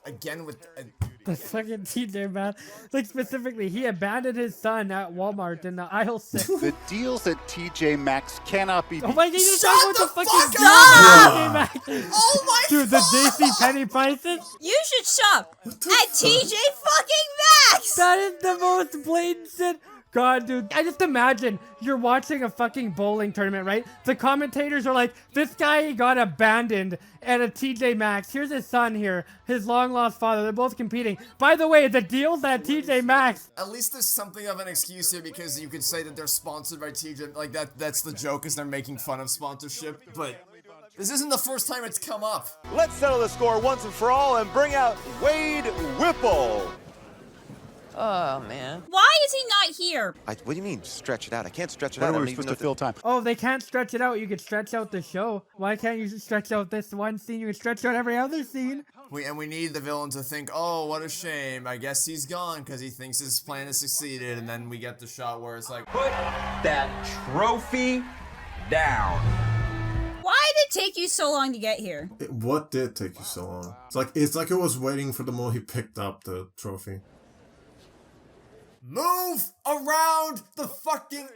The fucking TJ man. Like specifically, he abandoned his son at Walmart in the aisle 6. The deals at TJ Maxx cannot be. Oh my god, you just talking about the fucking Stop! TJ Maxx. Oh my Dude, the JC Penny prices? You should shop at TJ fucking Maxx! That is the most blatant shit. God, dude. I just imagine you're watching a fucking bowling tournament, right? The commentators are like, this guy got abandoned at a TJ Maxx. Here's his son here, his long-lost father. They're both competing. By the way, the deal's at TJ Maxx. At least there's something of an excuse here because you could say that they're sponsored by TJ. Like, that's the joke, is they're making fun of sponsorship. But this isn't the first time it's come up. Let's settle the score once and for all and bring out Wade Whipple. Oh, man. Why is he not here? What do you mean, stretch it out? I can't stretch it out. When are we supposed to fill time? Oh, they can't stretch it out. You could stretch out the show. Why can't you just stretch out this one scene? You can stretch out every other scene. We need the villain to think, oh, what a shame. I guess he's gone because he thinks his plan has succeeded. And then we get the shot where it's like, Put that trophy down. Why did it take you so long to get here? What did take you so long? It's like it was waiting for the moment he picked up the trophy. move around the fucking...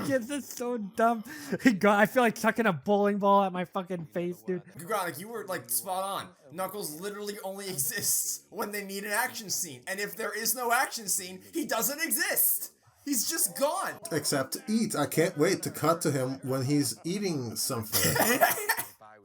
This is so dumb. God, I feel like chucking a bowling ball at my fucking face, dude. Gugonic, you were like spot on. Knuckles literally only exists when they need an action scene. And if there is no action scene, he doesn't exist. He's just gone. Except to eat. I can't wait to cut to him when he's eating something.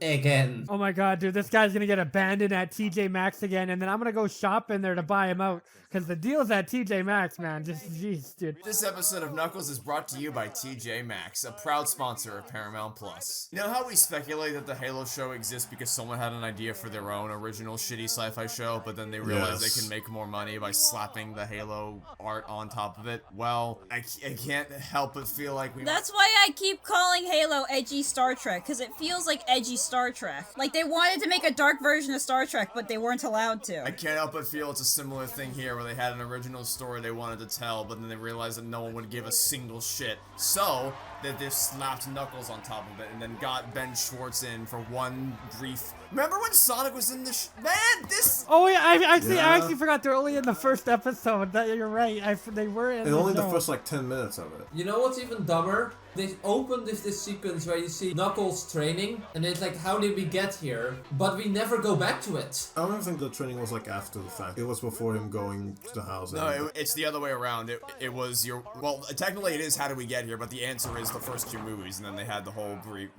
Again. Oh my god, dude, this guy's gonna get abandoned at TJ Maxx again, and then I'm gonna go shop in there to buy him out. Because the deal's at TJ Maxx, man. Just, jeez, dude. This episode of Knuckles is brought to you by TJ Maxx, a proud sponsor of Paramount Plus. You know how we speculate that the Halo show exists because someone had an idea for their own original shitty sci-fi show, but then they realized they can make more money by slapping the Halo art on top of it? Well, I can't help but feel like we... That's why I keep calling Halo edgy Star Trek, because it feels like edgy Star Trek. Like they wanted to make a dark version of Star Trek, but they weren't allowed to. I can't help but feel it's a similar thing here where they had an original story they wanted to tell, but then they realized that no one would give a single shit. So, they just slapped Knuckles on top of it and then got Ben Schwartz in for one brief... Remember when Sonic was in the Man, this... Oh, yeah, I actually forgot they're only in the first episode. You're right. They were in and only the first, like, 10 minutes of it. You know what's even dumber? They opened this sequence where you see Knuckles training, and it's like, how did we get here? But we never go back to it. I don't think the training was, like, after the fact. It was before him going to the house. No, it's the other way around. It was your... Well, technically it is how did we get here, but the answer is the first two movies, and then they had the whole brief...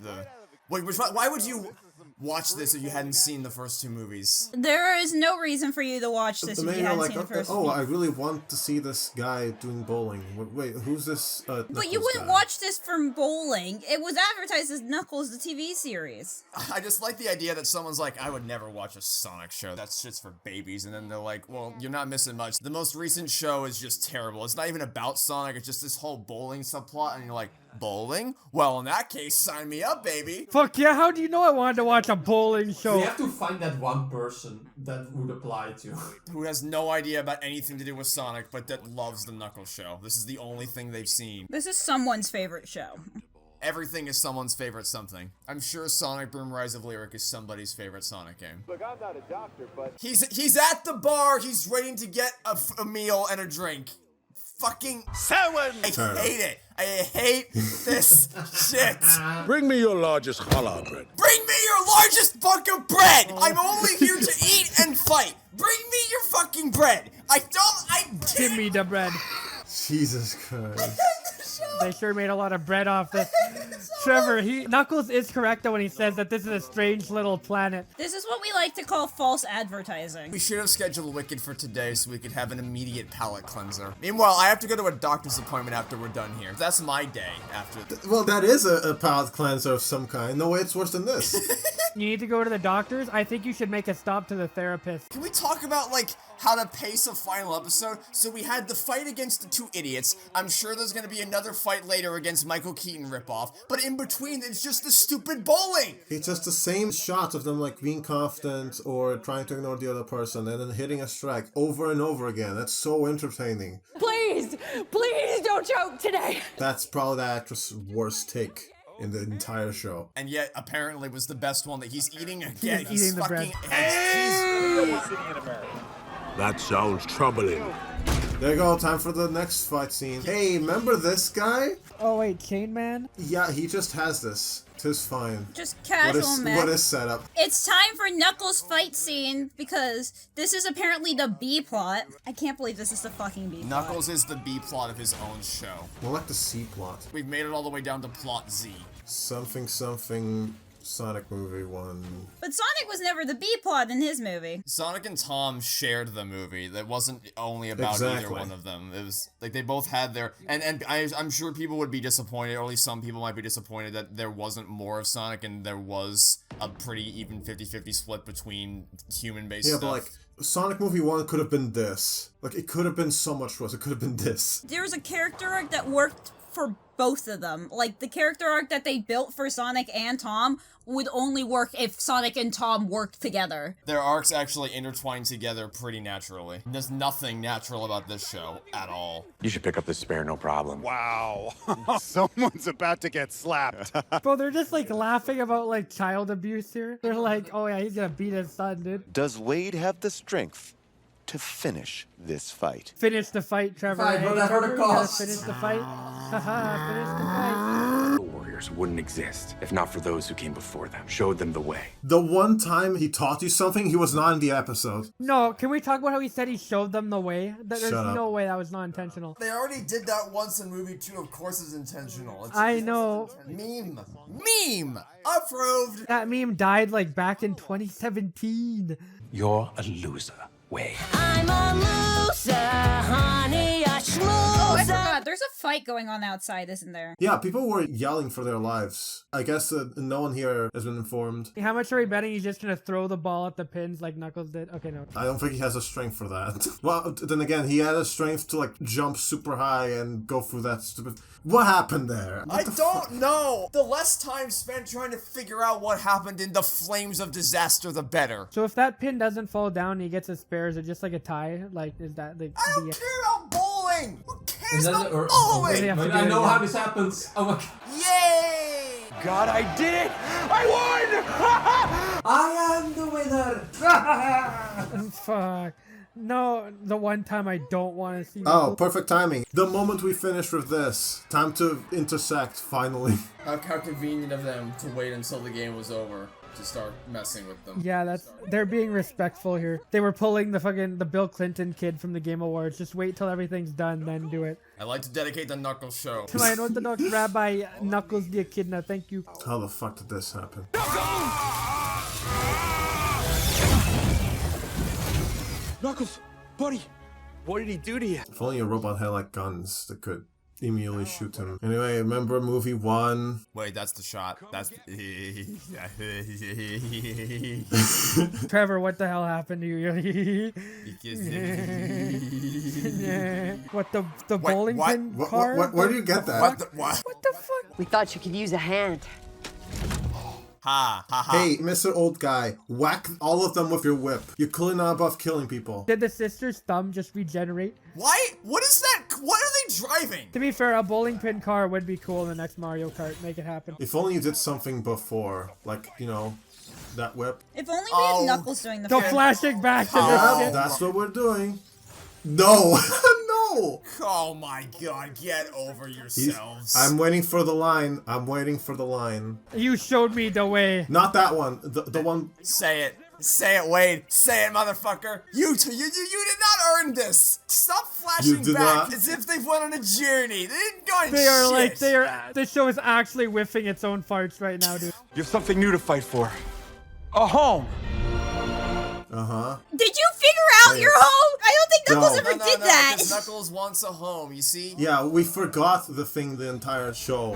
Wait, why would you... watch this if you hadn't seen the first 2 movies. There is no reason for you to watch this if you hadn't seen the first I really want to see this guy doing bowling. Wait, who's this? But you wouldn't watch this from bowling. It was advertised as Knuckles, the TV series. I just like the idea that someone's like, I would never watch a Sonic show. That shit's for babies. And then they're like, well, you're not missing much. The most recent show is just terrible. It's not even about Sonic. It's just this whole bowling subplot. And you're like, bowling? Well, in that case, sign me up, baby. Fuck yeah, how do you know I wanted to watch a bowling show? We have to find that one person that would apply to. Who has no idea about anything to do with Sonic, but that loves the Knuckles show. This is the only thing they've seen. This is someone's favorite show. Everything is someone's favorite something. I'm sure Sonic Boom Rise of Lyric is somebody's favorite Sonic game. Look, I'm not a doctor, but... He's at the bar, he's waiting to get a meal and a drink. Fucking... Someone! I hate it. I hate this shit. Bring me your largest challah bread. Bring me your largest fuck of bread! I'm only here to eat and fight. Bring me your fucking bread. Give me the bread. Jesus Christ. They sure made a lot of bread off this. Trevor, Knuckles is correct though when he says that this is a strange little planet. This is what we like to call false advertising. We should have scheduled Wicked for today so we could have an immediate palate cleanser. Meanwhile, I have to go to a doctor's appointment after we're done here. That's my day after. Well, that is a palate cleanser of some kind. No way it's worse than this. You need to go to the doctors? I think you should make a stop to the therapist. Can we talk about, like, how to pace a final episode? So we had the fight against the 2 idiots. I'm sure there's gonna be another fight later against Michael Keaton ripoff. But in between, it's just the stupid bowling! It's just the same shot of them, like, being confident or trying to ignore the other person and then hitting a strike over and over again. That's so entertaining. Please don't choke today. That's probably the actress' worst take in the entire show. And yet, apparently, was the best one that he's eating again. He's eating the bread. That sounds troubling. There you go, time for the next fight scene. Hey, remember this guy? Oh wait, Chain Man? Yeah, he just has this. Tis fine. Just casual mech. What is setup? It's time for Knuckles fight scene because this is apparently the B plot. I can't believe this is the fucking B plot. Knuckles is the B plot of his own show. More like the C plot. We've made it all the way down to plot Z. Something Sonic movie 1. But Sonic was never the B plot in his movie. Sonic and Tom shared the movie. That wasn't only about either one of them. It was like they both had their and I'm sure people would be disappointed, or at least some people might be disappointed that there wasn't more of Sonic and there was a pretty even 50-50 split between human-based stuff. Yeah, but like Sonic movie 1 could have been this. Like it could have been so much worse. It could have been this. There was a character arc that worked for both of them. Like the character arc that they built for Sonic and Tom would only work if Sonic and Tom worked together. Their arcs actually intertwine together pretty naturally. There's nothing natural about this show at all. You should pick up this spare, no problem. Wow. Someone's about to get slapped. Bro, they're just like laughing about like child abuse here. They're like, oh yeah, he's gonna beat his son, dude. Does Wade have the strength to finish this fight? Finish the fight, Trevor. Fight, whatever the cost. Finish the fight. Haha, finish the fight. The warriors wouldn't exist if not for those who came before them, showed them the way. The one time he taught you something, he was not in the episode. No, can we talk about how he said he showed them the way? There's no way that was not intentional. They already did that once in movie 2, of course it's intentional. I know. Meme! Approved! That meme died like back in 2017. You're a loser, Wade. I'm a loser, honey, a schmoozer. Oh, I forgot. There's a fight going on outside, isn't there? Yeah, people were yelling for their lives. I guess no one here has been informed. How much are we betting he's just gonna throw the ball at the pins like Knuckles did? Okay, no. I don't think he has the strength for that. Well, then again, he had the strength to like jump super high and go through that stupid... What happened there? I don't know! The less time spent trying to figure out what happened in the flames of disaster, the better. So if that pin doesn't fall down and he gets a spare, is it just like a tie? Like, is that like... I don't care about bowling! Who cares about bowling? I know how this happens. Oh my god. Yay! God, I did it! I won! I am the winner! Fuck. No, the one time I don't want to see... Oh, perfect timing. The moment we finish with this. Time to intersect, finally. How convenient of them to wait until the game was over to start messing with them. Yeah, they're being respectful here. They were pulling the Bill Clinton kid from the Game Awards. Just wait till everything's done, then do it. I'd like to dedicate the Knuckles show. To my Orthodox Rabbi Knuckles the Echidna, thank you. How the fuck did this happen? Knuckles, buddy, what did he do to you? If only a robot had like guns that could immediately shoot him. Anyway, remember movie 1? Wait, that's the shot. That's... Trevor, what the hell happened to you? What, the bowling pin card? Where do you get that? What the fuck? We thought you could use a hand. Ha, ha, ha. Hey, Mr. Old Guy, whack all of them with your whip. You're clearly not above killing people. Did the sister's thumb just regenerate? Why? What is that? What are they driving? To be fair, a bowling pin car would be cool in the next Mario Kart. Make it happen. If only you did something before, like, you know, that whip. If only we had Knuckles doing the Go flashing back to this Yeah, shit. that's what we're doing. No, no. Oh my god, get over yourselves. I'm waiting for the line. I'm waiting for the line. You showed me the way. Not that one. The one. Say it. Say it, Wade. Say it, motherfucker. You did not earn this. Stop flashing did back not. as if they've went on a journey. They didn't go on They are shit. like, this show is actually whiffing its own farts right now, dude. You have something new to fight for. A home. Uh-huh. Did you figure out your home? I don't think Knuckles ever did that. because Knuckles wants a home, you see? Yeah, we forgot the thing the entire show.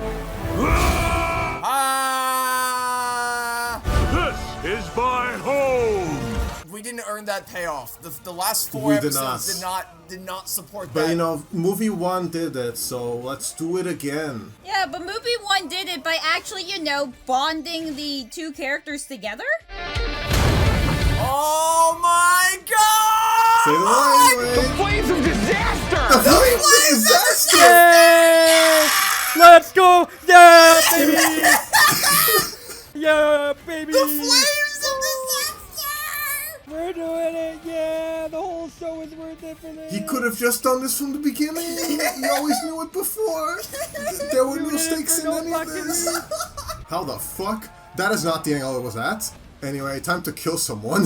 This is my home. We didn't earn that payoff. The last 4 We did episodes did not support But that. you know, movie 1 did it, so let's do it again. Yeah, but movie 1 did it by actually, bonding the two characters together. Oh my god! Say the line, Wade. The flames of disaster! The flames of disaster! Yay! Let's go! Yeah, baby! Yeah, baby! The flames of disaster! We're doing it! Yeah, the whole show is worth it for this. He could have just done this from the beginning. He always knew it before. There were no stakes in any of this. How the fuck? That is not the angle it was at. Anyway, time to kill someone.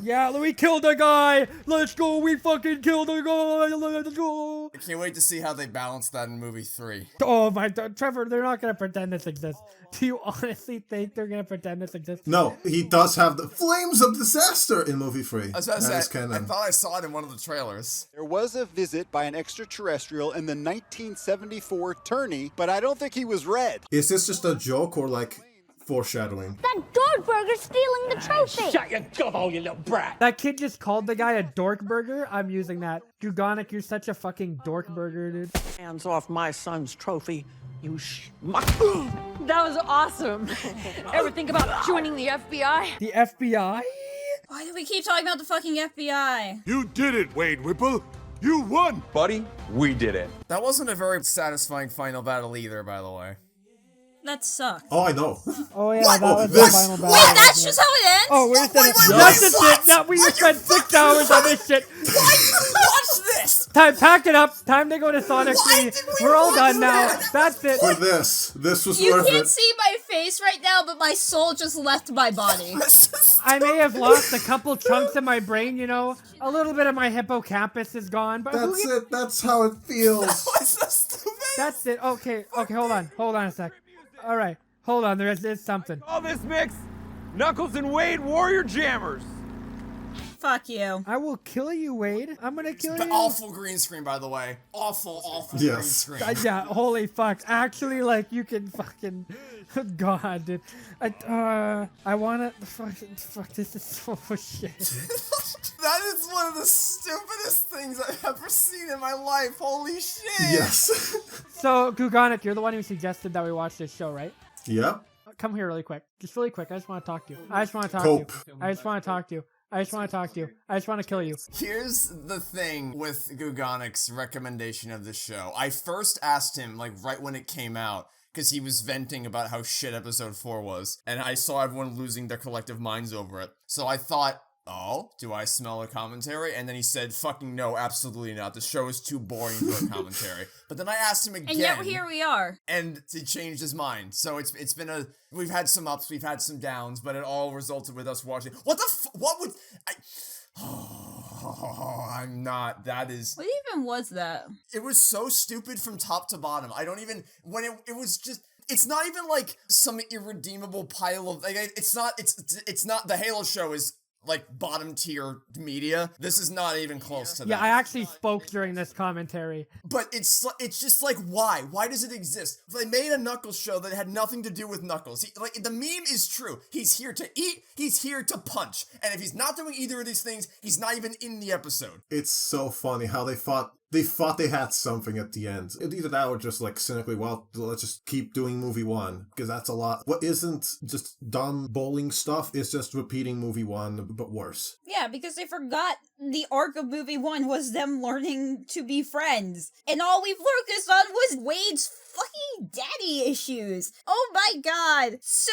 Yeah, we killed a guy! Let's go! We fucking killed a guy! Let's go! I can't wait to see how they balance that in movie 3. Oh my god, Trevor, they're not gonna pretend this exists. Do you honestly think they're gonna pretend this exists? No, he does have the flames of disaster in movie 3. I was about to That is say, I canon. thought I saw it in one of the trailers. There was a visit by an extraterrestrial in the 1974 tourney, but I don't think he was red. Is this just a joke or like foreshadowing? That dork burger's stealing the trophy. Shut your gobble, you little brat. That kid just called the guy a dork burger? I'm using that. Gugonic, you're such a fucking dork burger, dude. Hands off my son's trophy, you schmuck. That was awesome. Ever think about joining the FBI? The FBI? Why do we keep talking about the fucking FBI? You did it, Wade Whipple. You won. Buddy, we did it. That wasn't a very satisfying final battle either, by the way. That sucked. Oh, I know. Oh yeah, What? that was This- the final battle. Wait, that's just how it ends? Oh, we're wait, that's just what? it. Now we spent 6 hours on this shit. Watch this! Time, pack it up. Time to go to Sonic 3. We're all done now. That's it. For this was You worth can't it. see my face right now, but my soul just left my body. I may have lost a couple chunks of my brain, you know. A little bit of my hippocampus is gone, but who That's gives- it. That's how it feels. That's it. Okay, hold on a sec. All right, hold on. There is something. All this mix, Knuckles and Wade Warrior Jammers. Fuck you. I will kill you, Wade. I'm gonna kill you. Awful green screen, by the way. Awful green Yes. screen. Yeah, holy fuck. Actually, like, you can fucking... God, dude. I wanna... Fuck, this is so shit. That is one of the stupidest things I've ever seen in my life. Holy shit. Yes. So, Gugonic, you're the one who suggested that we watch this show, right? Yep. Come here really quick. Just really quick. I just want to talk to you. I just want to talk Cope. to you. I just want to talk to you. I just want to talk to you. I just want to kill you. Here's the thing with Gugonic's recommendation of the show. I first asked him, like, right when it came out, because he was venting about how shit episode 4 was, and I saw everyone losing their collective minds over it. So I thought, oh, do I smell a commentary? And then he said, fucking no, absolutely not. The show is too boring for a commentary. But then I asked him again. And yet here we are. And he changed his mind. So it's been we've had some ups, we've had some downs, but it all resulted with us watching. What would I... Oh, I'm not. That is... What even was that? It was so stupid from top to bottom. I don't even... When it was just... It's not even like some irredeemable pile of... Like, it's not... The Halo show is like bottom tier media. This is not even close to that. Yeah, I actually spoke during this commentary. But it's just like, why? Why does it exist? If they made a Knuckles show that had nothing to do with Knuckles. Like, the meme is true. He's here to eat, he's here to punch. And if he's not doing either of these things, he's not even in the episode. It's so funny how they thought they had something at the end. Either that or just like cynically, well, let's just keep doing movie one, because that's a lot. What isn't just dumb bowling stuff is just repeating movie one, but worse. Yeah, because they forgot the arc of movie one was them learning to be friends. And all we've focused on was Wade's fucking daddy issues. Oh my god. So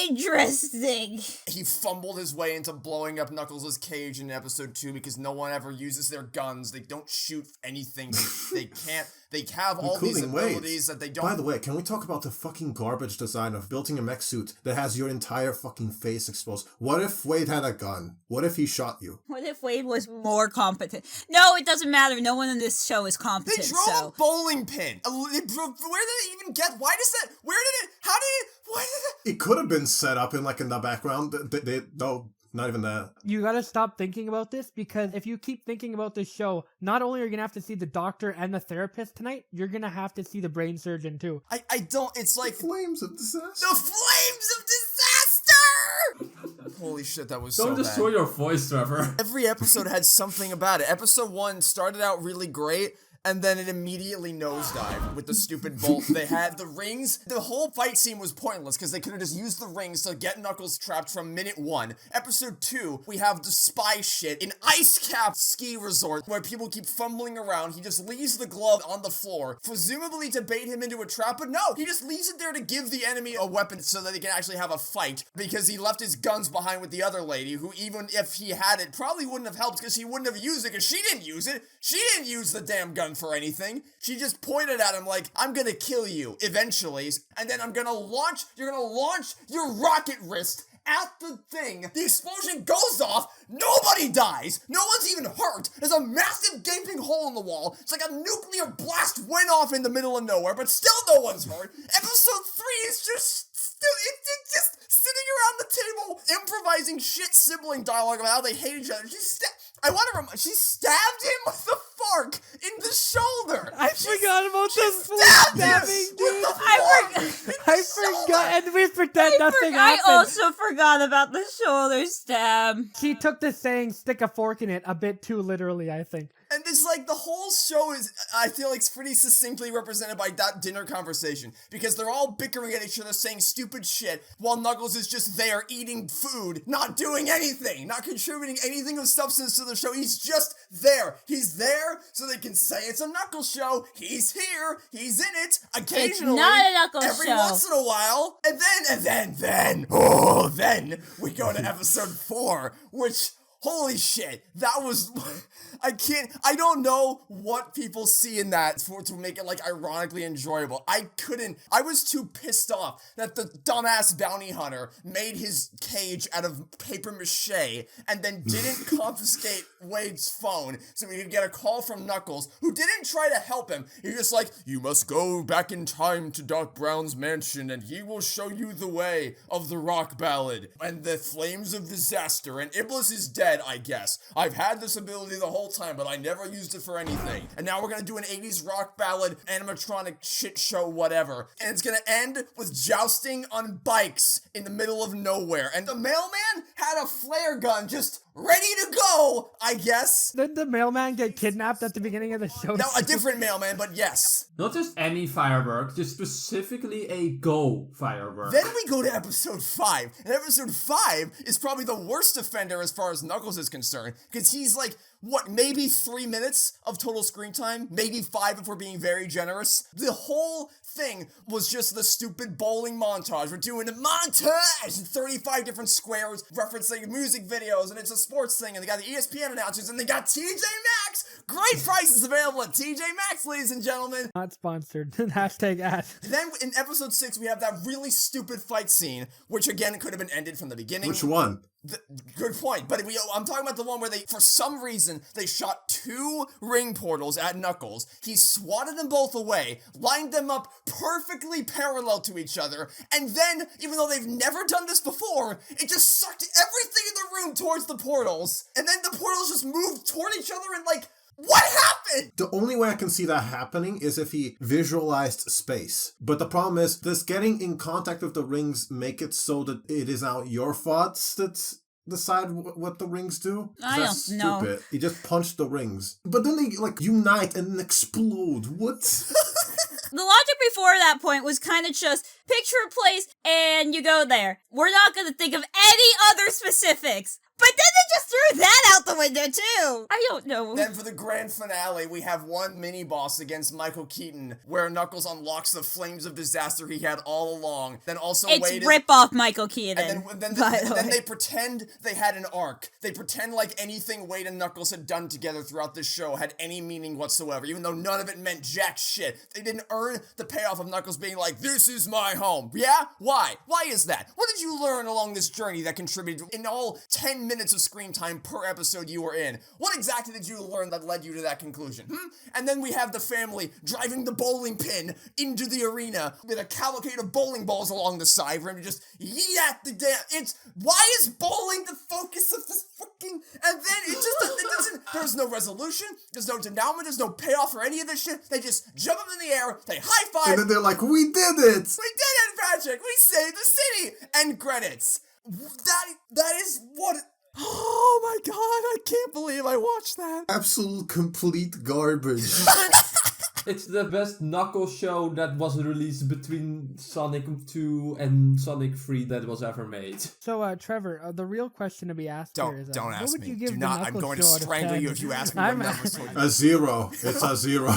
interesting. He fumbled his way into blowing up Knuckles' cage in episode 2 because no one ever uses their guns. They don't shoot anything. They can't. They have all these abilities that they don't. By the way, can we talk about the fucking garbage design of building a mech suit that has your entire fucking face exposed? What if Wade had a gun? What if he shot you? What if Wade was more competent? No, it doesn't matter. No one in this show is competent. They drove a bowling pin. Where did it even get? Why does that? Where did it? How did it? Why did it? It could have been set up in the background. No, not even that. You gotta stop thinking about this, because if you keep thinking about this show, not only are you gonna have to see the doctor and the therapist tonight, you're gonna have to see the brain surgeon too. I don't. It's like the flames of disaster. The flames of disaster. Holy shit, that was so bad. Don't destroy your voice, Trevor. Every episode had something about it. Episode 1 started out really great, and then it immediately nosedived with the stupid bolt. They had the rings. The whole fight scene was pointless because they could have just used the rings to get Knuckles trapped from minute 1. Episode 2, we have the spy shit in Ice Cap ski resort where people keep fumbling around. He just leaves the glove on the floor, presumably to bait him into a trap, but no, he just leaves it there to give the enemy a weapon so that they can actually have a fight, because he left his guns behind with the other lady, who even if he had it, probably wouldn't have helped because he wouldn't have used it because she didn't use it. She didn't use the damn gun for anything. She just pointed at him like, I'm gonna kill you eventually, and then you're gonna launch your rocket wrist at the thing. The explosion goes off. Nobody dies. No one's even hurt. There's a massive gaping hole in the wall. It's like a nuclear blast went off in the middle of nowhere, but still no one's hurt. Episode 3 is just sitting around the table improvising shit sibling dialogue about how they hate each other. She stabbed him with a fork in the shoulder. I forgot about this stabbing, dude. I forgot, and we pretend nothing happened. I also forgot about the shoulder stab. She took the saying "stick a fork in it" a bit too literally, I think. And it's like the whole show is, I feel like, it's pretty succinctly represented by that dinner conversation, because they're all bickering at each other, saying stupid shit, while Knuckles is just there eating food, not doing anything, not contributing anything of substance to the show. He's just there. He's there so they can say it's a Knuckles show. He's here. He's in it. Occasionally. It's not a Knuckles every show. once in a while. And then we go to episode 4, which... Holy shit, that was, I don't know what people see in that to make it, like, ironically enjoyable. I was too pissed off that the dumbass bounty hunter made his cage out of paper mache and then didn't confiscate Wade's phone so he could get a call from Knuckles, who didn't try to help him. He was just like, you must go back in time to Doc Brown's mansion and he will show you the way of the rock ballad and the flames of disaster, and Iblis is dead. I guess. I've had this ability the whole time, but I never used it for anything. And now we're gonna do an 80s rock ballad, animatronic shit show, whatever. And it's gonna end with jousting on bikes in the middle of nowhere. And the mailman had a flare gun just ready to go, I guess. Did the mailman get kidnapped at the beginning of the show? No, a different mailman, but yes. Not just any firework, just specifically a Go firework. Then we go to episode 5, and episode 5 is probably the worst offender as far as Knuckles is concerned, because he's like, what, maybe 3 minutes of total screen time? Maybe 5 if we're being very generous. The whole thing was just the stupid bowling montage. We're doing a montage in 35 different squares referencing music videos, and it's a sports thing, and they got the ESPN announcers, and they got TJ Maxx Great prices available at TJ Maxx, ladies and gentlemen. Not sponsored. Hashtag ad. Then in episode 6, we have that really stupid fight scene, which again could have been ended from the beginning. Which one? Good point, but I'm talking about the one where for some reason, they shot 2 ring portals at Knuckles. He swatted them both away, lined them up perfectly parallel to each other, and then, even though they've never done this before, it just sucked everything in the room towards the portals, and then the portals just moved toward each other and what happened? The only way I can see that happening is if he visualized space. But the problem is, does getting in contact with the rings make it so that it is now your thoughts that decide what the rings do? I That's don't know. stupid. He just punched the rings. But then they unite and explode. What? The logic before that point was kind of just picture a place and you go there. We're not going to think of any other specifics. But then they just threw that out the window, too. I don't know. Then for the grand finale, we have one mini-boss against Michael Keaton, where Knuckles unlocks the flames of disaster he had all along. Then also it's rip-off Michael Keaton, and then they pretend they had an arc. They pretend like anything Wade and Knuckles had done together throughout this show had any meaning whatsoever, even though none of it meant jack shit. They didn't earn the payoff of Knuckles being like, this is my home. Yeah? Why? Why is that? What did you learn along this journey that contributed in all 10 minutes of screen time per episode you were in? What exactly did you learn that led you to that conclusion? And then we have the family driving the bowling pin into the arena with a cavalcade of bowling balls along the side for him to just yeet at the damn. Why is bowling the focus of this fucking, and then it doesn't, there's no resolution, there's no denouement, there's no payoff for any of this shit. They just jump up in the air, they high five. And then they're like, we did it! We did it, Patrick! We saved the city! End credits. That is what... Oh my god, I can't believe I watched that. Absolute complete garbage. It's the best Knuckles show that was released between Sonic 2 and Sonic 3 that was ever made. So, Trevor, the real question to be asked here is... Don't what ask would me. you give Do the not. I'm Knuckles going to show out of strangle 10? you if you ask me what numbers. A 0. It's a 0.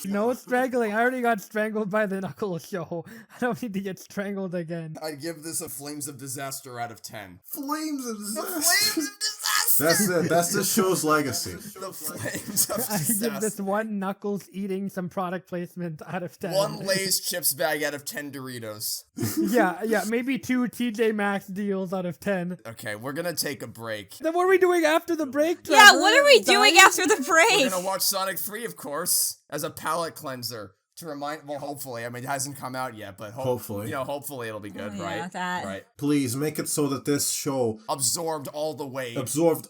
No strangling. I already got strangled by the Knuckles show. I don't need to get strangled again. I'd give this a Flames of Disaster out of 10. Flames of Disaster? Flames of Disaster! That's it. That's the show's legacy. The Flames of I Disaster. give this one Knuckles eating some product placement out of 10. 1 Lay's chips bag out of 10 Doritos. yeah, maybe 2 TJ Maxx deals out of 10. Okay, we're gonna take a break. Then what are we doing after the break, Trevor? Yeah, what are we doing after the break? We're gonna watch Sonic 3, of course, as a palate cleanser. To remind, well, hopefully, I mean, it hasn't come out yet, but hopefully, hopefully it'll be good, right? That. Right. Please make it so that this show absorbed all the weight,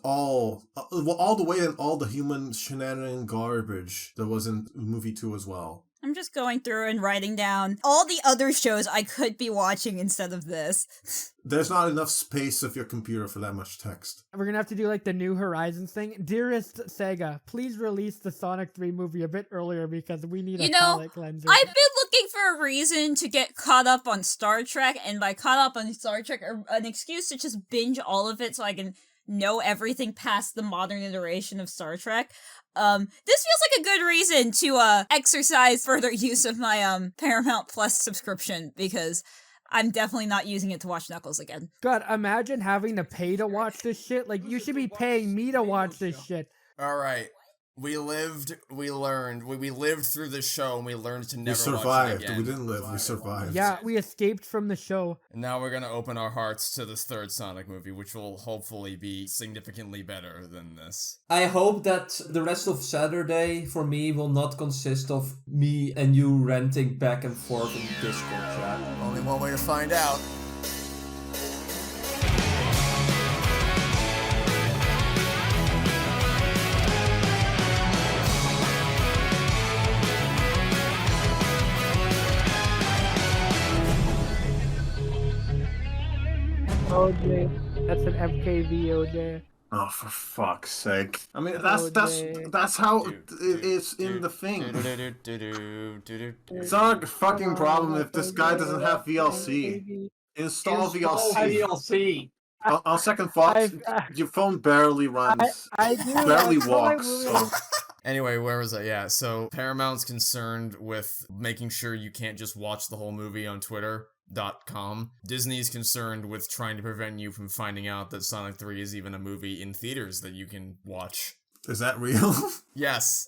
all the weight and all the human shenanigan garbage that was in movie 2 as well. I'm just going through and writing down all the other shows I could be watching instead of this. There's not enough space of your computer for that much text. We're gonna have to do like the New Horizons thing. Dearest Sega, please release the Sonic 3 movie a bit earlier because we need a palate cleanser. I've been looking for a reason to get caught up on Star Trek, and by caught up on Star Trek, an excuse to just binge all of it so I can know everything past the modern iteration of Star Trek. This feels like a good reason to exercise further use of my Paramount Plus subscription, because I'm definitely not using it to watch Knuckles again. God, imagine having to pay to watch this shit. Like, you should be paying me to watch this shit. All right. We lived, we learned. We lived through this show and we learned to never survived. watch it again. We didn't live, we survived. Yeah, we escaped from the show. And now we're gonna open our hearts to this third Sonic movie, which will hopefully be significantly better than this. I hope that the rest of Saturday for me will not consist of me and you ranting back and forth in Discord chat. Only one way to find out. OJ. That's an MKV, OJ. Oh, for fuck's sake. I mean, that's how it is in the thing. It's not a fucking problem if this guy doesn't have VLC. Install VLC. On second thought, your phone barely runs. Barely walks. So. Anyway, where was I? Yeah, so Paramount's concerned with making sure you can't just watch the whole movie on Twitter.com. Disney's concerned with trying to prevent you from finding out that Sonic 3 is even a movie in theaters that you can watch. Is that real? Yes.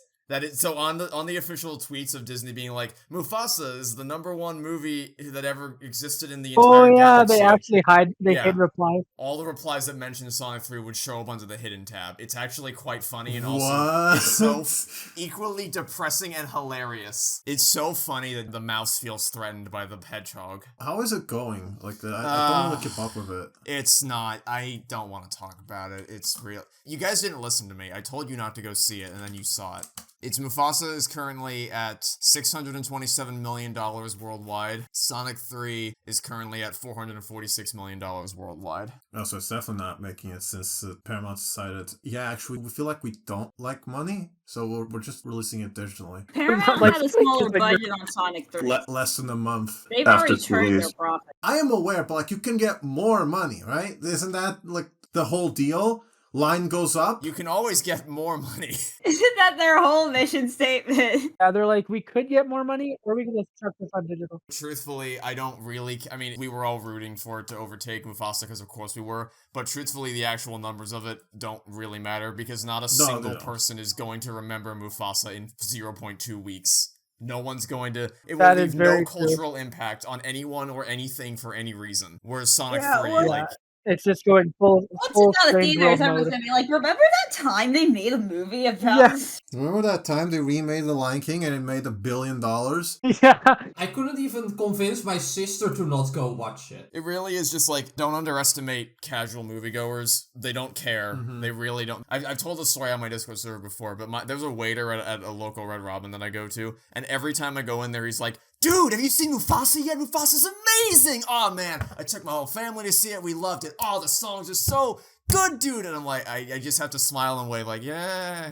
So on the official tweets of Disney being like, Mufasa is the #1 movie that ever existed in the entire galaxy. They actually hid replies. All the replies that mentioned Sonic 3 would show up under the hidden tab. It's actually quite funny and What? also it's so equally depressing and hilarious. It's so funny that the mouse feels threatened by the hedgehog. How is it going? Like, I don't want to keep up with it. It's not. I don't want to talk about it. It's real. You guys didn't listen to me. I told you not to go see it, and then you saw it. It's Mufasa is currently at $627 million worldwide. Sonic 3 is currently at $446 million worldwide. Oh, so it's definitely not making it since Paramount decided, yeah, actually, we feel like we don't like money, so we're just releasing it digitally. Paramount had a smaller budget on Sonic 3. Less than a month. They've already turned their profit. I am aware, but like you can get more money, right? Isn't that like the whole deal? Line goes up. You can always get more money. Isn't that their whole mission statement? Yeah, they're like, we could get more money, or we can just chuck this on digital. Truthfully, I don't really... I mean, we were all rooting for it to overtake Mufasa, because of course we were, but truthfully, the actual numbers of it don't really matter, because not a single person is going to remember Mufasa in 0.2 weeks. No one's going to... It will leave no cultural impact on anyone or anything for any reason. Whereas Sonic 3, like... It's just going full. Once it's out of theaters, everyone's gonna be like, remember that time they made a movie about... Remember that time they remade The Lion King and it made $1 billion? Yeah. I couldn't even convince my sister to not go watch it. It really is just like, don't underestimate casual moviegoers. They don't care. Mm-hmm. They really don't. I've told the story on my Discord server before, but there's a waiter at a local Red Robin that I go to, and every time I go in there, he's like, dude, have you seen Mufasa yet? Mufasa's amazing! Oh man, I took my whole family to see it, we loved it. Oh, the songs are so good, dude! And I'm like, I just have to smile and wave like, yeah.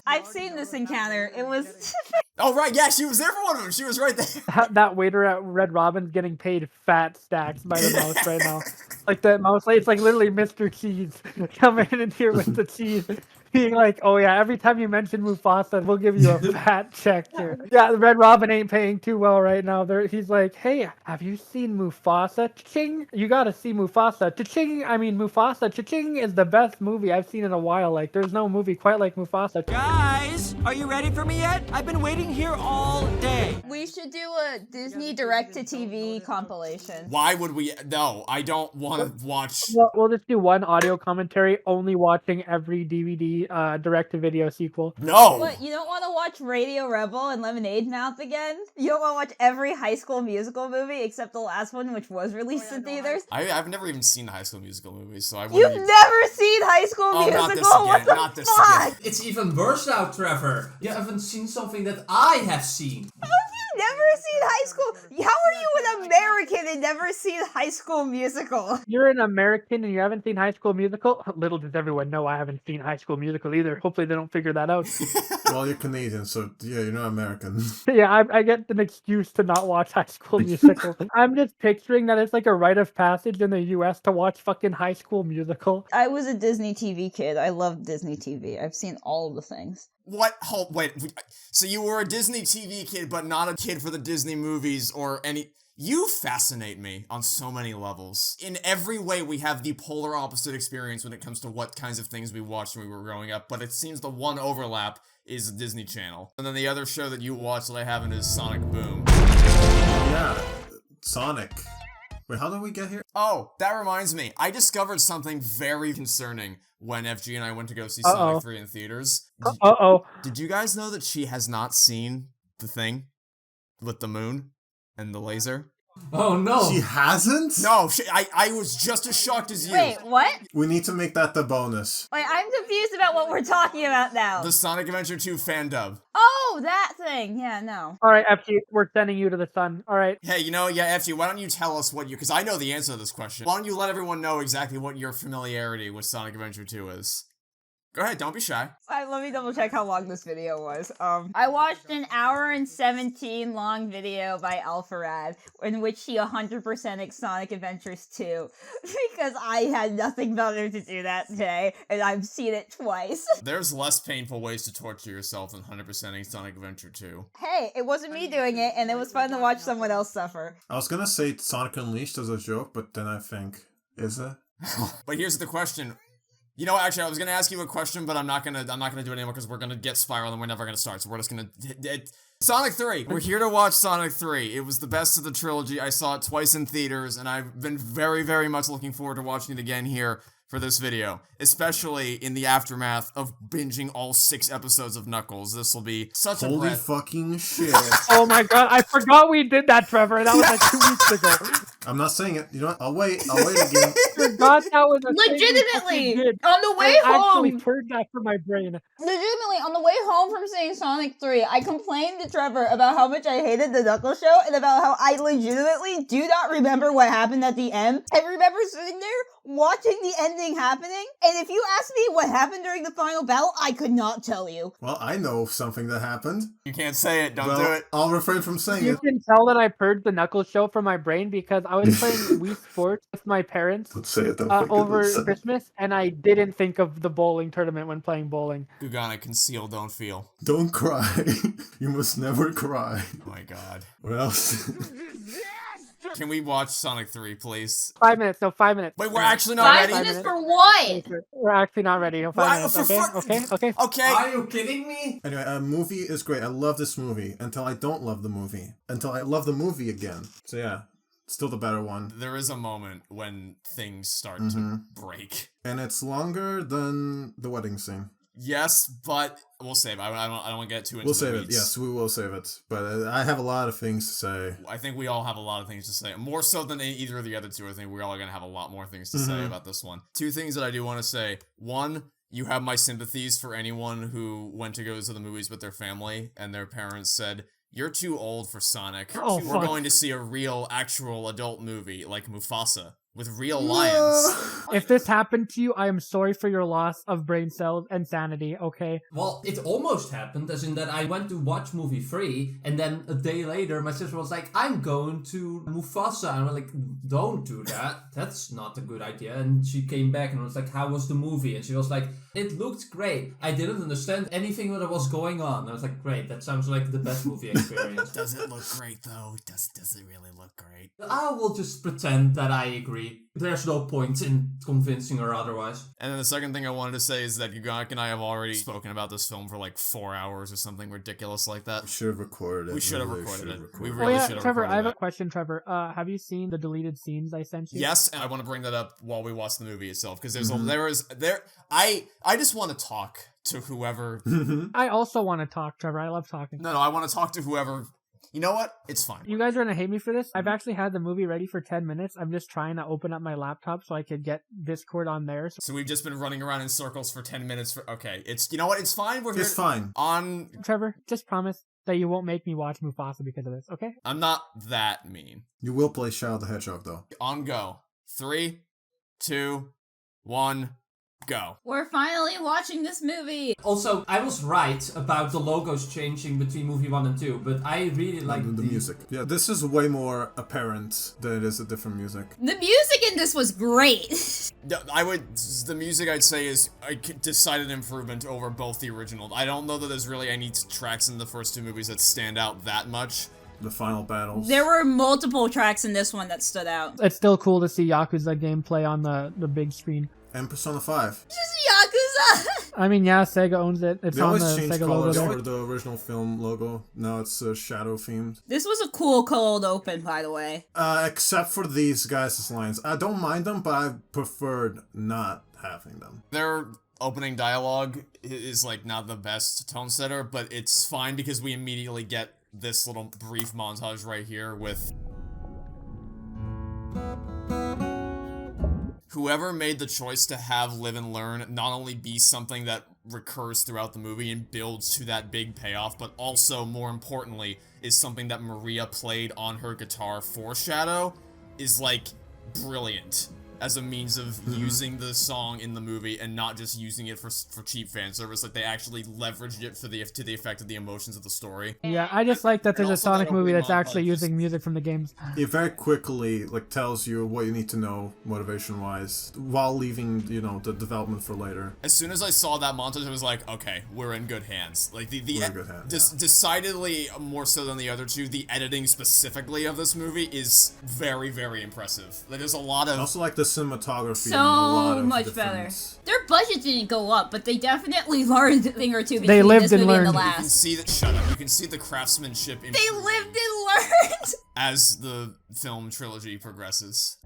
I've seen this encounter, it was... Oh right, yeah, she was there for one of them, she was right there. That waiter at Red Robin's getting paid fat stacks by the mouse right now. Like the mouse, it's like literally Mr. Cheese coming in here with the cheese. Being like, oh yeah, every time you mention Mufasa, we'll give you a fat check here. Yeah, the Red Robin ain't paying too well right now. He's like, hey, have you seen Mufasa? Cha-ching! You gotta see Mufasa. Cha-ching! I mean, Mufasa. Cha-ching is the best movie I've seen in a while. Like, there's no movie quite like Mufasa. Guys, are you ready for me yet? I've been waiting here all day. We should do a Disney direct-to-TV compilation. Why would we? No, I don't want to watch... We'll just do one audio commentary, only watching every DVD direct-to-video sequel. No! What, you don't want to watch Radio Rebel and Lemonade Mouth again? You don't want to watch every High School Musical movie except the last one, which was released in theaters? I've never even seen the High School Musical movies, so I wouldn't... You've never seen High School Musical? Not this again, what the fuck? It's even worse now, Trevor. You haven't seen something that I have seen. How have you never seen High School? How are you an American and never seen High School Musical? You're an American and you haven't seen High School Musical? Little does everyone know I haven't seen High School Musical either. Hopefully they don't figure that out. Well, you're Canadian, so yeah, you're not American. Yeah, I get an excuse to not watch High School Musical. I'm just picturing that it's like a rite of passage in the US to watch fucking High School Musical. I was a Disney TV kid. I love Disney TV. I've seen all of the things. What? Wait. So you were a Disney TV kid, but not a kid for the Disney movies or any... You fascinate me on so many levels. In every way, we have the polar opposite experience when it comes to what kinds of things we watched when we were growing up, but it seems the one overlap is the Disney Channel. And then the other show that you watch that I haven't is Sonic Boom. Yeah, Sonic. Wait, how did we get here? Oh, that reminds me. I discovered something very concerning when FG and I went to go see Sonic 3 in theaters. Did you guys know that she has not seen the thing with the moon and the laser? Oh no. She hasn't? No, I was just as shocked as you. Wait, what? We need to make that the bonus. Wait, I'm confused about what we're talking about now. The Sonic Adventure 2 fan dub. Oh, that thing. Yeah, no. Alright, FG, we're sending you to the sun. Alright. Hey, FG, why don't you tell us what because I know the answer to this question. Why don't you let everyone know exactly what your familiarity with Sonic Adventure 2 is? Go ahead, don't be shy. Let me double check how long this video was. I watched an 1:17 long video by Alpharad in which he 100%ed Sonic Adventures 2 because I had nothing better to do that day and I've seen it twice. There's less painful ways to torture yourself than 100%ing Sonic Adventure 2. Hey, it wasn't me doing it and it was fun to watch someone else suffer. I was gonna say Sonic Unleashed as a joke, but then I think, is it? But here's the question. You know, actually, I was gonna ask you a question, but I'm not gonna do it anymore because we're gonna get Spiral and we're never gonna start. So we're just gonna Sonic 3. We're here to watch Sonic 3. It was the best of the trilogy. I saw it twice in theaters, and I've been very, very much looking forward to watching it again here for this video, especially in the aftermath of binging all 6 episodes of Knuckles. This will be such a Holy breath. fucking shit. Oh my god, I forgot we did that, Trevor. That was like 2 weeks ago. I'm not saying it. You know what? I'll wait again. I forgot that was a Legitimately, thing we did. on the way I actually home. heard that from my brain. Legitimately, on the way home from seeing Sonic 3, I complained to Trevor about how much I hated the Knuckles show and about how I legitimately do not remember what happened at the end. I remember sitting there watching the ending happening, and if you asked me what happened during the final battle, I could not tell you. Well, I know something that happened. You can't say it. Don't do it. I'll refrain from saying You it. can tell that I purged the Knuckles show from my brain because I was playing Wii Sports with my parents Let's say it. over Christmas, and I didn't think of the bowling tournament when playing bowling. Gugonic, conceal, don't feel. Don't cry. You must never cry. Oh my god. What else? Can we watch Sonic 3, please? 5 minutes, no, 5 minutes. Wait, we're actually not ready? 5 minutes for what? We're actually not ready. No, 5 minutes, okay? Okay. Are you kidding me? Anyway, a movie is great. I love this movie until I don't love the movie. Until I love the movie again. So yeah, still the better one. There is a moment when things start to break. And it's longer than the wedding scene. Yes, but we'll save it. I don't want to get too into We'll the save weeds. it. Yes, we will save it. But I have a lot of things to say. I think we all have a lot of things to say. More so than either of the other two. I think we're all going to have a lot more things to say about this one. 2 things that I do want to say. 1, you have my sympathies for anyone who went to go to the movies with their family and their parents said, "You're too old for Sonic. Oh, We're fuck. going to see a real, actual adult movie like Mufasa with real lions." If this happened to you, I am sorry for your loss of brain cells and sanity, okay? Well, it almost happened, as in that I went to watch movie 3, and then a day later, my sister was like, I'm going to Mufasa. And I'm like, don't do that. That's not a good idea. And she came back and was like, how was the movie? And she was like, it looked great. I didn't understand anything that was going on. And I was like, great, that sounds like the best movie experience. Does it look great, though? Does it really look great? I will just pretend that I agree. There's no point in convincing her otherwise. And then the second thing I wanted to say is that Gugonic and I have already spoken about this film for like 4 hours or something ridiculous like that. We should have recorded it. We should have really recorded it. recorded We it. really should have Trevor, recorded I have it. a question, Trevor. Have you seen the deleted scenes I sent you? Yes, and I want to bring that up while we watch the movie itself because I just want to talk to whoever. I also want to talk, Trevor. I love talking. No, I want to talk to whoever. You know what? It's fine. You guys are gonna hate me for this. I've actually had the movie ready for 10 minutes. I'm just trying to open up my laptop so I could get Discord on there. So we've just been running around in circles for 10 minutes for. Okay, you know what? It's fine. We're here. It's fine. On. Trevor, just promise that you won't make me watch Mufasa because of this, okay? I'm not that mean. You will play Shadow the Hedgehog, though. On go. 3, 2, 1. Go. We're finally watching this movie. Also, I was right about the logos changing between movie 1 and 2, but I really like the music. Yeah, this is way more apparent than it is a different music. The music in this was great. The music I'd say is a decided improvement over both the original. I don't know that there's really any tracks in the first 2 movies that stand out that much. The final battles. There were multiple tracks in this one that stood out. It's still cool to see Yakuza gameplay on the big screen. And Persona 5. Just Yakuza! I mean, yeah, Sega owns it. It's They on always the change Sega logo colors there. for the original film logo. Now it's shadow themed. This was a cool cold open, by the way. Except for these guys' lines. I don't mind them, but I preferred not having them. Their opening dialogue is like not the best tone setter, but it's fine because we immediately get this little brief montage right here with whoever made the choice to have Live and Learn not only be something that recurs throughout the movie and builds to that big payoff, but also, more importantly, is something that Maria played on her guitar for Shadow, is like brilliant as a means of using the song in the movie and not just using it for cheap fan service. Like, they actually leveraged it to the effect of the emotions of the story. Yeah, I just like that there's a also Sonic that movie that's montage actually using music from the games. It very quickly tells you what you need to know motivation-wise while leaving, the development for later. As soon as I saw that montage, I was like, okay, we're in good hands. Like, we're in good hands, decidedly more so than the other 2, the editing specifically of this movie is very, very impressive. Like, there's a lot of... I also like the cinematography. And a lot So of much better. different- Their budget didn't go up, but they definitely learned a thing or two between They lived this and movie and learned. the You can last. see that. Shut up. You can see the craftsmanship They improve lived and learned. as the film trilogy progresses.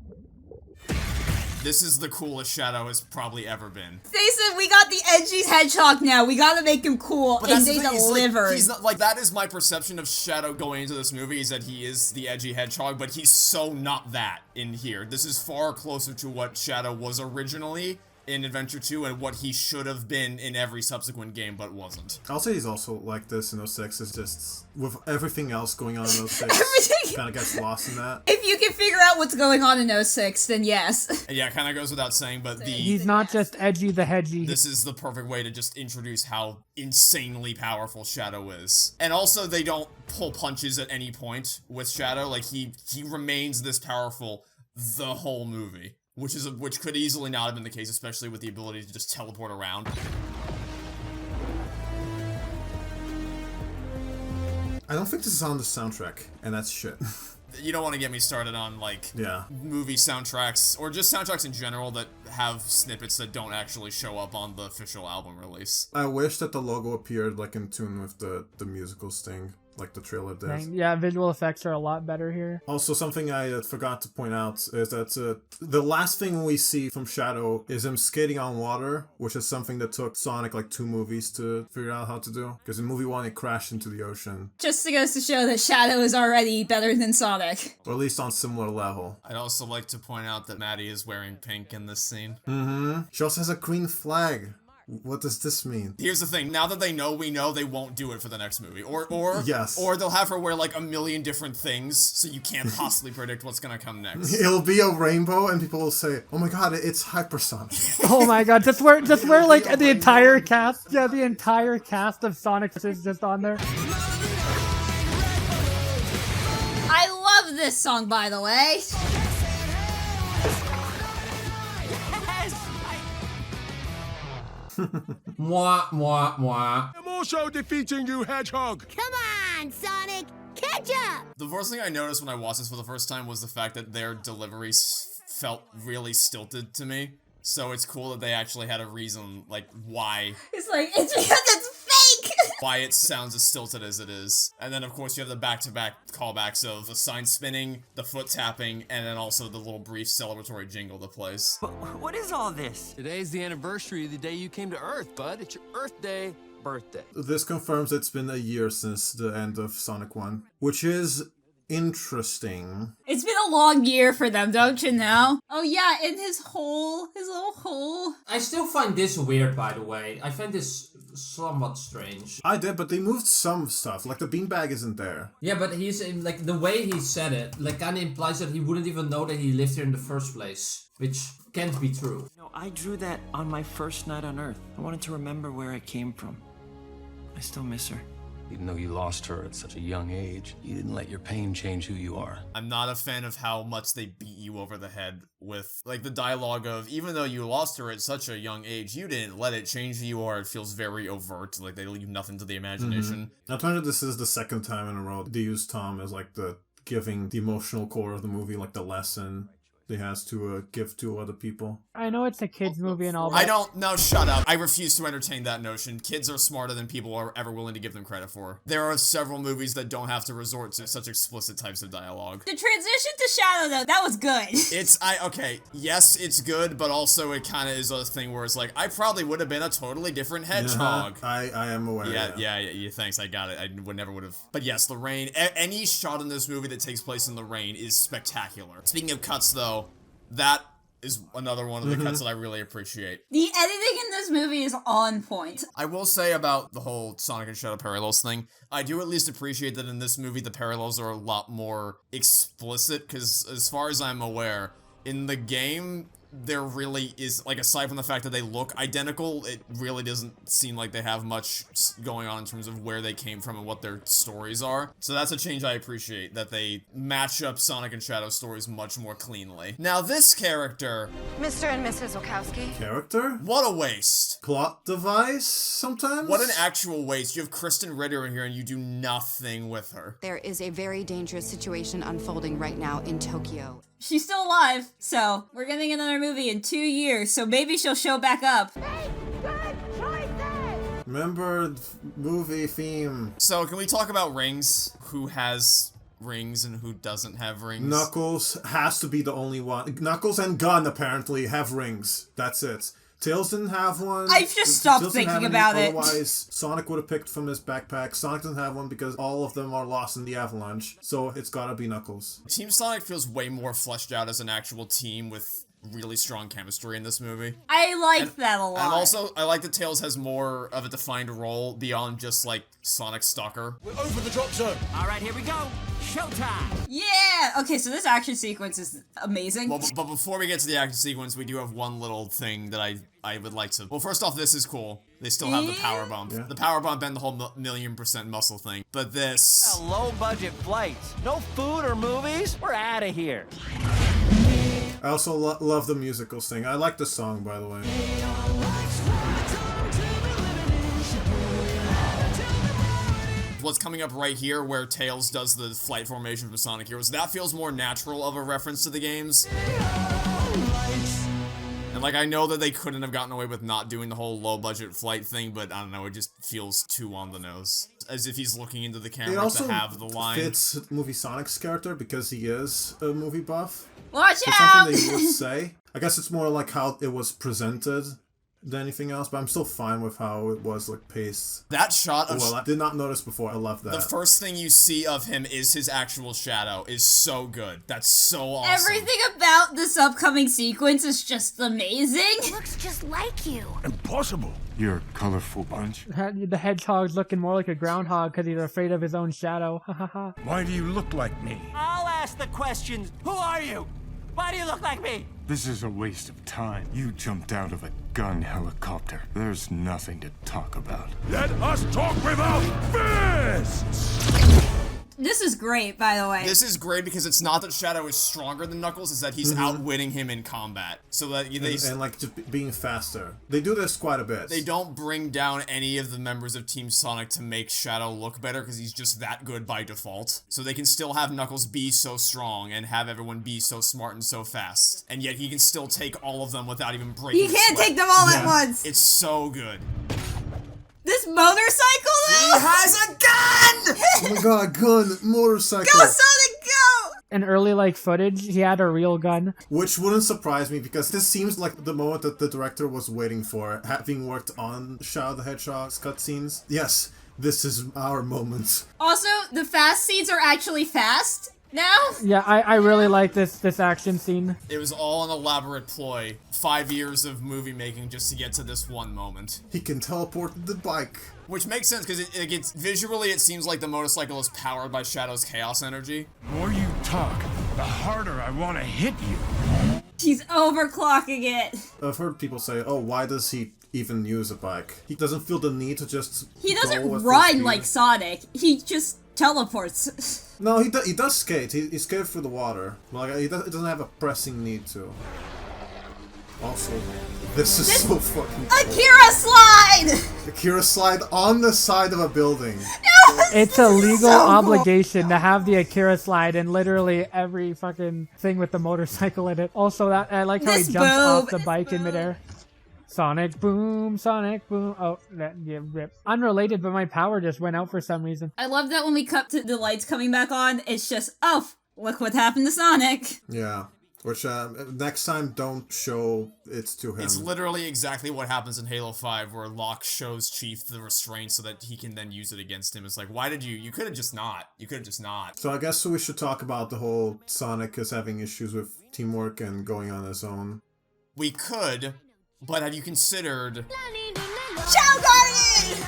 This is the coolest Shadow has probably ever been. They said, we got the edgy hedgehog now. We gotta make him cool. But And that's they the thing, he's delivered. he's not like that is my perception of Shadow going into this movie, is that he is the edgy hedgehog, but he's so not that in here. This is far closer to what Shadow was originally in Adventure 2 and what he should have been in every subsequent game, but wasn't. I'll say he's also like this in 06. It's just with everything else going on in 06, kind of gets lost in that. If you can figure out what's going on in 06, then yes. Yeah, it kind of goes without saying, but He's not just edgy the hedgy. this is the perfect way to just introduce how insanely powerful Shadow is. And also, they don't pull punches at any point with Shadow. Like, he remains this powerful the whole movie. Which could easily not have been the case, especially with the ability to just teleport around. I don't think this is on the soundtrack, and that's shit. You don't want to get me started on, like, Yeah. movie soundtracks, or just soundtracks in general that have snippets that don't actually show up on the official album release. I wish that the logo appeared like in tune with the musical sting, like the trailer does. Yeah, visual effects are a lot better here. Also, something I forgot to point out is that the last thing we see from Shadow is him skating on water, which is something that took Sonic like 2 movies to figure out how to do. Because in movie 1, it crashed into the ocean. Just goes to show that Shadow is already better than Sonic. Or at least on similar level. I'd also like to point out that Maddie is wearing pink in this scene. Mm-hmm. She also has a green flag. What does this mean? Here's the thing, now that we know they won't do it for the next movie. Or yes. Or they'll have her wear like a million different things, so you can't possibly predict what's gonna come next. It'll be a rainbow and people will say, oh my god, it's hypersonic. Oh my god, just where like the entire cast, the entire cast of Sonic is just on there. I love this song, by the way. Mwah, mwah, mwah. I'm also defeating you, Hedgehog. Come on, Sonic, catch up! The first thing I noticed when I watched this for the first time was the fact that their deliveries felt really stilted to me. So it's cool that they actually had a reason, like, why. It's like, it's because it's fake! Why it sounds as stilted as it is. And then, of course, you have the back-to-back callbacks of the sign spinning, the foot tapping, and then also the little brief celebratory jingle that plays. What is all this? Today's the anniversary of the day you came to Earth, bud. It's your Earth Day birthday. This confirms it's been a year since the end of Sonic 1, which is interesting. It's been a long year for them, don't you know? Oh yeah, and his little hole. I still find this weird, by the way. I find this somewhat strange. I did, but they moved some stuff. Like the beanbag isn't there. Yeah, but he's like the way he said it, like kind of implies that he wouldn't even know that he lived here in the first place, which can't be true. No, I drew that on my first night on Earth. I wanted to remember where I came from. I still miss her. Even though you lost her at such a young age, you didn't let your pain change who you are. I'm not a fan of how much they beat you over the head with, like, the dialogue of, even though you lost her at such a young age, you didn't let it change who you are. It feels very overt, like they leave nothing to the imagination. I told this is the second time in a row they use Tom as, like, the giving the emotional core of the movie, like the lesson he has to give to other people. I know it's a kids movie and all, but No, shut up. I refuse to entertain that notion. Kids are smarter than people are ever willing to give them credit for. There are several movies that don't have to resort to such explicit types of dialogue. The transition to Shadow, though, that was good. Okay, yes, it's good, but also it kind of is a thing where it's like, I probably would have been a totally different hedgehog. I am aware. Yeah, thanks, I got it. I never would have. But yes, the rain, any shot in this movie that takes place in the rain is spectacular. Speaking of cuts, though, that is another one of the cuts that I really appreciate. The editing in this movie is on point. I will say about the whole Sonic and Shadow parallels thing, I do at least appreciate that in this movie the parallels are a lot more explicit, because as far as I'm aware, in the game, there really is, like, aside from the fact that they look identical, it really doesn't seem like they have much going on in terms of where they came from and what their stories are. So that's a change I appreciate, that they match up Sonic and Shadow stories much more cleanly. Now this character... Mr. and Mrs. Wachowski. Character? What a waste. Plot device, sometimes? What an actual waste. You have Kristen Ritter in here and you do nothing with her. There is a very dangerous situation unfolding right now in Tokyo. she's still alive, so we're getting another movie in 2 years, so maybe she'll show back up. Remember movie theme. So can we talk about rings? Who has rings and who doesn't have rings? Knuckles has to be the only one. Knuckles and Gun apparently have rings. That's it. Tails didn't have one. I've just stopped thinking about it. Otherwise, Sonic would have picked from his backpack. Sonic doesn't have one because all of them are lost in the avalanche. So it's gotta be Knuckles. Team Sonic feels way more fleshed out as an actual team with really strong chemistry in this movie. I like that a lot. And also, I like that Tails has more of a defined role beyond just, like, Sonic Stalker. We're over the drop zone. All right, here we go. Showtime. Yeah! Okay, so this action sequence is amazing. Well, but before we get to the action sequence, we do have one little thing that I would like to... Well, first off, this is cool. They still have the power bump. Yeah. The power bump and the whole million% muscle thing. But this... Low-budget flights. No food or movies. We're out of here. I also love the musical thing. I like the song, by the way. What's coming up right here, where Tails does the flight formation from Sonic Heroes, that feels more natural of a reference to the games. And, like, I know that they couldn't have gotten away with not doing the whole low-budget flight thing, but I don't know, it just feels too on the nose. As if he's looking into the camera to have the line. It also fits movie Sonic's character because he is a movie buff. Watch so out! Something that you would say. I guess it's more like how it was presented than anything else, but I'm still fine with how it was, like, paced. That shot of... Well, I did not notice before. I love that. The first thing you see of him is his actual shadow is so good. That's so awesome. Everything about this upcoming sequence is just amazing. It looks just like you. Impossible. You're a colorful bunch. The hedgehog's looking more like a groundhog because he's afraid of his own shadow. Why do you look like me? I'll ask the questions. Who are you? Why do you look like me? This is a waste of time. You jumped out of a gun helicopter. There's nothing to talk about. Let us talk without fists! This is great, by the way. This is great because it's not that Shadow is stronger than Knuckles, it's that he's outwitting him in combat. So that and like just being faster. They do this quite a bit. They don't bring down any of the members of Team Sonic to make Shadow look better because he's just that good by default. So they can still have Knuckles be so strong and have everyone be so smart and so fast. And yet he can still take all of them without even breaking. He can't take them all at once. It's so good. This motorcycle, though? He has a gun! Oh my god, gun, motorcycle. Go, Sonic, go! In early, like, footage, he had a real gun. Which wouldn't surprise me, because this seems like the moment that the director was waiting for, having worked on Shadow the Hedgehog's cutscenes. Yes, this is our moment. Also, the fast scenes are actually fast now? Yeah, I really like this action scene. It was all an elaborate ploy. 5 years of movie making just to get to this one moment. He can teleport the bike. Which makes sense, because it's visually it seems like the motorcycle is powered by Shadow's chaos energy. The more you talk, the harder I want to hit you. He's overclocking it. I've heard people say, oh, why does he even use a bike? He doesn't feel the need to just He doesn't run like Sonic. He just teleports. No, he does skate. He skates through the water. Like he doesn't have a pressing need to. Also, this is so fucking cool. Akira slide! Akira slide on the side of a building. It's a legal obligation to have the Akira slide in literally every fucking thing with the motorcycle in it. Also, that I like how he jumps off the bike in midair. Sonic boom, Sonic boom. Oh, rip. Unrelated, but my power just went out for some reason. I love that when we cut to the lights coming back on, it's just, oh, look what happened to Sonic. Yeah. Which, next time, don't show it to him. It's literally exactly what happens in Halo 5, where Locke shows Chief the restraint so that he can then use it against him. It's like, why did you could have just not. You could have just not. So I guess we should talk about the whole Sonic is having issues with teamwork and going on his own. We could, but have you considered... Shadow Guardian!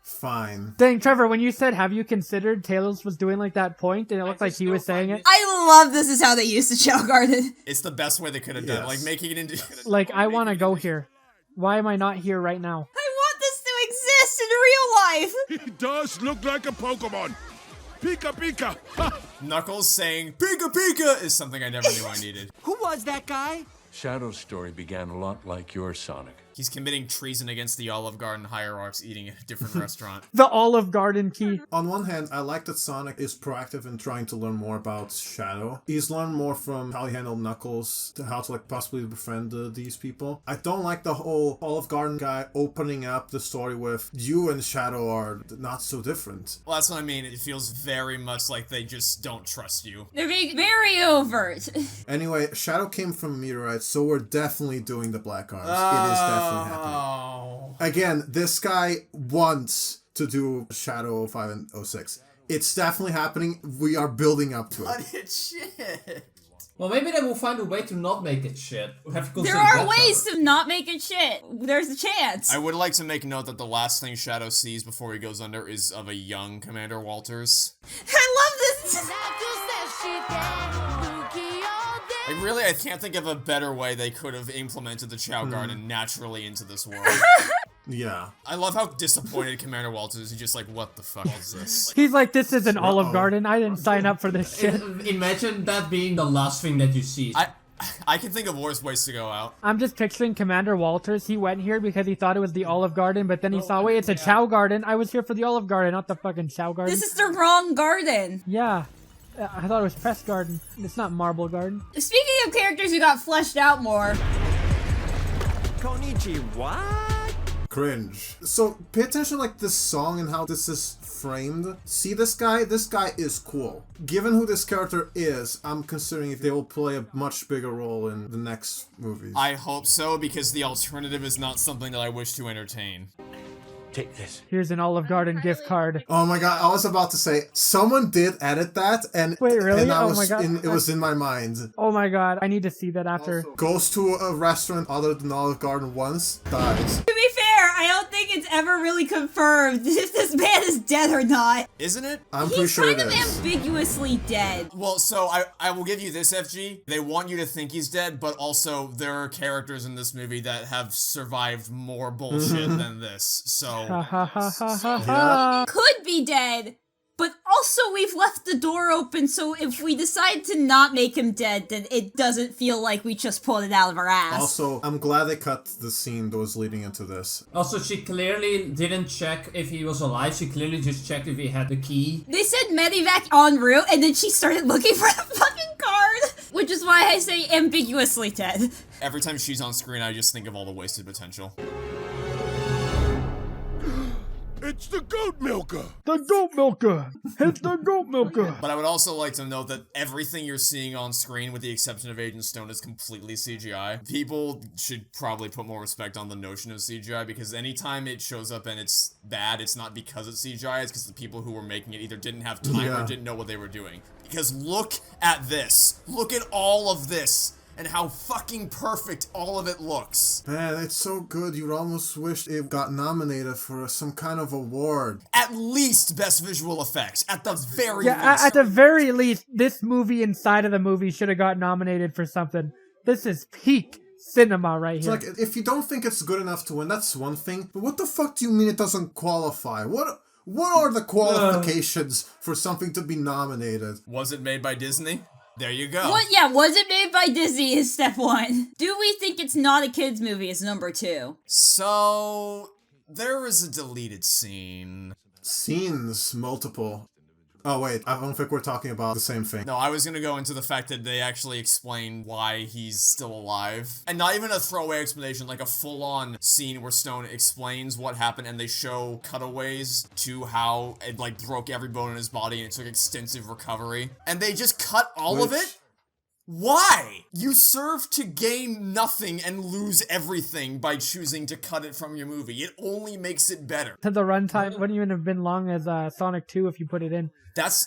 Fine. Dang, Trevor, when you said, have you considered, Tails was doing like that point, and it looked like he was saying it. I love this is how they used the Shadow Garden. It's the best way they could have done it, like making it into... Like, I want to go here. Why am I not here right now? I want this to exist in real life! He does look like a Pokemon! Pika Pika! Ha! Knuckles saying, Pika Pika, is something I never knew I needed. Who was that guy? Shadow's story began a lot like your Sonic. He's committing treason against the Olive Garden hierarchs eating at a different restaurant. The Olive Garden key. On one hand, I like that Sonic is proactive in trying to learn more about Shadow. He's learned more from how he handled Knuckles, to how to like possibly befriend these people. I don't like the whole Olive Garden guy opening up the story with you and Shadow are not so different. Well, that's what I mean. It feels very much like they just don't trust you. They're being very overt. Anyway, Shadow came from meteorites, so we're definitely doing the Black Arms. It is definitely happening. Again, this guy wants to do Shadow 05 and 06. It's definitely happening. We are building up to it. But it's shit. Well, maybe they will find a way to not make it shit. There are ways to not make it shit. There's a chance. I would like to make note that the last thing Shadow sees before he goes under is of a young Commander Walters. I love this. Like, really, I can't think of a better way they could have implemented the Chow Garden naturally into this world. Yeah. I love how disappointed Commander Walters is. He's just like, what the fuck is this? He's like, this is an Olive Garden. I didn't sign up for this shit. Imagine that being the last thing that you see. I can think of worse ways to go out. I'm just picturing Commander Walters. He went here because he thought it was the Olive Garden, but then he saw, wait, it's a Chow Garden. I was here for the Olive Garden, not the fucking Chow Garden. This is the wrong garden. Yeah. I thought it was Press Garden. It's not Marble Garden. Speaking of characters who got fleshed out more. Konnichiwa. Cringe. So pay attention like this song and how this is framed. See this guy? This guy is cool. Given who this character is, I'm considering if they will play a much bigger role in the next movies. I hope so, because the alternative is not something that I wish to entertain. Take this. Here's an Olive Garden gift card. Oh my god, I was about to say, someone did edit that, and, wait, really? And oh my god. It was in my mind. Oh my god, I need to see that after. Also, goes to a restaurant other than Olive Garden once, dies. To be fair, I don't think it's ever really confirmed if this man is dead or not. Isn't it? I'm pretty sure it is. He's kind of ambiguously dead. Well, so I will give you this, FG. They want you to think he's dead, but also there are characters in this movie that have survived more bullshit than this, so... Could be dead, but also we've left the door open, so if we decide to not make him dead, then it doesn't feel like we just pulled it out of our ass. Also, I'm glad they cut the scene that was leading into this. Also, she clearly didn't check if he was alive. She clearly just checked if he had the key. They said medevac en route, and then she started looking for the fucking card, which is why I say ambiguously dead. Every time she's on screen, I just think of all the wasted potential. It's the goat milker! The goat milker! It's the goat milker! But I would also like to note that everything you're seeing on screen, with the exception of Agent Stone, is completely CGI. People should probably put more respect on the notion of CGI, because anytime it shows up and it's bad, it's not because it's CGI, it's because the people who were making it either didn't have time or didn't know what they were doing. Because look at this. Look at all of this. And how fucking perfect all of it looks. Man, it's so good. You'd almost wish it got nominated for some kind of award. At least Best Visual Effects. At the very least. Yeah, at the very least, this movie inside of the movie should have got nominated for something. This is peak cinema right here. It's like, if you don't think it's good enough to win, that's one thing. But what the fuck do you mean it doesn't qualify? What are the qualifications for something to be nominated? Was it made by Disney? There you go. Was it made by Disney is step one. Do we think it's not a kid's movie is number two. So, there is a deleted scene. Scenes, multiple. Oh wait, I don't think we're talking about the same thing. No, I was gonna go into the fact that they actually explain why he's still alive. And not even a throwaway explanation, like a full-on scene where Stone explains what happened and they show cutaways to how it like broke every bone in his body and it took extensive recovery. And they just cut all of it? Why? You serve to gain nothing and lose everything by choosing to cut it from your movie. It only makes it better. The runtime wouldn't even have been long as Sonic 2 if you put it in.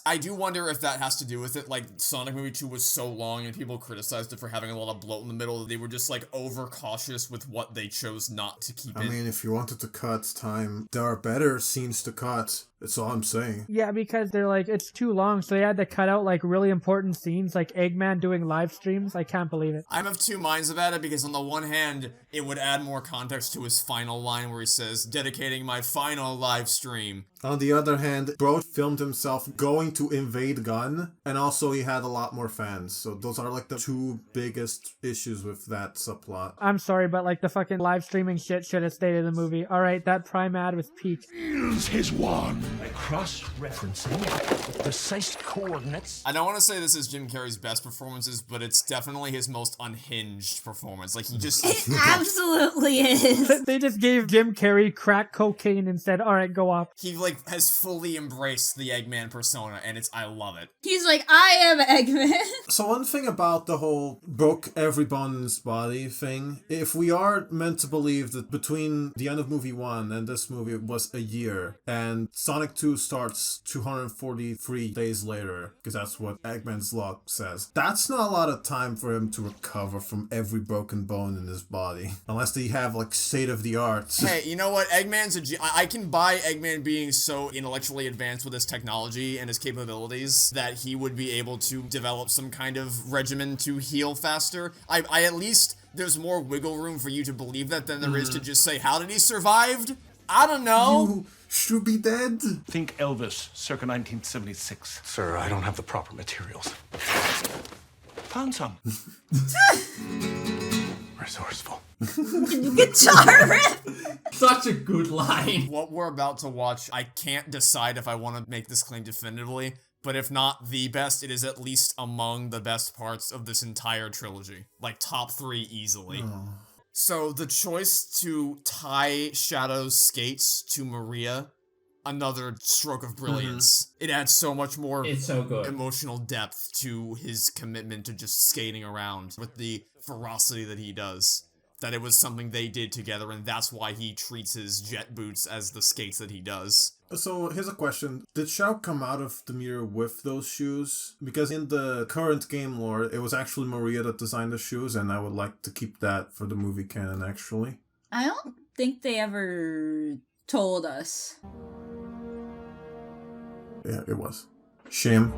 I do wonder if that has to do with it. Like, Sonic Movie 2 was so long and people criticized it for having a lot of bloat in the middle. They were just, like, overcautious with what they chose not to keep in. I mean, if you wanted to cut time, there are better scenes to cut. That's all I'm saying. Yeah, because they're like, it's too long, so they had to cut out, like, really important scenes, like Eggman doing live streams. I can't believe it. I'm of two minds about it, because on the one hand, it would add more context to his final line where he says, dedicating my final live stream On the other hand, Bro filmed himself going to invade Gun, and also he had a lot more fans. So those are like the two biggest issues with that subplot. I'm sorry, but like the fucking live streaming shit should have stayed in the movie. Alright, that Prime ad was peak. Here's his wand. By cross-referencing precise coordinates. I don't want to say this is Jim Carrey's best performances, but it's definitely his most unhinged performance. Like, he just... It absolutely is. They just gave Jim Carrey crack cocaine and said, alright, go off. He, like, has fully embraced the Eggman persona, and I love it. He's like, I am Eggman. So one thing about the whole broke every bone in his body thing, if we are meant to believe that between the end of movie 1 and this movie was a year, and Sonic 2 starts 243 days later, because that's what Eggman's log says, that's not a lot of time for him to recover from every broken bone in his body. Unless they have, like, state-of-the-art. Hey, you know what? Eggman's I can buy Eggman being so intellectually advanced with his technology and his capabilities that he would be able to develop some kind of regimen to heal faster. I at least, there's more wiggle room for you to believe that than there is to just say, how did he survive? I don't know. You should be dead. Think Elvis, circa 1976. Sir, I don't have the proper materials. Found some. Resourceful. Guitar riff! Such a good line. What we're about to watch, I can't decide if I want to make this claim definitively, but if not the best, it is at least among the best parts of this entire trilogy. Like, top 3 easily. Oh. So, the choice to tie Shadow's skates to Maria, another stroke of brilliance. It adds so much more It's so good. emotional depth to his commitment to just skating around with the ferocity that he does. That it was something they did together, and that's why he treats his jet boots as the skates that he does. So here's a question. Did Shao come out of the mirror with those shoes? Because in the current game lore, it was actually Maria that designed the shoes, and I would like to keep that for the movie canon, actually. I don't think they ever told us. Yeah, it was. Shame.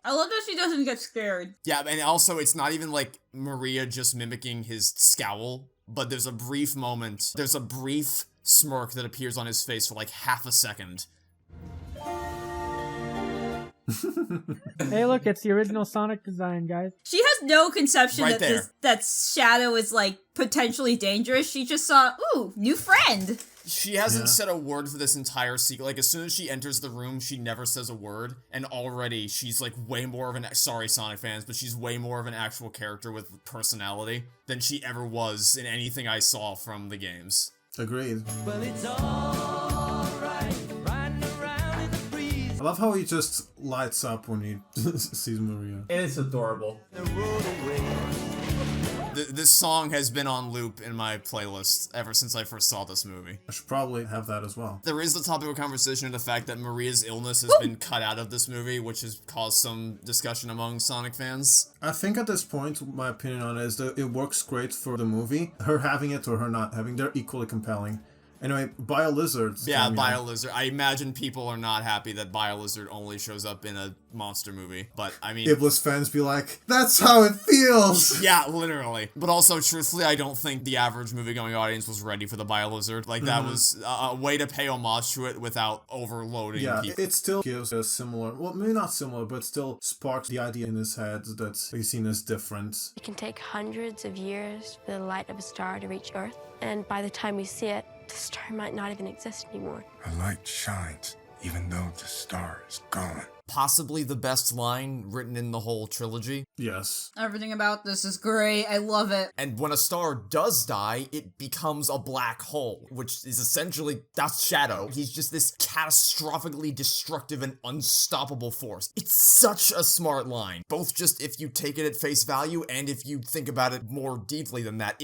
I love that she doesn't get scared. Yeah, and also it's not even like Maria just mimicking his scowl, but there's a brief moment, there's a brief smirk that appears on his face for like half a second. Hey, look, it's the original Sonic design, guys. She has no conception Right that Shadow is, like, potentially dangerous. She just saw, ooh, new friend. She hasn't said a word for this entire sequence. Like, as soon as she enters the room, she never says a word, and already she's, like, way more of an... Sorry, Sonic fans, but she's way more of an actual character with personality than she ever was in anything I saw from the games. Agreed. Well, it's all right, riding around in the breeze. I love how he just lights up when he sees Maria. It is adorable. This song has been on loop in my playlist ever since I first saw this movie. I should probably have that as well. There is the topic of conversation of the fact that Maria's illness has been cut out of this movie, which has caused some discussion among Sonic fans. I think at this point, my opinion on it is that it works great for the movie. Her having it or her not having, they're equally compelling. Anyway, BioLizard. Yeah, BioLizard. I imagine people are not happy that BioLizard only shows up in a monster movie, but I mean... Iblis fans be like, that's how it feels! Yeah, literally. But also, truthfully, I don't think the average movie-going audience was ready for the BioLizard. Like, that was a way to pay homage to it without overloading people. It still gives a similar, well, maybe not similar, but still sparks the idea in his head that he's seen as different. It can take hundreds of years for the light of a star to reach Earth, and by the time we see it, the star might not even exist anymore. A light shines, even though the star is gone. Possibly the best line written in the whole trilogy. Yes. Everything about this is great. I love it. And when a star does die, it becomes a black hole, which is essentially, that's Shadow. He's just this catastrophically destructive and unstoppable force. It's such a smart line. Both just if you take it at face value and if you think about it more deeply than that.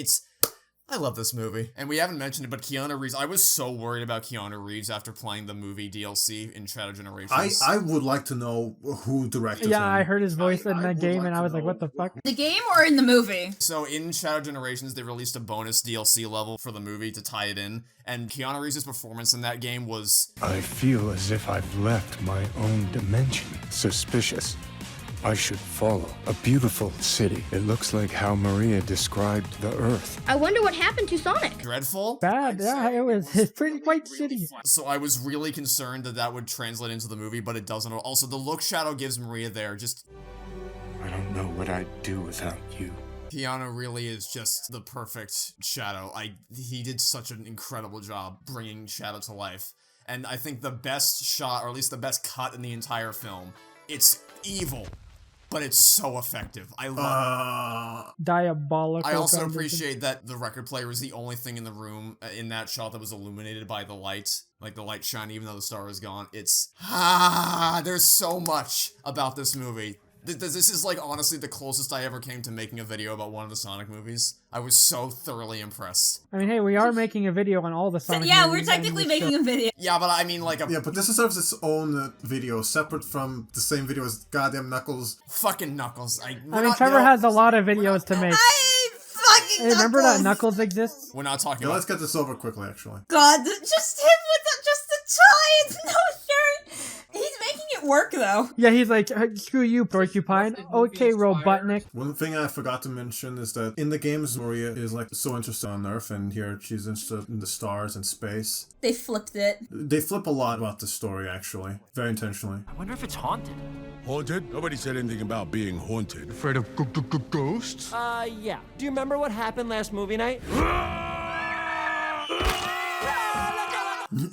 I love this movie. And we haven't mentioned it, but Keanu Reeves, I was so worried about Keanu Reeves after playing the movie DLC in Shadow Generations. I would like to know who directed him. Yeah, I heard his voice in that game and I was like, what the fuck? The game or in the movie? So in Shadow Generations, they released a bonus DLC level for the movie to tie it in, and Keanu Reeves' performance in that game was... I feel as if I've left my own dimension. Suspicious. I should follow. A beautiful city. It looks like how Maria described the Earth. I wonder what happened to Sonic. Dreadful? Bad, yeah, it's pretty quite shitty. So I was really concerned that would translate into the movie, but it doesn't. Also, the look Shadow gives Maria there, just... I don't know what I'd do without you. Keanu really is just the perfect Shadow. He did such an incredible job bringing Shadow to life. And I think the best shot, or at least the best cut in the entire film, it's evil, but it's so effective. I love it. Diabolical. I also appreciate that the record player is the only thing in the room in that shot that was illuminated by the light. Like the light shine, even though the star is gone. It's... there's so much about this movie. This is like honestly the closest I ever came to making a video about one of the Sonic movies. I was so thoroughly impressed. I mean, hey, we are making a video on all the Sonic yeah, movies. we're technically making a video. Yeah, but I mean like Yeah, but this deserves its own video, separate from the same video as goddamn Knuckles. Fucking Knuckles. I mean, Trevor has a lot of videos to make. Fucking Hey, remember that Knuckles exists? We're not talking Yeah, about... let's get this over quickly, actually. God, just him with just the tie and no shirt. He's making it work, though. Yeah, he's like, screw you, Porcupine. Okay, Robotnik. One thing I forgot to mention is that in the games, Maria is like so interested on Earth, and here she's interested in the stars and space. They flipped it. They flip a lot about the story, actually. Very intentionally. I wonder if it's haunted. Haunted? Nobody said anything about being haunted. Afraid of ghosts? Yeah. Do you remember what happened last movie night?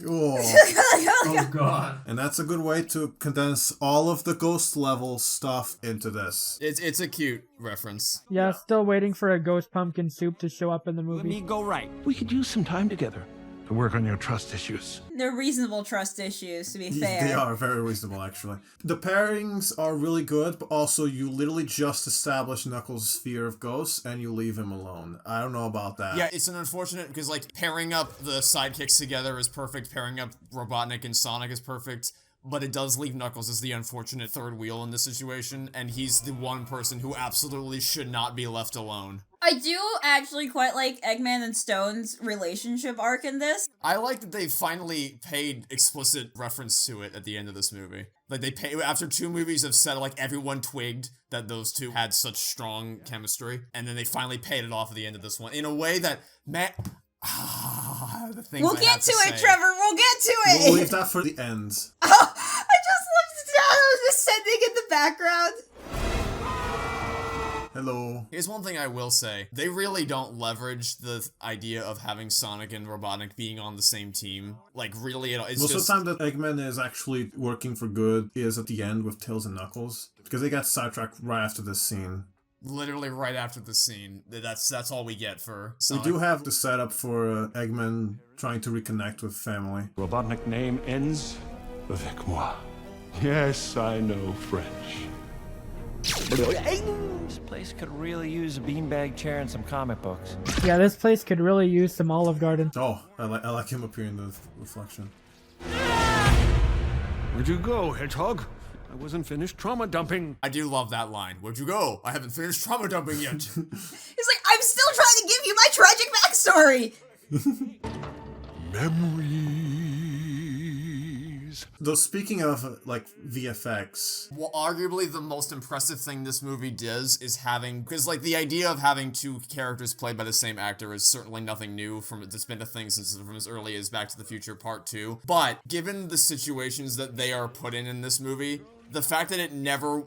Oh God. And that's a good way to condense all of the ghost level stuff into this. It's a cute reference. Yeah, still waiting for a ghost pumpkin soup to show up in the Let movie. me go right. We could use some time together to work on your trust issues. They're reasonable trust issues, to be fair. They are very reasonable, actually. The pairings are really good, but also you literally just establish Knuckles' fear of ghosts and you leave him alone. I don't know about that. Yeah, it's an unfortunate because like pairing up the sidekicks together is perfect. Pairing up Robotnik and Sonic is perfect. But it does leave Knuckles as the unfortunate third wheel in this situation, and he's the one person who absolutely should not be left alone. I do actually quite like Eggman and Stone's relationship arc in this. I like that they finally paid explicit reference to it at the end of this movie. Like, they pay, after 2 movies have said, like, everyone twigged that those two had such strong chemistry, and then they finally paid it off at the end of this one, in a way that, man... the things We'll I get have to it, say. Trevor, we'll get to it! We'll leave that for the end. I just looked down, descending in the background. Hello. Here's one thing I will say. They really don't leverage the idea of having Sonic and Robotnik being on the same team. Like, really, it's Most just... of the time that Eggman is actually working for good is at the end with Tails and Knuckles. Because they got sidetracked right after this scene. Literally right after the scene. That's all we get for Sonic. We do have the setup for Eggman trying to reconnect with family. Robotnik name ends avec moi. Yes, I know French. This place could really use a beanbag chair and some comic books. Yeah, this place could really use some Olive Garden. Oh, I like him appearing in the reflection. Where'd you go, Hedgehog? I wasn't finished trauma dumping. I do love that line. Where'd you go? I haven't finished trauma dumping yet. He's like, I'm still trying to give you my tragic backstory! Memories. Though speaking of, like, VFX... Well, arguably the most impressive thing this movie does is having... Because, like, the idea of having 2 characters played by the same actor is certainly nothing new. It's been a thing since from as early as Back to the Future Part 2. But, given the situations that they are put in this movie... The fact that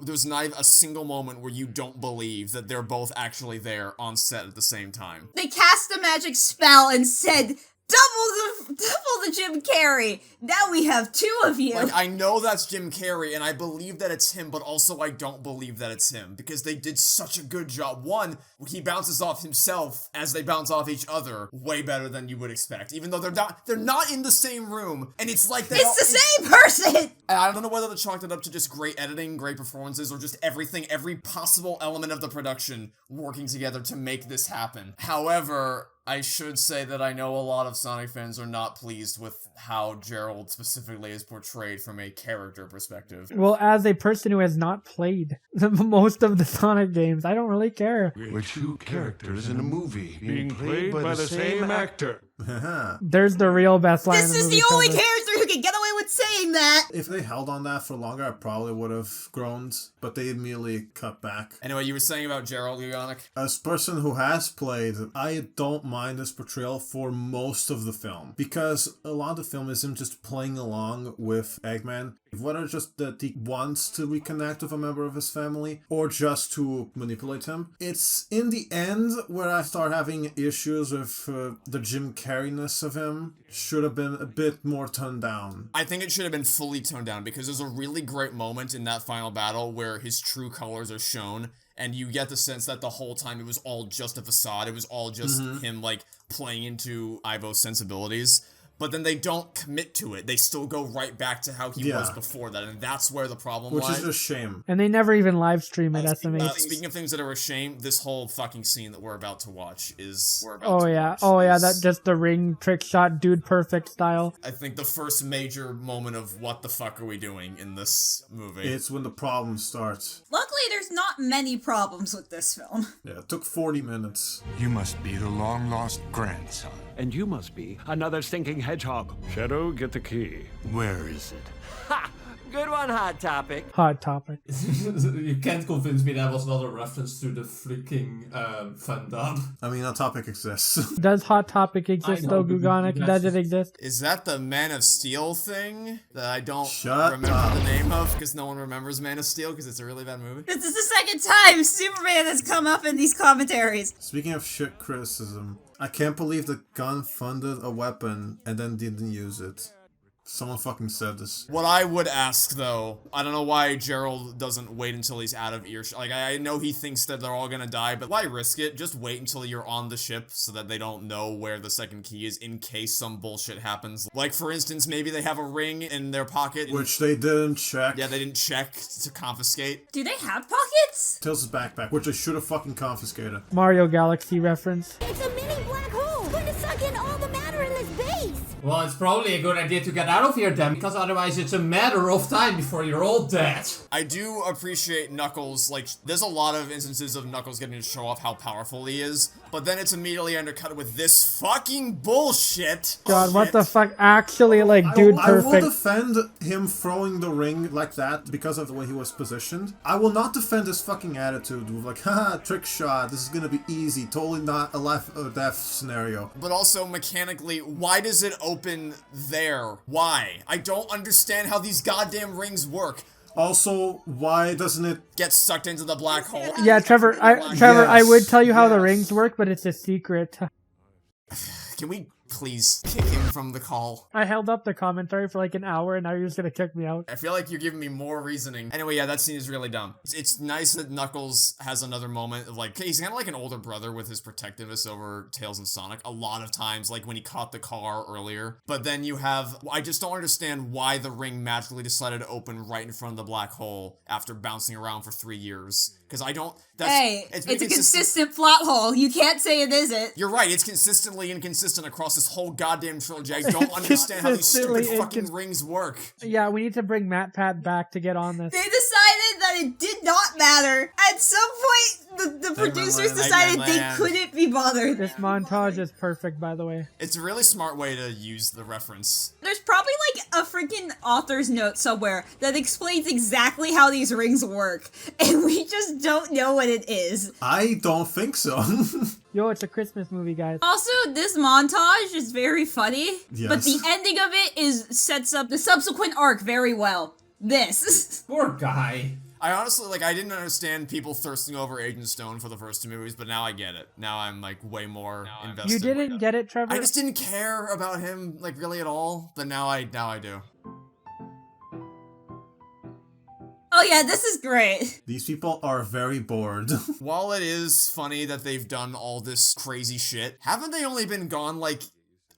there's not even a single moment where you don't believe that they're both actually there on set at the same time. They cast a magic spell and said, double the Jim Carrey. Now we have 2 of you. Like, I know that's Jim Carrey, and I believe that it's him, but also I don't believe that it's him, because they did such a good job. One, he bounces off himself as they bounce off each other way better than you would expect, even though they're not in the same room, and it's like it's the same person! I don't know whether to chalk it up to just great editing, great performances, or just everything, every possible element of the production working together to make this happen. However, I should say that I know a lot of Sonic fans are not pleased with how Gerald specifically is portrayed from a character perspective. Well, as a person who has not played most of the Sonic games, I don't really care. We're 2 characters in a movie being played by the same actor. There's the real best line This in the is movie, the only Trevor. character who can get away with with saying that. If they held on that for longer, I probably would have groaned, but they immediately cut back. Anyway, you were saying about Gerald Gugonic? As a person who has played, I don't mind this portrayal for most of the film, because a lot of the film is him just playing along with Eggman, whether just that he wants to reconnect with a member of his family, or just to manipulate him. It's in the end where I start having issues with the Jim Carrey-ness of him. Should have been a bit more toned down. I think it should have been fully toned down, because there's a really great moment in that final battle where his true colors are shown, and you get the sense that the whole time it was all just a facade. It was all just him, like, playing into Ivo's sensibilities. But then they don't commit to it. They still go right back to how he was before that, and that's where the problem lies. Which is a shame. And they never even live stream it, SMH. Speaking of things that are a shame, this whole fucking scene that we're about to watch is... Oh yeah, that just the ring trick shot, dude perfect style. I think the first major moment of what the fuck are we doing in this movie. It's when the problem starts. Luckily, there's not many problems with this film. Yeah, it took 40 minutes. You must be the long-lost grandson. And you must be another stinking hedgehog. Shadow, get the key. Where is it? Ha! Good one, Hot Topic. Hot Topic. You can't convince me that was not a reference to the freaking fandom. I mean, Hot Topic exists. Does Hot Topic exist though, Gugonic? Does it exist? Is that the Man of Steel thing that I don't remember the name of because no one remembers Man of Steel because it's a really bad movie? This is the second time Superman has come up in these commentaries. Speaking of shit criticism, I can't believe the gun funded a weapon and then didn't use it. Someone fucking said this. What I would ask, though, I don't know why Gerald doesn't wait until he's out of earshot. Like, I know he thinks that they're all gonna die, but why risk it? Just wait until you're on the ship so that they don't know where the second key is in case some bullshit happens. Like, for instance, maybe they have a ring in their pocket. Which they didn't check. Yeah, they didn't check to confiscate. Do they have pockets? Tails' backpack, which they should have fucking confiscated. Mario Galaxy reference. It's a mini black hole. Going to suck in all the matter in this base. Well, it's probably a good idea to get out of here then, because otherwise it's a matter of time before you're all dead. I do appreciate Knuckles, like, there's a lot of instances of Knuckles getting to show off how powerful he is, but then it's immediately undercut with this fucking bullshit. God, what the fuck? Actually, like, dude perfect. I will defend him throwing the ring like that because of the way he was positioned. I will not defend his fucking attitude with like, haha, trick shot, this is gonna be easy, totally not a life or death scenario. But also, mechanically, why does it open there? Why? I don't understand how these goddamn rings work. Also, why doesn't it get sucked into the black hole? Yeah, Trevor, I would tell you how the rings work, but it's a secret. Can we please kick him from the call? I held up the commentary for like an hour and now you're just gonna kick me out. I feel like you're giving me more reasoning. Anyway, yeah, that scene is really dumb. It's nice that Knuckles has another moment of like, he's kind of like an older brother with his protectiveness over Tails and Sonic a lot of times, like when he caught the car earlier. But then you have, I just don't understand why the ring magically decided to open right in front of the black hole after bouncing around for 3 years. Because I don't, it's a consistent plot hole. You can't say it isn't. You're right, it's consistently inconsistent across this whole goddamn trilogy. I don't understand how these stupid fucking rings work. Yeah, we need to bring MatPat back to get on this. They decided that it did not matter. At some point, the producers decided they couldn't be bothered. This montage is perfect, by the way. It's a really smart way to use the reference. There's probably like a freaking author's note somewhere that explains exactly how these rings work, and we just don't know what it is. I don't think so. Yo, it's a Christmas movie, guys. Also, this montage is very funny, yes. But the ending of it sets up the subsequent arc very well. This. Poor guy. I honestly, like, I didn't understand people thirsting over Agent Stone for the first two movies, but now I get it. Now I'm, like, way more invested. You didn't get it, Trevor? I just didn't care about him, like, really at all, but now I do. Oh yeah, this is great. These people are very bored. While it is funny that they've done all this crazy shit, haven't they only been gone, like,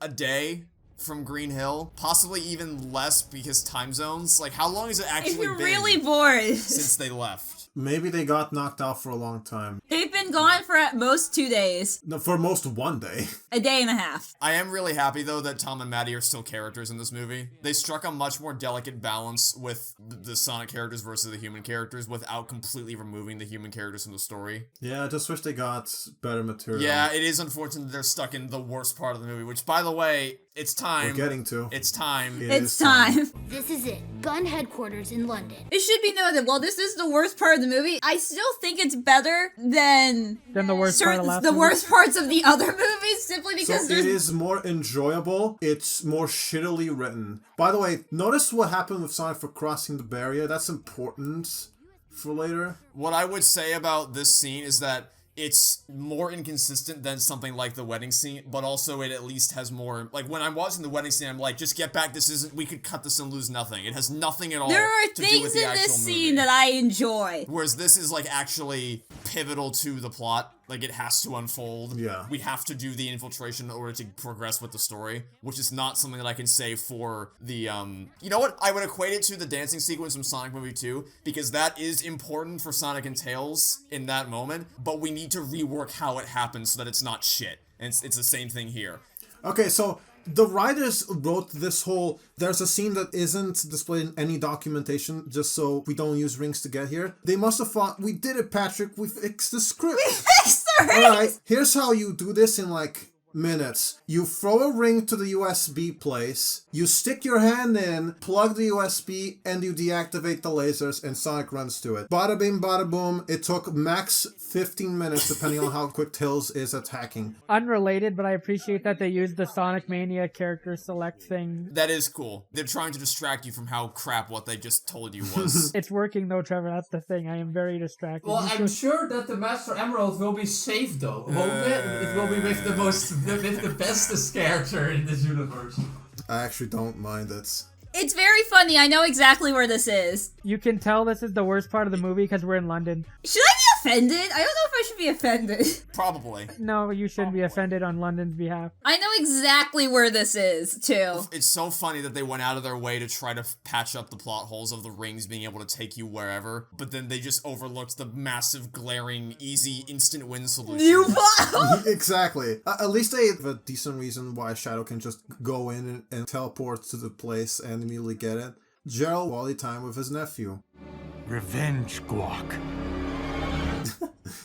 a day from Green Hill? Possibly even less because time zones? Like, how long has it actually been? If you're really bored. Since they left? Maybe they got knocked out for a long time. They've been been gone for at most 2 days. No, for most 1 day. A day and a half. I am really happy, though, that Tom and Maddie are still characters in this movie. They struck a much more delicate balance with the Sonic characters versus the human characters without completely removing the human characters from the story. Yeah, I just wish they got better material. Yeah, it is unfortunate that they're stuck in the worst part of the movie, which, by the way, it's time. We're getting to. It's time. It's time. This is it. Gun headquarters in London. It should be noted, while this is the worst part of the movie, I still think it's better than the worst part of the worst parts of the other movies, simply because so it is more enjoyable. It's more shittily written. By the way, notice what happened with Sonic for crossing the barrier. That's important for later. What I would say about this scene is that it's more inconsistent than something like the wedding scene, but also it at least has more, like, when I'm watching the wedding scene, I'm like, just get back, we could cut this and lose nothing. It has nothing at all There are to do things with the in actual this movie. scene that I enjoy. Whereas this is, like, actually pivotal to the plot. Like, it has to unfold. Yeah. We have to do the infiltration in order to progress with the story, which is not something that I can say for the, You know what? I would equate it to the dancing sequence from Sonic Movie 2, because that is important for Sonic and Tails in that moment, but we need to rework how it happens so that it's not shit. And it's the same thing here. Okay, so the writers wrote this whole... There's a scene that isn't displayed in any documentation, just so we don't use rings to get here. They must have thought, we did it, Patrick. We fixed the script. We fixed the rings! Alright, here's how you do this in, like, minutes. You throw a ring to the USB place, you stick your hand in, plug the USB, and you deactivate the lasers, and Sonic runs to it. Bada bing, bada boom. It took max 15 minutes, depending on how quick Tails is attacking. Unrelated, but I appreciate that they used the Sonic Mania character select thing. That is cool. They're trying to distract you from how crap what they just told you was. It's working though, Trevor. That's the thing. I am very distracted. Well, I'm sure that the Master Emerald will be safe though, won't it? It will be with the bestest character in this universe. I actually don't mind it. It's very funny. I know exactly where this is. You can tell this is the worst part of the movie because we're in London. Should I be offended? I don't know if I should be offended. Probably. No, you shouldn't be offended on London's behalf. I know exactly where this is, too. It's so funny that they went out of their way to try to patch up the plot holes of the rings being able to take you wherever, but then they just overlooked the massive, glaring, easy, instant win solution. Exactly. At least they have a decent reason why Shadow can just go in and teleport to the place and immediately get it. Gerald quality time with his nephew. Revenge guac.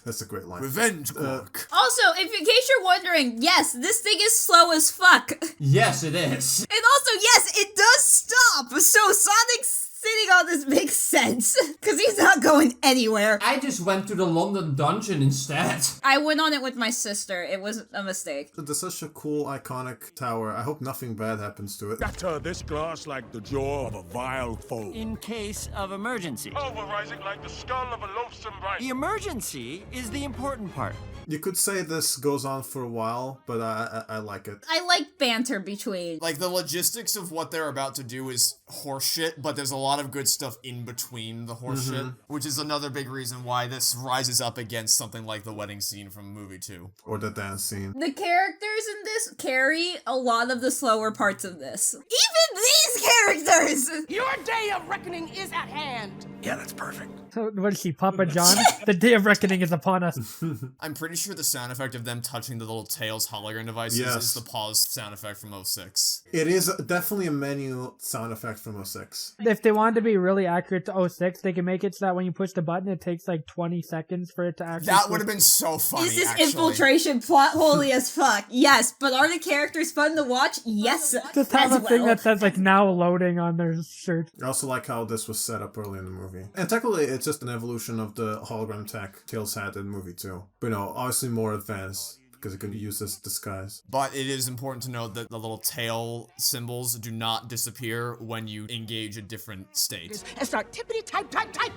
That's a great line. Revenge guac. Also, in case you're wondering, yes, this thing is slow as fuck. Yes, it is. And also, yes, it does stop. So Sonic's sitting on this makes sense, because he's not going anywhere. I just went to the London dungeon instead. I went on it with my sister. It was a mistake. There's such a cool, iconic tower. I hope nothing bad happens to it. Shatter this glass like the jaw of a vile foe. In case of emergency. Pulverizing like the skull of a loathsome bright. The emergency is the important part. You could say this goes on for a while, but I like it. I like banter between. Like, the logistics of what they're about to do is horseshit, but there's a lot of good stuff in between the horseshit, which is another big reason why this rises up against something like the wedding scene from movie 2. Or the dance scene. The characters in this carry a lot of the slower parts of this. Even these characters! Your day of reckoning is at hand. Yeah, that's perfect. So, what is she, Papa John? The day of reckoning is upon us. I'm pretty sure the sound effect of them touching the little Tails hologram devices is the pause sound effect from 06. It is definitely a menu sound effect from 06. If they wanted to be really accurate to 06, they can make it so that when you push the button, it takes like 20 seconds for it to actually... That would have been so funny, Is this infiltration plot holy as fuck? Yes, but are the characters fun to watch? Yes. Just have a thing that says like now loading on their shirt. I also like how this was set up early in the movie. And technically, it's just an evolution of the hologram tech Tails had in movie 2. But obviously more advanced, because it can be used as disguise. But it is important to note that the little tail symbols do not disappear when you engage a different state. And start tippity type.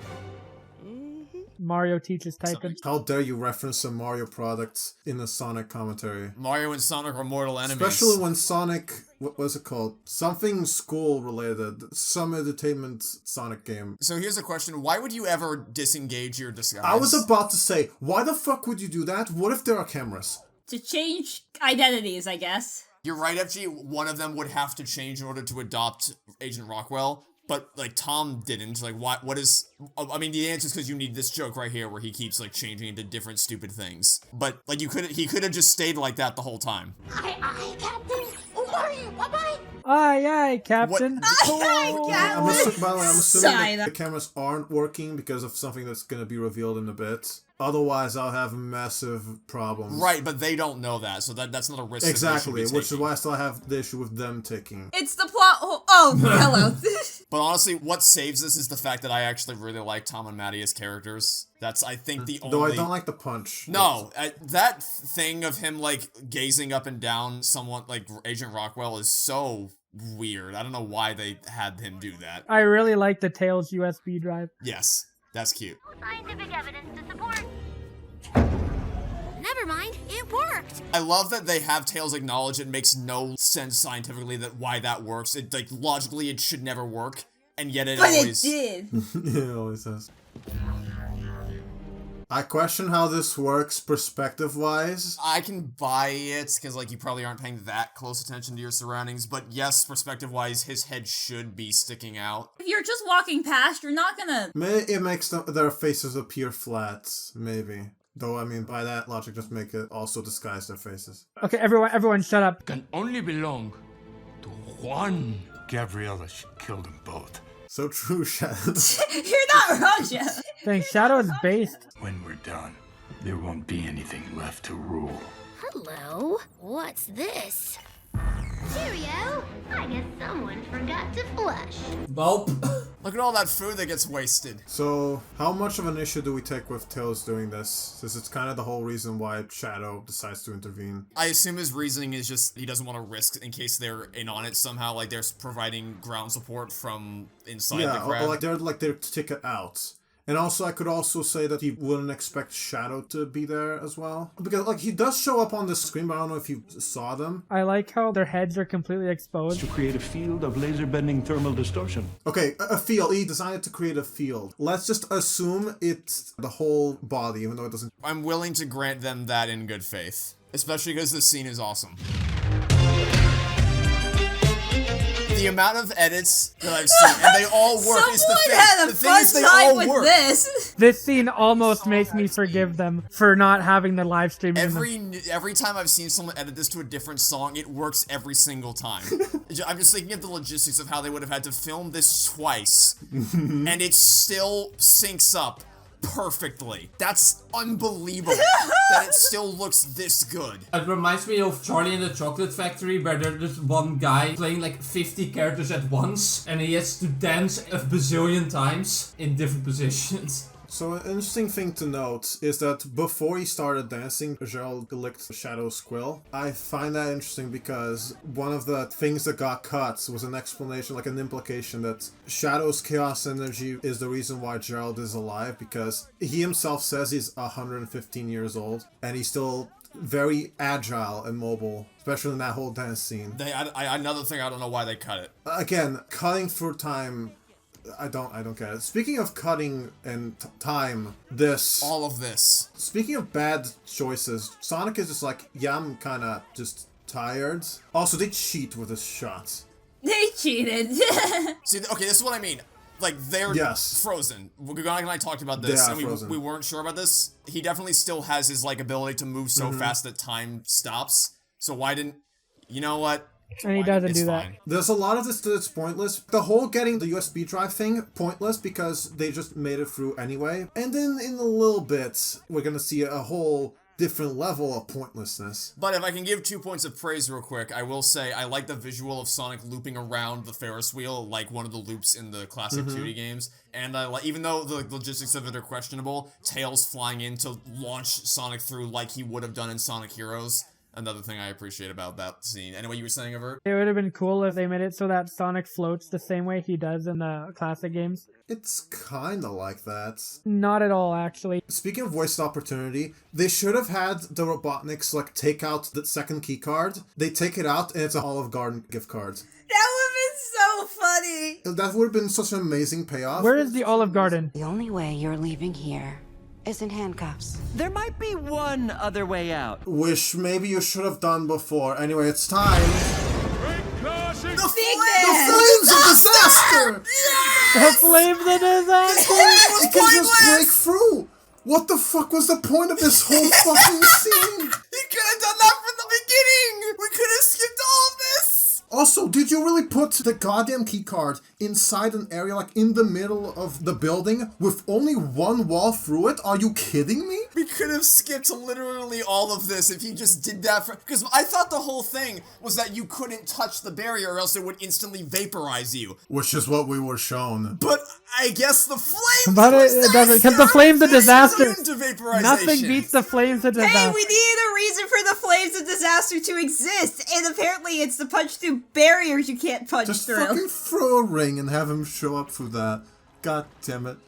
Mario teaches typing. How dare you reference some Mario products in a Sonic commentary? Mario and Sonic are mortal enemies. Especially when Sonic, what was it called? Something school related. Some entertainment Sonic game. So here's a question. Why would you ever disengage your disguise? I was about to say, why the fuck would you do that? What if there are cameras? To change identities, I guess. You're right, FG. One of them would have to change in order to adopt Agent Rockwell. but like Tom didn't. Like, what is? I mean, the answer is because you need this joke right here where he keeps like changing into different stupid things. But like, he could have just stayed like that the whole time. Aye, Captain. Who are you? Bye-bye. Aye, Captain. I'm assuming Sign. the cameras aren't working because of something that's going to be revealed in a bit. Otherwise, I'll have massive problems. Right, but they don't know that, so that's not a risk. Exactly, which is why I still have the issue with them ticking. It's the plot hole. Oh, hello. But honestly, what saves this is the fact that I actually really like Tom and Maddie as characters. That's, I think, the only... Though I don't like the punch. No, that thing of him, like, gazing up and down someone, like, Agent Rockwell is so weird. I don't know why they had him do that. I really like the Tails USB drive. Yes, that's cute. Scientific evidence to support. Never mind, it worked. I love that they have Tails acknowledge it makes no sense scientifically that why that works. It, like, logically it should never work, and yet it always... But it did. Yeah, it always does. I question how this works perspective-wise. I can buy it, because, like, you probably aren't paying that close attention to your surroundings, but yes, perspective-wise, his head should be sticking out. If you're just walking past, you're not gonna... It makes their faces appear flat, maybe. Though, I mean, by that logic, just make it also disguise their faces. Okay, everyone shut up. Can only belong to Juan. Gabriella should kill them both. So true, Shadow. You're not wrong, Shadow. Dang, Shadow is based. When we're done, there won't be anything left to rule. Hello. What's this? Cheerio. I guess someone forgot to flush. Welp. Look at all that food that gets wasted. So, how much of an issue do we take with Tails doing this? Since it's kind of the whole reason why Shadow decides to intervene. I assume his reasoning is just he doesn't want to risk in case they're in on it somehow, like they're providing ground support from inside the crab. Yeah, or like they're to take it out. And also, I could also say that he wouldn't expect Shadow to be there as well. Because, like, he does show up on the screen, but I don't know if you saw them. I like how their heads are completely exposed. To create a field of laser-bending thermal distortion. Okay, a field. He designed it to create a field. Let's just assume it's the whole body, even though it doesn't... I'm willing to grant them that in good faith. Especially because this scene is awesome. The amount of edits that I've seen, and they all work, is the thing. Had a The thing is they all work. This scene almost makes me forgive them for not having the live stream. Every time I've seen someone edit this to a different song, it works every single time. I'm just thinking of the logistics of how they would have had to film this twice, and it still syncs up perfectly. That's unbelievable that it still looks this good. It reminds me of Charlie and the Chocolate Factory, where there's this one guy playing like 50 characters at once, and he has to dance a bazillion times in different positions. So an interesting thing to note is that before he started dancing, Gerald licked Shadow's quill. I find that interesting because one of the things that got cut was an explanation, like an implication that Shadow's chaos energy is the reason why Gerald is alive, because he himself says he's 115 years old and he's still very agile and mobile, especially in that whole dance scene. Another thing, I don't know why they cut it. Again, cutting through time... I don't get it. Speaking of cutting and time, all of this. Speaking of bad choices, Sonic is just like, yeah, I'm kind of just tired. Also, they cheat with his shots. They cheated. See, okay, this is what I mean. Like, they're frozen. Gugonic and I talked about this, and we weren't sure about this. He definitely still has his, like, ability to move so fast that time stops. So why didn't... You know what? And he doesn't do that. There's a lot of this that's pointless. The whole getting the USB drive thing, pointless because they just made it through anyway. And then in a little bit, we're gonna see a whole different level of pointlessness. But if I can give 2 points of praise real quick, I will say I like the visual of Sonic looping around the Ferris wheel like one of the loops in the classic 2D games. And I like, even though the logistics of it are questionable, Tails flying in to launch Sonic through like he would have done in Sonic Heroes. Another thing I appreciate about that scene. Anyway, you were saying, Avert? It would have been cool if they made it so that Sonic floats the same way he does in the classic games. It's kinda like that. Not at all, actually. Speaking of wasted opportunity, they should have had the Robotniks, like, take out the second key card. They take it out, and it's a Olive Garden gift card. That would have been so funny! That would have been such an amazing payoff. Where is the Olive Garden? The only way you're leaving here is in handcuffs. There might be one other way out. Which maybe you should have done before. Anyway, it's time. Break the Big The flames of disaster! The flames of disaster! It can just break through! What the fuck was the point of this whole fucking scene? He could have done that from the beginning! We could have skipped all of this! Also, did you really put the goddamn keycard inside an area like in the middle of the building with only one wall through it? Are you kidding me? We could have skipped literally all of this if he just did that because I thought the whole thing was that you couldn't touch the barrier or else it would instantly vaporize you. Which is what we were shown. But I guess the flames But it doesn't, because the flames of disaster. Nothing Vaporization. beats the flames of disaster. Hey, we needed a reason for the flames of disaster to exist, and apparently it's to punch through barriers you can't punch Just through. fucking throw a ring and have him show up through that. God damn it.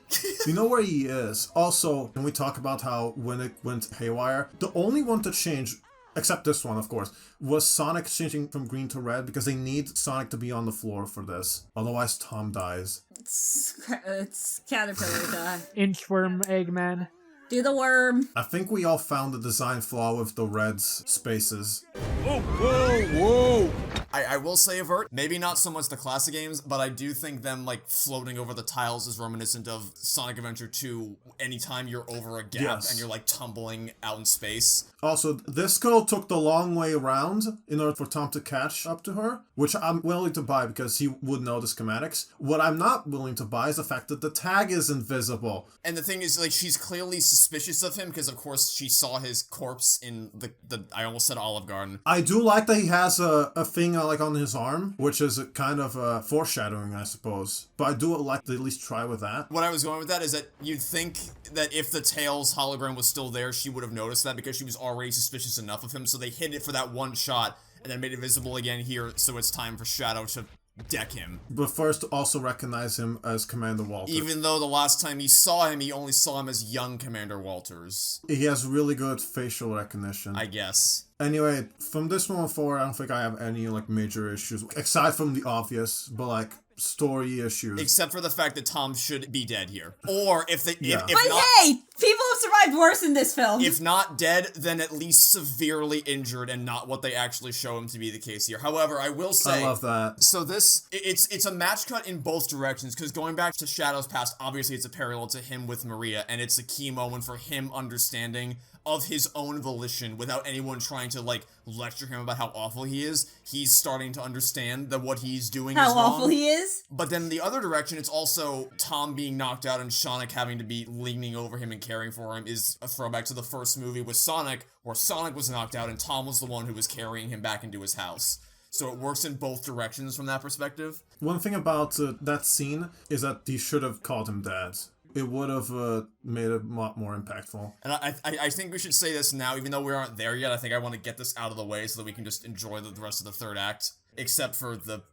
You know where he is. Also, can we talk about how when it went haywire, the only one to change, except this one of course, was Sonic changing from green to red because they need Sonic to be on the floor for this. Otherwise Tom dies. It's Caterpillar die. Inchworm Eggman. Do the worm. I think we all found the design flaw with the red's spaces. Whoa, whoa, whoa! I will say, Avert, maybe not so much the classic games, but I do think them, like, floating over the tiles is reminiscent of Sonic Adventure 2 anytime you're over a gap and you're, like, tumbling out in space. Also, this girl took the long way around in order for Tom to catch up to her, which I'm willing to buy because he would know the schematics. What I'm not willing to buy is the fact that the tag is invisible. And the thing is, like, she's clearly suspicious of him because, of course, she saw his corpse in the I almost said Olive Garden. I do like that he has a thing, like, on his arm, which is a kind of foreshadowing, I suppose. But I do like to at least try with that. What I was going with that is that you'd think that if the Tails hologram was still there, she would have noticed that because she was already suspicious enough of him, so they hid it for that one shot and then made it visible again here, so it's time for Shadow to deck him. But first, also recognize him as Commander Walters. Even though the last time he saw him, he only saw him as young Commander Walters. He has really good facial recognition. I guess. Anyway, from this moment forward, I don't think I have any, like, major issues. Aside from the obvious, but, like, story issues. Except for the fact that Tom should be dead here. Or if they... Yeah. If But not, hey! People have survived worse in this film. if not dead, then at least severely injured and not what they actually show him to be the case here. However, I will say... I love that. So this... It's a match cut in both directions, because going back to Shadow's past, obviously it's a parallel to him with Maria, and it's a key moment for him understanding of his own volition without anyone trying to, like, lecture him about how awful he is. He's starting to understand that what he's doing is wrong. How awful he is? But then the other direction, it's also Tom being knocked out and Sonic having to be leaning over him and caring for him is a throwback to the first movie with Sonic, where Sonic was knocked out and Tom was the one who was carrying him back into his house. So it works in both directions from that perspective. One thing about that scene is that he should have called him Dad. It would have made it a lot more impactful. And I think we should say this now, even though we aren't there yet. I think I want to get this out of the way so that we can just enjoy the rest of the third act. Except for the,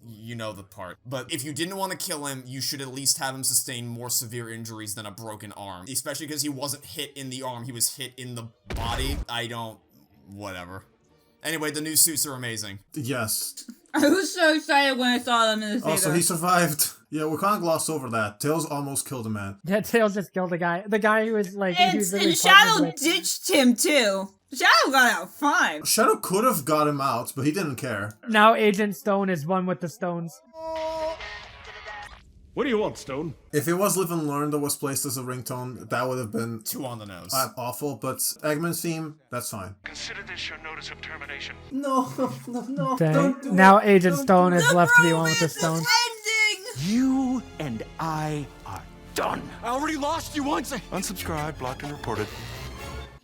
you know, the part. But if you didn't want to kill him, you should at least have him sustain more severe injuries than a broken arm. Especially because he wasn't hit in the arm, he was hit in the body. Whatever. Anyway, the new suits are amazing. Yes. I was so excited when I saw them in the theater. Also, he survived. Yeah, we can't gloss over that. Tails almost killed a man. Yeah, Tails just killed a guy. The guy who was like... And Shadow ditched him too. Shadow got out fine. Shadow could have got him out, but he didn't care. Now Agent Stone is one with the stones. What do you want, Stone? If it was Live and Learn that was placed as a ringtone, that would have been... too on the nose. Awful, but Eggman's theme, that's fine. Consider this your notice of termination. No, no. Dang. Now Agent Stone is left to be one with the stones. You and I are done. I already lost you once. Unsubscribed, blocked, and reported.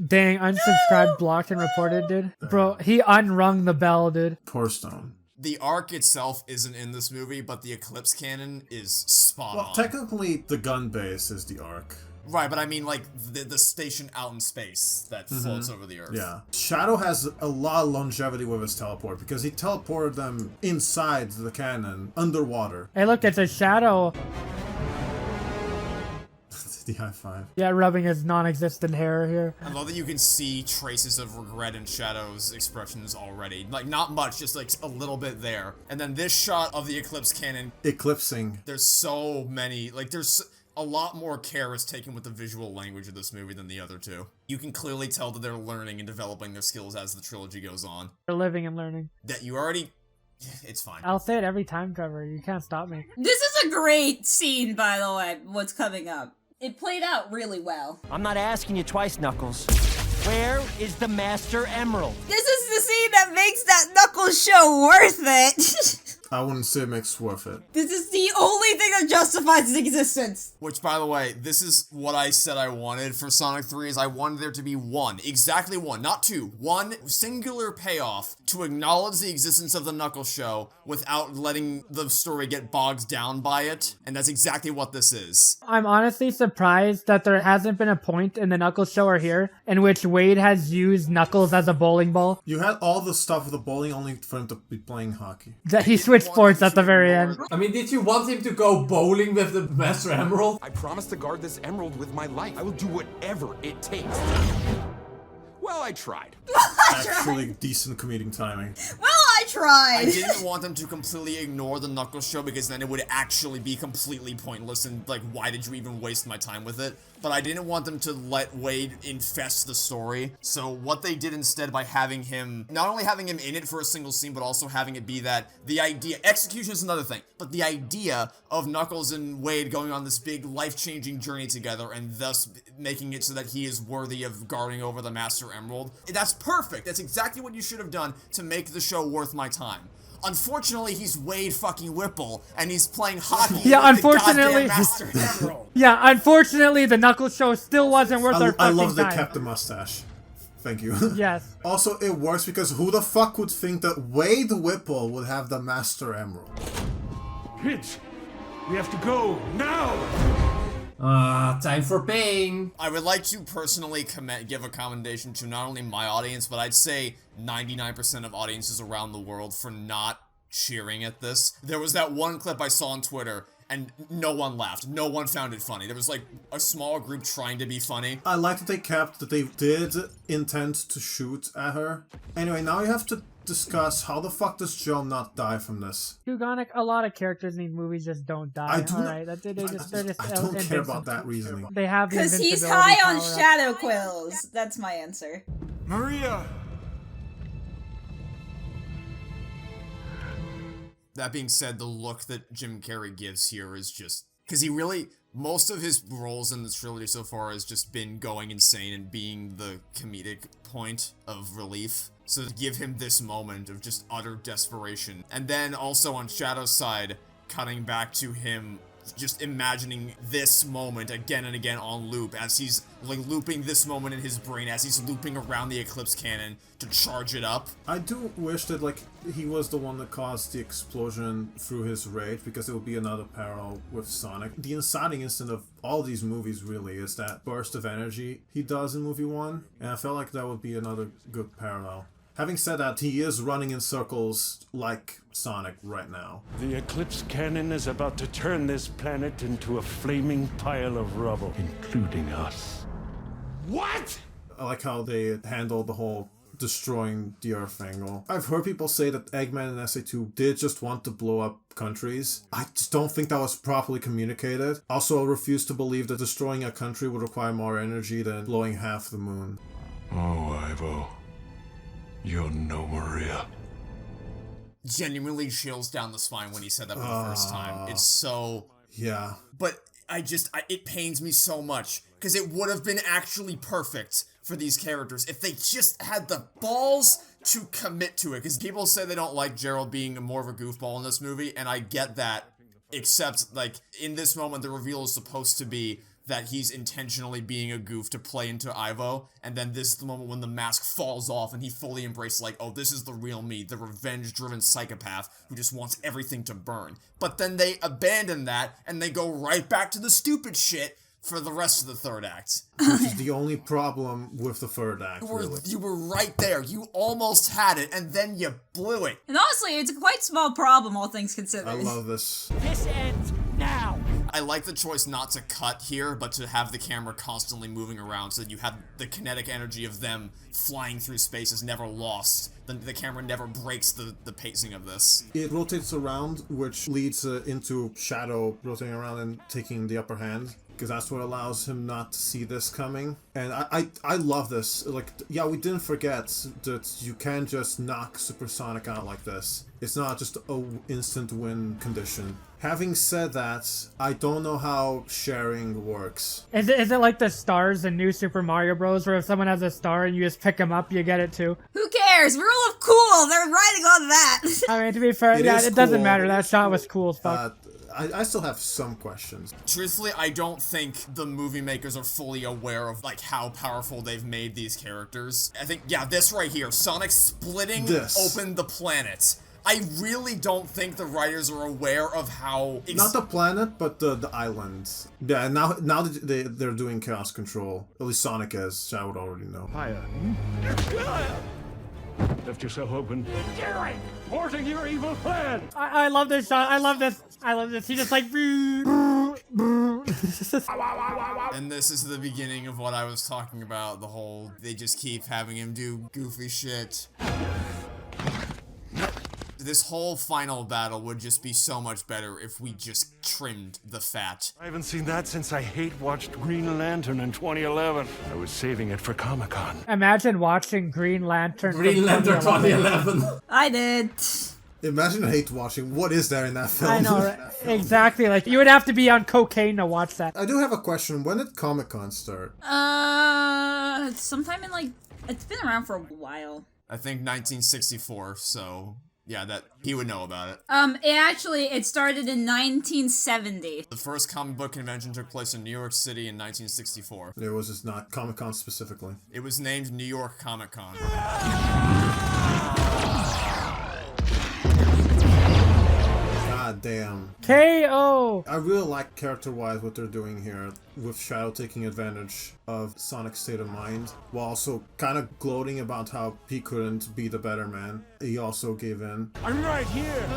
Dang, unsubscribed, blocked, and reported, dude. Bro, he unrung the bell, dude. Poor Stone. The arc itself isn't in this movie, but the Eclipse cannon is spot on. Technically, the gun base is the arc. Right, but I mean, like, the station out in space that floats over the Earth. Yeah. Shadow has a lot of longevity with his teleport, because he teleported them inside the cannon, underwater. Hey, look, it's a Shadow. The high five. Yeah, rubbing his non-existent hair here. I love that you can see traces of regret in Shadow's expressions already. Like, not much, just like a little bit there. And then this shot of the Eclipse cannon. Eclipsing. There's so many, like, there's a lot more care is taken with the visual language of this movie than the other two. You can clearly tell that they're learning and developing their skills as the trilogy goes on. They're living and learning. That you already It's fine. I'll say it every time, Trevor. You can't stop me. This is a great scene, by the way, what's coming up. It played out really well. I'm not asking you twice, Knuckles. Where is the Master Emerald? This is the scene that makes that Knuckles show worth it. I wouldn't say it makes worth it. This is the only thing that justifies its existence. Which, by the way, this is what I said I wanted for Sonic 3, is I wanted there to be one, exactly one, not two, one singular payoff to acknowledge the existence of the Knuckles show without letting the story get bogged down by it, and that's exactly what this is. I'm honestly surprised that there hasn't been a point in the Knuckles show or here in which Wade has used Knuckles as a bowling ball. You had all the stuff with the bowling only for him to be playing hockey. That he switched sports at the very end. I mean, did you want him to go bowling with the Master Emerald? I promise to guard this emerald with my life. I will do whatever it takes. Well, I tried. Actually, decent comedic timing. Well, I tried. I didn't want them to completely ignore the Knuckles show because then it would actually be completely pointless and like, why did you even waste my time with it? But I didn't want them to let Wade infest the story. So what they did instead by having him, not only having him in it for a single scene, but also having it be that the idea, execution is another thing, but the idea of Knuckles and Wade going on this big life-changing journey together and thus making it so that he is worthy of guarding over the Master Emerald, that's perfect. That's exactly what you should have done to make the show worth my time. Unfortunately, he's Wade fucking Whipple, and he's playing hockey Yeah, with unfortunately. the goddamn Master Emerald. Yeah, unfortunately, the Knuckles show still wasn't worth our fucking time. I love they kept the mustache. Thank you. Yes. Also, it works because who the fuck would think that Wade Whipple would have the Master Emerald? Kids, we have to go now! Time for pain. I would like to personally give a commendation to not only my audience, but I'd say 99% of audiences around the world for not cheering at this. There was that one clip I saw on Twitter, and no one laughed. No one found it funny. There was like a small group trying to be funny. I like that they kept that they did intend to shoot at her. Anyway, now you have to discuss how the fuck does Joe not die from this? Gugonic, a lot of characters in these movies just don't die. Alright, they're just I don't care about that reasoning. They have the because he's invincibility high on power. shadow quills. That's my answer. Maria! That being said, the look that Jim Carrey gives here is just... Because he really... Most of his roles in this trilogy so far has just been going insane and being the comedic point of relief. So to give him this moment of just utter desperation. And then also on Shadow's side, cutting back to him just imagining this moment again and again on loop as he's like looping this moment in his brain as he's looping around the Eclipse cannon to charge it up. I do wish that like he was the one that caused the explosion through his rage, because it would be another parallel with Sonic. The inciting instant of all these movies really is that burst of energy he does in movie 1, and I felt like that would be another good parallel. Having said that, he is running in circles like Sonic right now. The Eclipse Cannon is about to turn this planet into a flaming pile of rubble, including us. What? I like how they handle the whole destroying the Earth angle. I've heard people say that Eggman and SA2 did just want to blow up countries. I just don't think that was properly communicated. Also, I refuse to believe that destroying a country would require more energy than blowing half the moon. Oh, Ivo. You'll know Maria. Genuinely chills down the spine when he said that for the first time. It's so... Yeah. But it pains me so much, because it would have been actually perfect for these characters if they just had the balls to commit to it. Because people say they don't like Gerald being more of a goofball in this movie, and I get that, except, like, in this moment, the reveal is supposed to be that he's intentionally being a goof to play into Ivo, and then this is the moment when the mask falls off and he fully embraces, like, oh, this is the real me, the revenge-driven psychopath who just wants everything to burn. But then they abandon that, and they go right back to the stupid shit for the rest of the third act. Which is the only problem with the third act, really. You were right there. You almost had it, and then you blew it. And honestly, it's a quite small problem, all things considered. I love this. This ends now! I like the choice not to cut here, but to have the camera constantly moving around so that you have the kinetic energy of them flying through space is never lost. The camera never breaks the pacing of this. It rotates around, which leads into Shadow rotating around and taking the upper hand. because that's what allows him not to see this coming. And I love this. Like, yeah, we didn't forget that you can't just knock Supersonic out like this. It's not just a instant win condition. Having said that, I don't know how sharing works. Is it like the stars in New Super Mario Bros. Where if someone has a star and you just pick them up, you get it too? Who cares? Rule of cool. They're riding on that. I mean, to be fair, it doesn't matter. That shot was cool as fuck. I still have some questions. Truthfully, I don't think the movie makers are fully aware of like how powerful they've made these characters. I think, yeah, this right here, Sonic splitting open the planet. I really don't think the writers are aware of how... Not the planet, but the islands. Yeah, now that they're doing Chaos Control. At least Sonic is, I would already know. Hiya. Lift yourself open. Jerry! Thwarting your evil plan! I love this shot. I love this. He just like... And this is the beginning of what I was talking about. The whole... They just keep having him do goofy shit. This whole final battle would just be so much better if we just trimmed the fat. I haven't seen that since I hate-watched Green Lantern in 2011. I was saving it for Comic-Con. Imagine watching Green Lantern 2011. I did. Imagine hate watching. What is there in that film? I know, right? Exactly. Like, you would have to be on cocaine to watch that. I do have a question. When did Comic-Con start? Sometime in like... It's been around for a while. I think 1964, so... Yeah, that he would know about it. It started in 1970. The first comic book convention took place in New York City in 1964. It was just not Comic-Con specifically. It was named New York Comic Con. God damn. KO! I really like character-wise what they're doing here, with Shadow taking advantage of Sonic's state of mind, while also kind of gloating about how he couldn't be the better man. He also gave in. I'm right here!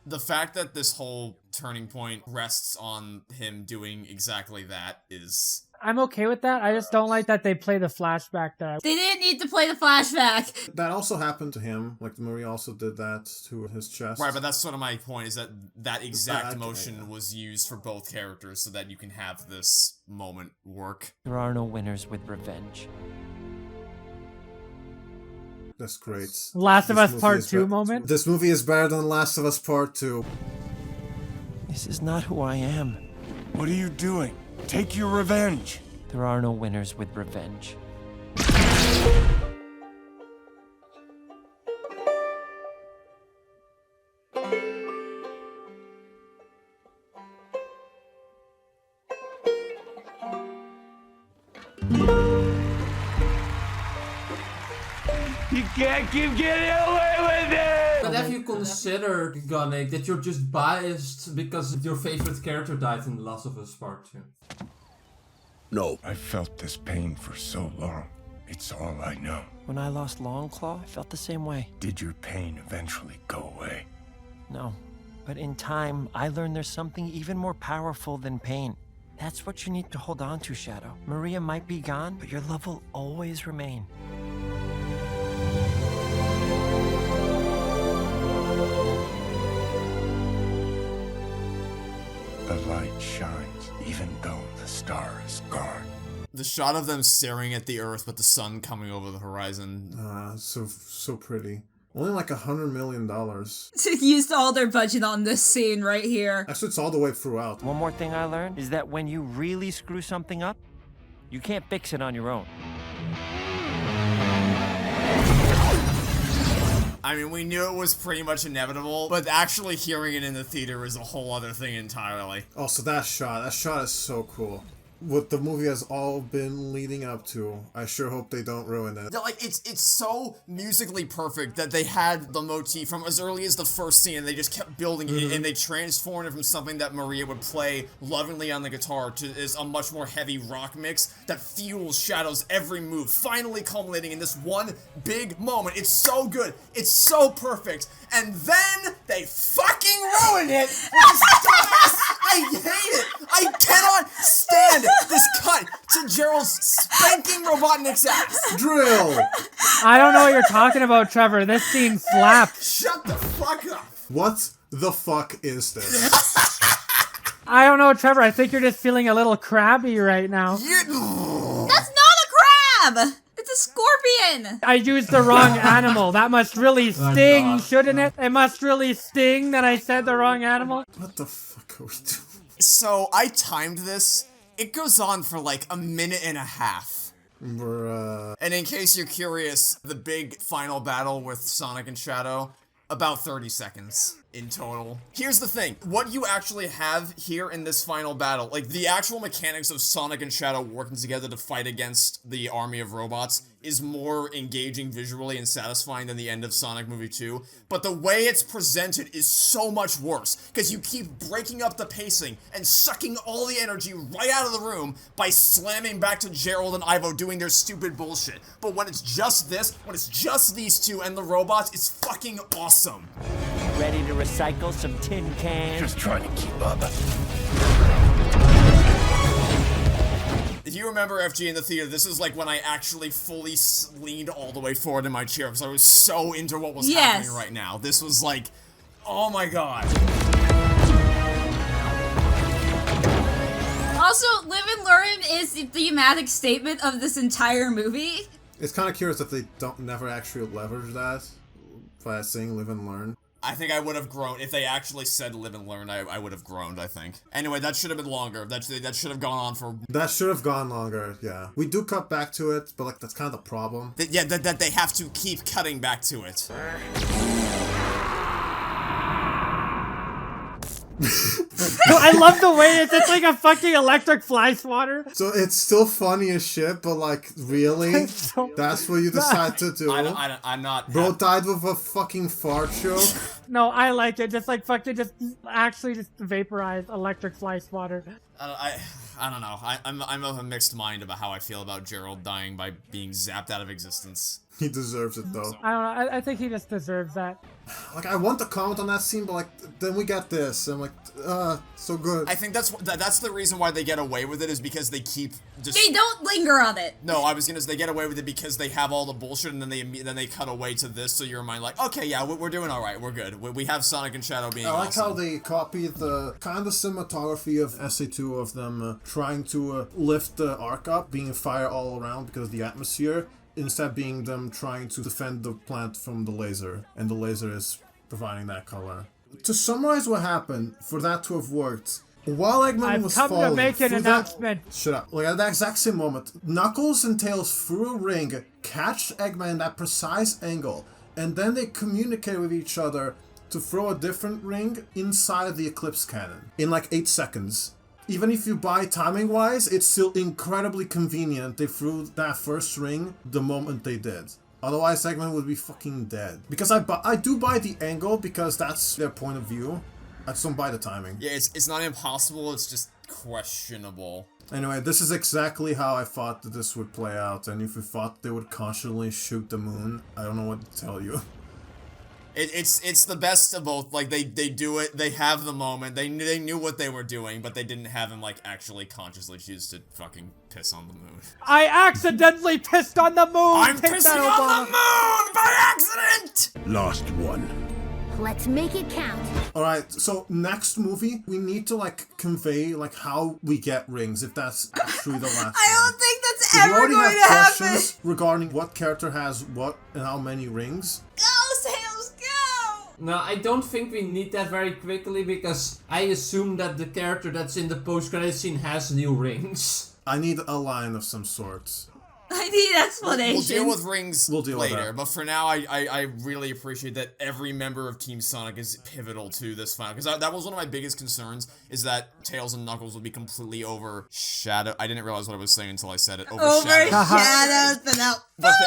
The fact that this whole turning point rests on him doing exactly that is... I'm okay with that. I just don't like that they play the flashback there. They didn't need to play the flashback. That also happened to him. Like, Marie also did that to his chest. Right, but that's sort of my point, is that that exact motion was used for both characters so that you can have this moment work. There are no winners with revenge. That's great. Last of Us Part 2 moment? This movie is better than Last of Us Part 2. This is not who I am. What are you doing? Take your revenge. There are no winners with revenge. You can't keep getting away with it! But have you considered, Gugonic, that you're just biased because your favorite character died in The Last of Us Part 2? No. I felt this pain for so long. It's all I know. When I lost Longclaw, I felt the same way. Did your pain eventually go away? No. But in time, I learned there's something even more powerful than pain. That's what you need to hold on to, Shadow. Maria might be gone, but your love will always remain. The light shines, even though the star is gone. The shot of them staring at the Earth with the sun coming over the horizon. So pretty. Only like $100 million. Used all their budget on this scene right here. Actually, it's all the way throughout. One more thing I learned is that when you really screw something up, you can't fix it on your own. I mean, we knew it was pretty much inevitable, but actually hearing it in the theater is a whole other thing entirely. Oh, so that shot is so cool. What the movie has all been leading up to, I sure hope they don't ruin it. Like, it's so musically perfect that they had the motif from as early as the first scene, and they just kept building it, and they transformed it from something that Maria would play lovingly on the guitar to is a much more heavy rock mix that fuels Shadow's every move, finally culminating in this one big moment. It's so good. It's so perfect. And then they fucking ruin it with this dumbass. I hate it. I cannot stand this cut to Gerald's spanking Robotnik's ass. Drill. I don't know what you're talking about, Trevor. This scene slapped. Shut the fuck up. What the fuck is this? I don't know, Trevor. I think you're just feeling a little crabby right now. That's not a crab! It's a scorpion! I used the wrong animal. That must really sting, shouldn't it? It must really sting that I said the wrong animal. What the fuck are we doing? So, I timed this. It goes on for like a minute and a half. Bruh. And in case you're curious, the big final battle with Sonic and Shadow, about 30 seconds in total. Here's the thing, what you actually have here in this final battle, like the actual mechanics of Sonic and Shadow working together to fight against the army of robots is more engaging visually and satisfying than the end of Sonic Movie 2, but the way it's presented is so much worse, because you keep breaking up the pacing and sucking all the energy right out of the room by slamming back to Gerald and Ivo doing their stupid bullshit. But when it's just this, when it's just these two and the robots, it's fucking awesome. Ready to recycle some tin cans? Just trying to keep up. If you remember FG in the theater, this is like when I actually fully leaned all the way forward in my chair because I was so into what was happening right now. This was like, oh my god. Also, live and learn is the thematic statement of this entire movie. It's kind of curious that they never actually leverage that by saying live and learn. I think I would have groaned. If they actually said live and learn, I would have groaned, I think. Anyway, that should have been longer. That should have gone on for... That should have gone longer, yeah. We do cut back to it, but like that's kind of the problem. That they have to keep cutting back to it. I love the way it's like a fucking electric fly swatter. So it's still funny as shit, but like, really? That's what you decide to do? I'm not... Bro died with a fucking fart joke? No, I like it. Just like fucking just vaporize electric fly swatter. I don't know. I'm of a mixed mind about how I feel about Gerald dying by being zapped out of existence. He deserves it though. I don't know. I think he just deserves that. Like, I want to comment on that scene, but like, then we get this. I'm like, so good. I think that's the reason why they get away with it, is because they keep just... They don't linger on it. No, I was gonna say they get away with it because they have all the bullshit, and then they cut away to this, so you're in mind like, okay, yeah, we're doing all right, we're good. We have Sonic and Shadow being I like awesome. how they copied the kind of cinematography of SA2 of them trying to lift the arc up, being fire all around because of the atmosphere, instead being them trying to defend the plant from the laser, and the laser is providing that color. To summarize what happened, for that to have worked, while Eggman was falling... I've come to make an announcement. Shut up. Like, at that exact same moment, Knuckles and Tails through a ring catch Eggman in that precise angle, and then they communicate with each other to throw a different ring inside the Eclipse cannon in like 8 seconds. Even if you buy timing-wise, it's still incredibly convenient they threw that first ring the moment they did. Otherwise, Eggman would be fucking dead. Because I do buy the angle because that's their point of view. I just don't buy the timing. Yeah, it's not impossible, it's just questionable. Anyway, this is exactly how I thought that this would play out, and if we thought they would constantly shoot the moon, I don't know what to tell you. It's the best of both. Like, they do it, they have the moment, they knew what they were doing, but they didn't have him, like, actually consciously choose to fucking piss on the moon. I accidentally pissed on the moon! I'm pissing on the moon by accident! Last one. Let's make it count. Alright, so next movie, we need to, like, convey, like, how we get rings, if that's actually the last I don't think that's one. ever We going already to have happen. questions regarding what character has what and how many rings. Go, Tails, go! No, I don't think we need that very quickly, because I assume that the character that's in the post-credit scene has new rings. I need a line of some sort. I need explanations. We'll deal with rings later, with but for now, I really appreciate that every member of Team Sonic is pivotal to this final, because that was one of my biggest concerns, is that Tails and Knuckles would be completely overshadowed. I didn't realize what I was saying until I said it. Overshadowed,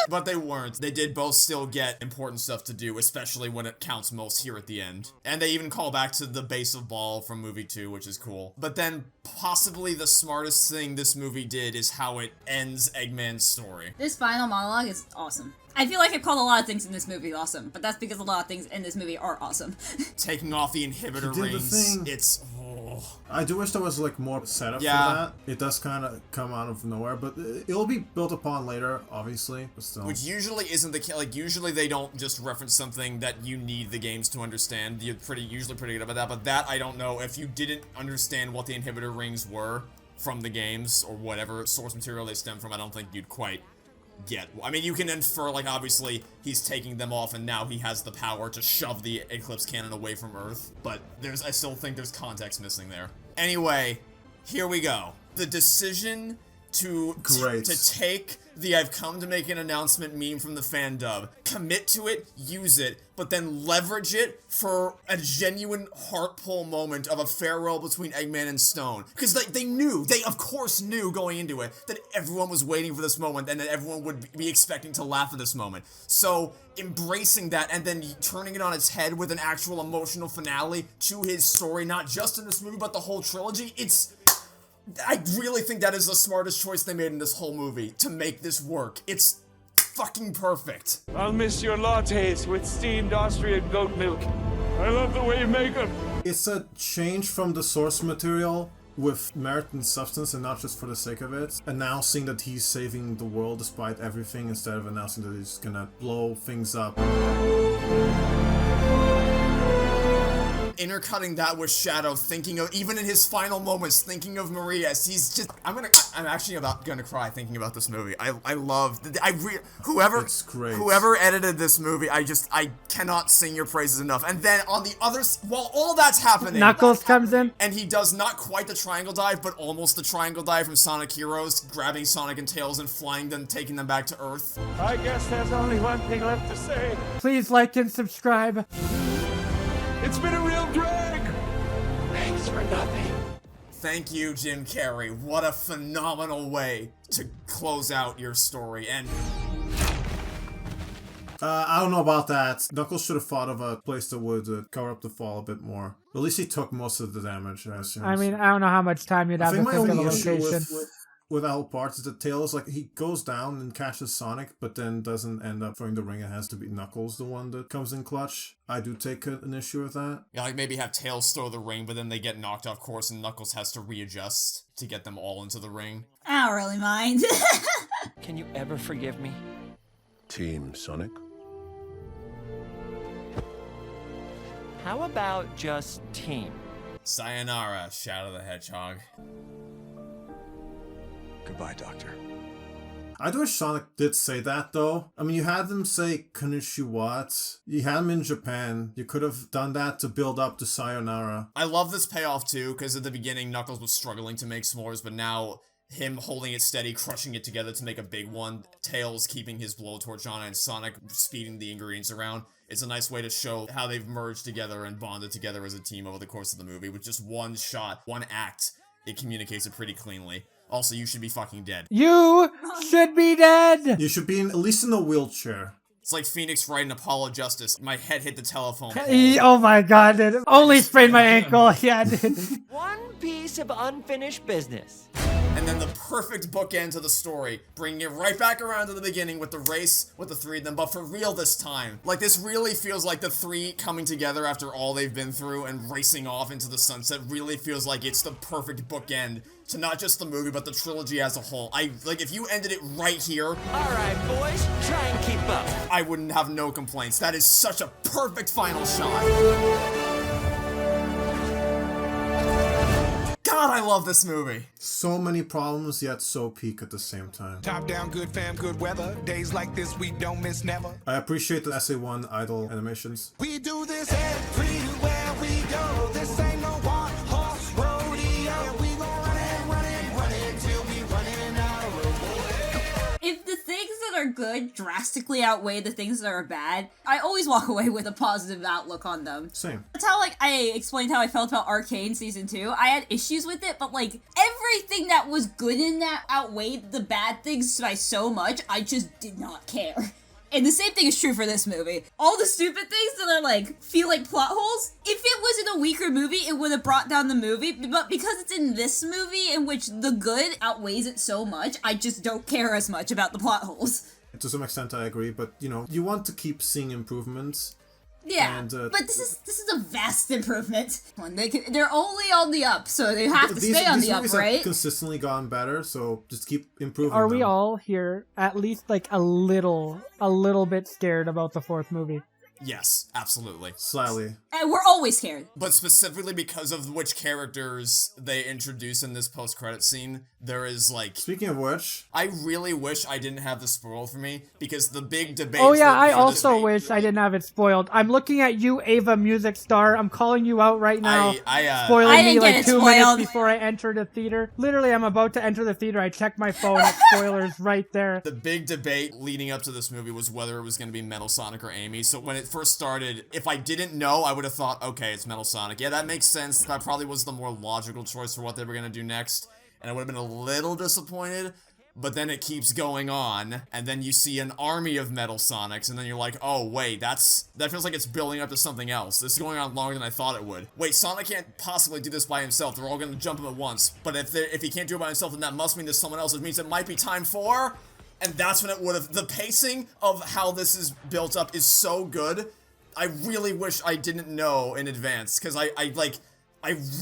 but they weren't. They did both still get important stuff to do, especially when it counts most here at the end. And they even call back to the base of Ball from movie 2, which is cool. But then, possibly the smartest thing this movie did is how it ends Eggman's story. This final monologue is awesome. I feel like I've called a lot of things in this movie awesome, but that's because a lot of things in this movie are awesome. Taking off the inhibitor rings, it's... Oh. I do wish there was like more setup for that. It does kind of come out of nowhere, but it'll be built upon later, obviously. But still. Which usually isn't the case. Like, usually they don't just reference something that you need the games to understand. You're usually pretty good about that, but that, I don't know. If you didn't understand what the inhibitor rings were from the games, or whatever source material they stem from, I don't think you'd quite get. I mean, you can infer, like, obviously, he's taking them off, and now he has the power to shove the Eclipse Cannon away from Earth, but I still think there's context missing there. Anyway, here we go. The decision to take the "I've come to make an announcement" meme from the fan dub, commit to it, use it, but then leverage it for a genuine heart pull moment of a farewell between Eggman and Stone. Because they of course knew going into it that everyone was waiting for this moment and that everyone would be expecting to laugh at this moment. So embracing that and then turning it on its head with an actual emotional finale to his story, not just in this movie, but the whole trilogy, I really think that is the smartest choice they made in this whole movie to make this work. It's fucking perfect. I'll miss your lattes with steamed Austrian goat milk. I love the way you make them. It's a change from the source material with merit and substance and not just for the sake of it. Announcing that he's saving the world despite everything instead of announcing that he's gonna blow things up. Intercutting that with Shadow, thinking of, even in his final moments, thinking of Maria. He's just, I'm actually gonna cry thinking about this movie. Whoever edited this movie, I cannot sing your praises enough. And then on the other, while all that's happening, Knuckles comes in, and he does not quite the triangle dive, but almost the triangle dive from Sonic Heroes, grabbing Sonic and Tails and flying them, taking them back to Earth. I guess there's only one thing left to say. Please like and subscribe. It's been a real drag! Thanks for nothing. Thank you, Jim Carrey. What a phenomenal way to close out your story. And I don't know about that. Knuckles should have thought of a place that would cover up the fall a bit more. At least he took most of the damage, I assume. I mean, I don't know how much time you'd have to think of the location. With all parts is that Tails, like, he goes down and catches Sonic, but then doesn't end up throwing the ring. It has to be Knuckles, the one that comes in clutch. I do take an issue with that. Yeah, like maybe have Tails throw the ring, but then they get knocked off course and Knuckles has to readjust to get them all into the ring. I don't really mind. Can you ever forgive me? Team Sonic? How about just team? Sayonara, Shadow the Hedgehog. Goodbye, Doctor. I do wish Sonic did say that, though. I mean, you had them say Konnichiwa. You had him in Japan. You could have done that to build up to Sayonara. I love this payoff, too, because at the beginning, Knuckles was struggling to make s'mores, but now him holding it steady, crushing it together to make a big one, Tails keeping his blowtorch on, and Sonic speeding the ingredients around. It's a nice way to show how they've merged together and bonded together as a team over the course of the movie. With just one shot, one act, it communicates it pretty cleanly. Also, you should be fucking dead. You should be dead! You should be at least in a wheelchair. It's like Phoenix writing Apollo Justice. My head hit the telephone pole. Oh my god, dude. Only sprained my ankle. Yeah, dude. One piece of unfinished business. And then the perfect bookend to the story, bringing it right back around to the beginning with the race with the three of them, but for real this time. Like, this really feels like the three coming together after all they've been through and racing off into the sunset really feels like it's the perfect bookend to not just the movie, but the trilogy as a whole. If you ended it right here... Alright, boys, try and keep up. I wouldn't have no complaints. That is such a perfect final shot. God, I love this movie. So many problems, yet so peak at the same time. Top down, good fam, good weather. Days like this, we don't miss never. I appreciate the SA1 idle animations. We do this everywhere we go. This ain't no one-horse rodeo. We gon' run it till we running out of road. If the things that are good drastically outweigh the things that are bad, I always walk away with a positive outlook on them. Same. That's how, I explained how I felt about Arcane Season 2. I had issues with it, but, everything that was good in that outweighed the bad things by so much, I just did not care. And the same thing is true for this movie. All the stupid things that are, feel like plot holes, if it was in a weaker movie, it would have brought down the movie, but because it's in this movie in which the good outweighs it so much, I just don't care as much about the plot holes. To some extent, I agree, but, you want to keep seeing improvements. Yeah, And, but this is a vast improvement. They're only on the up, so they have to stay on the up, right? Have consistently gotten better, so just keep improving. Are we all here at least like a little bit scared about the fourth movie? Yes, absolutely. Slightly. And we're always scared. But specifically because of which characters they introduce in this post-credit scene, there is like... Speaking of which... I really wish I didn't have this spoiled for me, because the big debate... Oh yeah, I also wish I didn't have it spoiled. I'm looking at you, Ava Music Star. I'm calling you out right now. Spoiling me like 2 minutes before I enter the theater. Literally, I'm about to enter the theater. I checked my phone. Spoilers right there. The big debate leading up to this movie was whether it was going to be Metal Sonic or Amy. So when it first started, if I didn't know, I would have thought, okay, it's Metal Sonic. Yeah, that makes sense. That probably was the more logical choice for what they were going to do next. And I would have been a little disappointed. But then it keeps going on, and then you see an army of Metal Sonics, and then you're like, oh, wait, that feels like it's building up to something else. This is going on longer than I thought it would. Wait, Sonic can't possibly do this by himself. They're all going to jump him at once. But if he can't do it by himself, then that must mean there's someone else. It means it might be time for... And that's when it would have... The pacing of how this is built up is so good. I really wish I didn't know in advance, because I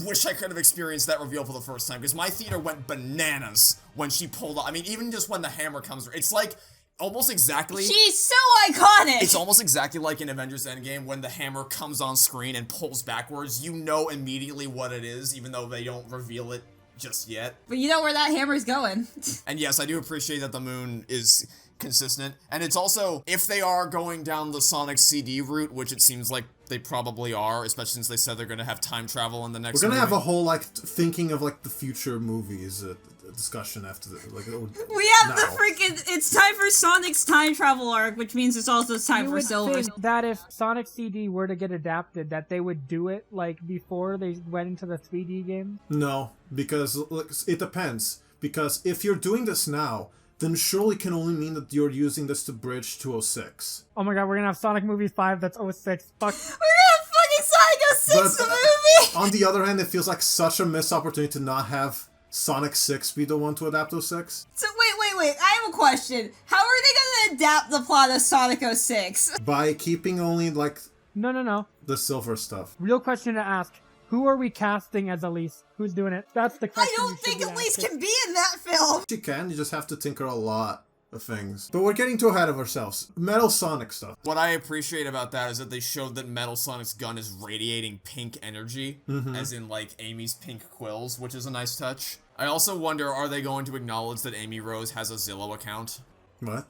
wish I could have experienced that reveal for the first time, because my theater went bananas when she pulled up. I mean, even just when the hammer comes, it's like almost exactly... She's so iconic! It's almost exactly like in Avengers Endgame when the hammer comes on screen and pulls backwards. You know immediately what it is, even though they don't reveal it just yet. But you know where that hammer's going. And yes, I do appreciate that the moon is consistent. And it's also, if they are going down the Sonic CD route, which it seems like they probably are, especially since they said they're going to have time travel in the next We're going to movie. have a whole, like, thinking of, like, the future movies discussion after this. Like, we have the freaking... It's time for Sonic's time travel arc, which means it's also time for Silver's. That if Sonic CD were to get adapted, that they would do it, like, before they went into the 3D game? No, because look, it depends. Because if you're doing this now, then surely can only mean that you're using this to bridge to 06. Oh my god, we're gonna have Sonic Movie 5 that's 06. Fuck. We're gonna have fucking Sonic 06 the movie! On the other hand, it feels like such a missed opportunity to not have Sonic 6 be the one to adapt 06. So wait, I have a question. How are they gonna adapt the plot of Sonic 06? By keeping only, like... No. The silver stuff. Real question to ask. Who are we casting as Elise? Who's doing it? That's the question. I don't think Elise can be in that film! She can, you just have to tinker a lot of things. But we're getting too ahead of ourselves. Metal Sonic stuff. What I appreciate about that is that they showed that Metal Sonic's gun is radiating pink energy, as in, like, Amy's pink quills, which is a nice touch. I also wonder, are they going to acknowledge that Amy Rose has a Zillow account? What?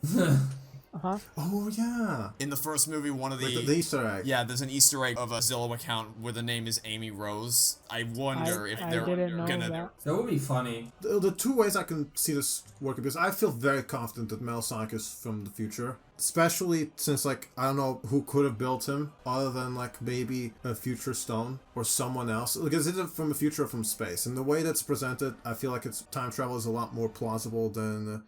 Uh-huh. Oh, yeah. In the first movie, one of the Easter egg. Yeah, there's an Easter egg of a Zillow account where the name is Amy Rose. I wonder if they're gonna... That would be funny. The two ways I can see this working, because I feel very confident that Metal Sonic is from the future. Especially since, like, I don't know who could have built him, other than, like, maybe a Future Stone or someone else. Like, is it from the future or from space? And the way that's presented, I feel like its time travel is a lot more plausible than...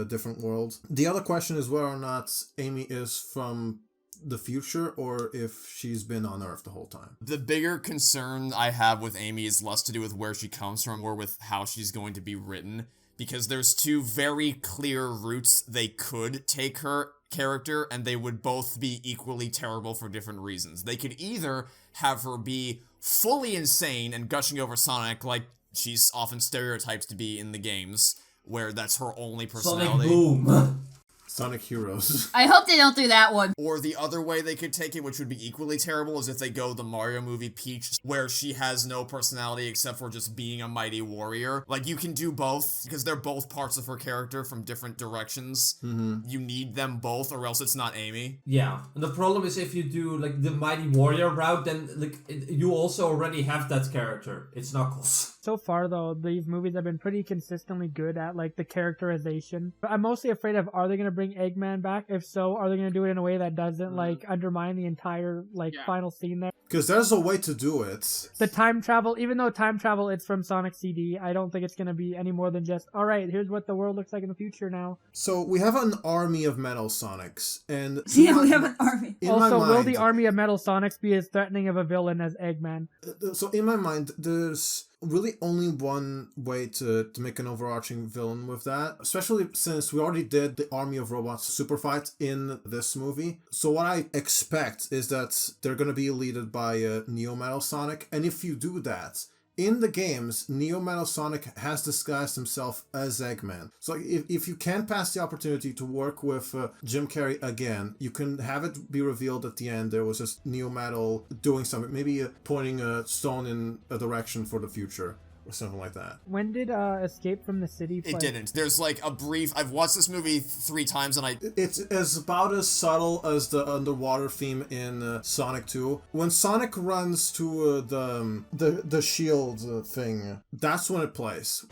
different worlds. The other question is whether or not Amy is from the future or if she's been on Earth the whole time. The bigger concern I have with Amy is less to do with where she comes from or with how she's going to be written, because there's two very clear routes they could take her character, and they would both be equally terrible for different reasons. They could either have her be fully insane and gushing over Sonic like she's often stereotyped to be in the games, where that's her only personality. Sonic Boom. Sonic Heroes. I hope they don't do that one. Or the other way they could take it, which would be equally terrible, is if they go the Mario movie Peach, where she has no personality except for just being a mighty warrior. Like, you can do both, because they're both parts of her character from different directions. You need them both, or else it's not Amy. Yeah, and the problem is if you do, like, the mighty warrior route, then, like, you also already have that character. It's Knuckles. So far, though, these movies have been pretty consistently good at, like, the characterization. But I'm mostly afraid of, are they going to bring Eggman back? If so, are they going to do it in a way that doesn't, like, undermine the entire, like, final scene there? Because there's a way to do it. The time travel, even though time travel is from Sonic CD, I don't think it's going to be any more than just, alright, here's what the world looks like in the future now. So, we have an army of Metal Sonics, and... Yeah, we have an army. Also, will the army of Metal Sonics be as threatening of a villain as Eggman? So, in my mind, there's really only one way to make an overarching villain with that, especially since we already did the Army of Robots super fight in this movie. So what I expect is that they're going to be leaded by Neo Metal Sonic, and if you do that, in the games, Neo Metal Sonic has disguised himself as Eggman. So if you can pass the opportunity to work with Jim Carrey again, you can have it be revealed at the end there was just Neo Metal doing something, maybe pointing a stone in a direction for the future. Or something like that. When did Escape from the City play? It didn't. There's like a brief... I've watched this movie 3 times and It's about as subtle as the underwater theme in Sonic 2. When Sonic runs to the shield thing, that's when it plays.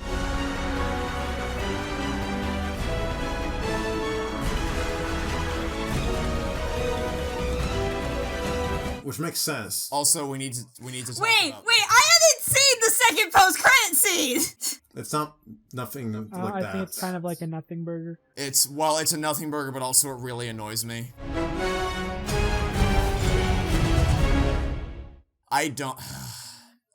Which makes sense. Also, we need to talk about... Wait, I haven't seen the second post-credit scene! It's not nothing like that. I think it's kind of like a nothing burger. It's a nothing burger, but also it really annoys me. I don't...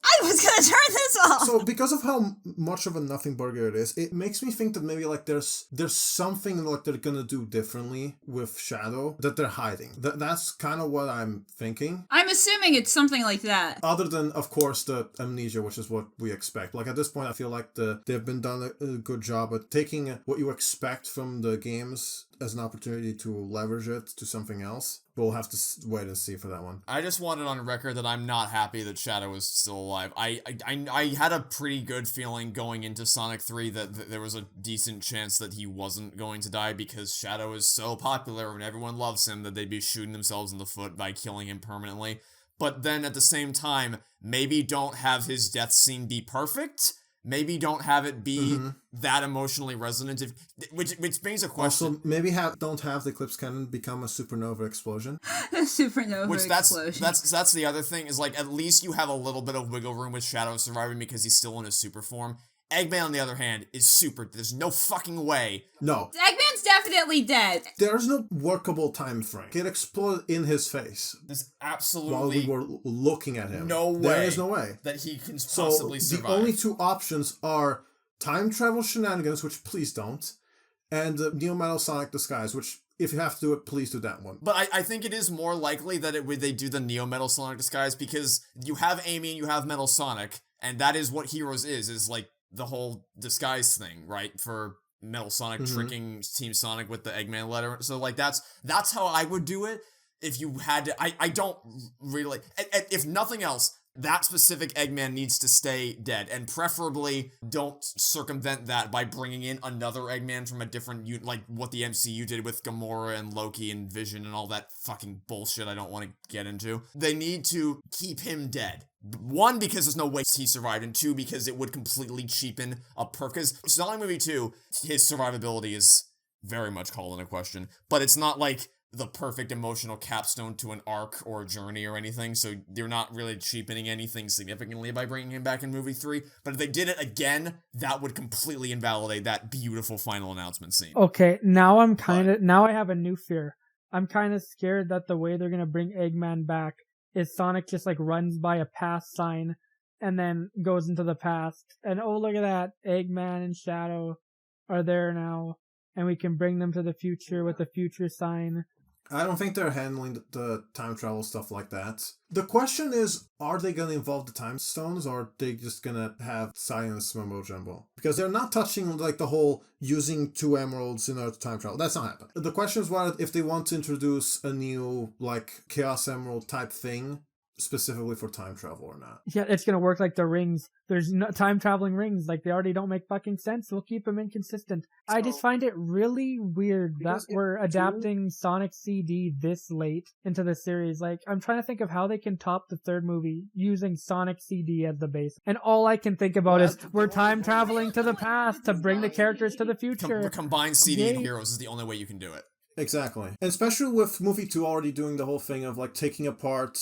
I was gonna turn this off! So because of how much of a nothing burger it is, it makes me think that maybe like there's something like they're gonna do differently with Shadow that they're hiding. That's kind of what I'm thinking. I'm assuming it's something like that. Other than, of course, the amnesia, which is what we expect. Like at this point, I feel like they've been done a good job at taking what you expect from the games as an opportunity to leverage it to something else. But we'll have to wait and see for that one. I just wanted on record that I'm not happy that Shadow is still alive. I had a pretty good feeling going into Sonic 3 that there was a decent chance that he wasn't going to die because Shadow is so popular and everyone loves him that they'd be shooting themselves in the foot by killing him permanently. But then at the same time, maybe don't have his death scene be perfect. Maybe don't have it be that emotionally resonant, which brings a question. Also, maybe don't have the Eclipse Cannon become a supernova explosion. Supernova explosion. That's the other thing, is like at least you have a little bit of wiggle room with Shadow surviving because he's still in his super form. Eggman, on the other hand, is super. There's no fucking way. No. Eggman's definitely dead. There's no workable time frame. It exploded in his face. There's absolutely... While we were looking at him. No way. There is no way. That he can possibly survive. The only two options are time travel shenanigans, which please don't, and Neo Metal Sonic disguise, which... If you have to do it, please do that one. But I think it is more likely that they do the Neo Metal Sonic disguise because you have Amy and you have Metal Sonic, and that is what Heroes is like the whole disguise thing, right? For Metal Sonic tricking Team Sonic with the Eggman letter. So like that's how I would do it if you had to. I don't really... If nothing else, that specific Eggman needs to stay dead, and preferably don't circumvent that by bringing in another Eggman from a different like what the MCU did with Gamora and Loki and Vision and all that fucking bullshit I don't want to get into. They need to keep him dead. One, because there's no way he survived, and two, because it would completely cheapen a because Sonic Movie 2, his survivability is very much called into question, but it's not like the perfect emotional capstone to an arc or a journey or anything, so they're not really cheapening anything significantly by bringing him back in movie 3, but if they did it again, that would completely invalidate that beautiful final announcement scene. Okay, now I have a new fear. I'm kind of scared that the way they're gonna bring Eggman back is Sonic just like runs by a past sign and then goes into the past, and oh look at that, Eggman and Shadow are there now, and we can bring them to the future with the future sign. I don't think they're handling the time travel stuff like that. The question is, are they going to involve the time stones, or are they just going to have science mumbo jumbo? Because they're not touching like the whole using 2 emeralds in order to time travel. That's not happening. The question is whether if they want to introduce a new like Chaos Emerald type thing specifically for time travel or not. Yeah, it's gonna work like the rings. There's no time traveling rings. Like they already don't make fucking sense. We'll keep them inconsistent. So, I just find it really weird that we're adapting Sonic CD this late into the series. Like I'm trying to think of how they can top the third movie using Sonic CD as the base, and all I can think about is we're time traveling to the past to bring the characters to the future. Combine CD and Heroes is the only way you can do it. Exactly. And especially with movie 2 already doing the whole thing of like taking apart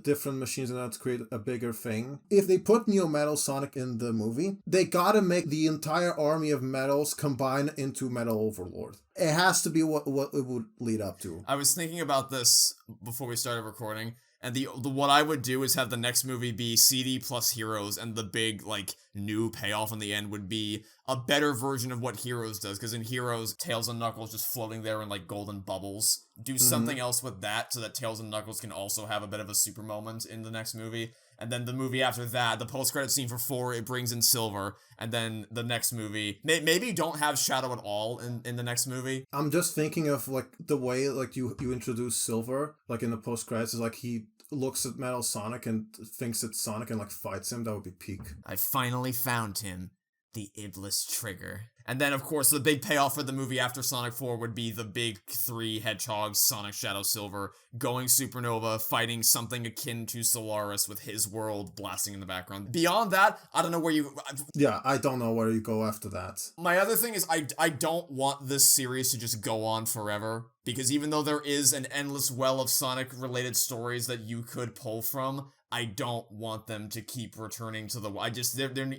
different machines in order to create a bigger thing. If they put Neo Metal Sonic in the movie, they gotta make the entire army of metals combine into Metal Overlord. It has to be what it would lead up to. I was thinking about this before we started recording, And the what I would do is have the next movie be CD plus Heroes, and the big, like, new payoff in the end would be a better version of what Heroes does, because in Heroes, Tails and Knuckles just floating there in, like, golden bubbles. Do something else with that so that Tails and Knuckles can also have a bit of a super moment in the next movie. And then the movie after that, the post-credit scene for 4, it brings in Silver. And then the next movie, maybe don't have Shadow at all in the next movie. I'm just thinking of, like, the way, like, you introduce Silver, like, in the post-credits, is like he looks at Metal Sonic and thinks it's Sonic and, like, fights him. That would be peak. I finally found him. The Iblis Trigger. And then, of course, the big payoff for the movie after Sonic 4 would be the big 3 hedgehogs, Sonic, Shadow, Silver, going supernova, fighting something akin to Solaris with his world blasting in the background. Beyond that, I don't know where you... Yeah, I don't know where you go after that. My other thing is I don't want this series to just go on forever, because even though there is an endless well of Sonic-related stories that you could pull from, I don't want them to keep returning to the...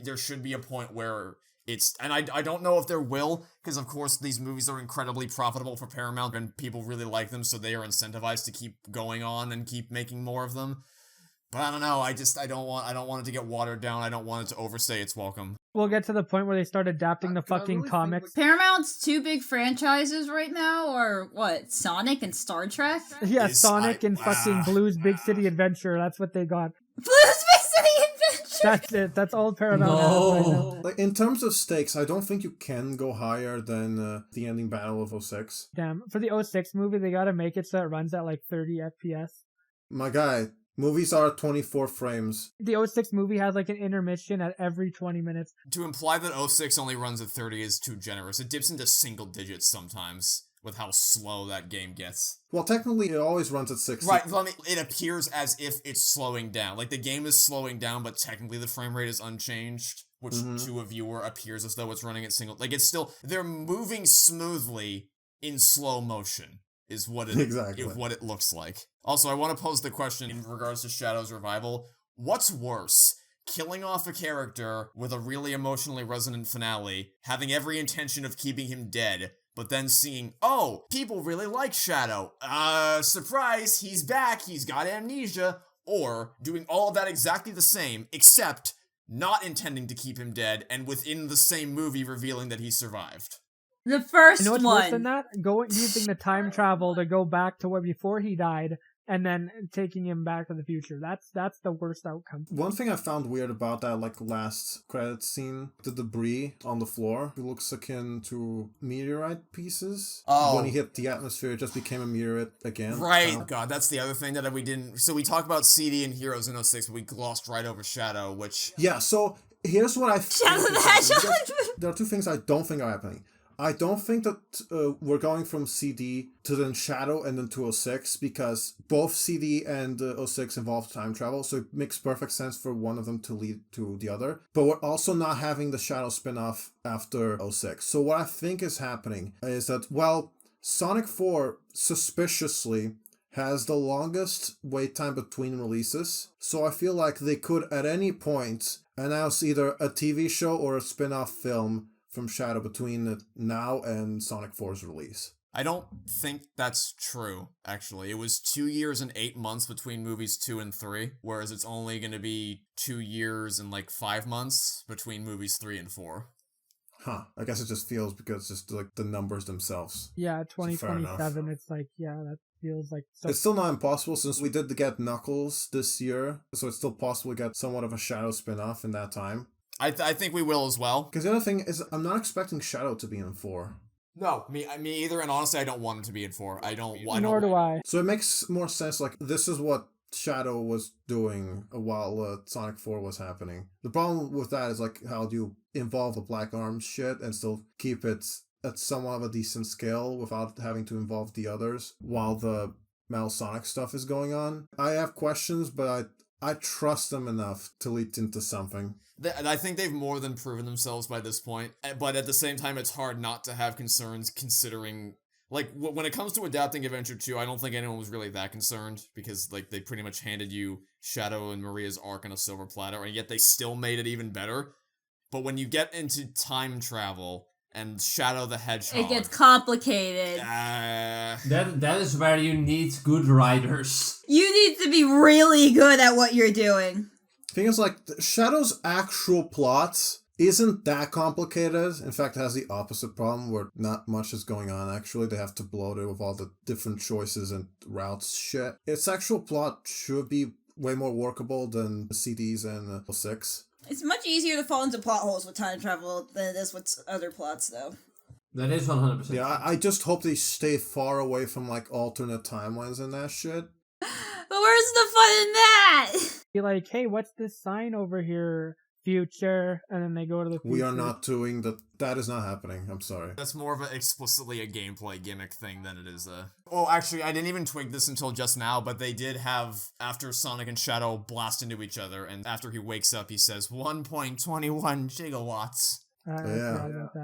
There should be a point where it's... And I don't know if there will, because of course these movies are incredibly profitable for Paramount and people really like them, so they are incentivized to keep going on and keep making more of them. But I don't know, I don't want it to get watered down, I don't want it to overstay its welcome. We'll get to the point where they start adapting the fucking comics. Paramount's two big franchises right now are what? Sonic and Star Trek? Yeah, Sonic and fucking Blue's Big City Adventure. That's what they got. Blue's Big City Adventure! That's it. That's all Paramount has right now. Like, in terms of stakes, I don't think you can go higher than the ending battle of 06. Damn. For the 06 movie, they gotta make it so it runs at like 30 FPS. My guy, movies are 24 frames. The 06 movie has like an intermission at every 20 minutes. To imply that 06 only runs at 30 is too generous. It dips into single digits sometimes with how slow that game gets. Well, technically, it always runs at 60. Right, I mean, it appears as if it's slowing down. Like, the game is slowing down, but technically the frame rate is unchanged, which to a viewer appears as though it's running at single... Like, it's still... They're moving smoothly in slow motion, is what it looks like. Also, I want to pose the question in regards to Shadow's revival. What's worse? Killing off a character with a really emotionally resonant finale, having every intention of keeping him dead, but then seeing, oh, people really like Shadow. Surprise, he's back, he's got amnesia. Or doing all of that exactly the same, except not intending to keep him dead, and within the same movie revealing that he survived. The first You know what's one. worse than that? Using the time travel to go back to where before he died, and then taking him back to the future. That's the worst outcome. One thing I found weird about that, like, last credit scene, the debris on the floor, it looks akin to meteorite pieces. Oh. When he hit the atmosphere, it just became a meteorite again. Right. God, that's the other thing that we didn't... So we talked about CD and Heroes in 06, but we glossed right over Shadow, which... Yeah, so here's what I think. Shadow the Hedgehog! There are two things I don't think are happening. I don't think that we're going from CD to then Shadow and then to 06, because both CD and 06 involve time travel, so it makes perfect sense for one of them to lead to the other. But we're also not having the Shadow spin-off after 06. So what I think is happening is that, well, Sonic 4 suspiciously has the longest wait time between releases, so I feel like they could at any point announce either a TV show or a spin-off film from Shadow between now and Sonic 4's release. I don't think that's true, actually. It was 2 years and 8 months between movies 2 and 3, whereas it's only going to be 2 years and like 5 months between movies 3 and 4. Huh. I guess it just feels because it's just like the numbers themselves. Yeah, So fair 2027, it's like, yeah, that feels like... So it's still not impossible since we did get Knuckles this year, so it's still possible to get somewhat of a Shadow spin-off in that time. I think we will as well. Because the other thing is, I'm not expecting Shadow to be in 4. No, me either, and honestly, I don't want him to be in 4. Nor do I. So it makes more sense, like, this is what Shadow was doing while Sonic 4 was happening. The problem with that is, like, how do you involve the Black Arms shit and still keep it at somewhat of a decent scale without having to involve the others while the Metal Sonic stuff is going on? I have questions, but I trust them enough to lead into something. I think they've more than proven themselves by this point, but at the same time, it's hard not to have concerns considering, like, when it comes to adapting Adventure 2, I don't think anyone was really that concerned, because, like, they pretty much handed you Shadow and Maria's arc on a silver platter, and yet they still made it even better. But when you get into time travel, and Shadow the Hedgehog. It gets complicated. That is where you need good writers. You need to be really good at what you're doing. Thing is, like, Shadow's actual plot isn't that complicated. In fact, it has the opposite problem where not much is going on, actually. They have to bloat it with all the different choices and routes shit. Its actual plot should be way more workable than CDs and 06. It's much easier to fall into plot holes with time travel than it is with other plots, though. That is 100%. Yeah, I just hope they stay far away from, like, alternate timelines and that shit. But where's the fun in that? Be like, hey, what's this sign over here? Future, and then they go to the future. We are not doing that. That is not happening. I'm sorry. That's more of explicitly a gameplay gimmick thing than it is a... Oh, actually, I didn't even twig this until just now, but they did have, after Sonic and Shadow blast into each other, and after he wakes up, he says 1.21 gigawatts.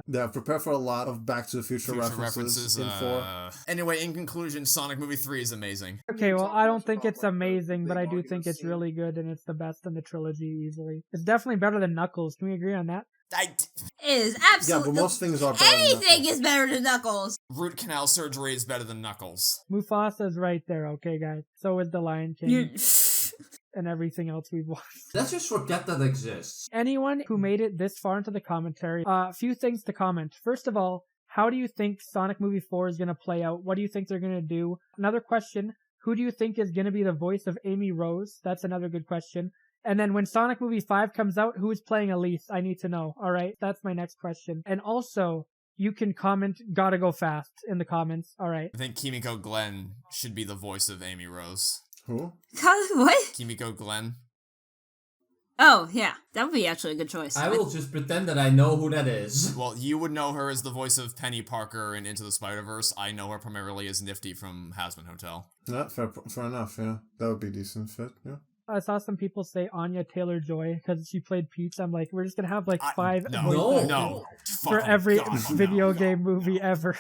Yeah, prepare for a lot of Back to the Future references in 4. Anyway, in conclusion, Sonic Movie 3 is amazing. Okay, well, I don't think it's amazing, but I do think it's really good, and it's the best in the trilogy easily. It's definitely better than Knuckles. Can we agree on that? It is absolutely... Yeah, but most things are better Anything is better than Knuckles. Root canal surgery is better than Knuckles. Mufasa's right there, okay, guys? So is the Lion King. And everything else we've watched. Let's just forget that exists. Anyone who made it this far into the commentary, a few things to comment. First of all, how do you think Sonic Movie 4 is going to play out? What do you think they're going to do? Another question, who do you think is going to be the voice of Amy Rose? That's another good question. And then when Sonic Movie 5 comes out, who is playing Elise? I need to know. All right, that's my next question. And also, you can comment, gotta go fast in the comments. All right. I think Kimiko Glenn should be the voice of Amy Rose. Who? What? Kimiko Glenn. Oh, yeah. That would be actually a good choice. I will just pretend that I know who that is. Well, you would know her as the voice of Penny Parker in Into the Spider-Verse. I know her primarily as Nifty from Hazbin Hotel. Yeah, fair enough, yeah. That would be a decent fit, yeah. I saw some people say Anya Taylor-Joy because she played Peach. I'm like, we're just going to have like 5 No. For every video game movie ever.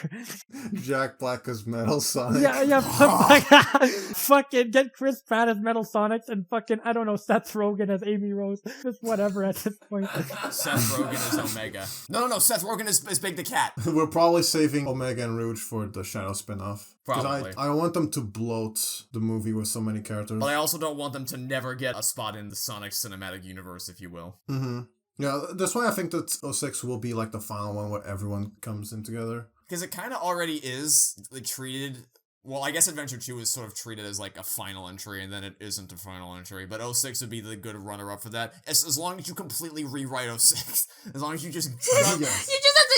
Jack Black as Metal Sonic. Yeah. Fucking get Chris Pratt as Metal Sonic and fucking, I don't know, Seth Rogen as Amy Rose. Just whatever at this point. Seth Rogen is Omega. No, Seth Rogen is Big the Cat. We're probably saving Omega and Rouge for the Shadow spin-off. Probably. I want them to bloat the movie with so many characters. But I also don't want them to never get a spot in the Sonic cinematic universe, if you will. Mm-hmm. Yeah, that's why I think that 06 will be like the final one where everyone comes in together. Because it kind of already is treated... Well, I guess Adventure 2 is sort of treated as like a final entry, and then it isn't a final entry. But 06 would be the good runner-up for that. As long as you completely rewrite 06. As long as you just...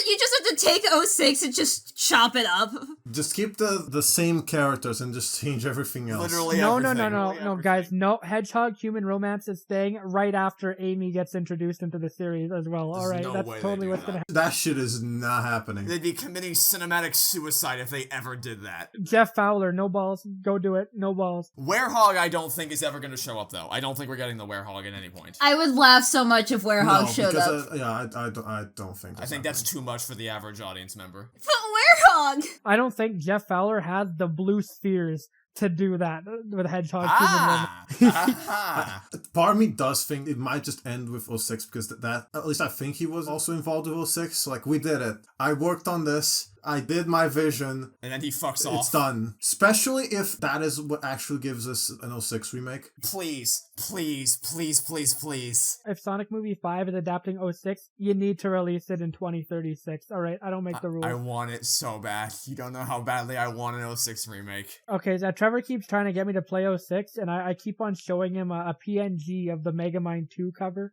You just have to take 06 and just chop it up. Just keep the same characters and just change everything else. Literally everything. No, guys. No, Hedgehog-Human romance is staying right after Amy gets introduced into the series as well. All right, that's totally what's going to happen. That shit is not happening. They'd be committing cinematic suicide if they ever did that. Jeff Fowler, no balls. Go do it. No balls. Werehog, I don't think is ever going to show up, though. I don't think we're getting the Werehog at any point. I would laugh so much if Werehog showed up. I don't think I think that's too much for the average audience member. But Werehog! I don't think Jeff Fowler has the blue spheres to do that with Hedgehog. Part of me does think it might just end with 06 because that at least I think he was also involved with 06. Like, we did it. I worked on this. I did my vision. And then he fucks off. It's done. Especially if that is what actually gives us an 06 remake. Please. If Sonic Movie 5 is adapting 06, you need to release it in 2036. All right, I don't make the rules. I want it so bad. You don't know how badly I want an 06 remake. Okay, so Trevor keeps trying to get me to play 06, and I keep on showing him a PNG of the Megamind 2 cover.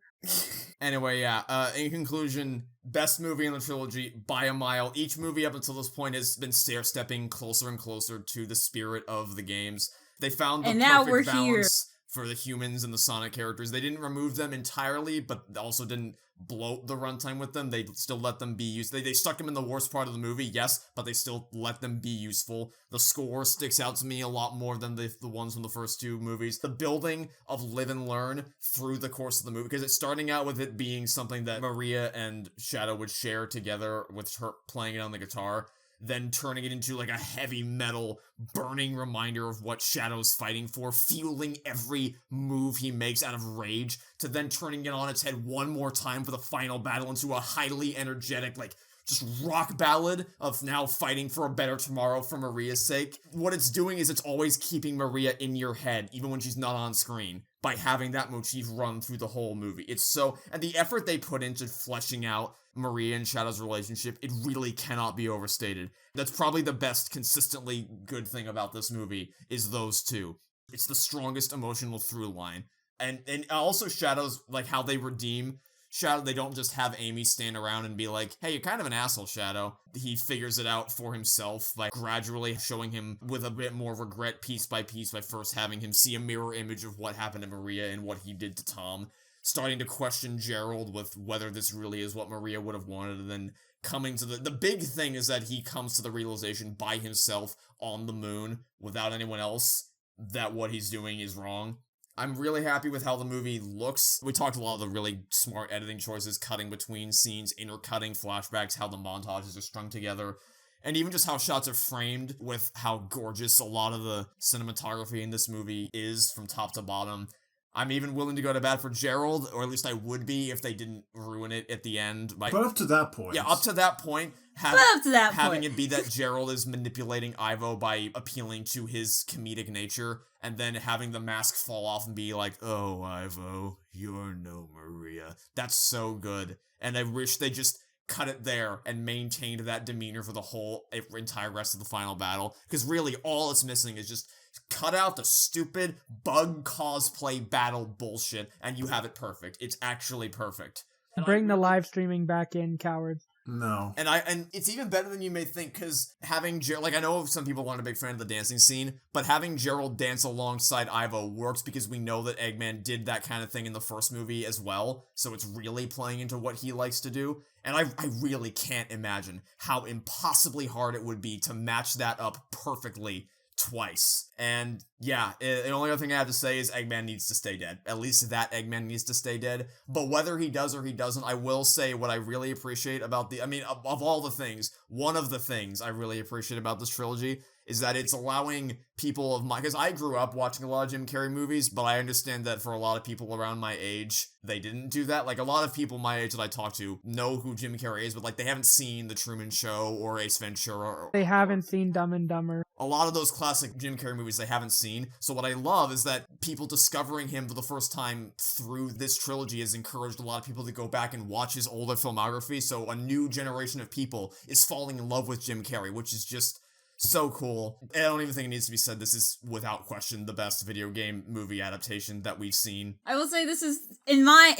Anyway, yeah, in conclusion, best movie in the trilogy by a mile. Each movie up until this point has been stair-stepping closer and closer to the spirit of the games. They found the perfect balance for the humans and the Sonic characters. They didn't remove them entirely, but also didn't bloat the runtime with them. They still let them be used. They stuck them in the worst part of the movie, yes, but they still let them be useful. The score sticks out to me a lot more than the ones from the first 2 movies. The building of live and learn through the course of the movie, because it's starting out with it being something that Maria and Shadow would share together with her playing it on the guitar, then turning it into like a heavy metal burning reminder of what Shadow's fighting for, fueling every move he makes out of rage, to then turning it on its head one more time for the final battle into a highly energetic, like, just rock ballad of now fighting for a better tomorrow for Maria's sake. What it's doing is it's always keeping Maria in your head, even when she's not on screen, by having that motif run through the whole movie. It's so, and the effort they put into fleshing out Maria and Shadow's relationship, it really cannot be overstated. That's probably the best consistently good thing about this movie, is those two. It's the strongest emotional through line. And also Shadow's, like, how they redeem Shadow. They don't just have Amy stand around and be like, hey, you're kind of an asshole, Shadow. He figures it out for himself by gradually showing him with a bit more regret piece by piece, by first having him see a mirror image of what happened to Maria and what he did to Tom, starting to question Gerald with whether this really is what Maria would have wanted, and then coming to the big thing is that he comes to the realization by himself on the moon without anyone else that what he's doing is wrong. I'm really happy with how the movie looks. We talked a lot of the really smart editing choices, cutting between scenes, intercutting flashbacks, how the montages are strung together, and even just how shots are framed with how gorgeous a lot of the cinematography in this movie is from top to bottom. I'm even willing to go to bat for Gerald, or at least I would be if they didn't ruin it at the end. But up to that point. Yeah, up to that point. Having it be that Gerald is manipulating Ivo by appealing to his comedic nature, and then having the mask fall off and be like, oh, Ivo, you're no Maria. That's so good. And I wish they just cut it there and maintained that demeanor for the whole entire rest of the final battle. Because really, all it's missing is just cut out the stupid bug cosplay battle bullshit, and you have it perfect. It's actually perfect. Bring the live streaming back in, cowards. No. And it's even better than you may think, because having Gerald, like, I know some people aren't a big fan of the dancing scene, but having Gerald dance alongside Ivo works because we know that Eggman did that kind of thing in the first movie as well, so it's really playing into what he likes to do. And I really can't imagine how impossibly hard it would be to match that up perfectly twice. And yeah, the only other thing I have to say is Eggman needs to stay dead. At least that Eggman needs to stay dead. But whether he does or he doesn't, I will say what I really appreciate about of all the things, one of the things I really appreciate about this trilogy is that it's allowing people of my, because I grew up watching a lot of Jim Carrey movies, but I understand that for a lot of people around my age, they didn't do that. Like, a lot of people my age that I talk to know who Jim Carrey is, but like, they haven't seen The Truman Show or Ace Ventura. They haven't seen Dumb and Dumber. A lot of those classic Jim Carrey movies they haven't seen. So what I love is that people discovering him for the first time through this trilogy has encouraged a lot of people to go back and watch his older filmography. So a new generation of people is falling in love with Jim Carrey, which is just so cool. I don't even think it needs to be said, this is without question the best video game movie adaptation that we've seen. I will say this is,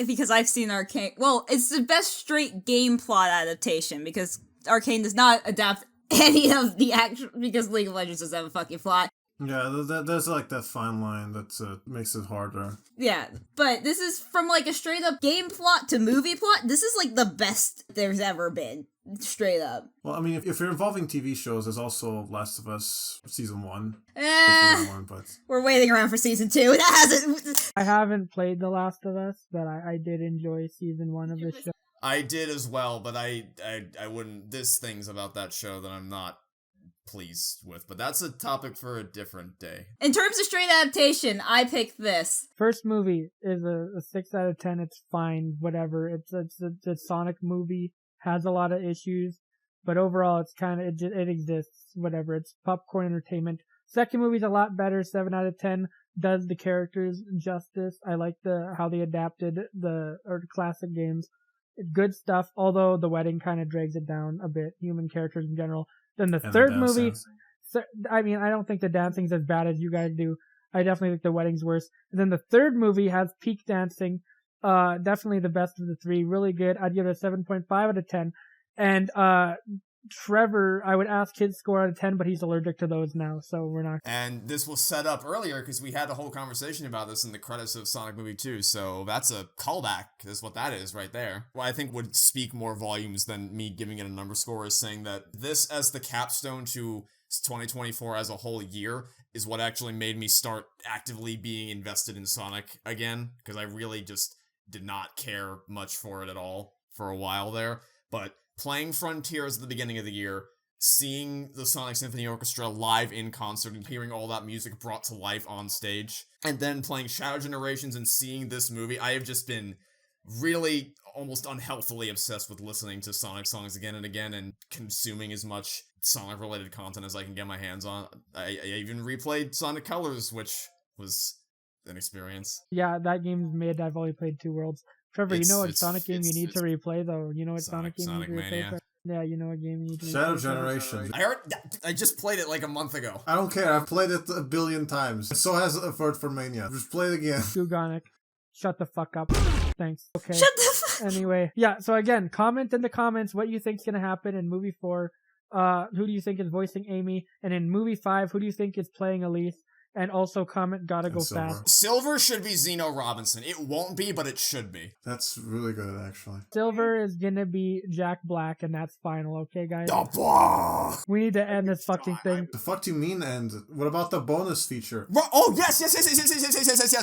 because I've seen Arcane, well, it's the best straight game plot adaptation, because Arcane does not adapt any of the actual, because League of Legends doesn't have a fucking plot. Yeah, there's like that fine line that makes it harder. Yeah, but this is from like a straight up game plot to movie plot. This is like the best there's ever been. Straight up. Well, I mean, if you're involving TV shows, there's also Last of Us Season 1. We're waiting around for Season 2. That hasn't... I haven't played The Last of Us, but I did enjoy Season 1 of the show. I did as well, but I wouldn't, there's things about that show that I'm not pleased with, but that's a topic for a different day. In terms of straight adaptation, I picked this. First movie is a 6 out of 10. It's fine, whatever. It's a Sonic movie. Has a lot of issues, but overall it's kind of, it exists, whatever. It's popcorn entertainment. Second movie's a lot better, 7 out of 10. Does the characters justice. I like how they adapted the classic games. Good stuff, although the wedding kind of drags it down a bit. Human characters in general. Then the third movie, I mean, I don't think the dancing's as bad as you guys do. I definitely think the wedding's worse. And then the third movie has peak dancing. Definitely the best of the three. Really good. I'd give it a 7.5 out of 10. And Trevor, I would ask his score out of 10, but he's allergic to those now, so we're not. And this was set up earlier because we had a whole conversation about this in the credits of Sonic Movie 2, so that's a callback. That's what that is right there. What I think would speak more volumes than me giving it a number score is saying that this as the capstone to 2024 as a whole year is what actually made me start actively being invested in Sonic again, because I really just did not care much for it at all for a while there. But playing Frontiers at the beginning of the year, seeing the Sonic Symphony Orchestra live in concert and hearing all that music brought to life on stage, and then playing Shadow Generations and seeing this movie, I have just been really almost unhealthily obsessed with listening to Sonic songs again and again and consuming as much Sonic-related content as I can get my hands on. I even replayed Sonic Colors, which was an experience. Yeah, that game's made. I've only played 2 worlds. Trevor, you know what Sonic game you need to replay, though? You know what Sonic game you need to Mania. replay? Yeah, you know what game you need to replay? Shadow Generation. I just played it like a month ago. I don't care. I've played it a billion times. So has Avert for Mania. Just play it again. Gugonic. Shut the fuck up. Thanks. Okay. Shut the fuck. Anyway, yeah. So again, comment in the comments what you think's gonna happen in movie 4. Who do you think is voicing Amy? And in movie 5, who do you think is playing Elise? And also comment Gotta Go Fast. Silver should be Zeno Robinson. It won't be, but it should be. That's really good, actually. Silver is gonna be Jack Black, and that's final, okay, guys? We need to end this fucking thing. The fuck do you mean end? What about the bonus feature? Oh, yes.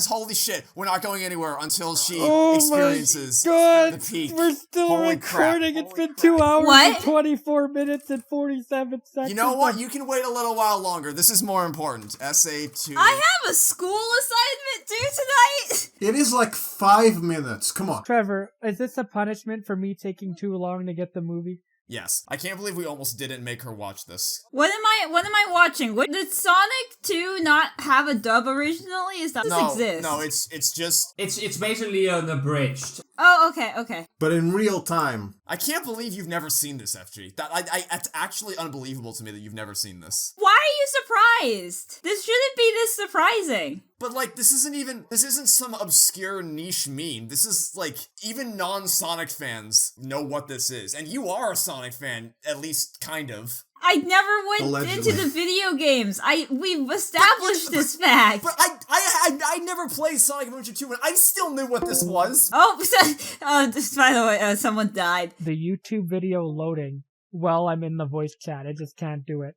Holy shit. We're not going anywhere until she experiences the peak. We're still Holy recording. crap. It's been 2 hours What? and 24 minutes and 47 seconds. You know what? You can wait a little while longer. This is more important. SA2. I have a school assignment due tonight. It is like 5 minutes. Come on. Trevor, is this a punishment for me taking too long to get the movie? Yes. I can't believe we almost didn't make her watch this. What am I watching? Did Sonic 2 not have a dub originally? Does this exist? No, it's just... It's basically an abridged. Oh, okay. But in real time. I can't believe you've never seen this, FG. It's actually unbelievable to me that you've never seen this. Why are you surprised? This shouldn't be this surprising. But, like, this isn't some obscure niche meme. This is, like, even non-Sonic fans know what this is. And you are a Sonic fan, at least kind of. I never went Allegedly. into the video games. We've established this fact. But I never played Sonic Adventure 2 and I still knew what this was. Oh, by the way, someone died. The YouTube video loading while I'm in the voice chat. I just can't do it.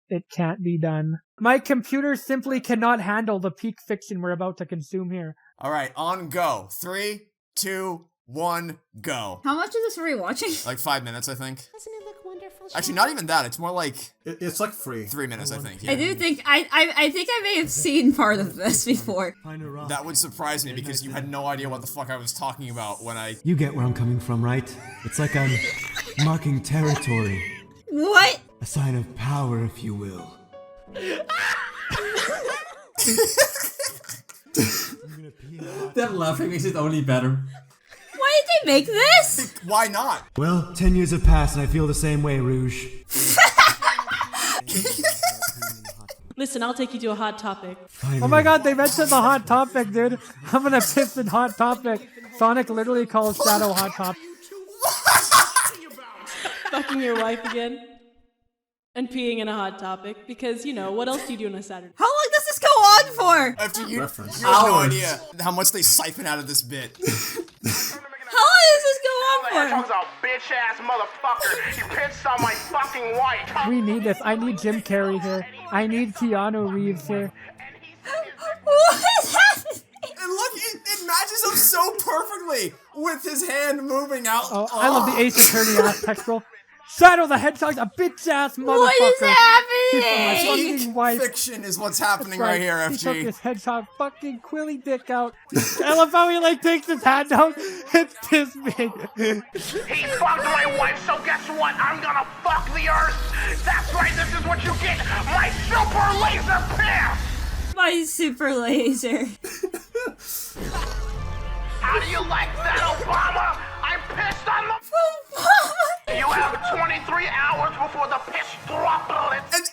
It can't be done. My computer simply cannot handle the peak fiction we're about to consume here. Alright, on go. 3, 2, 1, go. How much of this were you watching? Like 5 minutes, I think. Doesn't it look wonderful? Actually, not even that. It's more like... It's like free. 3 minutes, I think. I do think I think I may have seen part of this before. That would surprise me because you had no idea what the fuck I was talking about when I... You get where I'm coming from, right? It's like I'm marking territory. What? A sign of power, if you will. That laughing makes it only better. Why did they make this? Why not? Well, 10 years have passed and I feel the same way, Rouge. Listen, I'll take you to a hot topic. Oh my god, they mentioned the Hot Topic, dude. I'm gonna piss in Hot Topic. Sonic literally calls Shadow Hot Topic. Fucking your wife again. And peeing in a hot topic, because, you know, what else do you do on a Saturday? How long does this go on for? After you have no idea how much they siphon out of this bit. How long does this go on for? a bitch-ass motherfucker. You pissed on my fucking wife. We need this. I need Jim Carrey here. I need Keanu Reeves here. What is happening? And look, it matches up so perfectly with his hand moving out. Oh, I love the Ace Attorney ass text roll. Shadow the Hedgehog's a bitch-ass motherfucker. What is happening? His wife. Fiction is what's happening right here, FG. He took his hedgehog fucking quilly dick out. I love how he like takes his hand down. It's this big. He fucked my wife, so guess what? I'm gonna fuck the earth. That's right, this is what you get. My super laser piss. My super laser. How do you like that, Obama? I pissed on the... You have 23 hours before the piss droplets.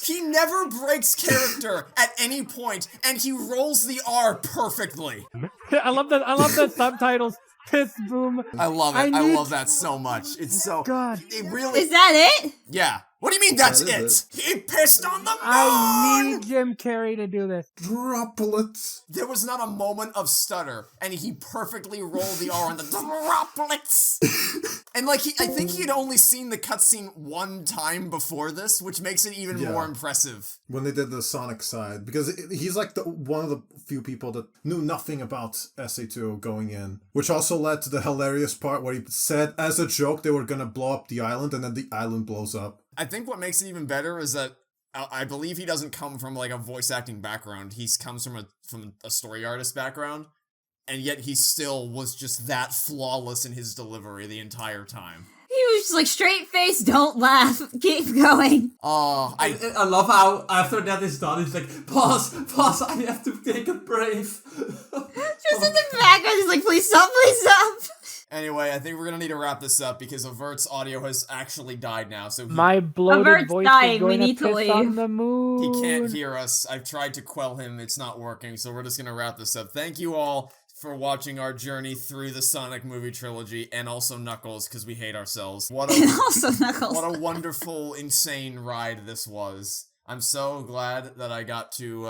He never breaks character at any point, and he rolls the R perfectly. I love the subtitles. Piss boom. I love it. I love that so much. It's so... God. It really... Is that it? Yeah. What do you mean that's it? He pissed on the moon! I need Jim Carrey to do this. Droplets. There was not a moment of stutter, and he perfectly rolled the R on the droplets. And like, I think he had only seen the cutscene one time before this, which makes it even more impressive. When they did the Sonic side, because he's like one of the few people that knew nothing about SA2 going in, which also led to the hilarious part where he said, as a joke, they were gonna blow up the island, and then the island blows up. I think what makes it even better is that I believe he doesn't come from like a voice acting background. He comes from a story artist background. and yet he still was just that flawless in his delivery the entire time. He was just like, straight face, don't laugh, keep going. Oh, I love how after that is done, he's like, pause, I have to take a break. Just in the background, he's like, please stop, please stop. Anyway, I think we're gonna need to wrap this up because Avert's audio has actually died now. So my bloated Avert's voice dying. is going We need to piss leave. on the moon. he can't hear us. I've tried to quell him. It's not working. So we're just gonna wrap this up. Thank you all for watching our journey through the Sonic movie trilogy, and also Knuckles, because we hate ourselves. What also Knuckles. What a wonderful, insane ride this was. I'm so glad that I got to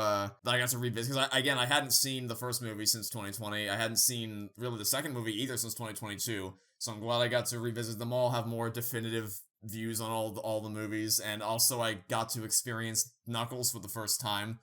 revisit, because I hadn't seen the first movie since 2020. I hadn't seen really the second movie either since 2022. So I'm glad I got to revisit them all, have more definitive views on all the movies, and also I got to experience Knuckles for the first time.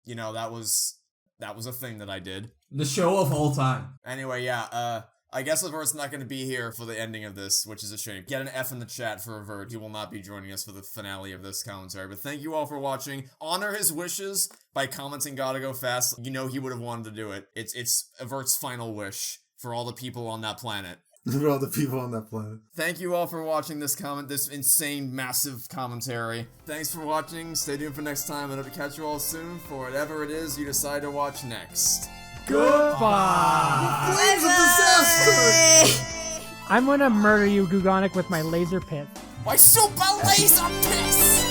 You know, that was a thing that I did. The show of all time. Anyway, yeah, I guess Avert's not going to be here for the ending of this, which is a shame. Get an F in the chat for Avert. He will not be joining us for the finale of this commentary. But thank you all for watching. Honor his wishes by commenting Gotta Go Fast. You know he would have wanted to do it. It's Avert's final wish for all the people on that planet. For all the people on that planet. Thank you all for watching this insane, massive commentary. Thanks for watching. Stay tuned for next time, and hope to catch you all soon for whatever it is you decide to watch next. Goodbye! Flames of disaster! I'm gonna murder you, Gugonic, with my laser pit. My super laser piss!